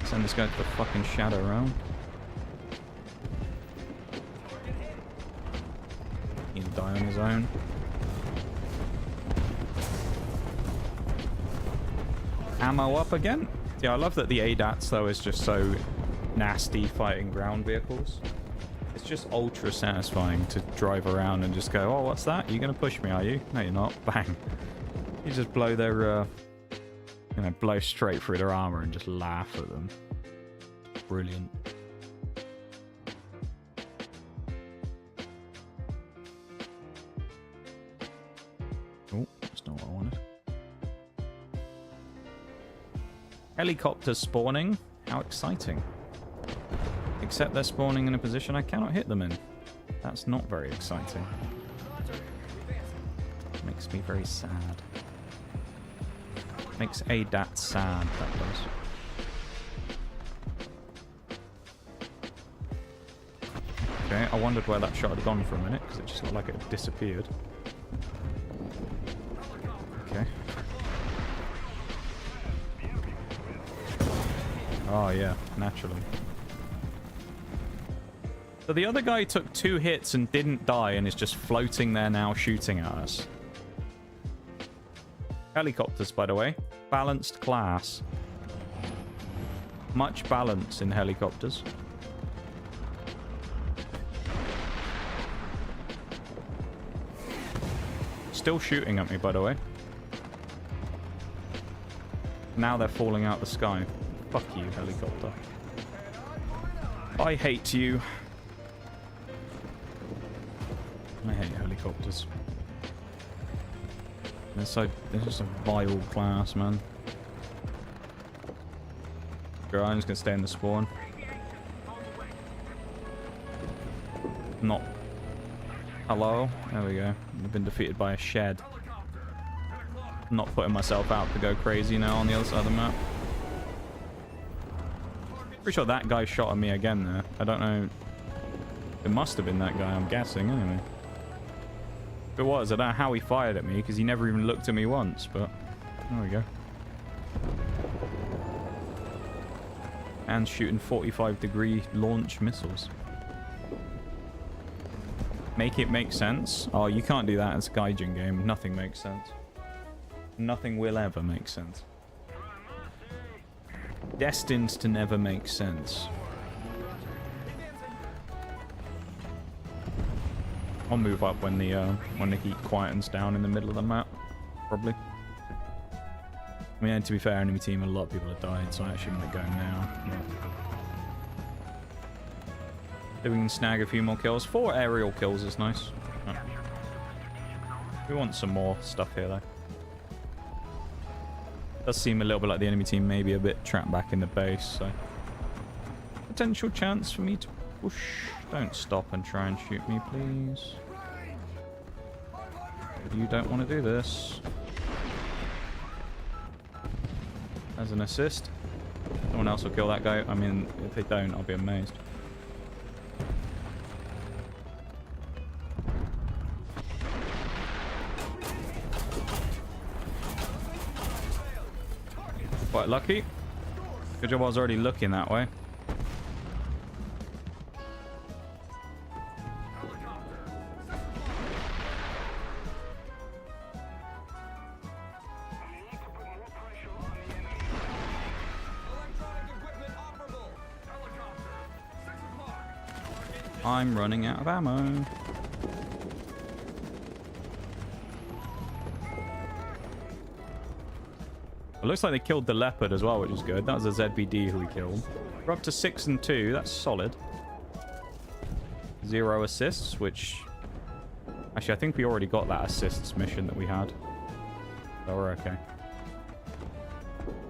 [SPEAKER 1] Send this guy to the fucking shadow realm. He'll die on his own. Ammo up again. Yeah, I love that the ADATs though is just so nasty fighting ground vehicles. It's just ultra satisfying to drive around and just go, oh, what's that? You're gonna push me, are you? No, you're not. Bang. You just blow their, you know, blow straight through their armor and just laugh at them. Brilliant. Oh, that's not what I wanted. Helicopters spawning. How exciting. Except they're spawning in a position I cannot hit them in. That's not very exciting. Makes me very sad. Makes ADAT sad, that does. Okay, I wondered where that shot had gone for a minute, because it just looked like it had disappeared. Okay. Oh yeah, naturally. So the other guy took 2 hits and didn't die and is just floating there now shooting at us. Helicopters, by the way. Balanced class. Much balance in helicopters. Still shooting at me, by the way. Now they're falling out the sky. Fuck you, helicopter. I hate you. I hate helicopters. They're just a vile class, man. Girl, I'm just gonna stay in the spawn. Not. Hello? There we go. I've been defeated by a shed. I'm not putting myself out to go crazy now on the other side of the map. Pretty sure that guy shot at me again there. I don't know. It must have been that guy, I'm guessing, anyway. If it was, I don't know how he fired at me, because he never even looked at me once, but there we go. And shooting 45-degree launch missiles. Make it make sense? Oh, you can't do that as a Gaijin game. Nothing makes sense. Nothing will ever make sense. Destined to never make sense. I'll move up when the heat quietens down in the middle of the map, probably. I mean, to be fair, enemy team, a lot of people have died, so I actually might go now. If we can snag a few more kills. 4 aerial kills is nice. Oh. We want some more stuff here, though. Does seem a little bit like the enemy team maybe a bit trapped back in the base, so... Potential chance for me to push. Don't stop and try and shoot me, please. You don't want to do this. As an assist. Someone else will kill that guy. I mean, if they don't, I'll be amazed. Quite lucky. Good job I was already looking that way. I'm running out of ammo. It looks like they killed the leopard as well, which is good. That was a ZBD who we killed. We're up to 6 and 2. That's solid. 0 assists, which... Actually, I think we already got that assists mission that we had. So we're okay.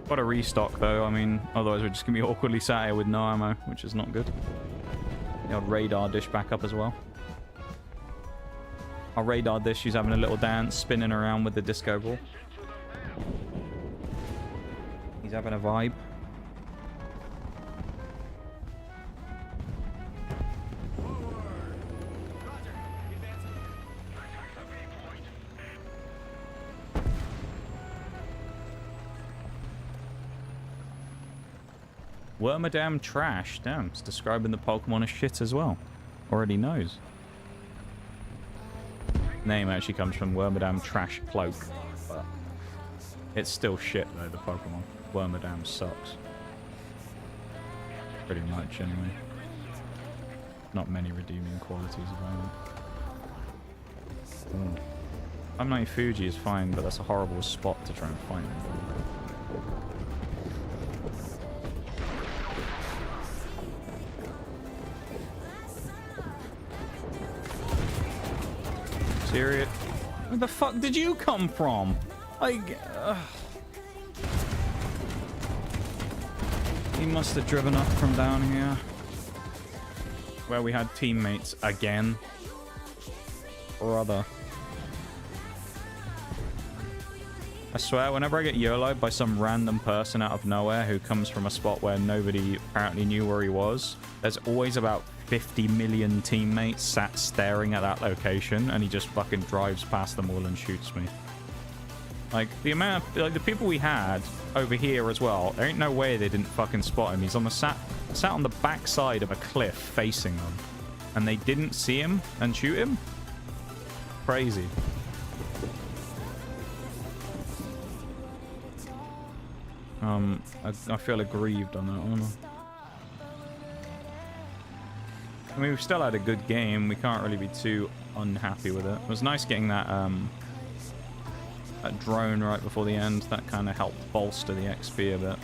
[SPEAKER 1] Got a restock, though. I mean, otherwise we're just going to be awkwardly sat here with no ammo, which is not good. The old radar dish back up as well. Our radar dish, she's having a little dance, spinning around with the disco ball. He's having a vibe. Wormadam trash. Damn, it's describing the Pokemon as shit as well. Already knows. Name actually comes from Wormadam trash cloak. But it's still shit though, the Pokemon. Wormadam sucks. Pretty much anyway. Not many redeeming qualities about it. I'm not Fuji is fine, but that's a horrible spot to try and find him. Serious? Where the fuck did you come from? Like, he must have driven up from down here. Where we had teammates again. Brother. I swear, whenever I get YOLO'd by some random person out of nowhere who comes from a spot where nobody apparently knew where he was, there's always about 50 million teammates sat staring at that location, and he just fucking drives past them all and shoots me. Like, the amount of, like, the people we had over here as well, there ain't no way they didn't fucking spot him. He's on the sat on the backside of a cliff facing them, and they didn't see him and shoot him? Crazy. I feel aggrieved on that one. I mean, we've still had a good game. We can't really be too unhappy with it. It was nice getting that that drone right before the end. That kind of helped bolster the XP a bit.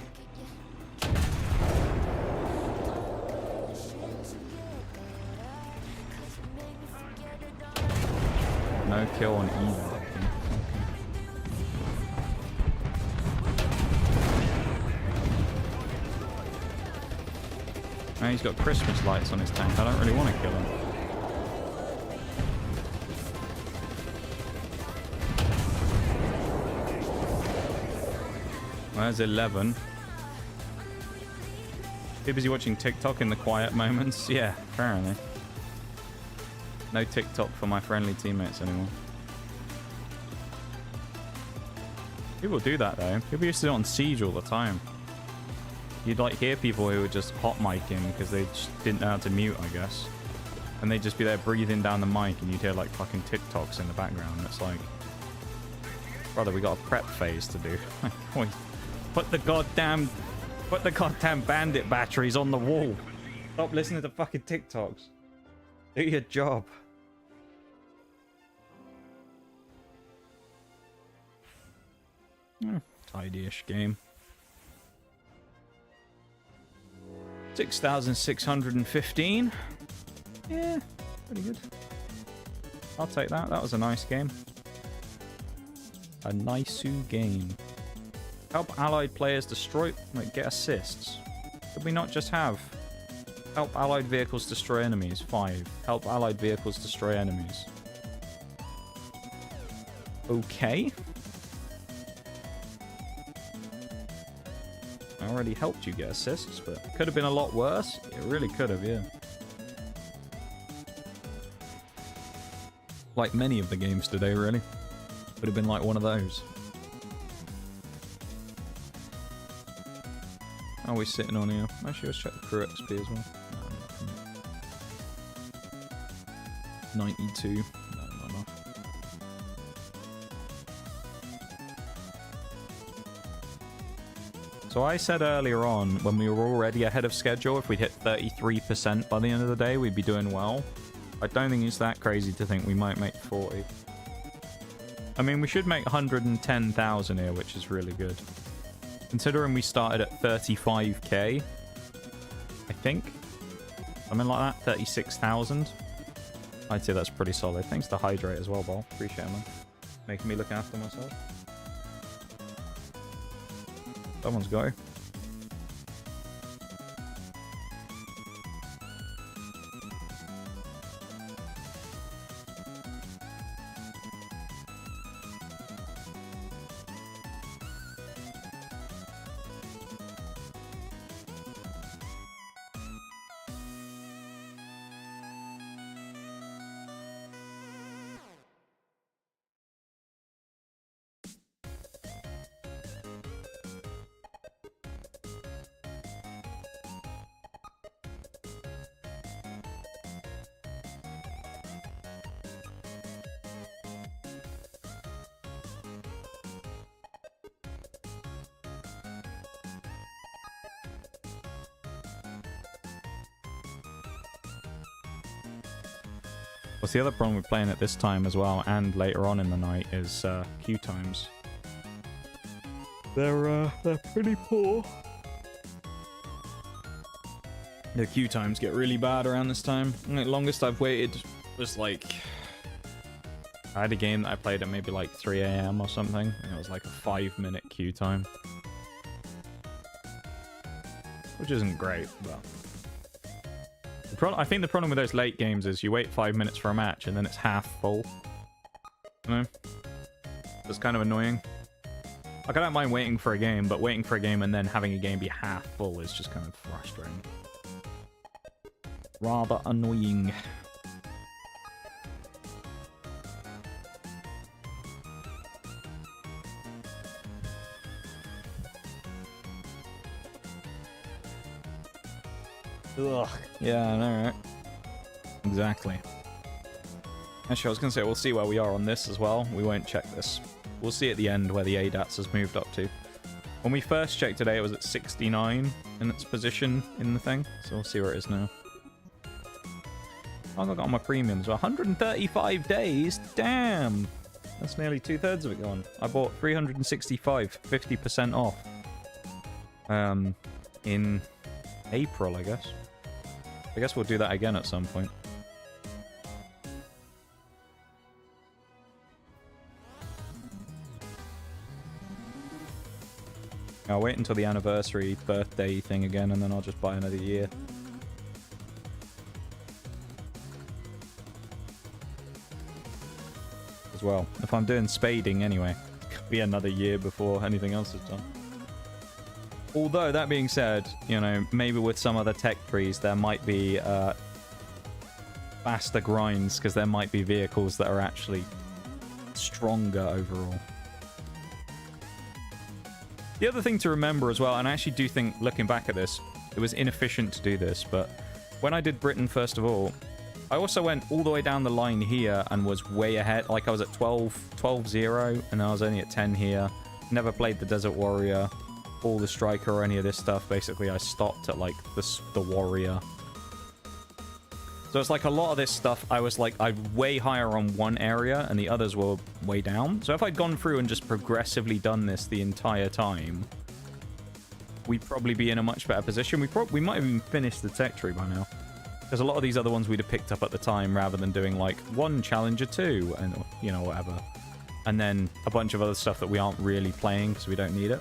[SPEAKER 1] No kill on either. Now he's got Christmas lights on his tank. I don't really want to kill him. Well, there's 11. Too busy watching TikTok in the quiet moments? Yeah, apparently. No TikTok for my friendly teammates anymore. People do that though. People used to do it on Siege all the time. You'd like hear people who were just hot micing because they just didn't know how to mute, I guess. And they'd just be there breathing down the mic and you'd hear like fucking TikToks in the background. It's like, brother, we got a prep phase to do. Put the goddamn bandit batteries on the wall. Stop listening to fucking TikToks. Do your job. Tidy-ish game. 6,615. Yeah, pretty good. I'll take that. That was a nice game. A nice-oo game. Help allied players destroy... Wait, get assists. Could we not just have... Help allied vehicles destroy enemies? 5. Help allied vehicles destroy enemies. Okay. I already helped you get assists, but it could have been a lot worse. It really could have, yeah. Like many of the games today, really. Would have been like one of those. How are we sitting on here? Actually, let's check the crew XP as well. No, 92. No, not enough. So I said earlier on, when we were already ahead of schedule, if we'd hit 33% by the end of the day, we'd be doing well. I don't think it's that crazy to think we might make 40. I mean, we should make 110,000 here, which is really good. Considering we started at 35k, I think. Something like that, 36,000. I'd say that's pretty solid. Thanks to Hydrate as well, Bol. Appreciate it, man. Making me look after myself. Someone's go. What's the other problem with playing at this time as well, and later on in the night, is queue times. They're pretty poor. The queue times get really bad around this time. The longest I've waited was like... I had a game that I played at maybe like 3 AM or something, and it was like a 5-minute queue time. Which isn't great, but... I think the problem with those late games is you wait 5 minutes for a match and then it's half full. You know? It's kind of annoying. Like, I don't mind waiting for a game, but waiting for a game and then having a game be half full is just kind of frustrating. Rather annoying. Ugh. Yeah, I know, right? Exactly. Actually, I was going to say, we'll see where we are on this as well. We won't check this. We'll see at the end where the ADATS has moved up to. When we first checked today, it was at 69 in its position in the thing. So we'll see where it is now. Oh, I got my premiums. 135 days? Damn! That's nearly 2/3 of it gone. I bought 365, 50% off. In April, I guess. I guess we'll do that again at some point. I'll wait until the anniversary birthday thing again, and then I'll just buy another year. As well. If I'm doing spading anyway, it could be another year before anything else is done. Although, that being said, you know, maybe with some other tech trees, there might be faster grinds, because there might be vehicles that are actually stronger overall. The other thing to remember as well, and I actually do think, looking back at this, it was inefficient to do this, but when I did Britain, first of all, I also went all the way down the line here and was way ahead. Like, I was at 12-0, and I was only at 10 here. Never played the Desert Warrior, all the Striker, or any of this stuff. Basically, I stopped at, like, the Warrior. So it's like a lot of this stuff, I was like, I'm way higher on one area and the others were way down. So if I'd gone through and just progressively done this the entire time, we'd probably be in a much better position. We might have even finished the tech tree by now. Because a lot of these other ones we'd have picked up at the time rather than doing like one challenge or two and, you know, whatever. And then a bunch of other stuff that we aren't really playing because we don't need it.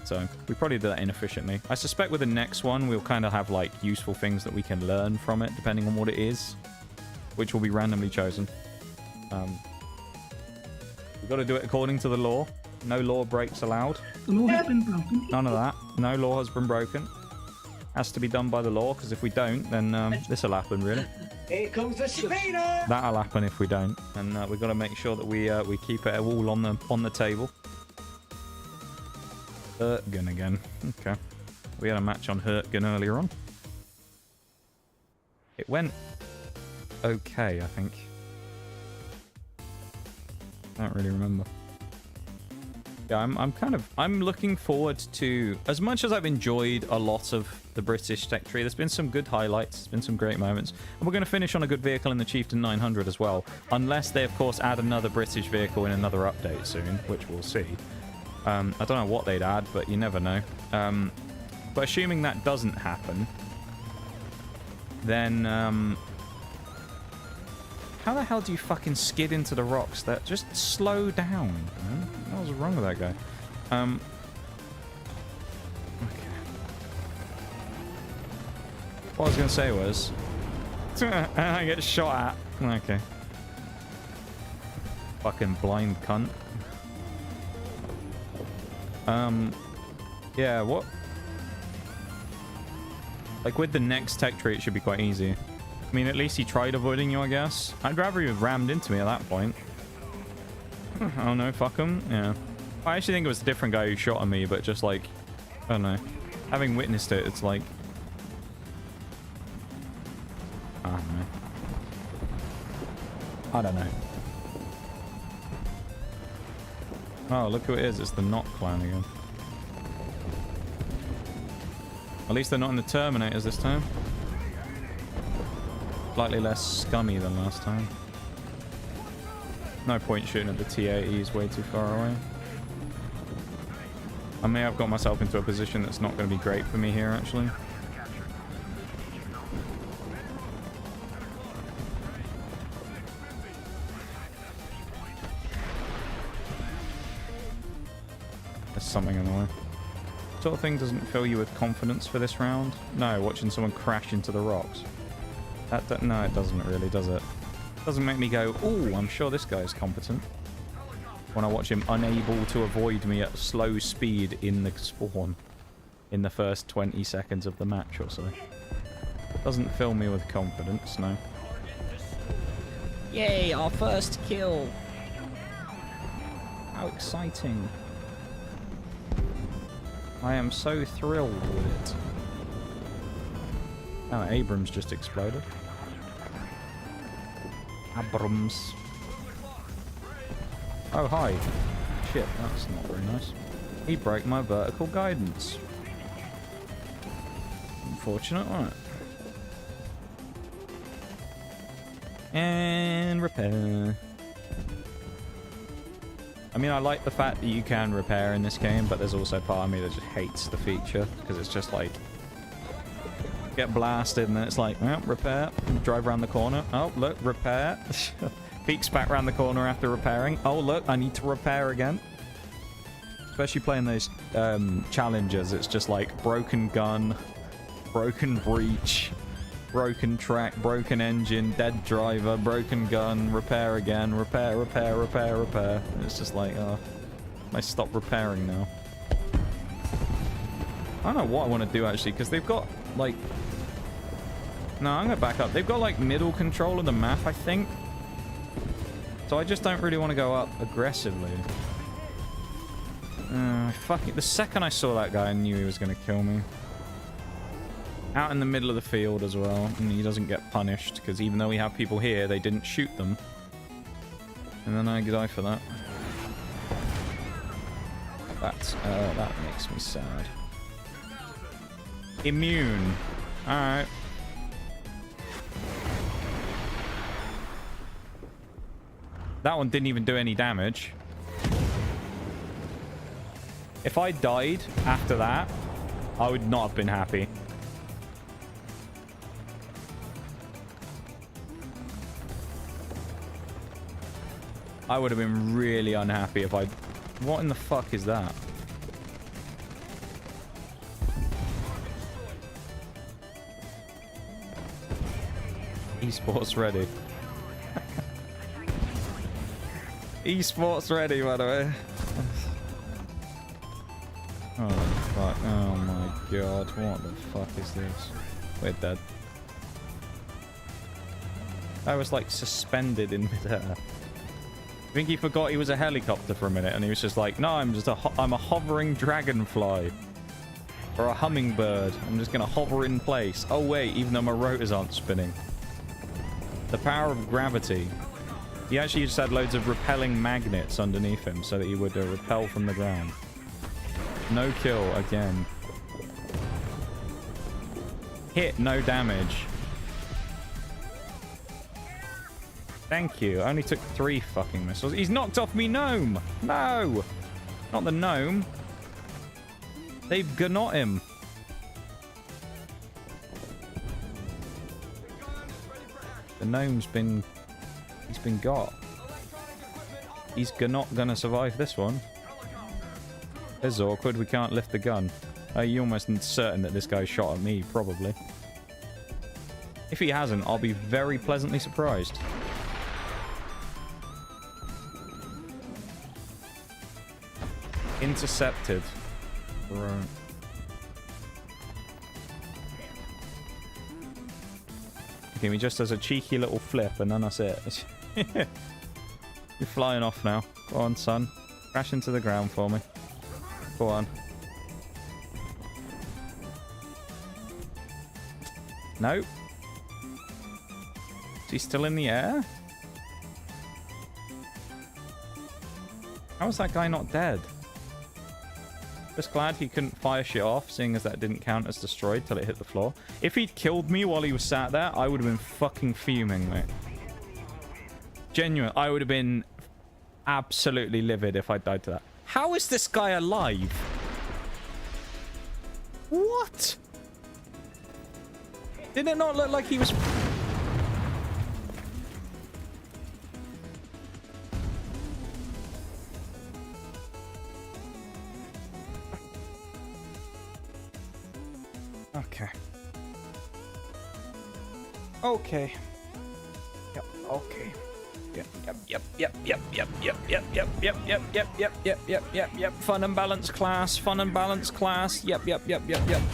[SPEAKER 1] So we probably did that inefficiently. I suspect with the next one, we'll kind of have like useful things that we can learn from it, depending on what it is, which will be randomly chosen. We've got to do it according to the law. No law breaks allowed.
[SPEAKER 2] The law has been broken.
[SPEAKER 1] None of that. No law has been broken. Has to be done by the law, because if we don't, then this will happen, really.
[SPEAKER 6] Here comes the spade.
[SPEAKER 1] That'll happen if we don't. And we've got to make sure that we keep it all on the table. Hurtgun again. Okay. We had a match on Hurtgun earlier on. It went okay, I think. I don't really remember. Yeah, I'm looking forward to, as much as I've enjoyed a lot of the British tech tree, there's been some good highlights, there's been some great moments, and we're going to finish on a good vehicle in the Chieftain 900 as well, unless they of course add another British vehicle in another update soon, which we'll see. I don't know what they'd add, but you never know. But assuming that doesn't happen, then how the hell do you fucking skid into the rocks? That just slow down, man. What was wrong with that guy? Okay. What I was gonna say was, I get shot at. Okay. Fucking blind cunt. Yeah, what? Like with the next tech tree, it should be quite easy. I mean, at least he tried avoiding you, I guess. I'd rather he had rammed into me at that point. Oh no, fuck him. Yeah. I actually think it was a different guy who shot at me, but just like, I don't know. Having witnessed it, it's like... I don't know. I don't know. Oh, look who it is. It's the Knot clan again. At least they're not in the Terminators this time. Slightly less scummy than last time. No point shooting at the T-80, he's way too far away. I may have got myself into a position that's not going to be great for me here, actually. There's something in the way. Sort of thing doesn't fill you with confidence for this round. No, watching someone crash into the rocks. No, it doesn't really, does it? Doesn't make me go, ooh, I'm sure this guy's competent. When I watch him unable to avoid me at slow speed in the spawn in the first 20 seconds of the match or so. Doesn't fill me with confidence, no. Yay, our first kill! How exciting. I am so thrilled with it. Oh, Abrams just exploded. Abrams. Oh, hi. Shit, that's not very nice. He broke my vertical guidance. Unfortunate, right? And repair. I mean, I like the fact that you can repair in this game, but there's also part of me that just hates the feature, because it's just like, get blasted and then it's like, well, repair, drive around the corner, oh look, repair. Peeks back around the corner after repairing, oh look, I need to repair again. Especially playing those challenges, it's just like broken gun, broken breach, broken track, broken engine, dead driver, broken gun, repair again, repair, repair, repair, repair. It's just like, I stop repairing now. I don't know what I want to do actually, because they've got like... No, I'm going to back up. They've got like middle control of the map, I think. So I just don't really want to go up aggressively. Fuck it. The second I saw that guy, I knew he was going to kill me. Out in the middle of the field as well, and he doesn't get punished, because even though we have people here, they didn't shoot them. And then I die for that. That makes me sad. Immune. Alright. That one didn't even do any damage. If I died after that, I would not have been happy. I would have been really unhappy if I... What in the fuck is that? Esports ready. Esports ready, by the way. Oh, fuck. Oh my god. What the fuck is this? We're dead. I was like suspended in midair. I think he forgot he was a helicopter for a minute and he was just like, no, I'm a hovering dragonfly. Or a hummingbird. I'm just gonna hover in place. Oh wait, even though my rotors aren't spinning. The power of gravity. He actually just had loads of repelling magnets underneath him so that he would repel from the ground. No kill again. Hit, no damage. Thank you. I only took 3 fucking missiles. He's knocked off me gnome. No. Not the gnome. They've got him. The gnome's been... He's been got. He's not gonna survive this one. This is awkward. We can't lift the gun. You're almost certain that this guy shot at me, probably. If he hasn't, I'll be very pleasantly surprised. Intercepted. Right. Okay, he just does a cheeky little flip and then that's it. You're flying off now. Go on, son. Crash into the ground for me. Go on. Nope. Is he still in the air? How is that guy not dead? Just glad he couldn't fire shit off, seeing as that didn't count as destroyed till it hit the floor. If he'd killed me while he was sat there, I would have been fucking fuming, mate. Genuine. I would have been absolutely livid if I died to that. How is this guy alive? What? Did it not look like he was... Okay. Okay. Yep, okay. Yep. Fun and balanced class. Fun and balanced class. Yep.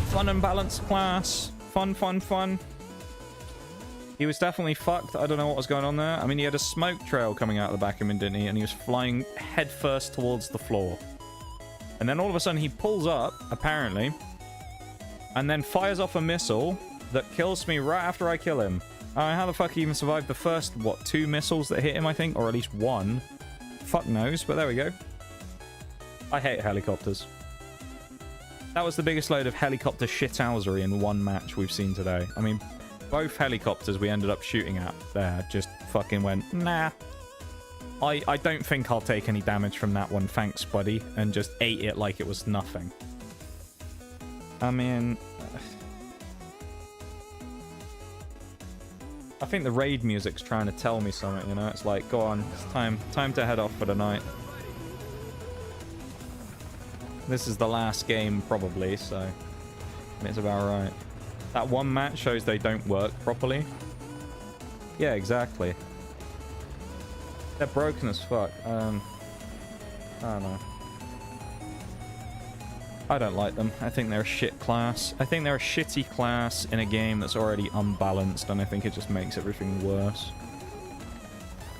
[SPEAKER 1] Fun and balanced class. Fun. He was definitely fucked. I don't know what was going on there. I mean, he had a smoke trail coming out of the back of him, didn't he? And he was flying headfirst towards the floor. And then all of a sudden he pulls up, apparently, and then fires off a missile that kills me right after I kill him. How the fuck he even survived the first, what, 2 missiles that hit him, I think? Or at least 1. Fuck knows, but there we go. I hate helicopters. That was the biggest load of helicopter shithousery in one match we've seen today. I mean, both helicopters we ended up shooting at there just fucking went, nah. I don't think I'll take any damage from that one, thanks, buddy. And just ate it like it was nothing. I mean... I think the raid music's trying to tell me something, you know? It's like, go on, it's time to head off for the night. This is the last game, probably, so... it's about right. That one match shows they don't work properly. Yeah, exactly. They're broken as fuck. I don't know. I don't like them. I think they're a shit class. I think they're a shitty class in a game that's already unbalanced, and I think it just makes everything worse.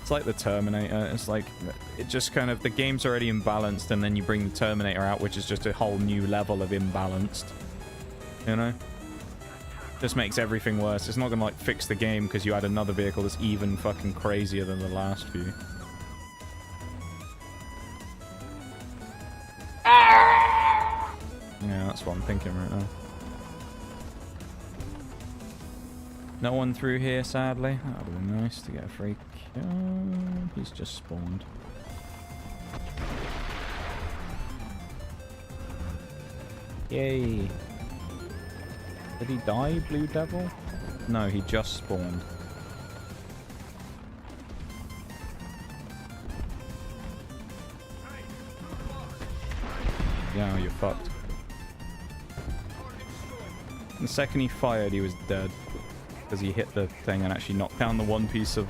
[SPEAKER 1] It's like the Terminator. It's like, it just kind of, the game's already imbalanced, and then you bring the Terminator out, which is just a whole new level of imbalanced. You know? Just makes everything worse. It's not gonna, like, fix the game because you add another vehicle that's even fucking crazier than the last few. Yeah, that's what I'm thinking right now. No one through here, sadly. That would have been nice to get a free kill. He's just spawned. Yay. Did he die, Blue Devil? No, he just spawned. Yeah, you're fucked. The second he fired, he was dead. Because he hit the thing and actually knocked down the one piece of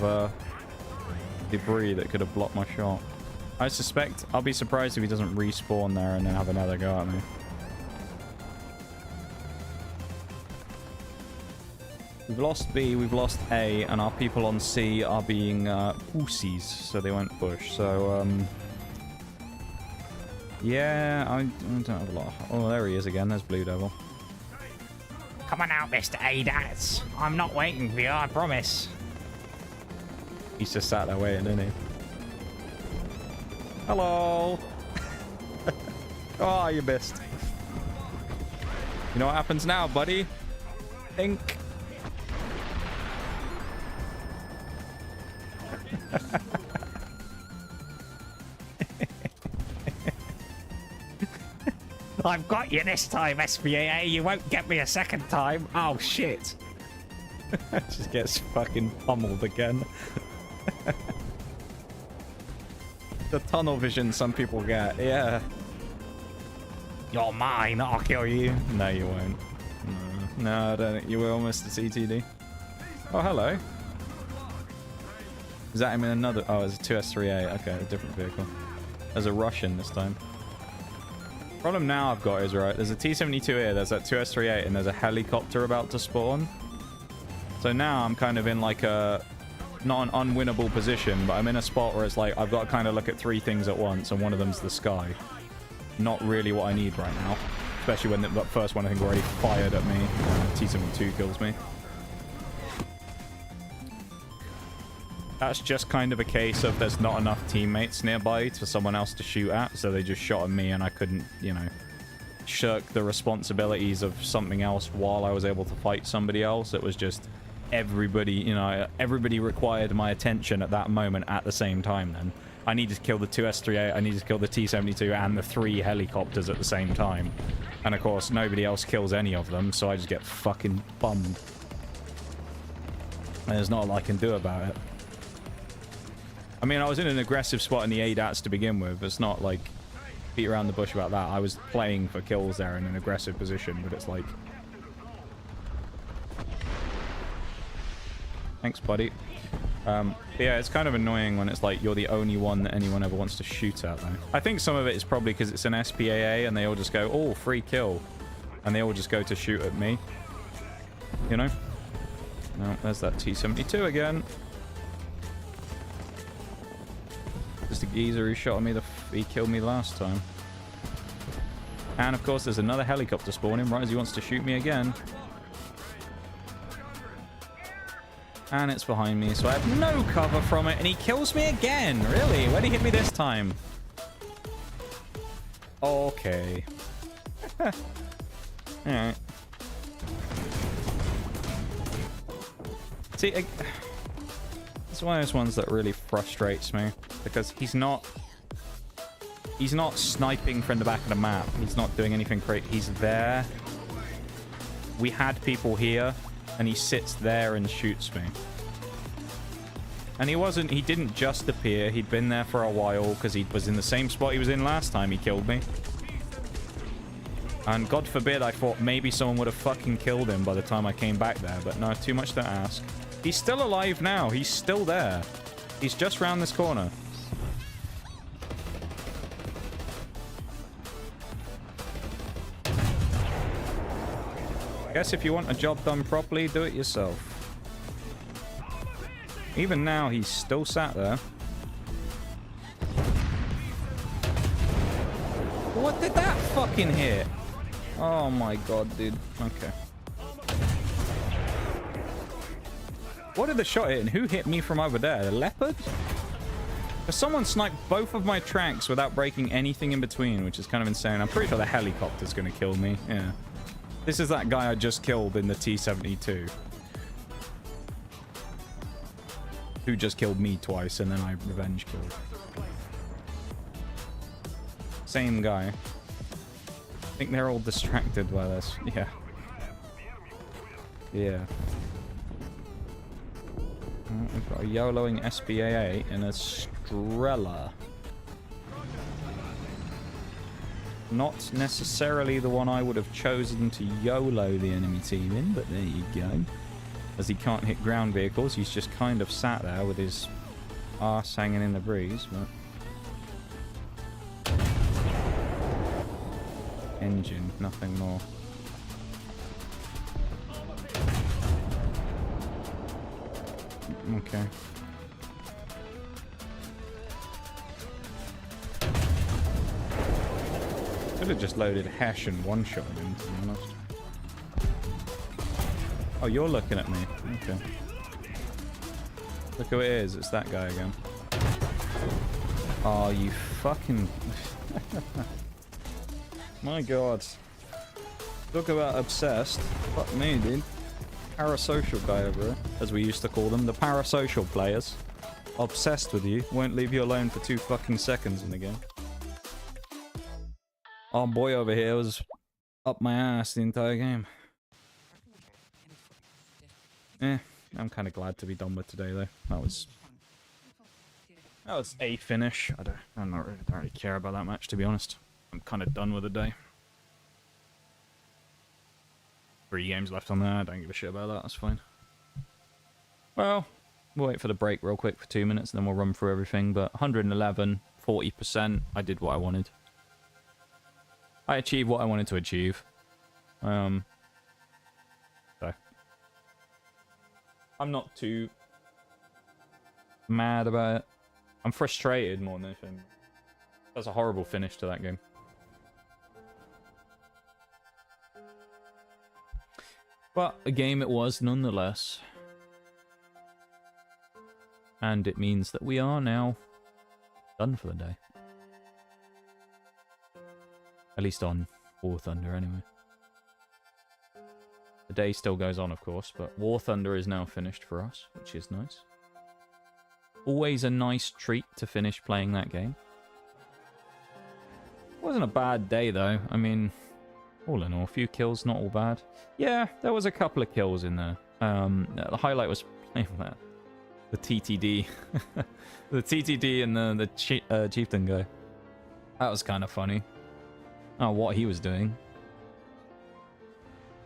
[SPEAKER 1] debris that could have blocked my shot. I suspect, I'll be surprised if he doesn't respawn there and then have another go at me. We've lost B, we've lost A, and our people on C are being pussies, so they won't push. So, yeah, I don't have a lot. Oh, there he is again. There's Blue Devil.
[SPEAKER 7] Come on out, Mr. ADATS. I'm not waiting for you, I promise.
[SPEAKER 1] He's just sat there waiting, isn't he? Hello. Oh, you missed. You know what happens now, buddy? Think.
[SPEAKER 7] I've got you this time, SPAA. You won't get me a second time. Oh, shit.
[SPEAKER 1] Just gets fucking pummeled again. The tunnel vision some people get, yeah.
[SPEAKER 7] You're mine. I'll kill you.
[SPEAKER 1] No, you won't. No, I don't think you will, Mr. CTD. Oh, hello. Is that him in another? Oh, it's a 2S3A. Okay, a different vehicle. There's a Russian this time. Problem now I've got is, right, there's a T-72 here, there's that 2S38, and there's a helicopter about to spawn. So now I'm kind of in like a, not an unwinnable position, but I'm in a spot where it's like, I've got to kind of look at three things at once, and one of them's the sky. Not really what I need right now. Especially when that first one I think already fired at me. T-72 kills me. That's just kind of a case of there's not enough teammates nearby for someone else to shoot at, so they just shot at me and I couldn't, you know, shirk the responsibilities of something else while I was able to fight somebody else. It was just everybody, you know, everybody required my attention at that moment at the same time then. I needed to kill the 2S38, I needed to kill the T-72 and the 3 helicopters at the same time. And of course, nobody else kills any of them, so I just get fucking bummed. And there's not a lot I can do about it. I mean, I was in an aggressive spot in the ADATs to begin with. It's not like beat around the bush about that. I was playing for kills there in an aggressive position, but it's like... Thanks, buddy. Yeah, it's kind of annoying when it's like you're the only one that anyone ever wants to shoot at, though. I think some of it is probably because it's an SPAA and they all just go, oh, free kill. And they all just go to shoot at me. You know? No, there's that T-72 again. Just a geezer who shot at me, he killed me last time. And of course there's another helicopter spawning right as he wants to shoot me again. And it's behind me, so I have no cover from it, and he kills me again! Really? Where'd he hit me this time? Okay. Alright. See, it's one of those ones that really frustrates me. Because he's not sniping from the back of the map. He's not doing anything great. He's there. We had people here, and he sits there and shoots me. And he didn't just appear. He'd been there for a while because he was in the same spot he was in last time he killed me. And God forbid I thought maybe someone would have fucking killed him by the time I came back there. But no, too much to ask. He's still alive now. He's still there. He's just round this corner. I guess if you want a job done properly, do it yourself. Even now, he's still sat there. What did that fucking hit? Oh my god, dude. Okay. What did the shot hit and who hit me from over there? The leopard? Someone sniped both of my tracks without breaking anything in between, which is kind of insane. I'm pretty sure the helicopter's going to kill me. Yeah. This is that guy I just killed in the T-72. who just killed me twice, and then I revenge killed. Same guy. I think they're all distracted by this. Yeah. Yeah. We've got a YOLOing SPAA and a Strela. Not necessarily the one I would have chosen to YOLO the enemy team in, but there you go. As he can't hit ground vehicles, he's just kind of sat there with his arse hanging in the breeze. But engine, nothing more. Okay. Could have just loaded Hesh and one-shot him, to be honest. Oh, you're looking at me. Okay. Look who it is. It's that guy again. Oh, you fucking... My god. Talk about obsessed. Fuck me, dude. Parasocial guy over here, as we used to call them. The parasocial players. Obsessed with you. Won't leave you alone for 2 fucking seconds in the game. Our boy over here was up my ass the entire game. I'm kind of glad to be done with today, though. That was a finish. I don't really care about that much, to be honest. I'm kind of done with the day. 3 games left on there. I don't give a shit about that. That's fine. Well, we'll wait for the break real quick for 2 minutes, and then we'll run through everything. But 111, 40%. I did what I wanted. I achieved what I wanted to achieve. So I'm not too mad about it. I'm frustrated more than anything. That's a horrible finish to that game. But a game it was nonetheless. And it means that we are now done for the day. At least on War Thunder, anyway. The day still goes on, of course, but War Thunder is now finished for us, which is nice. Always a nice treat to finish playing that game. Wasn't a bad day, though. I mean, all in all, a few kills, not all bad. Yeah, there was a couple of kills in there. The highlight was playing that. The TTD. The TTD and the Chieftain guy. That was kind of funny. Oh, what he was doing.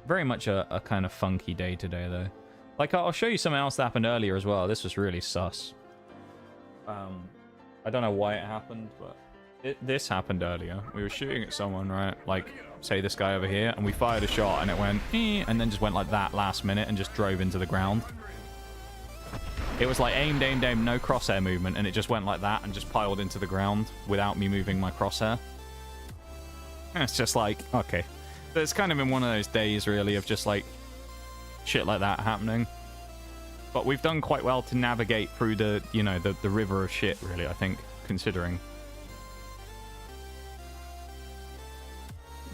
[SPEAKER 1] Very much a kind of funky day today, though. Like, I'll show you something else that happened earlier as well. This was really sus. I don't know why it happened, but this happened earlier. We were shooting at someone, right? Like, say this guy over here, and we fired a shot, and it went, and then just went like that last minute and just drove into the ground. It was like aimed, aimed, aimed, no crosshair movement, and it just went like that and just piled into the ground without me moving my crosshair. And it's just like, okay. But it's kind of been one of those days, really, of just like shit like that happening. But we've done quite well to navigate through the, you know, the river of shit, really, I think, considering.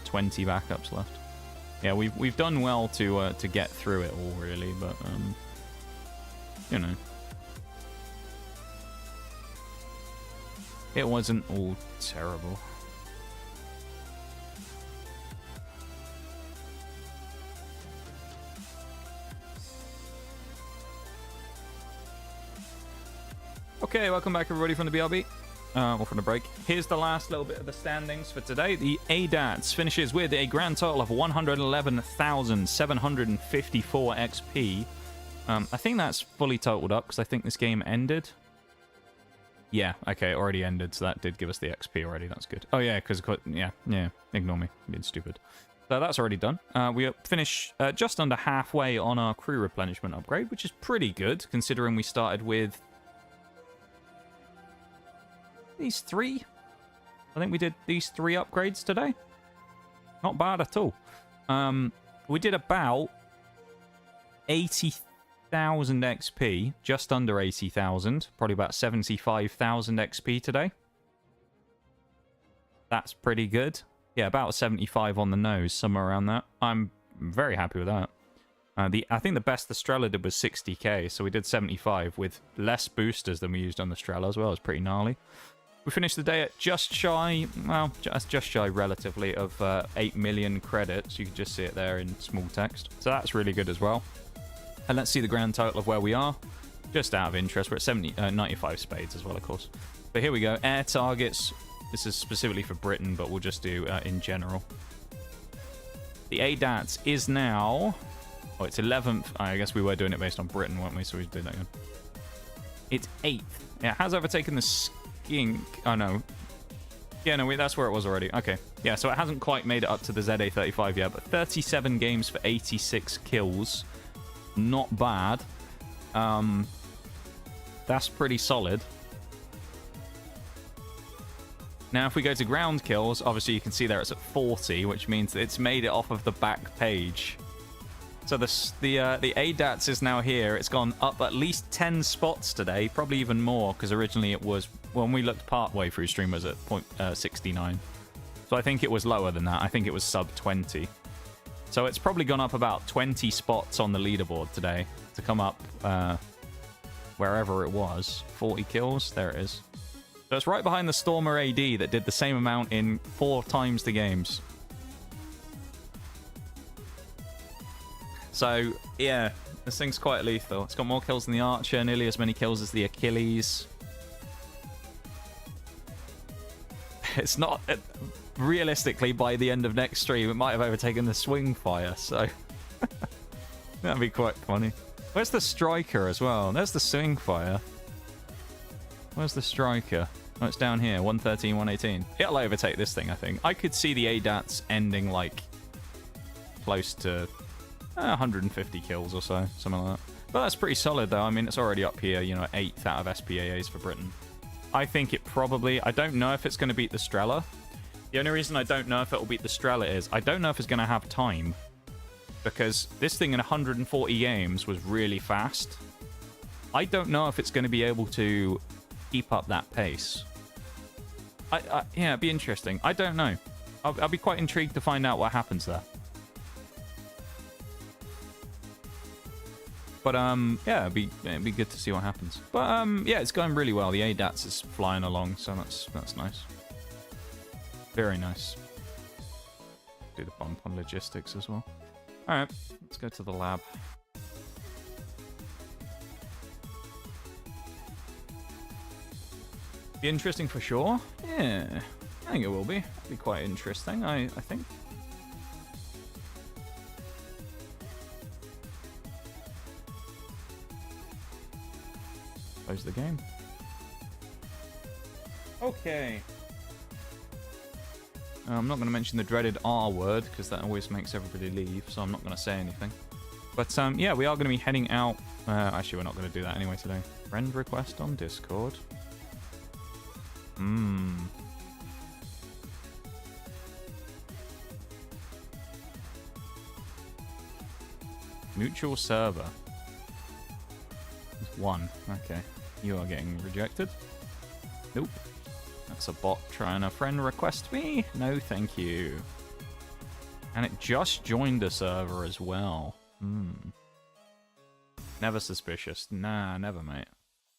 [SPEAKER 1] 20 backups left. Yeah, we've done well to get through it all, really, but you know, it wasn't all terrible. Okay, welcome back everybody from the BRB, or from the break. Here's the last little bit of the standings for today. The ADATS finishes with a grand total of 111,754 XP. I think that's fully totaled up, because I think this game ended. Yeah, okay, it already ended, so that did give us the XP already. That's good. Oh yeah, because, yeah, ignore me, I'm being stupid. So that's already done. We finish just under halfway on our crew replenishment upgrade, which is pretty good, considering we started with these 3. I think we did these 3 upgrades today. Not bad at all. We did about 80,000 XP, just under 80,000, probably about 75,000 XP today. That's pretty good. Yeah, about 75 on the nose, somewhere around that. I'm very happy with that. I think the best the Strela did was 60k, so we did 75 with less boosters than we used on the Strela as well. It's pretty gnarly. We finished the day at just shy, well, just shy relatively, of 8 million credits. You can just see it there in small text. So that's really good as well. And let's see the grand total of where we are. Just out of interest, we're at 95 spades as well, of course. But here we go. Air targets. This is specifically for Britain, but we'll just do in general. The ADATS is now... Oh, it's 11th. I guess we were doing it based on Britain, weren't we? So we did that again. It's 8th. Yeah, it has overtaken the Skink. Oh, no. Yeah, no, that's where it was already. Okay. Yeah, so it hasn't quite made it up to the ZA35 yet, but 37 games for 86 kills. Not bad. That's pretty solid. Now, if we go to ground kills, obviously you can see there it's at 40, which means that it's made it off of the back page. So the ADATS is now here. It's gone up at least 10 spots today, probably even more, because originally it was, when we looked part way through stream, was at 69. So I think it was lower than that. I think it was sub 20. So it's probably gone up about 20 spots on the leaderboard today to come up wherever it was. 40 kills, there it is. So it's right behind the Stormer AD that did the same amount in 4 times the games. So, yeah, this thing's quite lethal. It's got more kills than the Archer, nearly as many kills as the Achilles. It's not... realistically, by the end of next stream, it might have overtaken the Swing Fire, so... that'd be quite funny. Where's the Striker as well? There's the Swing Fire. Where's the Striker? Oh, it's down here, 113, 118. It'll overtake this thing, I think. I could see the ADATS ending, like, close to 150 kills or so, something like that. But that's pretty solid, though. I mean, it's already up here, you know, 8th out of SPAAs for Britain. I think it probably... I don't know if it's going to beat the Strela. The only reason I don't know if it will beat the Strela is I don't know if it's going to have time. Because this thing in 140 games was really fast. I don't know if it's going to be able to keep up that pace. Yeah, it'd be interesting. I don't know. I'll be quite intrigued to find out what happens there. But, yeah, it'd be good to see what happens. But, yeah, it's going really well. The ADATS is flying along, so that's nice. Very nice. Do the bump on logistics as well. Alright, let's go to the lab. Be interesting for sure. Yeah, I think it will be. It'll be quite interesting, I think. Close the game. Okay. I'm not going to mention the dreaded R word, because that always makes everybody leave, so I'm not going to say anything. But, yeah, we are going to be heading out. Actually, we're not going to do that anyway today. Friend request on Discord. Mutual server. There's one. Okay. You are getting rejected. Nope. That's a bot trying to friend request me. No, thank you. And it just joined a server as well. Never suspicious. Nah, never, mate.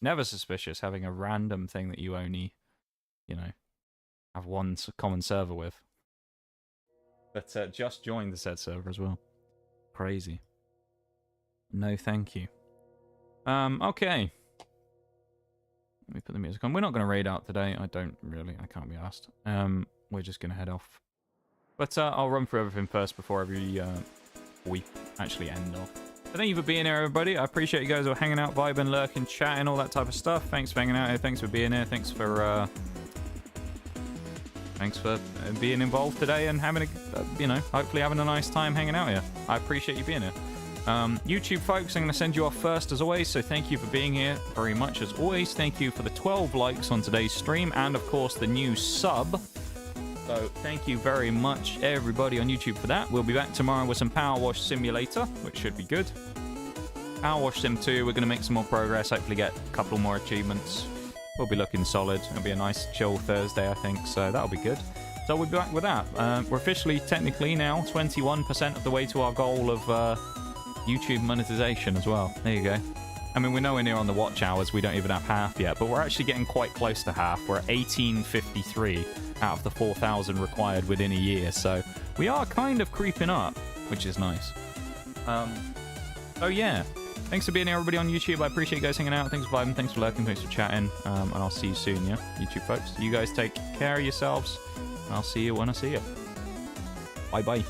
[SPEAKER 1] Never suspicious having a random thing that you only, you know, have one common server with. But just joined the said server as well. Crazy. No, thank you. Okay. Let me put the music on. We're not going to raid out today. I can't be asked. We're just going to head off. But I'll run through everything first before we actually end off. So thank you for being here, everybody. I appreciate you guys all hanging out, vibing, lurking, chatting, all that type of stuff. Thanks for hanging out here. Thanks for being here. Thanks for being involved today and having hopefully having a nice time hanging out here. I appreciate you being here. YouTube folks, I'm going to send you off first as always, so thank you for being here very much as always. Thank you for the 12 likes on today's stream and of course the new sub. So thank you very much everybody on YouTube for that. We'll be back tomorrow with some Power Wash Simulator, which should be good. Power Wash Sim 2, we're going to make some more progress, hopefully get a couple more achievements. We'll be looking solid. It'll be a nice chill Thursday, I think, so that'll be good. So we'll be back with that. We're officially, technically now, 21% of the way to our goal of YouTube monetization as well. There you go. I mean, we're nowhere near on the watch hours. We don't even have half yet, but we're actually getting quite close to half. We're at 1853 out of the 4,000 required within a year. So we are kind of creeping up, which is nice. So yeah, thanks for being here, everybody on YouTube. I appreciate you guys hanging out. Thanks for vibing. Thanks for lurking. Thanks for chatting. And I'll see you soon, yeah, YouTube folks. You guys take care of yourselves, and I'll see you when I see you. Bye-bye.